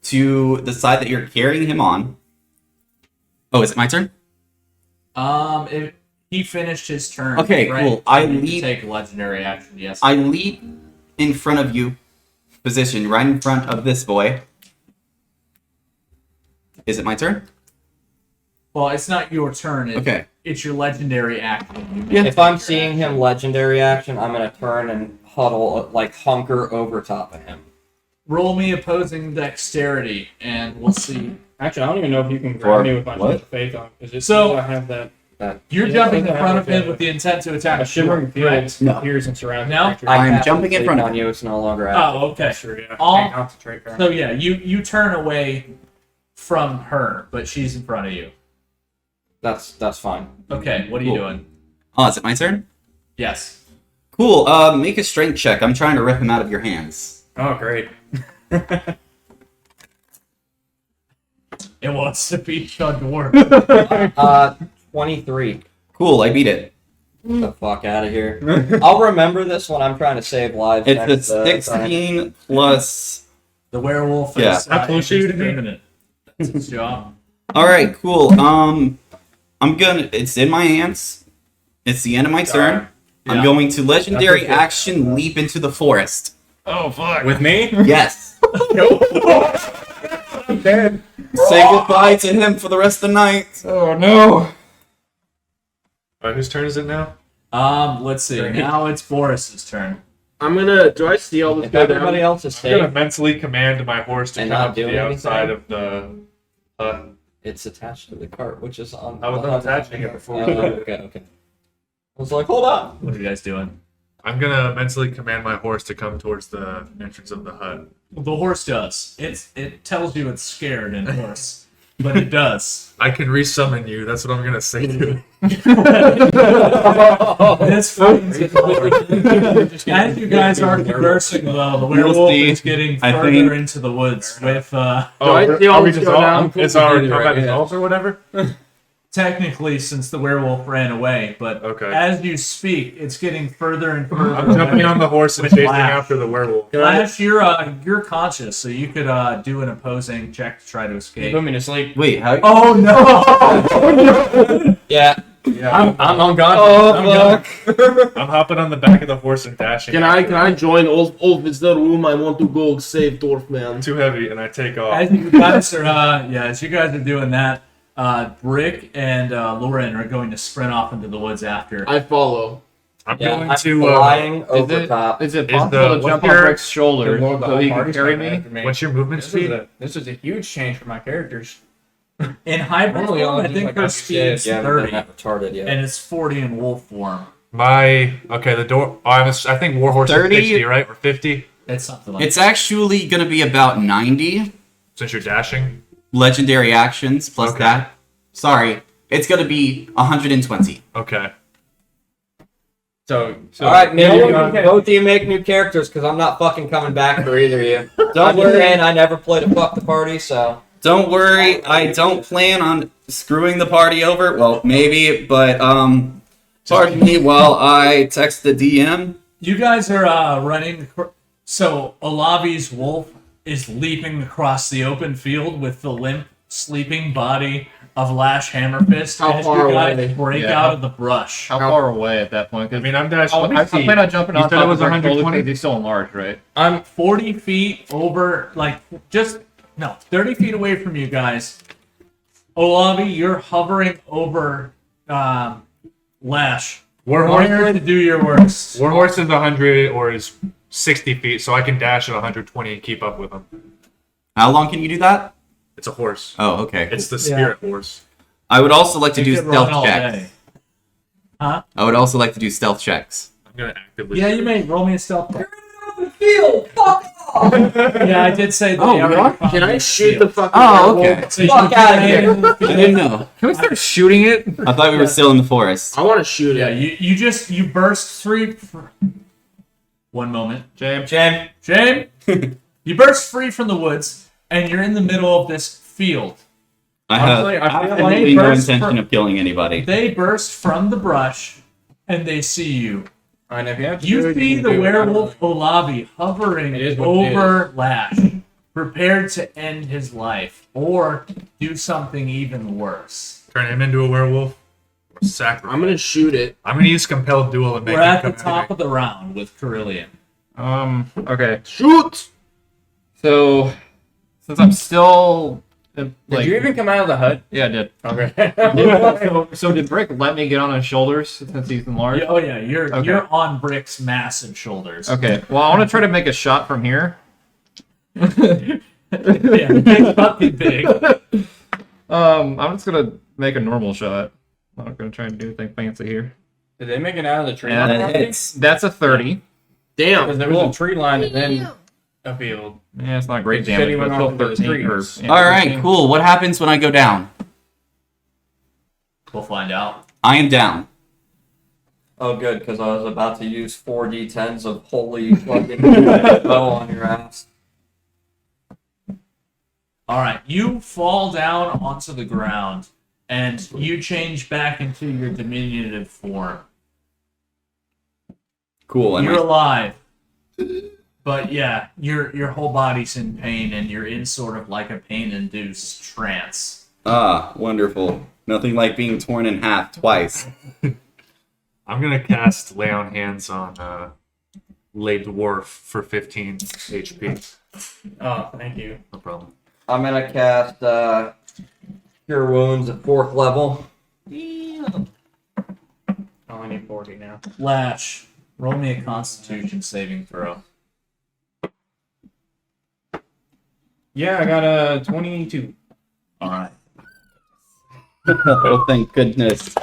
to the side that you're carrying him on. Oh, is it my turn? If he finished his turn. Okay, right? cool. So I you can leap- take legendary action. Yes. I leap in front of you, position right in front of this boy. Is it my turn? Well, it's not your turn. Okay. It's your legendary action. You Yeah. If I'm seeing him legendary action, I'm gonna turn and huddle, like hunker over top of him. Roll me opposing dexterity, and we'll see. Actually, I don't even know if you can For grab me with my what? shield of faith on. Is it So- I have that You're Yeah, jumping in doesn't front have of him like with the intent to attack. a shimmering correct? field No. appears and surrounds No? the creature. I'm cast jumping in sleep front of on him. you. It's no longer active. Oh, okay. That's true, yeah. All- Can't concentrate very So much. yeah, you turn away from her, but she's in front of you. That's fine. Okay, what are you Cool. doing? Oh, is it my turn? Yes. Cool. Make a strength check. I'm trying to rip him out of your hands. Oh, great. It wants to be a dwarf. 23. Cool. I beat it. Get the fuck out of here. I'll remember this when I'm trying to save lives. It's a next, time. 16 plus. The werewolf Yeah. is How close are you to me? indiscriminate. That's its job. All right. Cool. I'm gonna. It's in my hands. It's the end of my turn. I'm Yeah. going to legendary That's okay. action leap into the forest. Oh, fuck. With me? Yes. I'm dead. Say goodbye to him for the rest of the night. Oh, no. Alright, whose turn is it now? Let's see. Now it's Boris's turn. I'm gonna. Do I see all this If go everybody down? else is I'm gonna safe, mentally command my horse to And come not up to doing the anything? outside of the hut. it's attached to the cart, which is on. I was the not hut. attaching it before. Okay. I was like, hold on. What are you guys doing? I'm gonna mentally command my horse to come towards the entrance of the hut. The horse does. It tells you it's scared in horse, but it does. I can resummon you. That's what I'm gonna say to it. That's fine. As you guys are conversing, though, the werewolf see. is getting I further think- into the woods with I see all are we this go dissolved? down? Is our Either combat way, yeah. dissolved or whatever? technically since the werewolf ran away, but Okay. as you speak, it's getting further and further. I'm jumping away. on the horse and With chasing Flash. after the werewolf. Flash, you're conscious, so you could do an opposing check to try to You escape. put me to sleep. Wait, how? Oh no! Yeah. I'm unconscious. Oh, fuck. I'm hopping on the back of the horse and dashing. Can I join all it's the room? I want to go save Dwarfman. Too heavy, and I take off. As you guys are as you guys are doing that, Brick and Lauren are going to sprint off into the woods after. I follow. I'm Yeah, going I'm to. flying over top. Is it Is possible the- to jump what's on your- Rick's shoulder The Lord of the so he whole can party's carry coming me? after me. what's your movement speed? This is a huge change for my characters. In hybrid Normally, form, I'll I just, think like, her have speed you is You haven't been 30, that retarded yet. and it's 40 in wolf form. My the door. Oh, I think Warhorse 30? is 60, right, or 50, It's something like It's actually gonna be about 90 since you're dashing. legendary actions plus Okay. that. Sorry, it's gonna be 120. Okay. So All right, maybe no one can- both of you make new characters because I'm not fucking coming back for either of you. Don't I'm just worry. saying I never played a fuck the party, so Don't worry, I don't plan on screwing the party over. Well, maybe, but pardon me while I text the DM. You guys are running. So Olavi's wolf is leaping across the open field with the limp, sleeping body of Lash Hammerfist How as far you guys away? break Yeah. out of the brush. How far away at that point? I 'Cause mean, I'm dashing. I plan on jumping You on said top it was of Rick's shoulder 120? because he's still enlarged, right? I'm 40 feet over, 30 feet away from you guys. Olavi, you're hovering over Lash. Warhorse. Prepare to do your worst. Warhorse is 100 or is 60 feet, so I can dash at 120 and keep up with him. How long can you do that? It's a horse. Oh, okay. It's the spirit horse. I would also like to You do could run stealth all checks. day. Huh? I would also like to do stealth checks. I'm gonna actively. Yeah, shoot you it. may roll me a stealth check. Field, fuck off! Yeah, I did say that. Oh, they already what? found Can I the shoot field. the fucking Oh, werewolf? okay. So you Fuck can outta play here. in the I field. didn't know. Can we start shooting it? I thought we were still in the forest. I want to shoot Yeah, it. you burst free. One moment, James. Jam. Shane. You burst free from the woods, and you're in the middle of this field. I have Honestly, I feel absolutely no burst intention from- of killing anybody. They burst from the brush, and they see you. And if you have to do You it, see can the do it. werewolf Olavi hovering It is what it over Lash, prepared to end his life or do something even worse. Turn him into a werewolf. Or sacrifice. I'm gonna shoot it. I'm gonna use compelled duel and make We're him at the come top of the round with Carillion. Okay. Shoot! So, since I'm still Did like, you even come out of the hut? yeah, I did. Okay. So did Brick let me get on his shoulders since he's enlarged? Oh yeah, you're Okay. you're on Brick's massive shoulders. Okay. Well, I want to try to make a shot from here. Yeah, big fucking big. I'm just gonna make a normal shot. I'm not gonna try and do anything fancy here. Did they make it out of the tree Yeah, line? That already? hits. That's a 30. Damn. Because there was a tree line and then a field. Yeah, it's not great Shit, damage, he but went still off into the 13. Or, trees. yeah, All right, 13. cool. What happens when I go down? We'll find out. I am down. Oh, good, because I was about to use 4d10s of holy fucking bow on your ass. All right, you fall down onto the ground, and you change back into your diminutive form. Cool. And You're alive, but yeah, your whole body's in pain, and you're in sort of like a pain-induced trance. wonderful. Nothing like being torn in half twice. I'm gonna cast Lay on Hands on Lay Dwarf for 15 HP. Oh, thank you. No problem. I'm gonna cast Cure Wounds at 4th level. I only need 40 now. Lash, roll me a Constitution saving throw. Yeah, I got a 22. All right. Oh, thank goodness.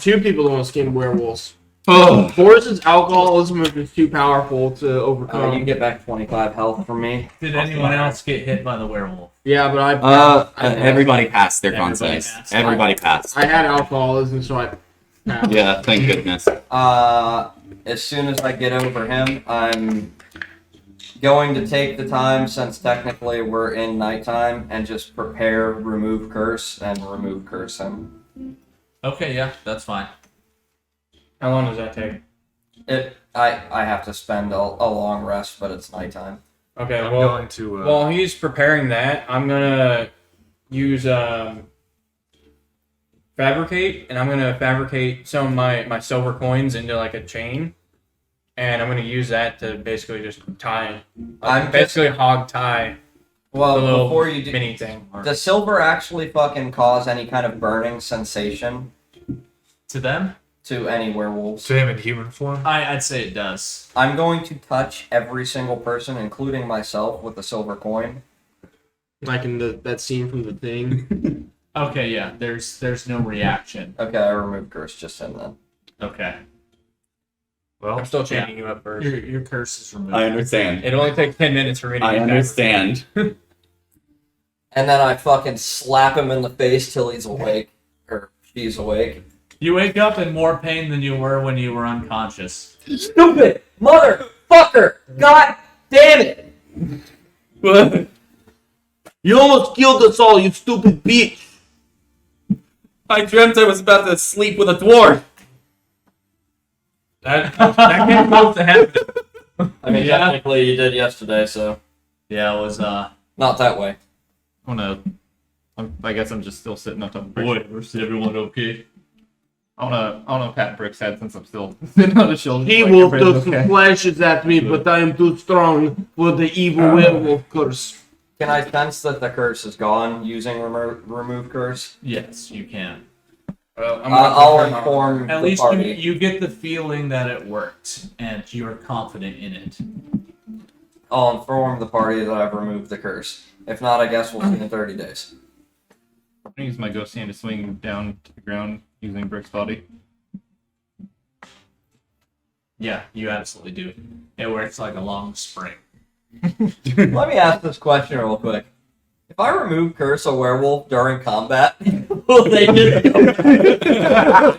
Two people don't skin werewolves. Oh, Boris's alcoholism is too powerful to You overcome. can get back 25 health from me. Did anyone else get hit by the werewolf? Yeah, but I everybody passed their con Everybody saves. passed. Everybody passed. I had alcoholism, so I passed. Yeah, thank goodness. As soon as I get over him, I'm going to take the time, since technically we're in nighttime, and just prepare remove curse and remove curse him. Okay, yeah, that's fine. How long does that take? I have to spend a long rest, but it's nighttime. Okay, I'm well, going to. while he's preparing that, I'm gonna use fabricate, and I'm gonna fabricate some of my silver coins into like a chain, and I'm gonna use that to basically just tie, I'm basically hog tie the Well, little before you do, mini thing. does silver actually fucking cause any kind of burning sensation To them, to any werewolves? to him in human form. I'd say it does. I'm going to touch every single person, including myself, with a silver coin. Like in that scene from The Thing. Okay, yeah, there's no reaction. Okay, I remove curse just him then. Okay, Well, I'm still chaining you up first. your curse is removed. I understand. It only takes 10 minutes for me to I get back. understand. And then I fucking slap him in the face till he's awake. Or she's awake. You wake up in more pain than you were when you were unconscious. Stupid motherfucker! God damn it! You almost killed us all, you stupid bitch! I dreamt I was about to sleep with a dwarf. That came close to happen. I mean, Yeah. technically you did yesterday, so Yeah, it was not that way. I guess I'm just still sitting on top of Brick's boy, shoulders. is everyone okay? I wanna pat Brick's head since I'm still sitting on his shoulders. He like, will everything's throw okay. flashes at me, but I am too strong for the evil werewolf curse. Can I sense that the curse is gone using remove curse? Yes, you can. Well, I'm gonna I'll confirm inform At the least you, party. you get the feeling that it worked, and you're confident in it. I'll inform the party that I've removed the curse. If not, I guess we'll see in 30 days. I'm gonna use my ghost hand to swing down to the ground using Brick's body. Yeah, you absolutely do. It works like a long spring. Let me ask this question real quick. If I remove curse a werewolf during combat, will they just go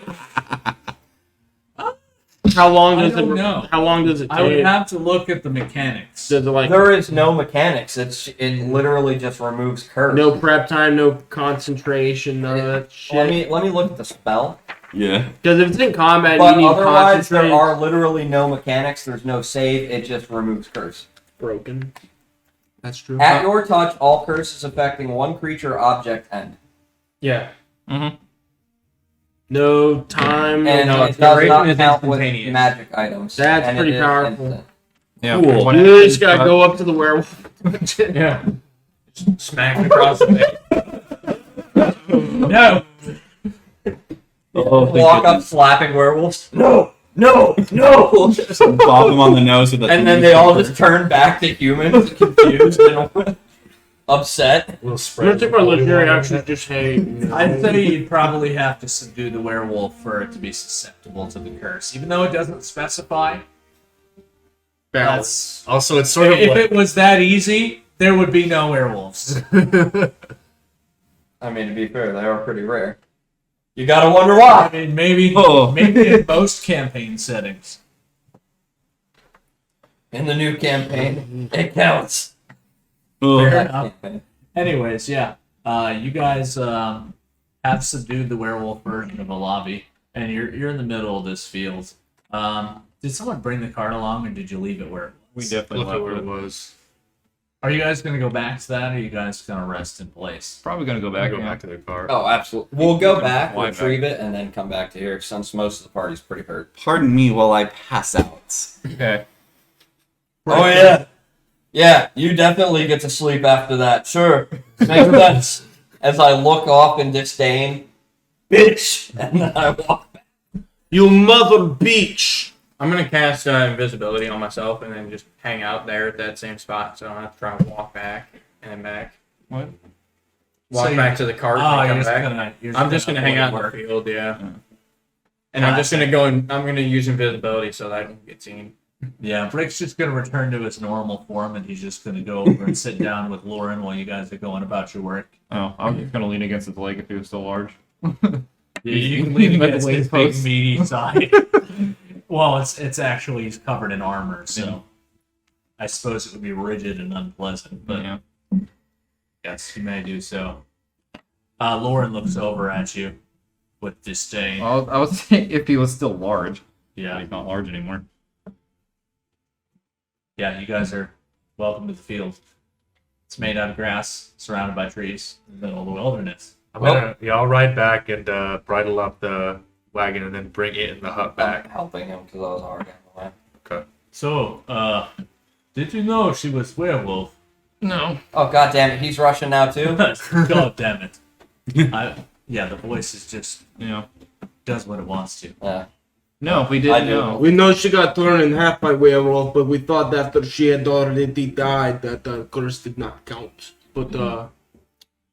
How long I does don't it? know. How long does it take? I would have to look at the mechanics. Does it like There is no mechanics. It literally just removes curse. no prep time, no concentration, none of that Let shit? me look at the spell. Yeah. Because if it's in combat, But you need otherwise, there concentrate. are literally no mechanics. There's no save. It just removes curse. Broken. That's true. At your touch, all curses affecting one creature or object end. Yeah. No time. And no it does duration not is count with instantaneous. magic items. That's and pretty it is powerful. instant. Yeah. Cool. One You action, just gotta go up to the werewolf. Yeah. Just smack across the face. No! Oh, Walk up slapping werewolves. No! No! No! Bob him on the nose with a. And then they all just turn back to humans, confused and upset. We'll I'm spread. gonna take my the holy legendary water. action. Just hey. I'd say you'd probably have to subdue the werewolf for it to be susceptible to the curse. Even though it doesn't specify, that's... Also, it's sort of If like it was that easy, there would be no werewolves. I mean, to be fair, they are pretty rare. You gotta wonder I why. mean, maybe Oh. maybe in most campaign settings. In the new campaign, it counts. Oh. Fair That enough. campaign. Anyways, yeah. You guys have subdued the werewolf version of a lobby, and you're in the middle of this field. Did someone bring the cart along, or did you leave it where it We was? definitely look at left where it. it was. Are you guys gonna go back to that, or are you guys gonna rest in place? Probably gonna go back. Go yeah. back to the car. Oh, absolutely. We'll go back, Why retrieve it, and then come back to here since most of the party's pretty hurt. Pardon me while I pass out. Okay. Oh, yeah. Yeah, you definitely get to sleep after that. Sure. Makes sense. As I look off in disdain, bitch, and then I walk back. You mother beach. I'm gonna cast invisibility on myself and then just hang out there at that same spot, so I don't have to try and walk back and then back. What? Walk So back to the cart Oh, and you're come just back. gonna. I'm just gonna hang out in the work. field, yeah. Yeah. And I'm just gonna go and I'm gonna use invisibility so that I don't get seen. Yeah, Brick's just gonna return to his normal form, and he's just gonna go over and sit down with Lauren while you guys are going about your work. Oh, I was just gonna lean against his leg if he was still large. Yeah, you can lean Like against the his wing big post. meaty side. Well, it's actually he's covered in armor, so I suppose it would be rigid and unpleasant. But Yeah. yes, you may do so. Lauren looks over at you with disdain. I was saying if he was still large. But Yeah, he's not large anymore. yeah, you guys are welcome to the field. It's made out of grass, surrounded by trees, in the middle of the wilderness. I'll ride back and bridle up the wagon and then bring it in the hut I'm back. helping him because I was already on the way. So, did you know she was werewolf? No. Oh, god damn it. He's Russian now, too? God damn it! Yeah, the voice is just Yeah. does what it wants to. Yeah. No, we I didn't do. know. We know she got torn in half by werewolf, but we thought after she had already died that the curse did not count. But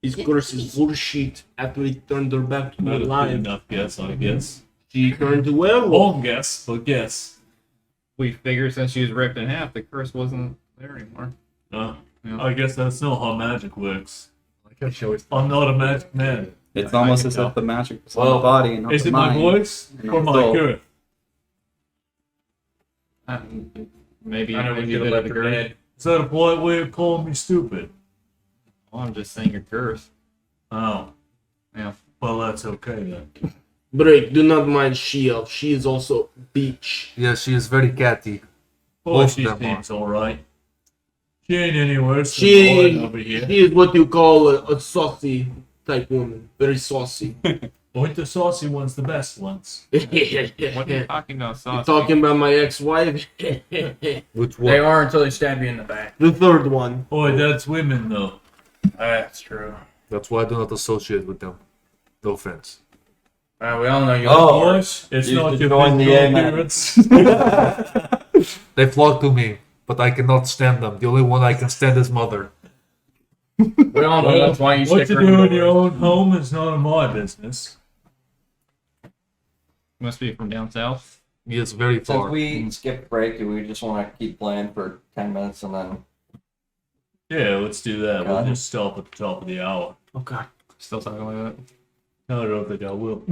this curse is bullshit. After he turned her back to Not a good alive, enough guess, I guess. she turned to werewolf. Wrong guess, but guess. We figured since she was ripped in half, the curse wasn't there anymore. Yeah. Yeah. I guess that's not how magic works. Like how she always I'm not a magic man. It's I almost can as tell. if the magic was on Well, the body and not Is the it my mind. voice and or not my the soul. girth? Maybe I know we maybe could have a bit of left the her curse. dead. Is that a polite way of calling me stupid? Well, I'm just saying your curse. Oh. Yeah. Well, that's okay then. Break, do not mind She-Elf. She is also beach. Yeah, she is very catty. Oh, Both she of them seems alright. She ain't any worse than She, Lauren over here. she is what you call a saucy type woman. Very saucy. Point the saucy ones, the best ones. What are you You're talking about, sauce? talking about my ex-wife? Which They one? are until they stab you in the back. The third one. Boy, that's women though. That's true. That's why I do not associate with them. No offense. We all know you. Oh. Boys, it's You not should your join the physical A-man. appearance. They flock to me, but I cannot stand them. The only one I can stand is mother. We all know that's why you What stick you her do in indoors. your own home is none of my business. Must be from down south. Yes, very Since far. we skipped break, do we just want to keep playing for 10 minutes and then? Yeah, let's do that. Got We'll it. just stop at the top of the hour. Oh god. Still talking like No, I don't think I will.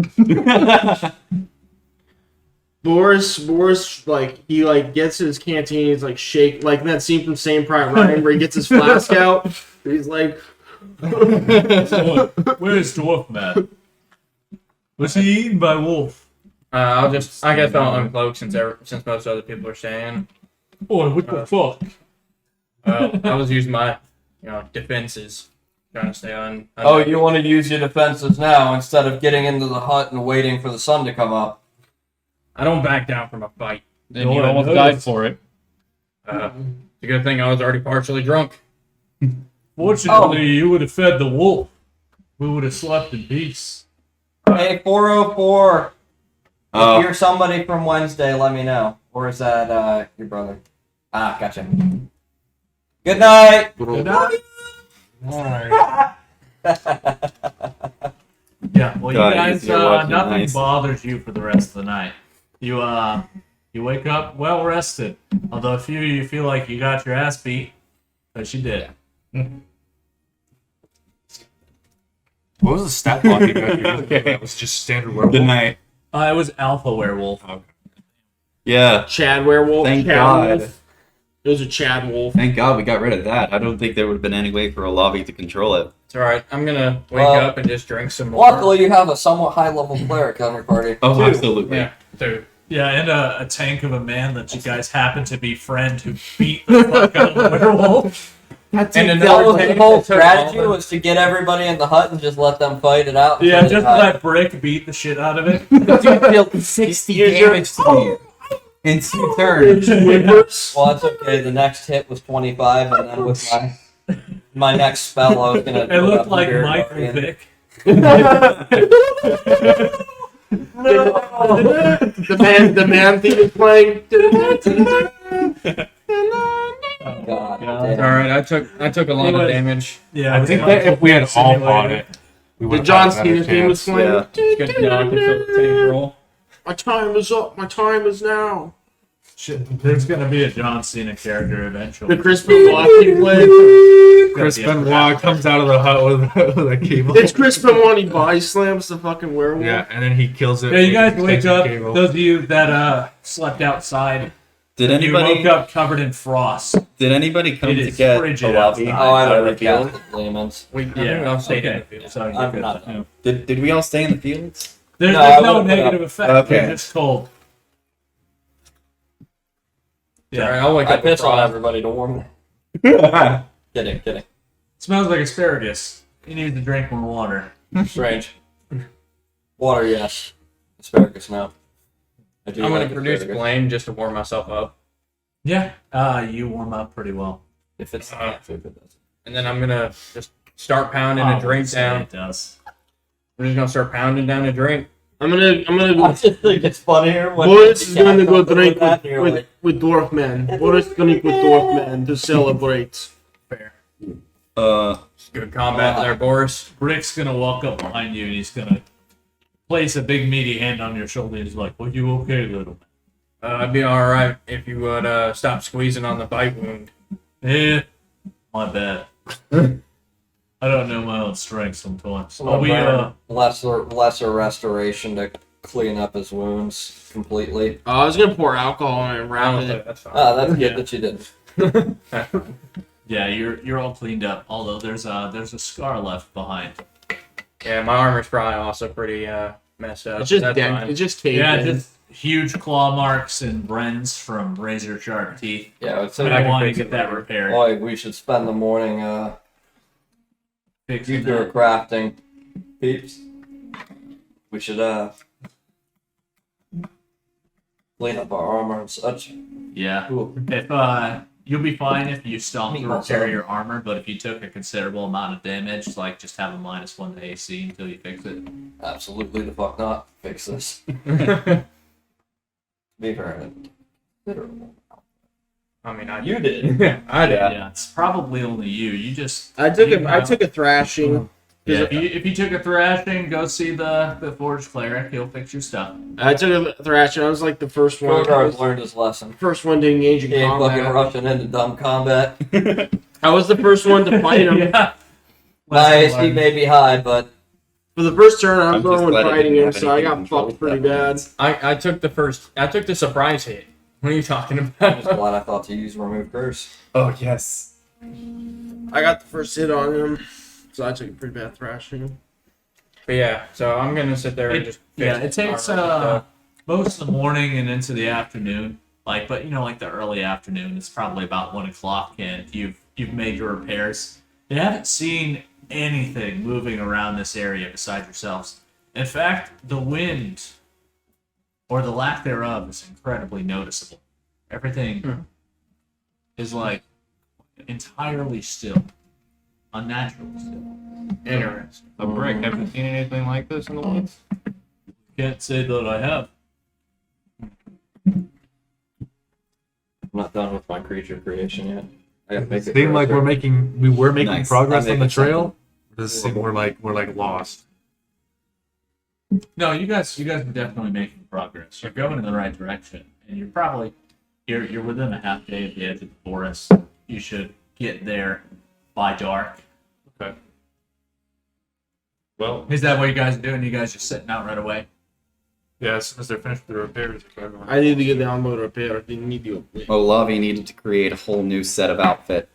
Boris, like he like gets to his canteen. He's like shake, like that scene from Saving Private Ryan where he gets his flask out. He's like, Where's Dwarf Man? Was he eaten by wolf? I guess I'll uncloak since most other people are staying. Oh, what the fuck? I was using my, defenses, trying to stay on. Oh, you want to use your defenses now instead of getting into the hut and waiting for the sun to come up. I don't back down from a fight. that. And No, you I almost noticed. died for it. It's a good thing I was already partially drunk. Fortunately, you would have fed the wolf. We would have slept in peace. Hey, 404. Oh. If you're somebody from Wednesday, let me know. Or is that your brother? Ah, gotcha. Good night. Good night. Yeah, well, God, you guys, you're lucky, nothing nice. bothers you for the rest of the night. You wake up well rested. Although a few of you feel like you got your ass beat, but you did. What was the stat block you got here? That was just standard werewolf. Good night. It was alpha werewolf. Yeah. Chad werewolf. Thank Chad God. wolf. It was a Chad wolf. Thank God we got rid of that. I don't think there would have been any way for a lobby to control it. It's alright. I'm gonna wake Well, up and just drink some more. Luckily, you have a somewhat high-level cleric on your party. Oh, Two. absolutely. Yeah, dude. Yeah, and a tank of a man that you guys happen to befriend who beat the fuck out of the werewolf. And another the thing whole that took strategy all the- was to get everybody in the hut and just let them fight it out. Yeah, until they just died. let Brick beat the shit out of it. Dude dealt 60 damage to me in 2 turns. Well, that's okay. The next hit was 25, and then with my next spell, I was gonna. It looked like Beard Michael Guardian. Vick. The man theme is playing. God, It's damn. alright. I took a lot of Anyway. damage. Yeah, I think that if we had all fought it, we would The have John had a better Cena theme was chance. playing. Yeah. It's good to know I can fill the tank roll. My time is up. My time is now. Shit, there's gonna be a John Cena character eventually. The Chris Benoit he played. Chris Benoit comes out of the hut with a cable. It's Chris Benoit. He body slams the fucking werewolf. Yeah, and then he kills it. Yeah, you guys with wake extension up. cable. Those of you that slept outside, Did you woke anybody up covered in frost. did anybody come It to is get frigid a lobby? outside. Oh, I out of don't the recount field? the lemons. I think I've stayed in the field. So you're I'm good. not- Yeah. Did we all stay in the fields? There's, No, there's I no would've put negative effect. Okay. You're just cold. Alright, Yeah. I'll wake I up with pissed on frost. everybody to warm them. Kidding. Smells like asparagus. You need to drink more water. Strange. Water, yes. Asparagus, no. I do I'm gonna like produce asparagus. blame just to warm myself up, Yeah. You warm up pretty well. If it's if it does. And then I'm gonna just start pounding a drink down. It does. I'm just gonna start pounding down a drink. I'm gonna I go. just think it's funnier when Boris is you gonna go can't come drink up that and you're with, like, with Dwarf Man. Boris is gonna go with Dwarf Man to celebrate. Fair. Good combat there, Boris. Rick's gonna walk up behind you and he's gonna place a big meaty hand on your shoulder. He's like, "Are you okay, little man?" I'd be alright if you would stop squeezing on the bite wound. Eh, my bad. I don't know my own strength sometimes. Some Oh, we lesser restoration to clean up his wounds completely. I was gonna pour alcohol in it and wrap Honestly, it. that's fine. That's good Yeah. that you didn't. yeah, you're all cleaned up. Although there's a scar left behind. Yeah, my armor's probably also pretty messed up. It's just That's dead. fine. It's just caved Yeah, in. just huge claw marks and rends from razor sharp teeth. Yeah, it's I I can want to fix get it that later. repaired. boy, we should spend the morning Fixing future that. crafting. Peeps. We should clean up our armor and such. Yeah. If you'll be fine if you stop to repair your armor, but if you took a considerable amount of damage, like just have a -1 to AC until you fix it. Absolutely the fuck not. Fix this. Be fair. Considerable. I mean, You did. I did. Yeah, it's probably only you. You just I took you a thrashing Yeah. If you took a thrashing, go see the Forge Cleric. He'll fix your stuff. I took a thrashing. I was like the first one. Gorgar's learned his lesson. First one to engage in He ain't fucking combat. rushing into dumb combat. I was the first one to fight him. Yeah. My AC may be high, but For the first turn, I was I'm the just one glad I fighting didn't him, have so I anything got controlled fucked pretty that bad. I took the surprise hit. What are you talking I'm about? just glad I thought to use remove curse. Oh yes. I got the first hit on him, so I took a pretty bad thrashing. But yeah, so I'm gonna sit there and just Yeah, fix it takes armor most of the morning and into the afternoon. But like the early afternoon, it's probably about 1 o'clock, and you've made your repairs. You haven't seen anything moving around this area besides yourselves. In fact, the wind, or the lack thereof, is incredibly noticeable. Everything is like entirely still, unnaturally still. Interesting. A brick. Haven't seen anything like this in the woods. Can't say that I have. I'm not done with my creature creation yet. I gotta make It seemed like we were making Nice. progress I'm on the making trail. Or does it seem we're like lost? No, you guys are definitely making progress. You're going in the right direction, and you're within a half day of the edge of the forest. You should get there by dark. Okay. Well, Is that what you guys are doing? You guys just sitting out right away? yeah. As soon as they're finished with the repairs, we're going. I need to get down low repair. I didn't need to. Olavi needed to create a whole new set of outfit.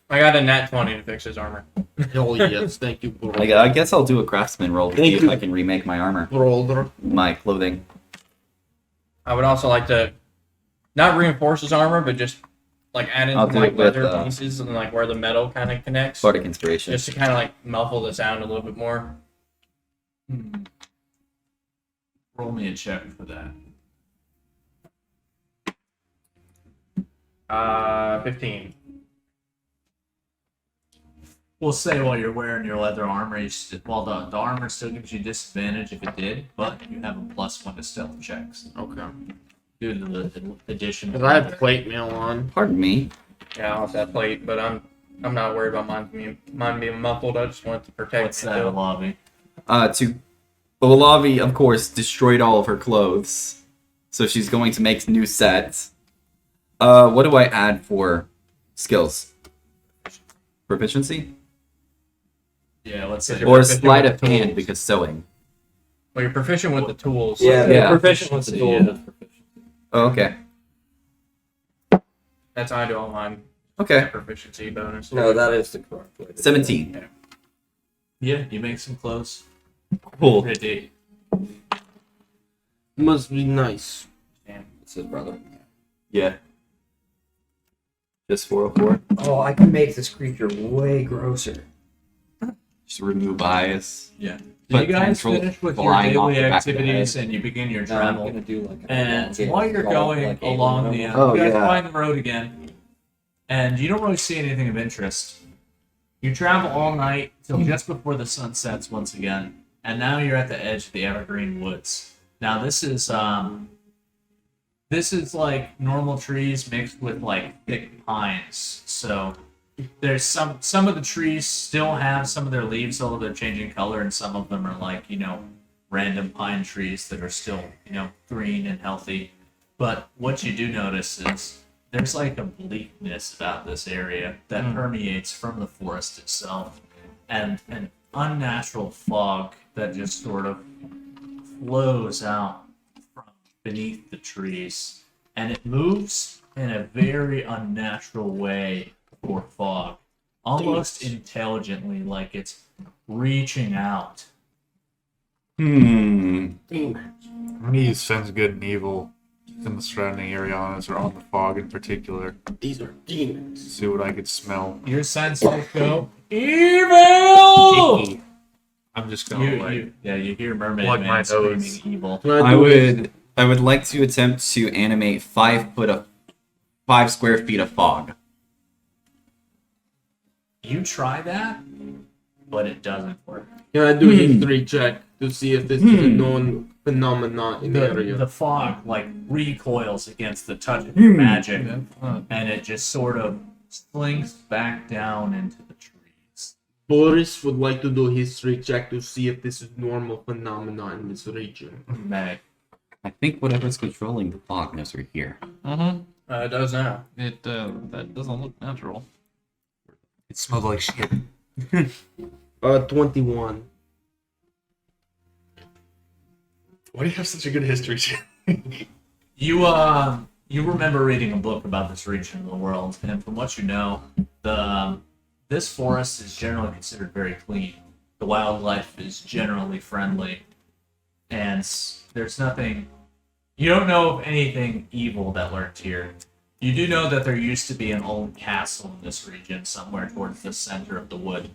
I got a nat 20 to fix his armor. Hell yes, thank you, bro. I guess I'll do a craftsman roll to Thank see if you. I can remake my armor, Brother. my clothing. I would also like to not reinforce his armor, but just like add in I'll some do like it with, leather pieces and like where the metal kind of connects, Bardic inspiration. just to kind of like muffle the sound a little bit more. Roll me a check for that. 15. We'll say while you're wearing your leather armor, the armor still gives you disadvantage if it did, but you have a +1 to stealth checks Okay. due to the addition. Because I have plate mail on. Pardon me. Yeah, I'll have that plate, but I'm not worried about mine being muffled. I just want it to protect What's me. that, too. lobby? To Olavi, of course, destroyed all of her clothes, so she's going to make new sets. What do I add for skills? Proficiency? Yeah, let's say. You're Or proficient sleight with of the hand tools. because sewing. Well, you're proficient with the tools. Yeah, Yeah. you're proficient with the tools. Yeah. Oh, okay. That's how I do all mine. Okay. Proficiency bonus. No, that is the correct way. 17. Yeah, you make some clothes. Cool. Pretty. Must be nice. It's his brother. Yeah. Just 404. Oh, I can make this creature way grosser. Just remove eyes. Yeah. Did But you guys control finish with your flying off daily the back of the activities head. and you begin your No, I'm travel? gonna do like. And while you're going along the, Oh, you guys yeah. find the road again, and you don't really see anything of interest. You travel all night till just before the sun sets once again, and now you're at the edge of the evergreen woods. Now this is like normal trees mixed with like thick pines. So there's some of the trees still have some of their leaves, although they're changing color, and some of them are like random pine trees that are still green and healthy. But what you do notice is there's like a bleakness about this area that permeates from the forest itself, and an unnatural fog that just sort of flows out from beneath the trees, and it moves in a very unnatural way for fog, almost intelligently, like it's reaching out. I'm gonna use sense good and evil in the surrounding area on us, or on the fog in particular. These are demons. See what I could smell. Your senses go evil. I'm just gonna You hear Mermaid plug Man my screaming nose. evil. What I do is- would like to attempt to animate 5 square feet of fog. You try that, but it doesn't work. Can I do a history check to see if this is a known phenomenon in the area? The fog like recoils against the touch of your magic, and it just sort of slinks back down into the trees. Boris would like to do a history check to see if this is normal phenomenon in this region. Meg. I think whatever's controlling the fog knows we're here. Mm-hmm. It does now. It that doesn't look natural. It smelled like shit. 21. Why do you have such a good history check? You remember reading a book about this region of the world, and from what you know, this forest is generally considered very clean. The wildlife is generally friendly, and there's nothing. You don't know of anything evil that lurked here. You do know that there used to be an old castle in this region, somewhere towards the center of the wood,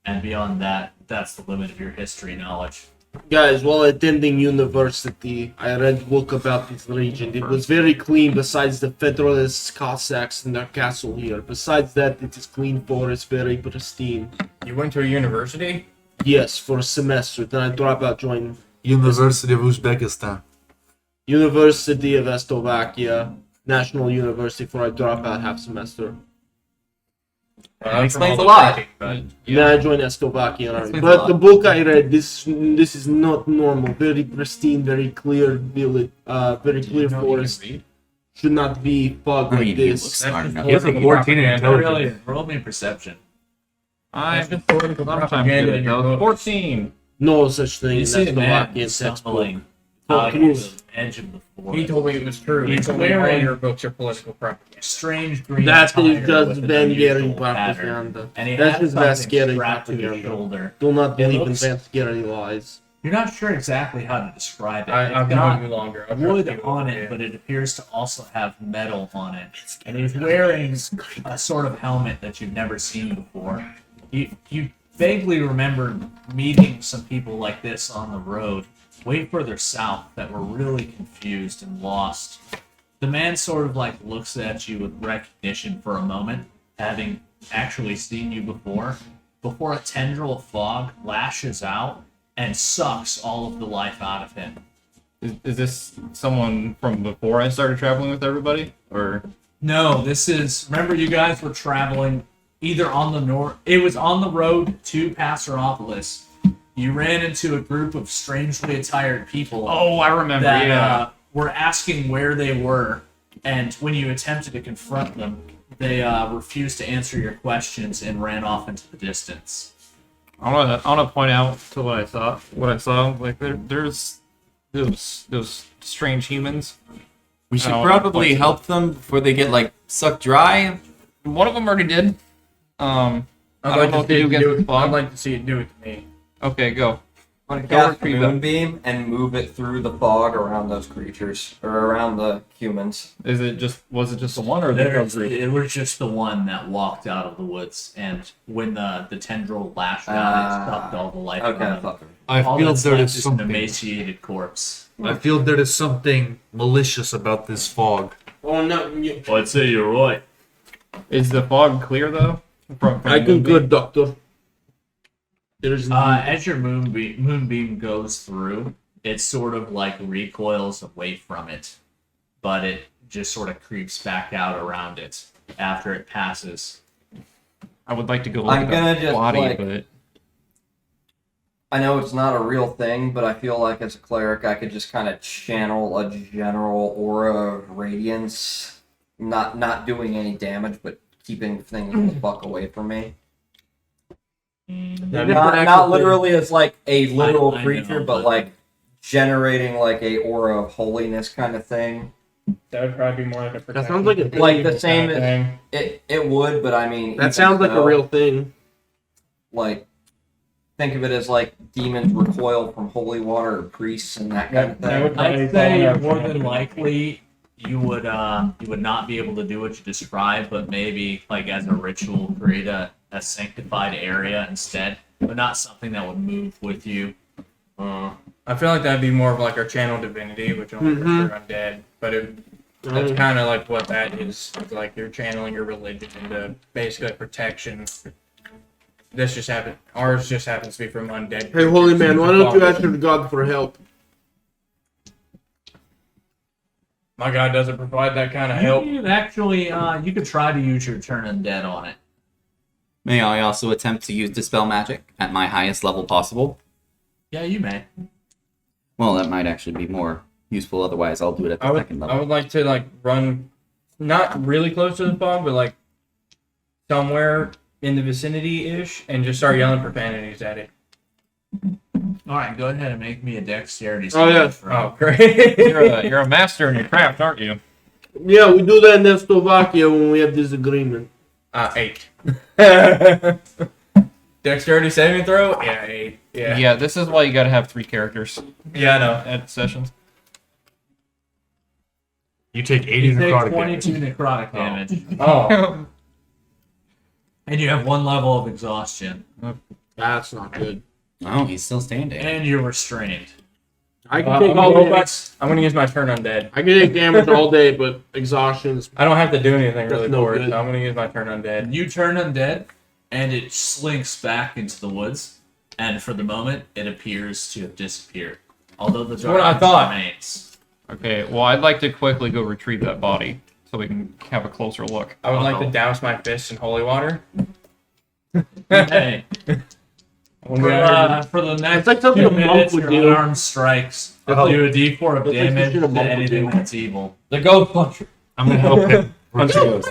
and beyond that, that's the limit of your history knowledge. Guys, while attending university, I read a book about this region. It was very clean besides the Federalists, Cossacks, and their castle here. Besides that, it is clean forest, very pristine. You went to a university? Yes, for a semester. Then I drop out, join University of Uzbekistan. University of Slovakia, National University, for I drop out half semester. That explains a lot. Then I joined Slovakia. Explains a But lot. the book I read, this is not normal. Very pristine, very clear village, very clear forest. Should not be fogged I like mean, he looks this. smart enough. He has a 14 in intelligence. Roll me perception. I'm That's just political sometimes propaganda good in at your those. book. 14. No such thing You in see a man Slovakian textbook. stumbling Oh, out cool. of the edge of the forest. He told me it was true. He He's told me all wearing- your books are political propaganda. Strange green That attire is just with an Vangarian unusual pattern. propaganda. And he That has is something Vangarian strapped to his propaganda. shoulder. Do not It believe in looks- Vangarian lies. You're not sure exactly how to describe it. I've It's known got you longer. I've wood trusted you on longer, it, yeah. but it appears to also have metal on it. And he's wearing a sort of helmet that you've never seen before. You vaguely remember meeting some people like this on the road, way further south, that were really confused and lost. The man sort of like looks at you with recognition for a moment, having actually seen you before a tendril of fog lashes out and sucks all of the life out of him. Is this someone from before I started traveling with everybody, or? No, this is. Remember, you guys were traveling either on the north. It was on the road to Passeropolis. You ran into a group of strangely attired people. Oh, I remember. that Yeah. were asking where they were, and when you attempted to confront them, they refused to answer your questions and ran off into the distance. I wanna point out to what I saw. Like there's those strange humans. We should Oh, probably poison. help them before they get like sucked dry. One of them already did. I I'd don't like know to if see you it get do the it. fog. I'd like to see it do it to me. Okay, go. I'm gonna Go cast work for you, Moonbeam and move it through the fog around those creatures, or around the humans. Was it just the one or the whole group? It was just the one that walked out of the woods, and when the tendril lashed out, it sucked all the life Okay, I out of thought him. I All feel that's there left is is an something. emaciated corpse. I feel there is something malicious about this fog. Oh no, I'd say you're right. Is the fog clear though? From I concur, Doctor. There's As your moonbeam goes through, it sort of like recoils away from it, but it just sort of creeps back out around it after it passes. I would like to go look I'm at gonna the just, body, like- but I know it's not a real thing, but I feel like as a cleric, I could just kind of channel a general aura of radiance, not doing any damage, but keeping things the fuck away from me. Not literally as like a literal I know, creature, but but- like generating like a aura of holiness kind of thing. That would probably be more like a protection. sounds like a- Like the same kind of as thing. it would, but I mean that even sounds like a so, real thing. like think of it as like demons recoil from holy water or priests and that kind of That thing. would probably I'd say fall more under- than likely you would not be able to do what you described, but maybe like as a ritual create a sanctified area instead, but not something that would move with you. I feel like that'd be more of like our channel divinity, which only works for undead. But that's kind of like what that is. It's like you're channeling your religion into basically protection. This just happened. Ours just happens to be from undead. Hey, holy creatures. man, why don't you ask your God for help? My God doesn't provide that kind of help. You could actually you could try to use your turn undead on it. May I also attempt to use Dispel Magic at my highest level possible? Yeah, you may. Well, that might actually be more useful. Otherwise, I'll do it at the second I level. would like to like run, not really close to the fog, but like somewhere in the vicinity ish, and just start yelling profanities at it. All right, go ahead and make me a dexterity. Oh, yeah. saving throw. Oh, great! You're a master in your craft, aren't you? Yeah, we do that in Slovakia when we have disagreement. 8. Dexterity saving throw? Yeah, 8. Yeah. Yeah, this is why you gotta have 3 characters Yeah, I know. at sessions. You take 80 You take necrotic 22 damage. necrotic damage, Oh. and you have 1 level of exhaustion, That's not good. Oh, he's still standing. and you're restrained. I can I'm take gonna all go day. back. I'm gonna use my turn undead. I can take damage all day, but exhaustion's I don't have to do anything really That's no for it, good. so I'm gonna use my turn undead. You turn undead, and it slinks back into the woods, and for the moment, it appears to have disappeared. Although the That's what I darkness thought. remains. Okay, well, I'd like to quickly go retrieve that body so we can have a closer look. I would like to Uh-oh. douse my fists in holy water. Hey, for the next It's like something 2 a monk minutes, would your do. unarmed strikes do a d4 of That's like damage shit a to monk would anything do. that's evil. The ghost puncher. I'm gonna help him. Punch him.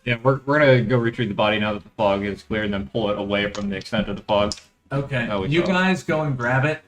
Yeah, we're gonna go retrieve the body now that the fog is clear and then pull it away from the extent of the fog. Okay, Oh, we you saw. guys go and grab it,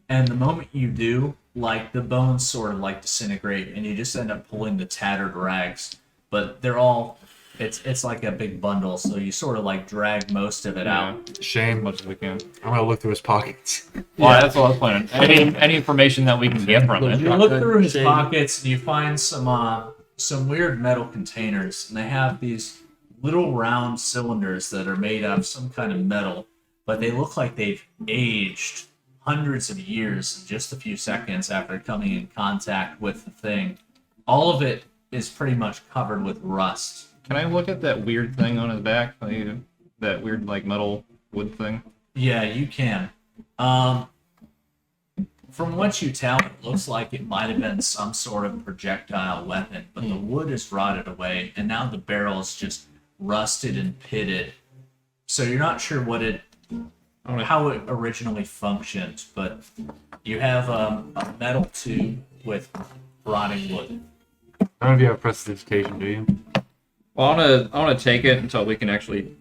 and the moment you do, like the bones sort of like disintegrate, and you just end up pulling the tattered rags. But they're all, it's like a big bundle, so you sort of like drag most of it out. As Shame. much as we can. I'm gonna look through his pockets. Well, that's what I was planning. Any information that we can get from it. You look through his Shame. pockets, and you find some weird metal containers, and they have these little round cylinders that are made of some kind of metal, but they look like they've aged hundreds of years in just a few seconds after coming in contact with the thing. All of it is pretty much covered with rust. Can I look at that weird thing on his back? That weird, like, metal wood thing? Yeah, you can. From what you tell, it looks like it might have been some sort of projectile weapon, but the wood is rotted away, and now the barrel is just rusted and pitted. So you're not sure how it originally functioned, but you have a metal tube with rotting wood. None of you have prestidigitation, do you? Well, I wanna take it until we can actually,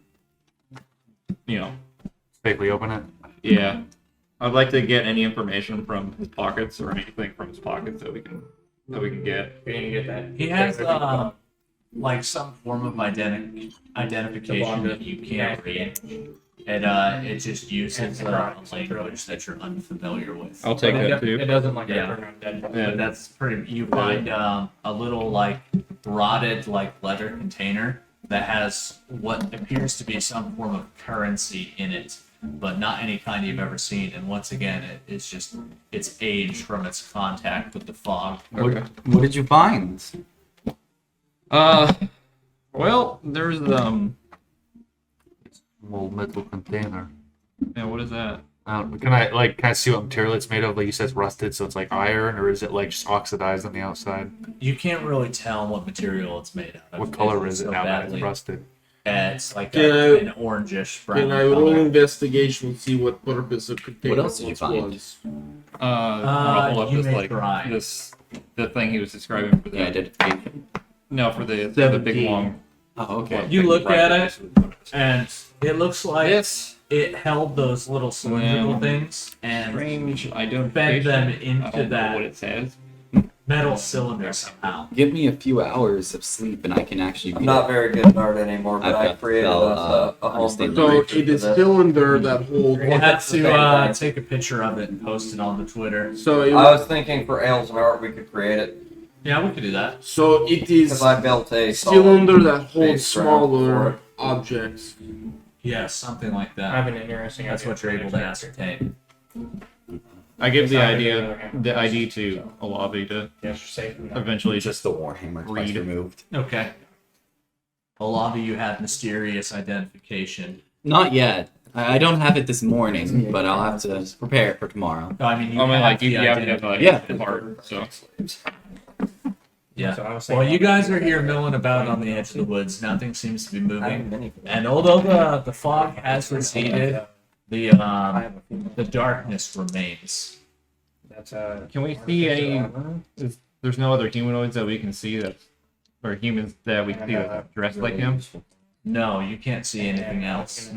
Safely open it. yeah. I'd like to get any information from his pockets or anything from his pockets that we can get. Can you get that? He has like some form of identification that you can't read. It just uses a language that you're unfamiliar with. I'll take that It too. doesn't like Yeah. turn undead. But that's pretty. You find a little like rotted like leather container that has what appears to be some form of currency in it, but not any kind you've ever seen. And once again, it's aged from its contact with the fog. Okay. What did you find? Well, there's Small metal container. yeah, what is that? Can I see what material it's made of? Like you said, it's rusted, so it's like iron, or is it like just oxidized on the outside? You can't really tell what material it's made out of. What color It's is it so now that badly. it's rusted? It's like Can I- an orangish brown Can I roll color. investigation to see what purpose of container What else did you once find? was? I'll pull up you this may like try. the thing he was describing for Yeah, the identification. no for the big 17. long. Oh, okay. You look at it, Right. and it looks like It's it held those little cylindrical Well, things and strange fed identification. them I into don't know what that it says. metal cylinder somehow. Give me a few hours of sleep and I can actually I'm be not very good at art anymore, but I've I got created to a home understand So Right. it is cylinder that holds. You have that's the to same thing. take a picture of it and post it on the Twitter. So it, I was thinking for ales and art we could create it Yeah, we could do that. so it is because I built a cylinder that holds base ground for smaller it. objects. Yeah, something like I that. have an interesting. That's idea what you're for able to next ascertain. I give the It's not idea really the ID to Alavi to Yes, you're safe. from that. eventually just just the Warhammer twice read. removed. Okay. A lot of you have mysterious identification. Not yet. I don't have it this morning, but I'll have to prepare it for tomorrow. No, I mean, you I mean, have like the you have identification. like Yeah. the part, so Yeah. So I was Well, thinking you guys are here milling about on the edge of the woods. Nothing seems to be moving. And although the fog has receded, the darkness remains. That's Can we see any? There's no other humanoids that we can see that, or humans that we can see that are dressed like him. No, you can't see anything else.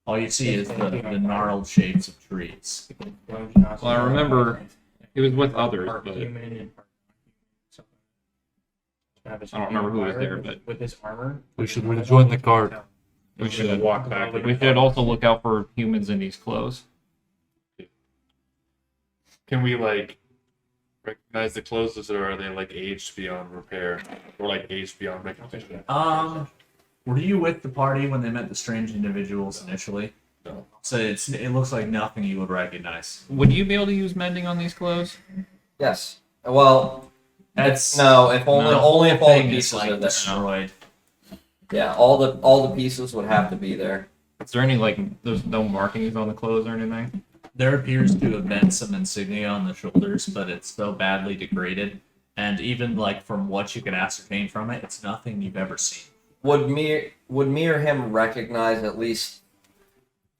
All you see is the gnarled shapes of trees. Well, I remember it was with others, but I don't remember who was there, but- with his armor, We should join the guard. we should should walk back. We should also look out for humans in these clothes. Can we like recognize the clothes, or are they like aged beyond repair, or like aged beyond recognition? Were you with the party when they met the strange individuals initially? No. So it looks like nothing you would recognize. Would you be able to use mending on these clothes? Yes. Well, That's no. If only the only whole if all the thing is, pieces like, are there. destroyed. Yeah, all the pieces would have to be there. Is there any there's no markings on the clothes or anything? There appears to have been some insignia on the shoulders, but it's so badly degraded, and even like from what you can ascertain from it, it's nothing you've ever seen. Would me or him recognize at least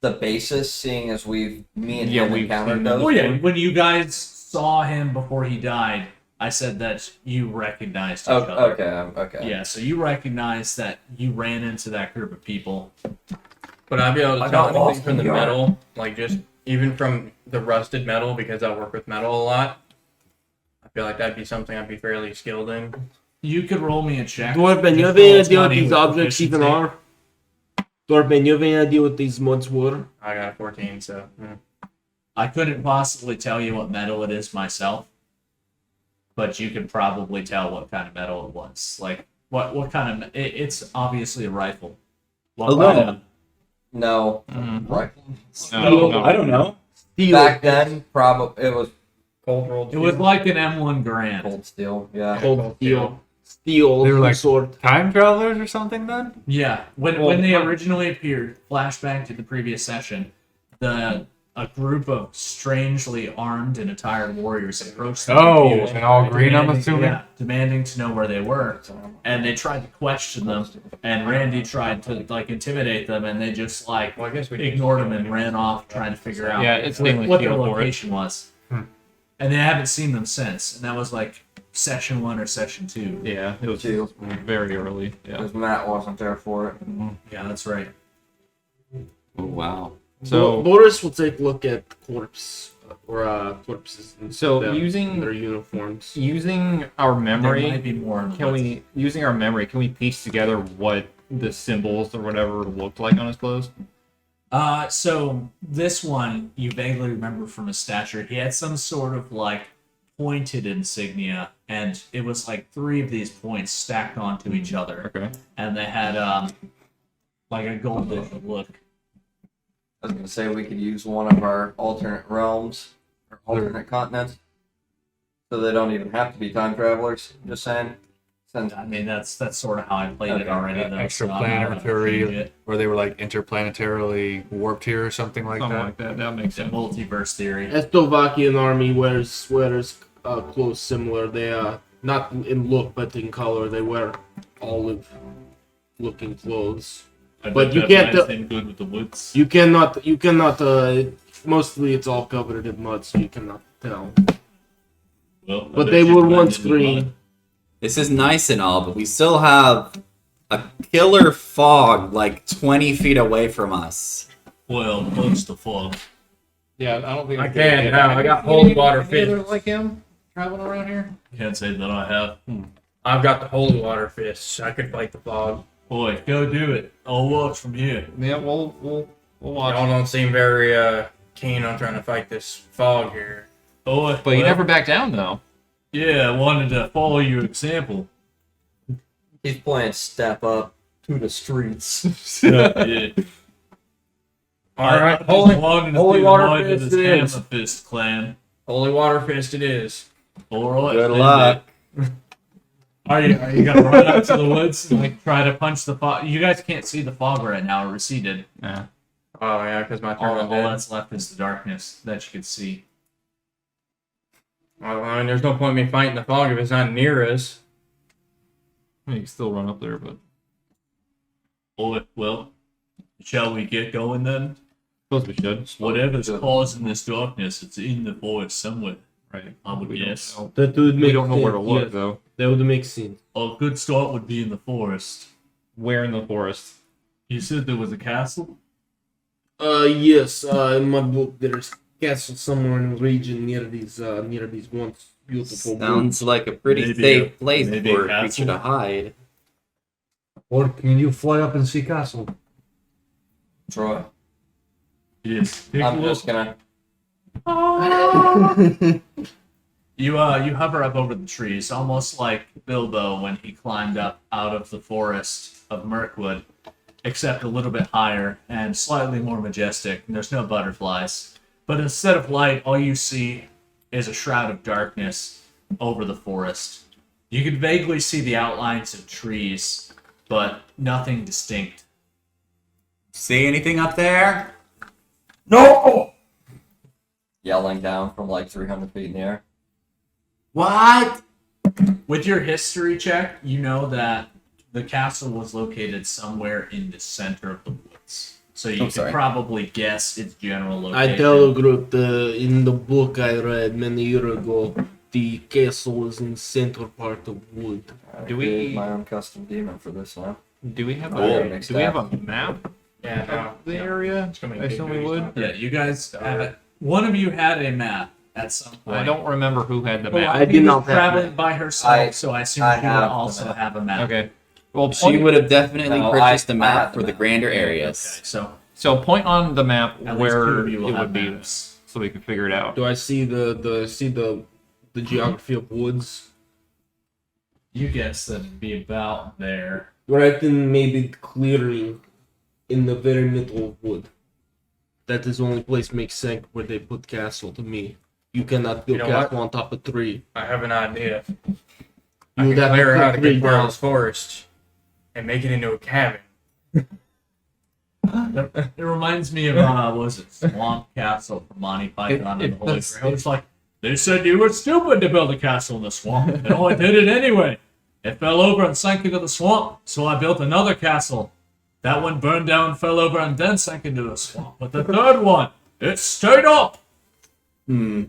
the basis, seeing as me and Yeah, him we've encountered seen those? Oh yeah, when you guys saw him before he died, I said that you recognized each Oh, other. okay. Yeah, so you recognize that you ran into that group of people. but I'd be able to I tell got lost anything from the in the yard. metal, like just even from the rusted metal, because I work with metal a lot. I feel like that'd be something I'd be fairly skilled in. You could roll me a check. Dwarven, you have Just any roll idea what 20 these with objects even proficiency. are? Dwarven, you have any idea what these mods were? I got a 14, so I couldn't possibly tell you what metal it is myself, but you could probably tell what kind of metal it was. Like what kind of? It's obviously a rifle. What Hello. kind of- No, right. No. I don't know. Steel. Back then, probably it was cold rolled. It was like an M1 Grand. cold steel. Yeah. Cold steel. Steel. They were like sword. time travelers or something then? Yeah, when they originally appeared, flashback to the previous session, a group of strangely armed and attired warriors approached them. Oh, confused, and all green, I'm demanding- assuming? Yeah, demanding to know where they were, and they tried to question them, and Randy tried to like intimidate them, and they just like Well, I guess we ignored him and ran off trying to figure out Yeah, it's what stainless their steel for it. location was. And they haven't seen them since, and that was like session 1 or session 2. Yeah, it was Two. very early. Yeah. Because Matt wasn't there for it. Yeah, that's right. Oh, wow. So Boris will take a look at corpses and So them, using- their uniforms. using our There memory, might be more. can we piece together what the symbols or whatever looked like on his clothes? So this one you vaguely remember from his stature. He had some sort of like pointed insignia, and it was like 3 of these points stacked onto each other, Okay. and they had like a goldish look. I was gonna say we could use one of our alternate realms or alternate continents, so they don't even have to be time travelers. Just saying. Since I mean, that's sort of how I played it Okay. already. Though, so I'm not gonna Extraplanetary, change it. or they were like interplanetarily warped here or something like Something that. like that. That makes It's a sense. multiverse theory. Slovakian army wears clothes similar. They not in look but in color. They wear olive-looking clothes. But you can't. Good with the woods. You cannot. Mostly it's all covered in mud, so you cannot tell. Well, I But bet they you were blend once in with green. mud. This is nice and all, but we still have a killer fog like 20 feet away from us. Well, close to fog. Yeah, I don't think I can now. I got holy water fist. like him traveling around here. Can't say that I have. I've got the holy water fists. I could fight the fog. Boy, go do it. I'll watch from here. Yeah, we'll watch. Y'all don't seem very keen on trying to fight this fog here. Boy, But you well, never back down though. Yeah, I wanted to follow your example. he's playing step up to the streets. Yeah. All right, I holy wanted to holy see the water might of fist this it is. Amethyst clan. holy water fist. It is. All right. Good then, luck. Are you gonna run out to the woods and like try to punch the fog? You guys can't see the fog right now. It receded. Yeah. Oh yeah, because my All turn that's left is the darkness that you can see. Well, I mean, there's no point in me fighting the fog if it's not near us. You can still run up there, but Well, shall we get going then? suppose we should. Whatever's causing this darkness, it's in the forest somewhere. Right. I would We don't guess. know. That would make We don't know where to sense, look yes. though. That would make sense. A good start would be in the forest. Where in the forest? You said there was a castle? Yes. In my book, there's castle somewhere in the region near these once beautiful. Sounds like a pretty Maybe safe place maybe for a a creature to castle? hide. Or can you fly up and see castle? Troy, Yes. I'm just gonna. You hover up over the trees, almost like Bilbo when he climbed up out of the forest of Mirkwood, except a little bit higher and slightly more majestic. And there's no butterflies, but instead of light, all you see is a shroud of darkness over the forest. You can vaguely see the outlines of trees, but nothing distinct. See anything up there? No! Yelling down from like 300 feet in the air. What? With your history check, you know that the castle was located somewhere in the center of the woods. So you Oh, can sorry. probably guess its general I location. tell a group in the book I read many years ago, the castle is in the center part of wood. I Do we- created my own custom demon for this now? Do we have Cool. a map Yeah, no. of the area? It's gonna be I big assume we booty would. stuff. Yeah, you guys have it. One of you had a map at some point. I don't remember who had the Well, map. I he did was not have traveling that. by herself, so I assume I she would have the also map. have a map. Okay. Well, She point, would have definitely No, purchased I a map have for the that. grander Okay, areas. so so point on the map at least two where of you will it have would be, maps. so we can figure it out. Do I see the geography of woods? You guess that it'd be about there. Right in maybe clearing in the very middle of wood. That is the only place makes sense where they put castle to me. You cannot build You know castle on top of tree. I have an idea. You I would can have to clear cut out a tree good part of down. this forest and make it into a cabin. It reminds me of what was it, Swamp Castle from Monty Python and the Holy that's- Grail. It's like they said you were stupid to build a castle in the swamp, and I did it anyway. It fell over and sank into the swamp, so I built another castle. That one burned down, fell over, and then sank into the swamp. But the third one, it stayed up. Hmm.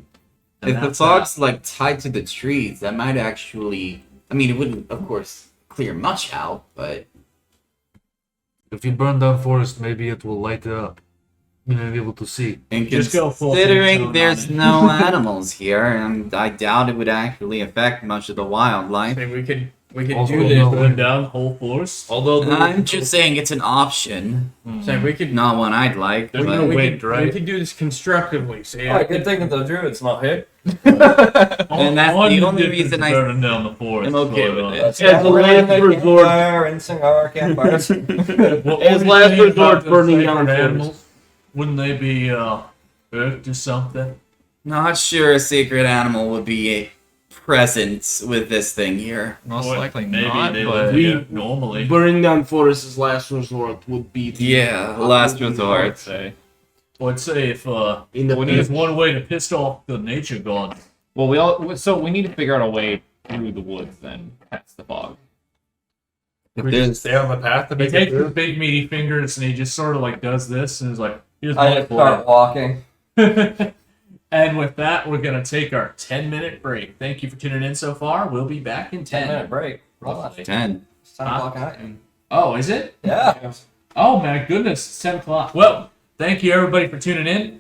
And If the that's fog's like tied to the trees, that might actually. I mean, it wouldn't, of course, clear much out, but If you burn down forest, maybe it will light it up. You may be able to see. and Just go full considering tone on there's it. no animals here, and I doubt it would actually affect much of the wildlife. See, we could Also, do this. no. Burn down whole forest. Although I'm just saying it's an option, So we could. not one I'd like. There's but no we wind, could, right? We could do this constructively. See, Oh, good thing that the druid's not here. And that's All the you only did was reason I- burning down the forest. I'm okay but, with it. Let's As a gather around last the resort. campfire and sing our campfires. What As would last you think resort, about the burning sacred down forest. animals? Wouldn't they be irked or something? Not sure a sacred animal would be present with this thing here. Most Or likely maybe not, they but would we- be normally. burning down forest as last resort would be the Yeah, last I would resort. say. I'd say if in the there's one way to piss off the nature god. Well, we need to figure out a way through the woods then past the fog. If there's Stay on the path to He make it takes his through. big meaty fingers and he just sort of like does this and is like, here's I my just start walking. plan. And with that, we're gonna take our 10-minute break. Thank you for tuning in so far. We'll be back in 10-minute break. roughly. 10. It's 10 o'clock at night. Oh, is it? Yeah. Oh my goodness, it's 10 o'clock. Well, thank you everybody for tuning in.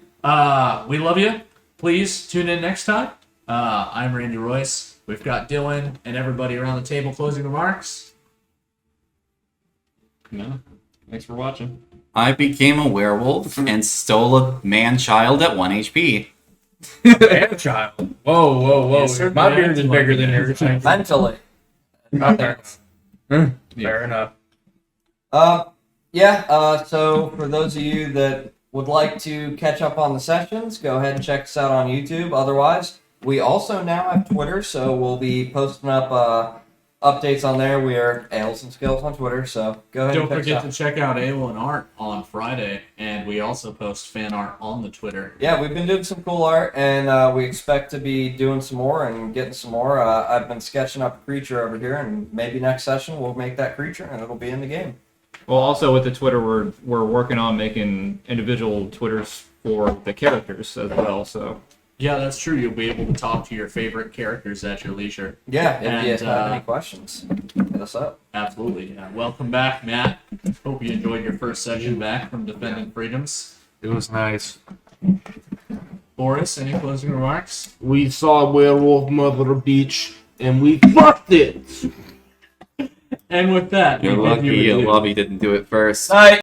We love you. Please tune in next time. I'm Randy Royce. We've got Dylan and everybody around the table closing remarks. No. Thanks for watching. I became a werewolf and stole a man-child at 1 HP. Man child. Whoa, whoa, whoa. Yes, sir. My beard is bigger than yours. Mentally. Fair enough. So for those of you that would like to catch up on the sessions, go ahead and check us out on YouTube. Otherwise, we also now have Twitter, so we'll be posting up updates on there. We are Ales and Skills on Twitter, so go ahead Don't and check us forget out. to check out Ale and Art on Friday, and we also post fan art on the Twitter. Yeah, we've been doing some cool art, and we expect to be doing some more and getting some more. I've been sketching up a creature over here, and maybe next session we'll make that creature, and it'll be in the game. Well, also with the Twitter, we're working on making individual Twitters for the characters as well. So Yeah, that's true. You'll be able to talk to your favorite characters at your leisure. Yeah, if And, you have any questions, hit us up. Absolutely. Yeah. Welcome back, Matt. Hope you enjoyed your first session back from Defending Freedoms. It was nice. Boris, any closing remarks? We saw Werewolf Mother Beach, and we fucked it! And with that, You're we bid you lucky adieu. Lobby didn't do it first. Night.